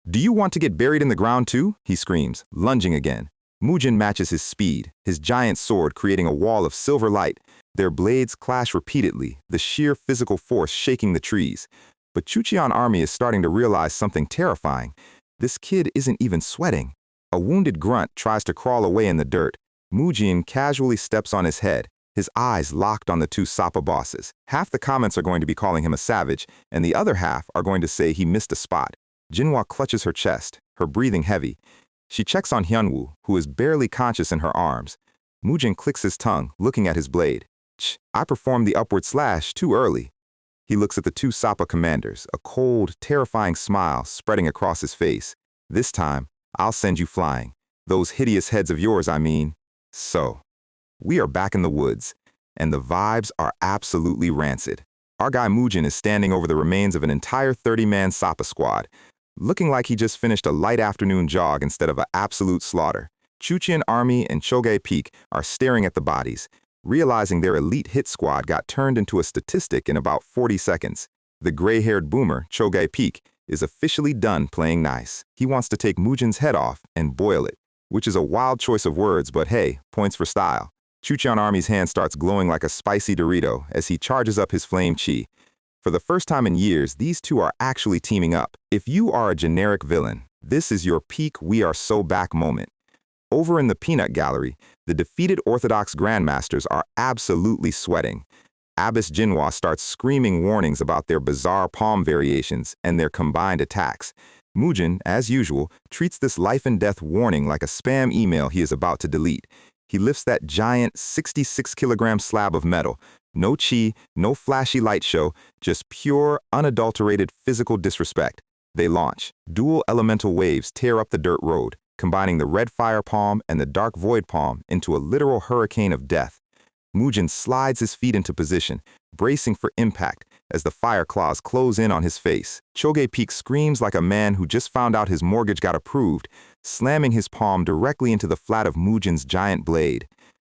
Do you want to get buried in the ground too? He screams, lunging again. Mujin matches his speed, his giant sword creating a wall of silver light. Their blades clash repeatedly, the sheer physical force shaking the trees. But Chucheon army is starting to realize something terrifying. This kid isn't even sweating. A wounded grunt tries to crawl away in the dirt. Mujin casually steps on his head, his eyes locked on the 2 Sapa bosses. Half the comments are going to be calling him a savage, and the other half are going to say he missed a spot. Jinhwa clutches her chest, her breathing heavy. She checks on Hyunwoo, who is barely conscious in her arms. Mujin clicks his tongue, looking at his blade. I performed the upward slash too early. He looks at the two Sapa commanders, a cold, terrifying smile spreading across his face. This time, I'll send you flying. Those hideous heads of yours, I mean. So, we are back in the woods, and the vibes are absolutely rancid. Our guy Mujin is standing over the remains of an entire 30-man Sapa squad, looking like he just finished a light afternoon jog instead of an absolute slaughter. Chuchian Army and Choge Peak are staring at the bodies, realizing their elite hit squad got turned into a statistic in about 40 seconds. The gray-haired boomer, Choge Peak, is officially done playing nice. He wants to take Mujin's head off and boil it, which is a wild choice of words, but hey, points for style. Chuchian Army's hand starts glowing like a spicy Dorito as he charges up his flame chi. For the first time in years, these two are actually teaming up. If you are a generic villain, this is your peak "we are so back" moment. Over in the peanut gallery, the defeated Orthodox Grandmasters are absolutely sweating. Abbess Jinhwa starts screaming warnings about their bizarre palm variations and their combined attacks. Mujin, as usual, treats this life-and-death warning like a spam email he is about to delete. He lifts that giant 66-kilogram slab of metal. No chi, no flashy light show, just pure, unadulterated physical disrespect. They launch. Dual elemental waves tear up the dirt road, combining the red fire palm and the dark void palm into a literal hurricane of death. Mujin slides his feet into position, bracing for impact as the fire claws close in on his face. Choge Peak screams like a man who just found out his mortgage got approved, slamming his palm directly into the flat of Mujin's giant blade.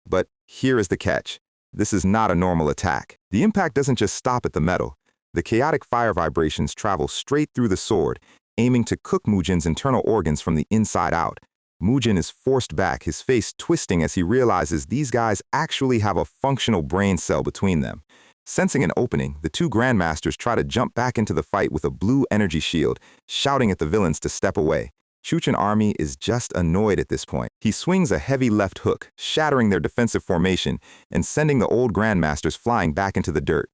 But here is the catch. This is not a normal attack. The impact doesn't just stop at the metal. The chaotic fire vibrations travel straight through the sword, aiming to cook Mujin's internal organs from the inside out. Mujin is forced back, his face twisting as he realizes these guys actually have a functional brain cell between them. Sensing an opening, the two Grandmasters try to jump back into the fight with a blue energy shield, shouting at the villains to step away. Chuchian Army is just annoyed at this point. He swings a heavy left hook, shattering their defensive formation and sending the old Grandmasters flying back into the dirt.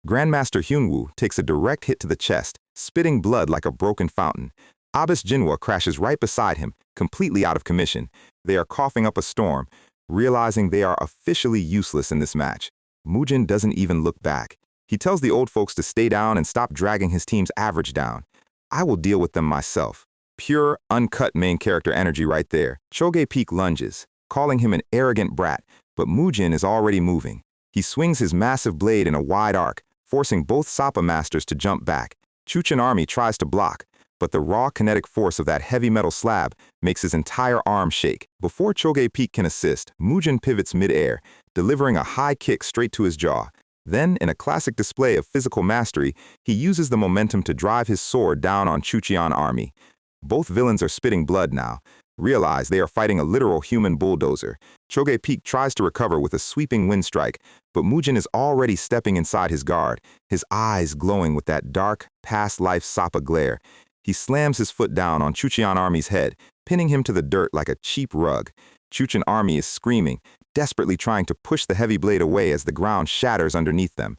Grandmaster Hyunwoo takes a direct hit to the chest, spitting blood like a broken fountain. Abbess Jinhwa crashes right beside him, completely out of commission. They are coughing up a storm, realizing they are officially useless in this match. Mujin doesn't even look back. He tells the old folks to stay down and stop dragging his team's average down. I will deal with them myself. Pure, uncut main character energy right there. Choge Peak lunges, calling him an arrogant brat, but Mujin is already moving. He swings his massive blade in a wide arc, forcing both Sapa masters to jump back. Chuchian Army tries to block, but the raw kinetic force of that heavy metal slab makes his entire arm shake. Before Choge Peak can assist, Mujin pivots mid-air, delivering a high kick straight to his jaw. Then, in a classic display of physical mastery, he uses the momentum to drive his sword down on Chuchian Army. Both villains are spitting blood now. Realize they are fighting a literal human bulldozer. Choge Peak tries to recover with a sweeping wind strike, but Mujin is already stepping inside his guard, his eyes glowing with that dark, past-life Sapa glare. He slams his foot down on Chuchian Army's head, pinning him to the dirt like a cheap rug. Chuchian Army is screaming, desperately trying to push the heavy blade away as the ground shatters underneath them.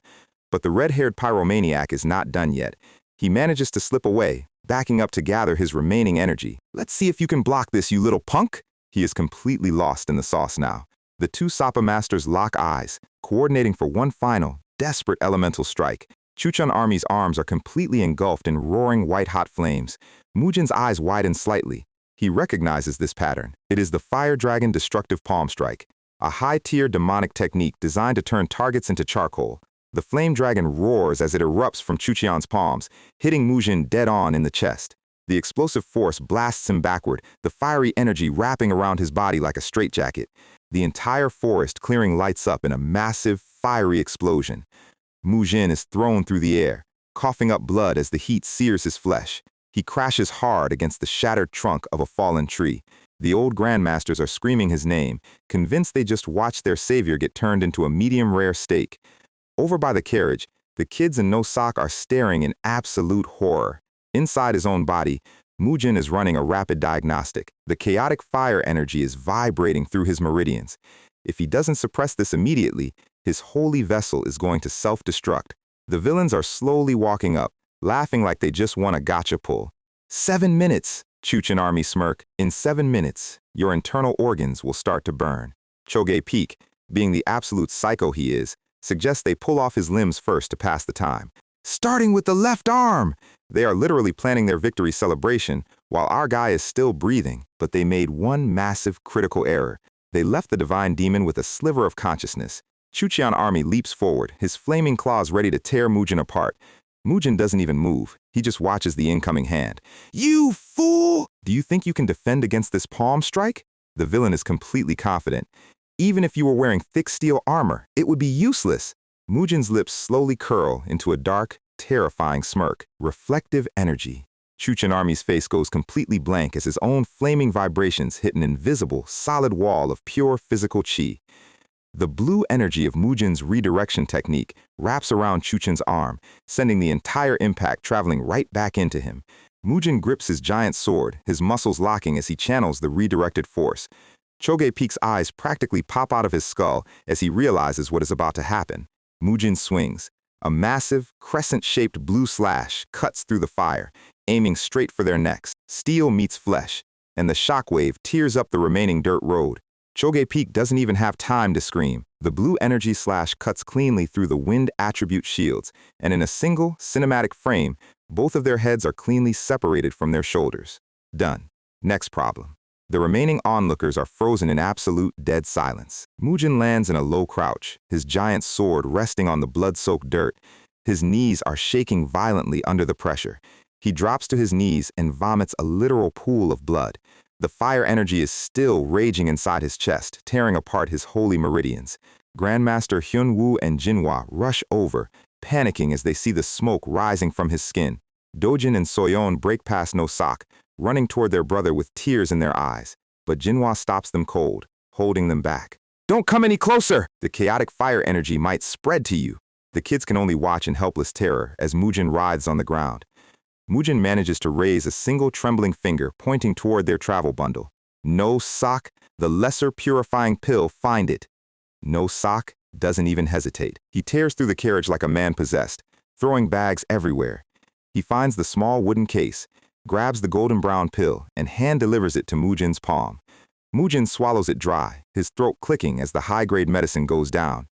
But the red-haired pyromaniac is not done yet. He manages to slip away, backing up to gather his remaining energy. Let's see if you can block this, you little punk! He is completely lost in the sauce now. The two Sapa masters lock eyes, coordinating for one final, desperate elemental strike. Chuchian Army's arms are completely engulfed in roaring white-hot flames. Mujin's eyes widen slightly. He recognizes this pattern. It is the Fire Dragon Destructive Palm Strike, a high-tier demonic technique designed to turn targets into charcoal. The flame dragon roars as it erupts from Chuchian's palms, hitting Mujin dead-on in the chest. The explosive force blasts him backward, the fiery energy wrapping around his body like a straitjacket. The entire forest clearing lights up in a massive, fiery explosion. Mujin is thrown through the air, coughing up blood as the heat sears his flesh. He crashes hard against the shattered trunk of a fallen tree. The old Grandmasters are screaming his name, convinced they just watched their savior get turned into a medium-rare steak. Over by the carriage, the kids in no sock are staring in absolute horror. Inside his own body, Mujin is running a rapid diagnostic. The chaotic fire energy is vibrating through his meridians. If he doesn't suppress this immediately, his holy vessel is going to self-destruct. The villains are slowly walking up, laughing like they just won a gotcha pull. 7 minutes! Chuchin Army smirk. In 7 minutes, your internal organs will start to burn. Choge Peak, being the absolute psycho he is, suggests they pull off his limbs first to pass the time. Starting with the left arm! They are literally planning their victory celebration while our guy is still breathing, but they made one massive critical error. They left the divine demon with a sliver of consciousness. Chuchian Army leaps forward, his flaming claws ready to tear Mujin apart. Mujin doesn't even move. He just watches the incoming hand. You fool! Do you think you can defend against this palm strike? The villain is completely confident. Even if you were wearing thick steel armor, it would be useless. Mujin's lips slowly curl into a dark, terrifying smirk. Reflective energy. Chuchin Army's face goes completely blank as his own flaming vibrations hit an invisible, solid wall of pure physical chi. The blue energy of Mujin's redirection technique wraps around Chuchin's arm, sending the entire impact traveling right back into him. Mujin grips his giant sword, his muscles locking as he channels the redirected force. Choge Peak's eyes practically pop out of his skull as he realizes what is about to happen. Mujin swings. A massive, crescent-shaped blue slash cuts through the fire, aiming straight for their necks. Steel meets flesh, and the shockwave tears up the remaining dirt road. Choge Peak doesn't even have time to scream. The blue energy slash cuts cleanly through the wind attribute shields, and in a single, cinematic frame, both of their heads are cleanly separated from their shoulders. Done. Next problem. The remaining onlookers are frozen in absolute dead silence. Mujin lands in a low crouch, his giant sword resting on the blood-soaked dirt. His knees are shaking violently under the pressure. He drops to his knees and vomits a literal pool of blood. The fire energy is still raging inside his chest, tearing apart his holy meridians. Grandmaster Hyunwoo and Jinhwa rush over, panicking as they see the smoke rising from his skin. Dojin and Soyeon break past No Sok, running toward their brother with tears in their eyes. But Jinhwa stops them cold, holding them back. Don't come any closer! The chaotic fire energy might spread to you. The kids can only watch in helpless terror as Mujin writhes on the ground. Mujin manages to raise a single trembling finger pointing toward their travel bundle. No Sok, the lesser purifying pill, find it. No Sok doesn't even hesitate. He tears through the carriage like a man possessed, throwing bags everywhere. He finds the small wooden case, grabs the golden brown pill, and hand-delivers it to Mujin's palm. Mujin swallows it dry, his throat clicking as the high-grade medicine goes down.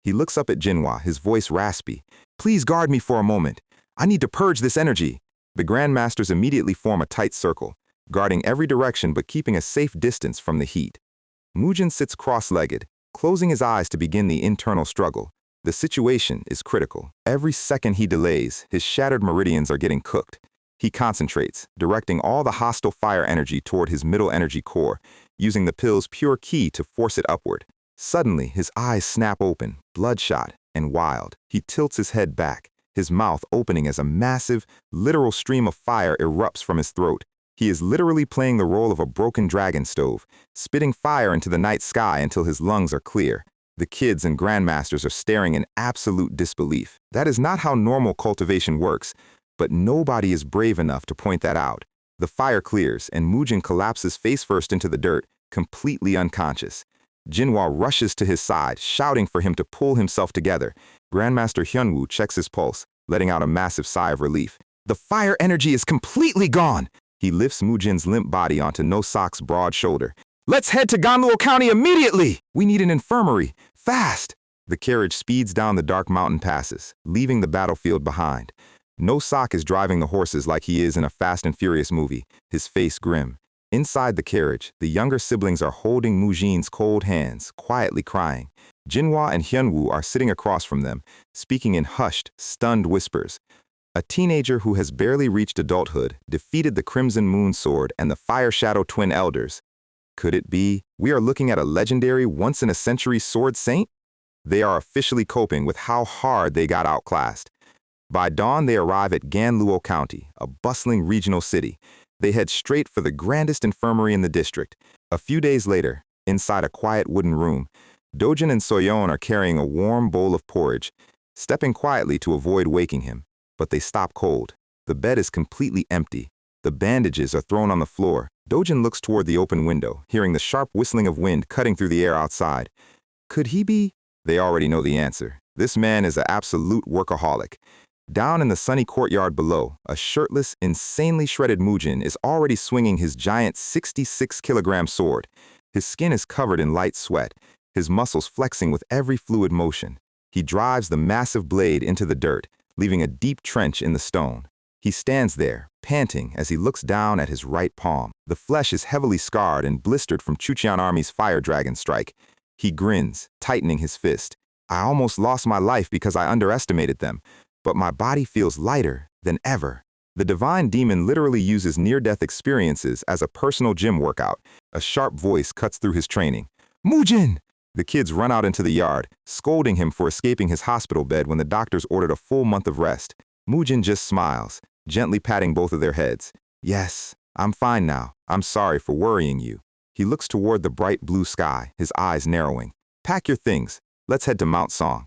He looks up at Jinhwa, his voice raspy. Please guard me for a moment. I need to purge this energy. The Grandmasters immediately form a tight circle, guarding every direction but keeping a safe distance from the heat. Mujin sits cross-legged, closing his eyes to begin the internal struggle. The situation is critical. Every second he delays, his shattered meridians are getting cooked. He concentrates, directing all the hostile fire energy toward his middle energy core, using the pill's pure ki to force it upward. Suddenly, his eyes snap open, bloodshot and wild. He tilts his head back, his mouth opening as a massive, literal stream of fire erupts from his throat. He is literally playing the role of a broken dragon stove, spitting fire into the night sky until his lungs are clear. The kids and Grandmasters are staring in absolute disbelief. That is not how normal cultivation works, but nobody is brave enough to point that out. The fire clears, and Mujin collapses face first into the dirt, completely unconscious. Jinhwa rushes to his side, shouting for him to pull himself together. Grandmaster Hyunwoo checks his pulse, letting out a massive sigh of relief. The fire energy is completely gone! He lifts Mujin's limp body onto No Sok's broad shoulder. Let's head to Ganluo County immediately! We need an infirmary. Fast! The carriage speeds down the dark mountain passes, leaving the battlefield behind. No Sok is driving the horses like he is in a Fast and Furious movie, his face grim. Inside the carriage, the younger siblings are holding Mujin's cold hands, quietly crying. Jinhwa and Hyunwoo are sitting across from them, speaking in hushed, stunned whispers. A teenager who has barely reached adulthood defeated the Crimson Moon Sword and the Fire Shadow Twin Elders. Could it be we are looking at a legendary once-in-a-century sword saint? They are officially coping with how hard they got outclassed. By dawn, they arrive at Ganluo County, a bustling regional city. They head straight for the grandest infirmary in the district. A few days later, inside a quiet wooden room, Dojin and Soyeon are carrying a warm bowl of porridge, stepping quietly to avoid waking him. But they stop cold. The bed is completely empty. The bandages are thrown on the floor. Dojin looks toward the open window, hearing the sharp whistling of wind cutting through the air outside. Could he be? They already know the answer. This man is an absolute workaholic. Down in the sunny courtyard below, a shirtless, insanely shredded Mujin is already swinging his giant 66-kilogram sword. His skin is covered in light sweat, his muscles flexing with every fluid motion. He drives the massive blade into the dirt, leaving a deep trench in the stone. He stands there, panting as he looks down at his right palm. The flesh is heavily scarred and blistered from Chuchian Army's fire dragon strike. He grins, tightening his fist. I almost lost my life because I underestimated them, but my body feels lighter than ever. The divine demon literally uses near-death experiences as a personal gym workout. A sharp voice cuts through his training. Mujin! The kids run out into the yard, scolding him for escaping his hospital bed when the doctors ordered a full month of rest. Mujin just smiles, gently patting both of their heads. Yes, I'm fine now. I'm sorry for worrying you. He looks toward the bright blue sky, his eyes narrowing. Pack your things. Let's head to Mount Song.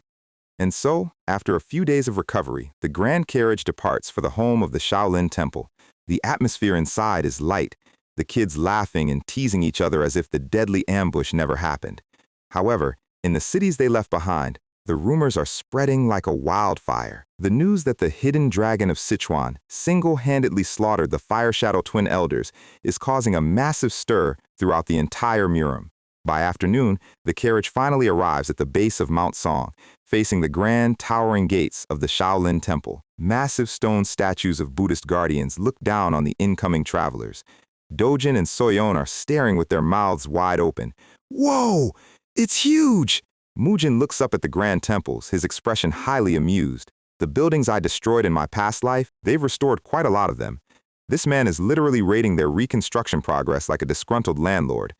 And so, after a few days of recovery, the grand carriage departs for the home of the Shaolin Temple. The atmosphere inside is light, the kids laughing and teasing each other as if the deadly ambush never happened. However, in the cities they left behind, the rumors are spreading like a wildfire. The news that the hidden dragon of Sichuan single-handedly slaughtered the Fire Shadow twin elders is causing a massive stir throughout the entire Murim. By afternoon, the carriage finally arrives at the base of Mount Song, facing the grand, towering gates of the Shaolin Temple. Massive stone statues of Buddhist guardians look down on the incoming travelers. Dojin and Soyeon are staring with their mouths wide open. Whoa! It's huge! Mujin looks up at the grand temples, his expression highly amused. The buildings I destroyed in my past life, they've restored quite a lot of them. This man is literally rating their reconstruction progress like a disgruntled landlord.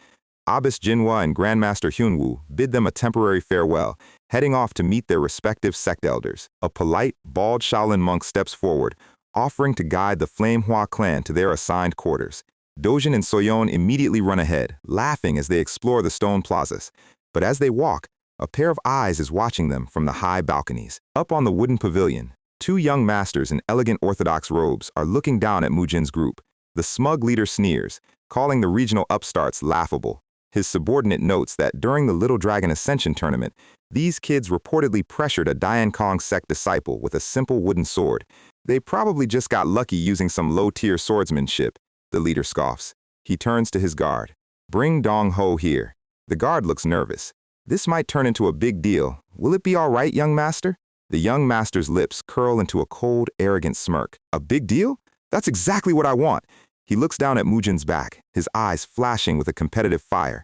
Abbess Jinhua and Grandmaster Hyunwoo bid them a temporary farewell, heading off to meet their respective sect elders. A polite, bald Shaolin monk steps forward, offering to guide the Flamehua clan to their assigned quarters. Dojin and Soyeon immediately run ahead, laughing as they explore the stone plazas. But as they walk, a pair of eyes is watching them from the high balconies. Up on the wooden pavilion, two young masters in elegant orthodox robes are looking down at Mujin's group. The smug leader sneers, calling the regional upstarts laughable. His subordinate notes that during the Little Dragon Ascension tournament, these kids reportedly pressured a Dian Kong sect disciple with a simple wooden sword. They probably just got lucky using some low-tier swordsmanship, the leader scoffs. He turns to his guard. Bring Dong Ho here. The guard looks nervous. This might turn into a big deal. Will it be all right, young master? The young master's lips curl into a cold, arrogant smirk. A big deal? That's exactly what I want. He looks down at Mujin's back, his eyes flashing with a competitive fire.